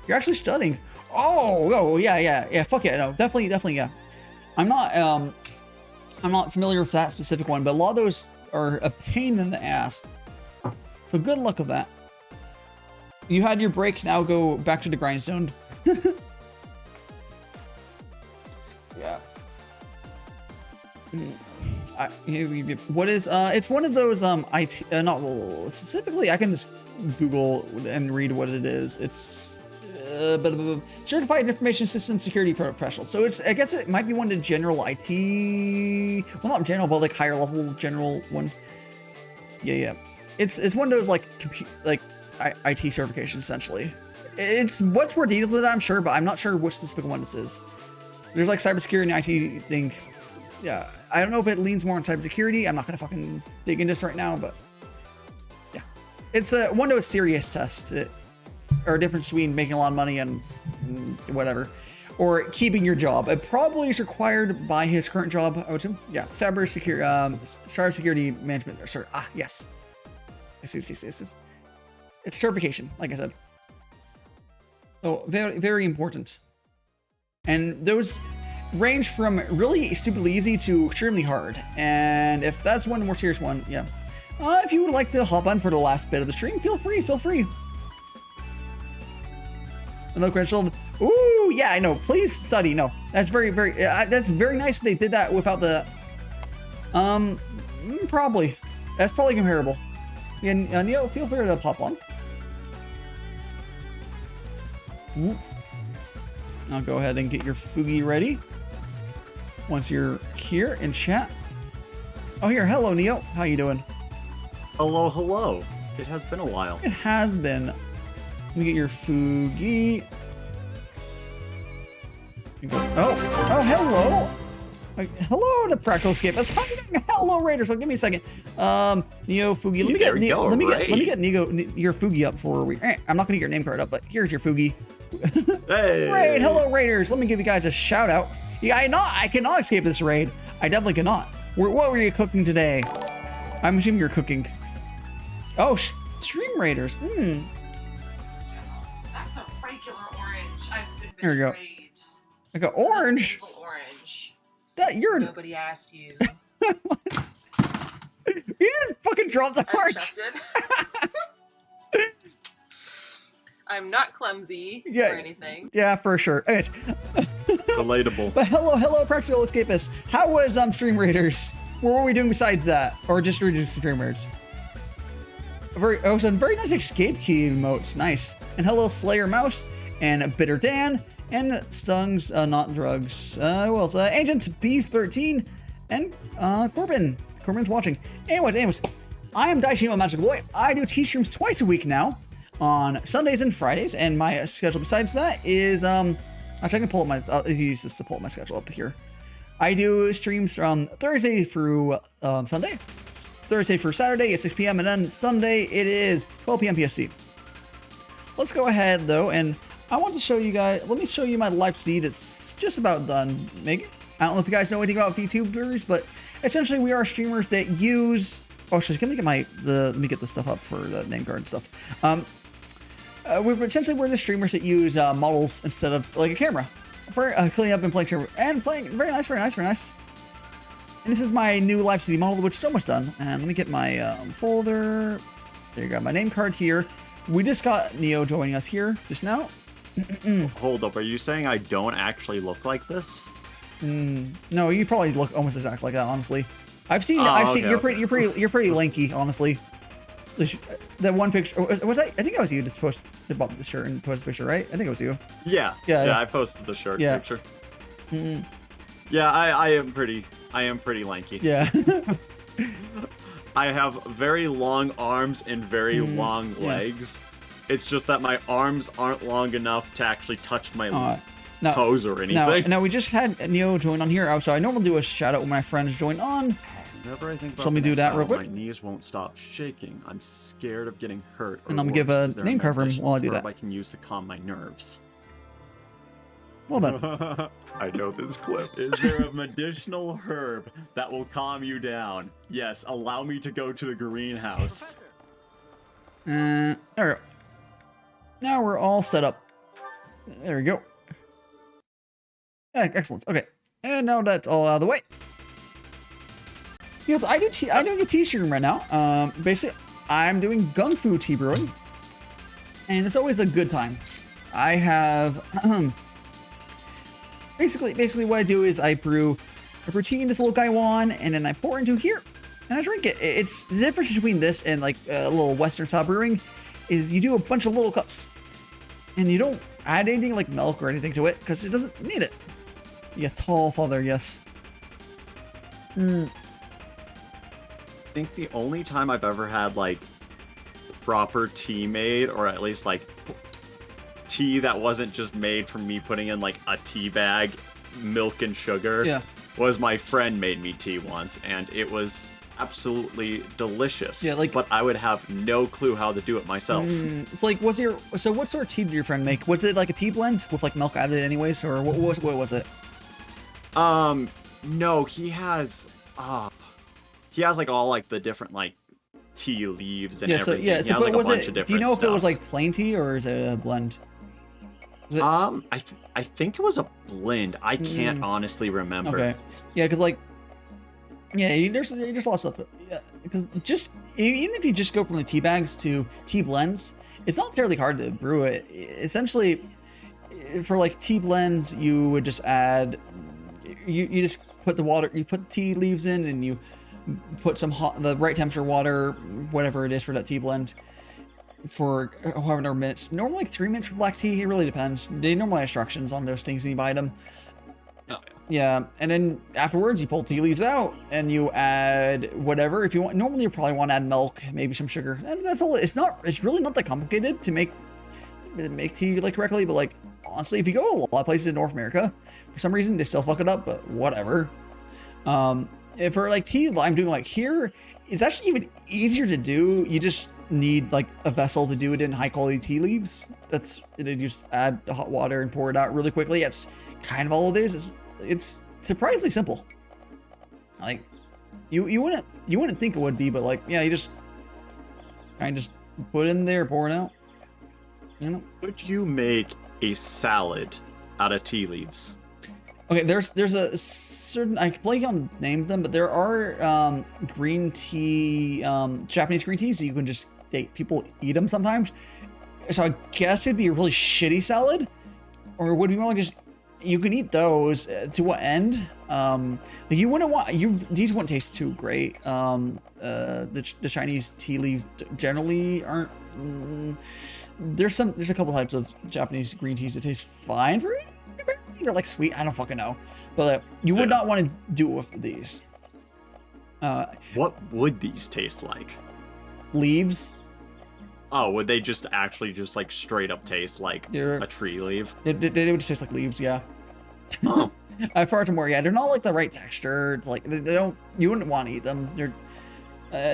You're actually studying. Oh, yeah. Fuck yeah, no, definitely, yeah. I'm not familiar with that specific one, but a lot of those are a pain in the ass. So good luck with that. You had your break, now go back to the grindstone. Yeah. What is it's one of those IT not well, specifically I can just Google and read what it is. It's certified information system security professional. So it's, I guess it might be one of the general IT, well, not general, but like higher level general one. Yeah. It's one of those like IT certifications essentially. It's much more detailed than that, I'm sure, but I'm not sure which specific one this is. There's like cybersecurity and IT thing. Yeah, I don't know if it leans more on cybersecurity. I'm not gonna fucking dig into this right now, but yeah, it's one of a serious test, or a difference between making a lot of money and whatever, or keeping your job. It probably is required by his current job. I would assume. Yeah, cybersecurity management. Sir, yes. It's certification, like I said. So very, very important. And those range from really stupidly easy to extremely hard. And if that's one more serious one, yeah. If you would like to hop on for the last bit of the stream, feel free. No credential. Ooh, yeah, I know. Please study. No, that's very, very. That's very nice. They did that without the. Probably. That's probably comparable. Yeah, Neo, feel free to pop on. I'll go ahead and get your Fugi ready. Once you're here in chat. Oh, here. Hello, Neo. How you doing? Hello. It has been a while. It has been. Let me get your Fugi. Oh, hello. Hello, the Practical Escapist. How you doing? Hello, Raiders. So give me a second. Neo Fugi. Let me get Neo your Fugi up for we. I'm not gonna get your name card up, but here's your Fugi. Hey. Raid. Hello, Raiders. Let me give you guys a shout out. Yeah, I cannot escape this raid. I definitely cannot. What were you cooking today? I'm assuming you're cooking. Oh, Stream Raiders. That's a regular orange. I've been betrayed. Here we go. Like an orange? Orange. You're... Nobody asked you. What? You just fucking dropped the orange. I'm not clumsy or anything. Yeah, for sure. Anyways. Relatable. But hello, Practical Escapist. How was Stream Raiders? What were we doing besides that? Or just reading Stream Raiders? Some very nice escape key emotes. Nice. And hello, Slayer Mouse, and Bitter Dan, and Stungs, Not Drugs. Who else? Agent B13, and Corbin. Corbin's watching. Anyways, I am DaiShimaVT. I do T-streams twice a week now, on Sundays and Fridays, and my schedule besides that is actually I can pull up my use this to pull up my schedule up here. I do streams from Thursday through Sunday, Thursday through Saturday at 6 p.m. and then Sunday it is 12 p.m. PST. Let's go ahead though, and I want to show you guys. Let me show you my live feed. It's just about done, Megan. I don't know if you guys know anything about VTubers, but essentially we are streamers that use. Oh, shit, let me get this stuff up for the name card and stuff. We're the streamers that use models instead of like a camera for cleaning up and playing very nice. And this is my new live CD model, which is almost done. And let me get my folder. There you go, my name card here. We just got Neo joining us here just now. Hold up, are you saying I don't actually look like this? No, you probably look almost exactly like that, honestly. I've seen okay, you're pretty lanky, honestly. That one picture was I think it was you that bought the shirt and posted the picture, right? I think it was you. Yeah. I posted the shirt picture. Yeah, I am pretty lanky. Yeah. I have very long arms and very long legs. It's just that my arms aren't long enough to actually touch my toes or anything. Now we just had Neo join on here. So I normally do a shout out when my friends join on. Whenever I think about so let me do that real quick. My knees won't stop shaking. I'm scared of getting hurt. And I'm gonna give a name card for him while I do that. I can use to calm my nerves. Well done. I know this clip. Is there a medicinal herb that will calm you down? Yes, allow me to go to the greenhouse. There we go. Now we're all set up. There we go. Excellent. Okay. And now that's all out of the way. Because I do a tea stream right now. Basically, I'm doing Gongfu Tea brewing. And it's always a good time. I have... Basically what I do is I brew tea in this little gaiwan, and then I pour into here, and I drink it. It's the difference between this and like a little Western style brewing is you do a bunch of little cups, and you don't add anything like milk or anything to it because it doesn't need it. Yeah, tall father, yes. I think the only time I've ever had like proper tea made, or at least like tea that wasn't just made from me putting in like a tea bag, milk and sugar, was my friend made me tea once, and it was absolutely delicious. Yeah, like, but I would have no clue how to do it myself. It's like, what sort of tea did your friend make? Was it like a tea blend with like milk added anyways, or what was it? No, he has like all like the different like tea leaves and everything. He has like a bunch of different do you know if stuff. it was like plain tea or is it a blend? I think it was a blend. I can't honestly remember. Okay. Yeah, because like, there's a lot of stuff. Yeah, because just even if you just go from the tea bags to tea blends, it's not terribly hard to brew it. Essentially, for like tea blends, you would just add, you just put the water, you put tea leaves in, and you put some the right temperature water, whatever it is for that tea blend, for however many minutes. Normally like 3 minutes for black tea. It really depends. They normally have instructions on those things when you buy them. Yeah, and then afterwards you pull tea leaves out and you add whatever if you want. Normally you probably want to add milk, maybe some sugar, and that's all. It's really not that complicated to make tea like correctly. But like honestly, if you go to a lot of places in North America, for some reason they still fuck it up. But whatever. If for like tea I'm doing like here, it's actually even easier to do. You just need like a vessel to do it in, high quality tea leaves. You just add the hot water and pour it out really quickly. That's kind of all it is. It's surprisingly simple. Like you wouldn't think it would be, but like you just kind of just put it in there, pour it out. You know. Could you make a salad out of tea leaves? Okay, there's a certain, I blank on name them, but there are green tea, Japanese green teas, so you can just people eat them sometimes. So I guess it'd be a really shitty salad, or would it be more like just you can eat those. To what end? Like you wouldn't want these wouldn't taste too great. The Chinese tea leaves generally aren't. There's a couple types of Japanese green teas that taste fine for it. They're like sweet. I don't fucking know, but you would not want to do it with these. What would these taste like? Leaves. Oh, would they just actually just like straight up taste like a tree leaf? They would just taste like leaves, yeah. Oh. I've heard more. Yeah, they're not like the right texture. It's like they don't. You wouldn't want to eat them. They're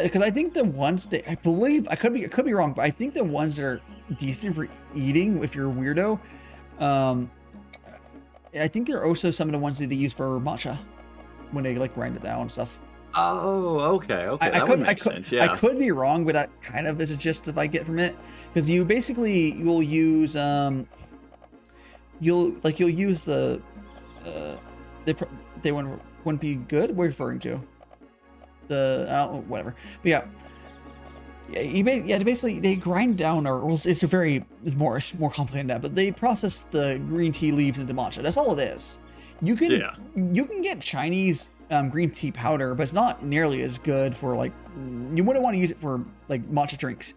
because I think the ones that I believe I could be wrong, but I think the ones that are decent for eating if you're a weirdo. I think they're also some of the ones that they use for matcha when they like grind it down and stuff. Oh, okay. That would make sense. Yeah. I could be wrong, but that kind of is a gist if I get from it, because you'll use you'll use the they wouldn't be good. What are you referring to? The whatever. But yeah. Basically they grind down, or it's more complicated than that, but they process the green tea leaves into matcha. That's all it is. You can get Chinese green tea powder, but it's not nearly as good for like, you wouldn't want to use it for like matcha drinks.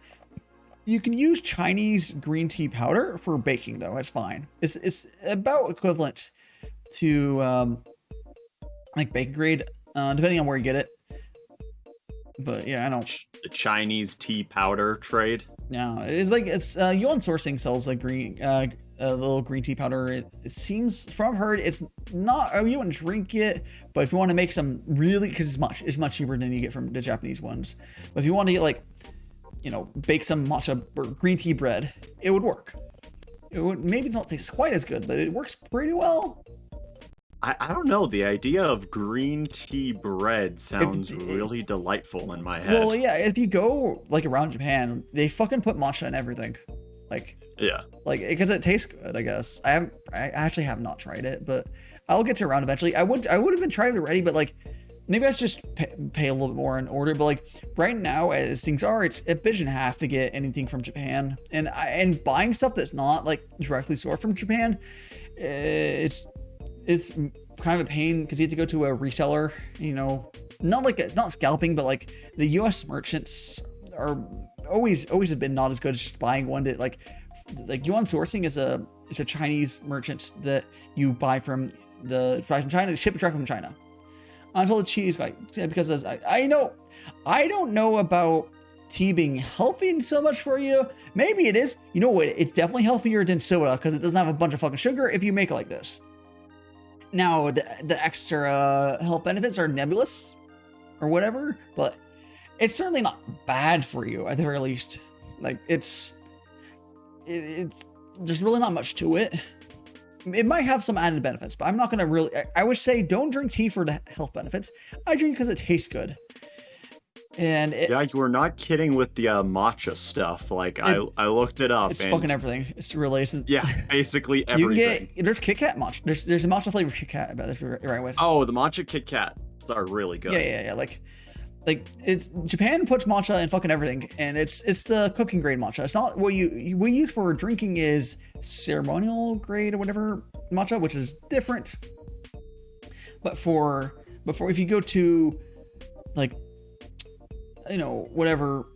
You can use Chinese green tea powder for baking though, it's fine. It's about equivalent to like baking grade, depending on where you get it. But yeah, I don't. The Chinese tea powder trade. No, it's like Yuan Sourcing sells like green, a little green tea powder. It seems, from what I've heard, it's not. You wouldn't drink it, but if you want to make some really, because it's much cheaper than you get from the Japanese ones. But if you want to get like, you know, bake some matcha or green tea bread, it would work. It would maybe not taste quite as good, but it works pretty well. I don't know. The idea of green tea bread sounds really delightful in my head. Well, yeah, if you go like around Japan, they fucking put matcha in everything. Like, yeah, like because it tastes good, I guess. I actually have not tried it, but I'll get to around eventually. I would have been tried it already, but like maybe I should just pay a little bit more and order. But like right now, as things are, it's a bitch and a half to get anything from Japan, and buying stuff that's not like directly sourced from Japan, it's kind of a pain because you have to go to a reseller, you know, not like it's not scalping, but like the US merchants are always have been not as good as just buying one that like Yuan Sourcing is a Chinese merchant that you buy from China, ship it directly from China. Until the cheese, like, because I don't know about tea being healthy so much for you. Maybe it is. You know what? It's definitely healthier than soda because it doesn't have a bunch of fucking sugar if you make it like this. Now, the extra health benefits are nebulous or whatever, but it's certainly not bad for you at the very least. Like, it's there's really not much to it. It might have some added benefits, but I'm not going to really, I would say don't drink tea for the health benefits. I drink because it tastes good. And yeah, you were not kidding with the matcha stuff. Like I looked it up. It's fucking everything. It's really basically everything. You can there's Kit Kat matcha. There's a matcha flavored Kit Kat. I bet if you're right with. Oh, the matcha Kit Kats are really good. Yeah. Like it's Japan puts matcha in fucking everything, and it's the cooking grade matcha. It's not what we use for drinking is ceremonial grade or whatever matcha, which is different. But if you go to like, you know, whatever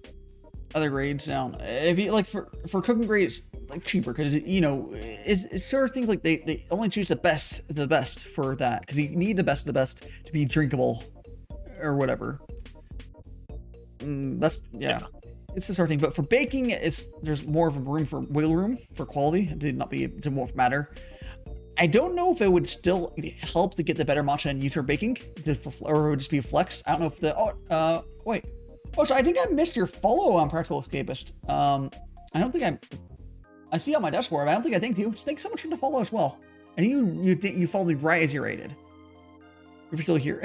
other grades down, if you like for cooking grade, it's like cheaper because you know it's sort of things like they only choose the best for that because you need the best of the best to be drinkable or whatever. It's the sort of thing. But for baking, there's more of a wiggle room for quality. It won't matter. I don't know if it would still help to get the better matcha and use for baking, or it would just be a flex. I don't know if wait. Oh, so I think I missed your follow on Practical Escapist. I don't think I see on my dashboard, but I don't think I thanked you. Thanks so much for the follow as well. And you followed me right as you rated. If you're still here.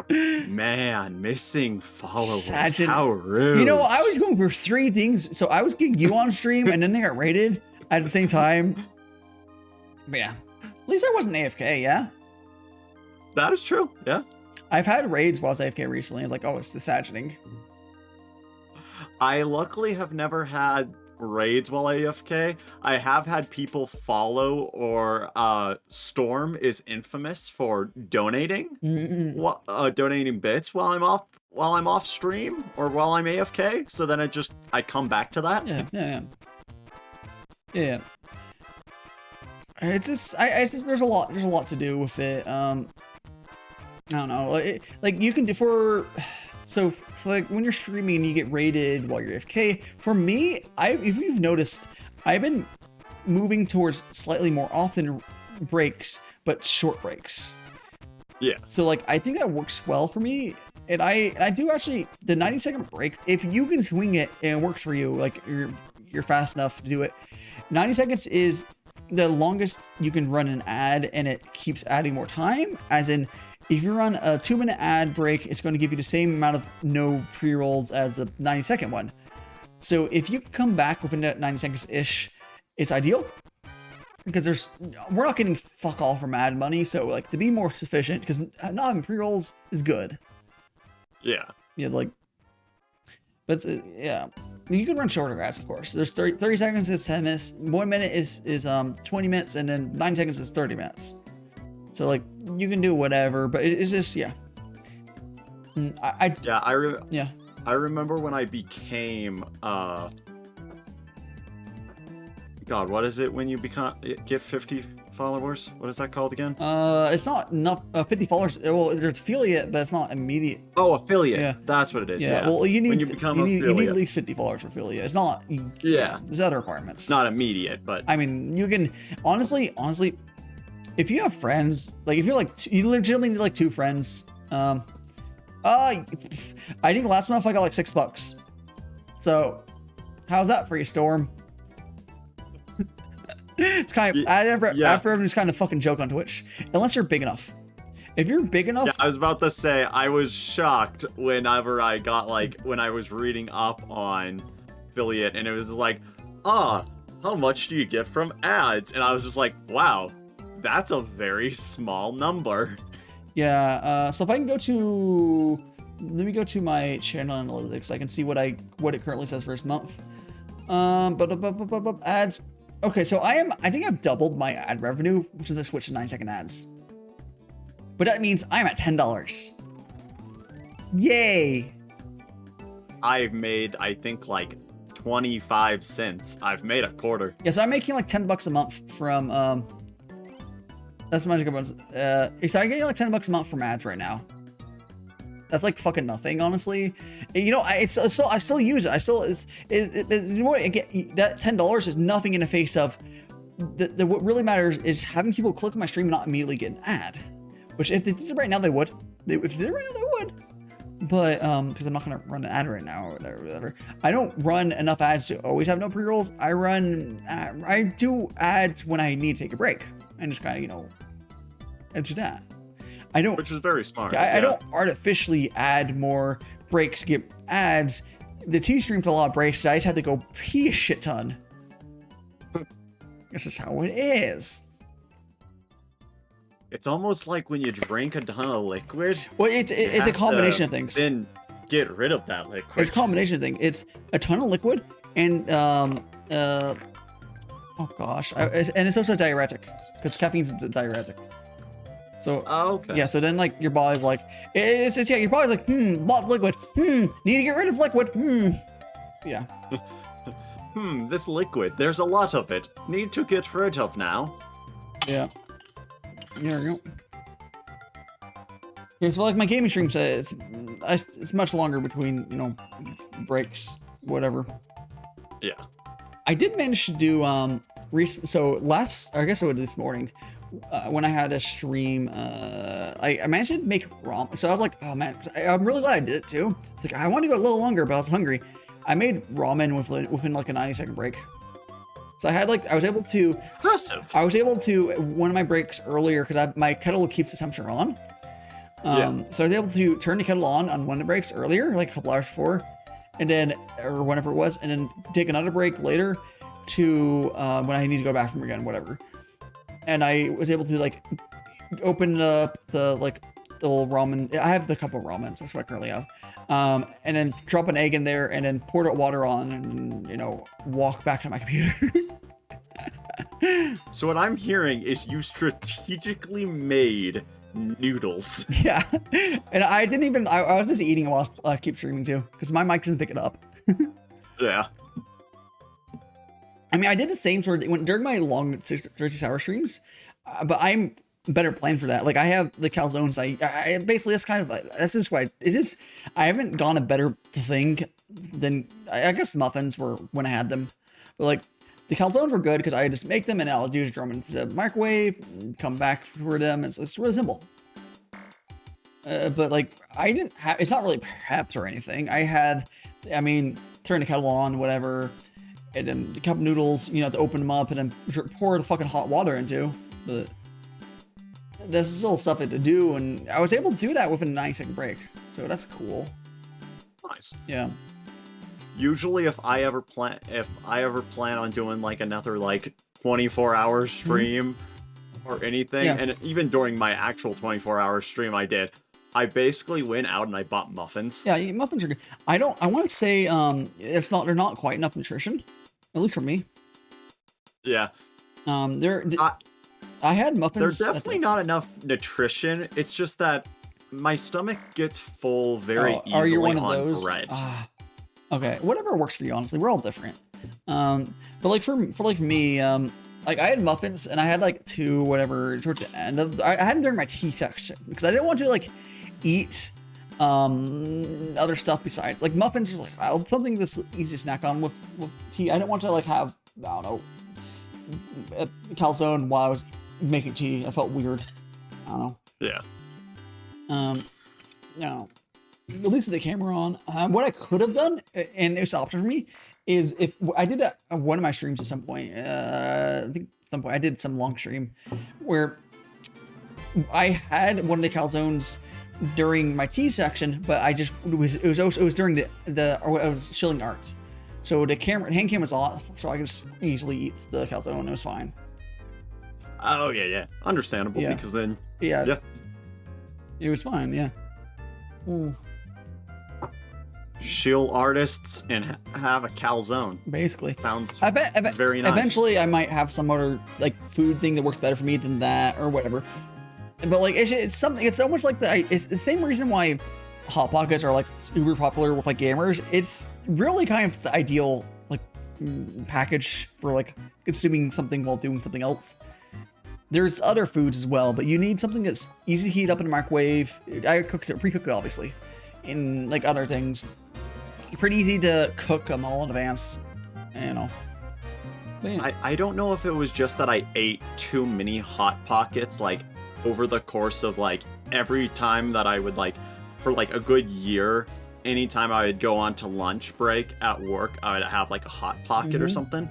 Man, missing followers. Sajin. How rude. You know, I was going for 3 things. So I was getting you on stream and then they got rated at the same time. But yeah, at least I wasn't AFK, yeah? That is true, yeah. I've had raids while I was AFK recently. It's like, oh, it's the Sagining. I luckily have never had raids while AFK. I have had people follow, or Storm is infamous for donating, donating bits while I'm off stream or while I'm AFK. So then I come back to that. Yeah. It's just there's a lot to do with it. I don't know. Like you can do for like when you're streaming and you get raided while you're AFK. For me, if you've noticed, I've been moving towards slightly more often breaks, but short breaks. Yeah. So like I think that works well for me, and I do actually the 90-second break. If you can swing it and it works for you, like you're fast enough to do it. 90 seconds is the longest you can run an ad, and it keeps adding more time. As in, if you run a 2-minute ad break, it's going to give you the same amount of no pre-rolls as the 90-second one. So if you come back within that 90 seconds-ish, it's ideal. Because we're not getting fuck all from ad money, so like to be more sufficient, because not having pre-rolls is good. Yeah. Yeah, like, but yeah. You can run shorter ads, of course. There's 30 seconds is 10 minutes. 1 minute is 20 minutes, and then 9 seconds is 30 minutes. So like you can do whatever, but it's just yeah. Yeah, I remember when I became God, what is it when you get 50 followers? What is that called again? It's not enough 50 followers. Well, there's affiliate, but it's not immediate. Oh, affiliate. Yeah. That's what it is. Yeah. Yeah. Well, you need you need at least 50 followers for affiliate. It's not. Yeah. There's other requirements. Not immediate, but I mean, you can honestly, if you have friends, like if you're like you legitimately need like 2 friends. I think last month I got like $6. So, how's that for you, Storm? It's kind of ad revenue's kind of fucking joke on Twitch, unless you're big enough. If you're big enough, yeah, I was about to say I was shocked whenever I got like when I was reading up on affiliate, and it was like, how much do you get from ads? And I was just like, wow, that's a very small number. Yeah. So if I can go to, let me go to my channel analytics. I can see what it currently says for this month. Ads. Okay, so I think I've doubled my ad revenue since I switched to 9-second ads. But that means I'm at $10. Yay! I've made, I think, like 25 cents. I've made a quarter. Yeah, so I'm making like $10 a month from that's Magic Buttons. So I get like $10 a month from ads right now. That's like fucking nothing, honestly. You know, I still use it. I still you know what? That $10 is nothing in the face of what really matters is having people click on my stream and not immediately get an ad. Which if they did it right now, they would. If they did it right now, they would. But because I'm not gonna run an ad right now or whatever. I don't run enough ads to always have no pre-rolls. I do ads when I need to take a break and just kind of do that. I don't, which is very smart. I don't artificially add more breaks to get ads. The T streamed a lot of breaks. So I just had to go pee a shit ton. This is how it is. It's almost like when you drink a ton of liquid. Well, it's a combination of things. Then get rid of that liquid. It's a combination of things. It's a ton of liquid and oh gosh, and it's also a diuretic because caffeine's a diuretic. So okay. Yeah, so then like your body's like your body's like lot of liquid, need to get rid of liquid, yeah. This liquid, there's a lot of it. Need to get rid of now. Yeah. There we go. Yeah, so like my gaming stream says it's much longer between breaks, whatever. Yeah. I did manage to do this morning. When I had a stream, I managed to make ramen. So I was like, oh man, I'm really glad I did it too. It's like, I wanted to go a little longer, but I was hungry. I made ramen within like a 90-second break. So I was able to, impressive. I was able to, one of my breaks earlier, because my kettle keeps the temperature on. So I was able to turn the kettle on one of the breaks earlier, like a couple hours before, and then, or whenever it was, and then take another break later to when I need to go bathroom again, whatever. And I was able to like open up the little ramen. I have the cup of ramens. That's what I currently have. And then drop an egg in there, and then pour the water on, and walk back to my computer. So what I'm hearing is you strategically made noodles. Yeah, and I didn't even. I was just eating while I keep streaming too, because my mic doesn't pick it up. Yeah. I mean, I did the same sort of during my long 36-hour streams, but I'm better planned for that. Like I have the calzones. I basically that's kind of like that's just why it is. I haven't gone a better thing than I guess muffins were when I had them, but like the calzones were good because I just make them and I'll do is drum into the microwave, come back for them. It's really simple. But like I didn't have. It's not really prepped or anything. Turn the kettle on, whatever. And then the cup of noodles, to open them up and then pour the fucking hot water into. But there's still stuff I had to do, and I was able to do that within a 90-second break. So that's cool. Nice. Yeah. Usually, if I ever plan on doing like another 24-hour stream or anything, and even during my actual 24-hour stream, I basically went out and I bought muffins. Yeah, muffins are good. I want to say they're not quite enough nutrition, at least for me. Yeah. I had muffins. There's definitely not enough nutrition. It's just that my stomach gets full very easily are you one of on those? bread. Okay, whatever works for you. Honestly, we're all different. But like for like me, like I had muffins and I had like 2 whatever towards the end of. I had them during my tea section because I didn't want to like eat other stuff besides like muffins. Is like something that's easy to snack on with tea. I didn't want to like have, I don't know, a calzone while I was making tea. I felt weird. I don't know. Yeah. No. At least with the camera on. What I could have done, and it's an option for me, is if I did one of my streams at some point. I think at some point I did some long stream where I had one of the calzones during my tea section, but I just it was during I was chilling art, so the hand cam was off, so I could just easily eat the calzone. It was fine. Oh yeah, understandable. Yeah. Because then Yeah, it was fine. Yeah. Shield artists and have a calzone. Basically. Sounds I bet very nice. Eventually, I might have some other like food thing that works better for me than that or whatever. But like it's something. It's almost like it's the same reason why Hot Pockets are like uber popular with like gamers. It's really kind of the ideal like package for like consuming something while doing something else. There's other foods as well, but you need something that's easy to heat up in a microwave. I pre-cook it obviously, and like other things. Pretty easy to cook them all in advance, you know. I don't know if it was just that I ate too many Hot Pockets, like, over the course of, like, every time that I would, like, for, like, a good year, anytime I would go on to lunch break at work, I would have, like, a Hot Pocket or something.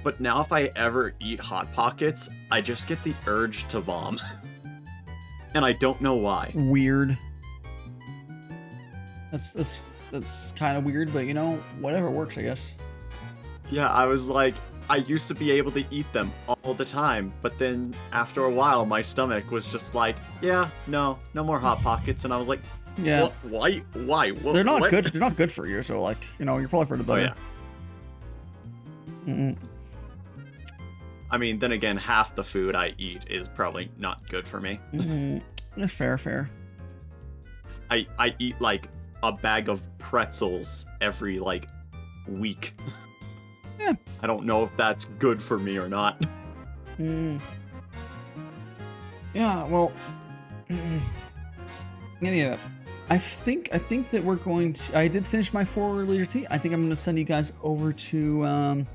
But now if I ever eat Hot Pockets, I just get the urge to vom. And I don't know why. Weird. That's kind of weird, but you know, whatever works, I guess. Yeah, I was like, I used to be able to eat them all the time, but then after a while, my stomach was just like, yeah, no more Hot Pockets, and I was like, yeah, why? They're not good. They're not good for you. So like, you know, you're probably for the better. Oh, yeah. I mean, then again, half the food I eat is probably not good for me. That's fair. I eat like a bag of pretzels every like week. Yeah. I don't know if that's good for me or not. Yeah, well, yeah. I think that we're going to. I did finish my 4-liter tea. I think I'm going to send you guys over to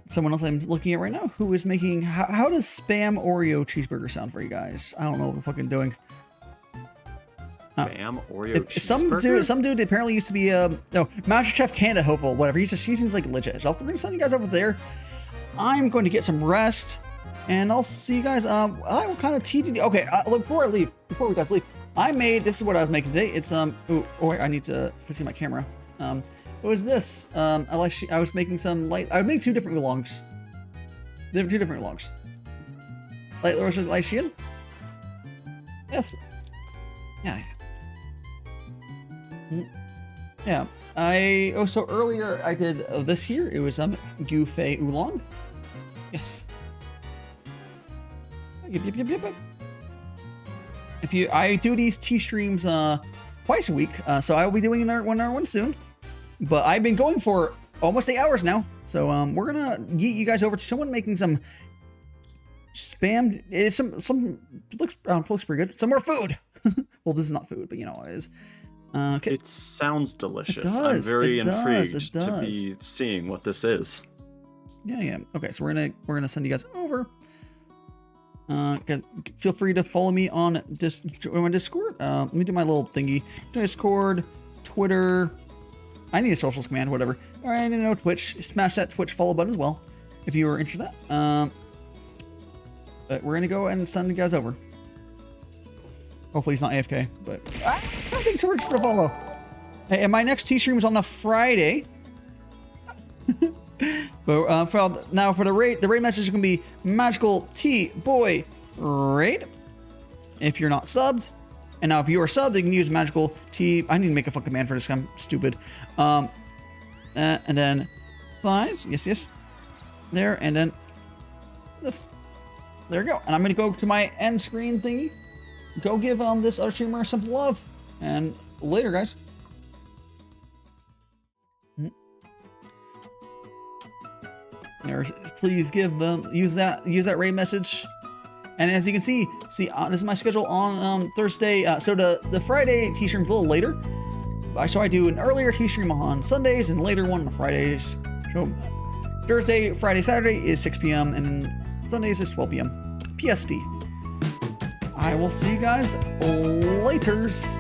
someone else I'm looking at right now who is making. How does spam Oreo cheeseburger sound for you guys? I don't know what the fuck I'm doing. Spam Oreo cheeseburger? Some dude apparently used to be MasterChef Canada hopeful, whatever. He seems like legit. So we're gonna send you guys over there. I'm going to get some rest, and I'll see you guys. What kind of tea did you? Okay, before we guys leave, I made. This is what I was making today. It's wait, I need to see my camera. What was this? I was making some light. I would make 2 different oolongs. There were 2 different oolongs. Light roasted lycian. Yes. Yeah. Yeah. So earlier I did this here. It was Gongfu oolong. Yes. Yep. I do these tea streams twice a week, so I will be doing another one soon. But I've been going for almost 8 hours now, so we're gonna yeet you guys over to someone making some spam. It's some looks pretty good. Some more food. Well, this is not food, but you know what it is. Okay. It sounds delicious. It does. I'm very intrigued It does. to be seeing what this is. Yeah. Okay, so we're gonna send you guys over. Feel free to follow me on Discord. Let me do my little thingy. Discord, Twitter. I need a socials command, whatever. All right, and Twitch. Smash that Twitch follow button as well, if you are interested in that. But we're gonna go and send you guys over. Hopefully he's not AFK, but thanks so much for the follow. Hey, and my next tea stream is on the Friday. But for the raid message is gonna be Magical Tea Boy Raid. If you're not subbed, and now if you are subbed, you can use Magical Tea. I need to make a fucking command for this. I'm stupid. And then thighs, yes, there, and then this. there you go. And I'm gonna go to my end screen thingy. Go give this other streamer some love. And later, guys. Please give them use that raid message. And as you can see, this is my schedule on Thursday. So the Friday T stream a little later. So I do an earlier T stream on Sundays and later one on Fridays. So Thursday, Friday, Saturday is 6 p.m. and Sundays is 12 p.m. PST. I will see you guys laters.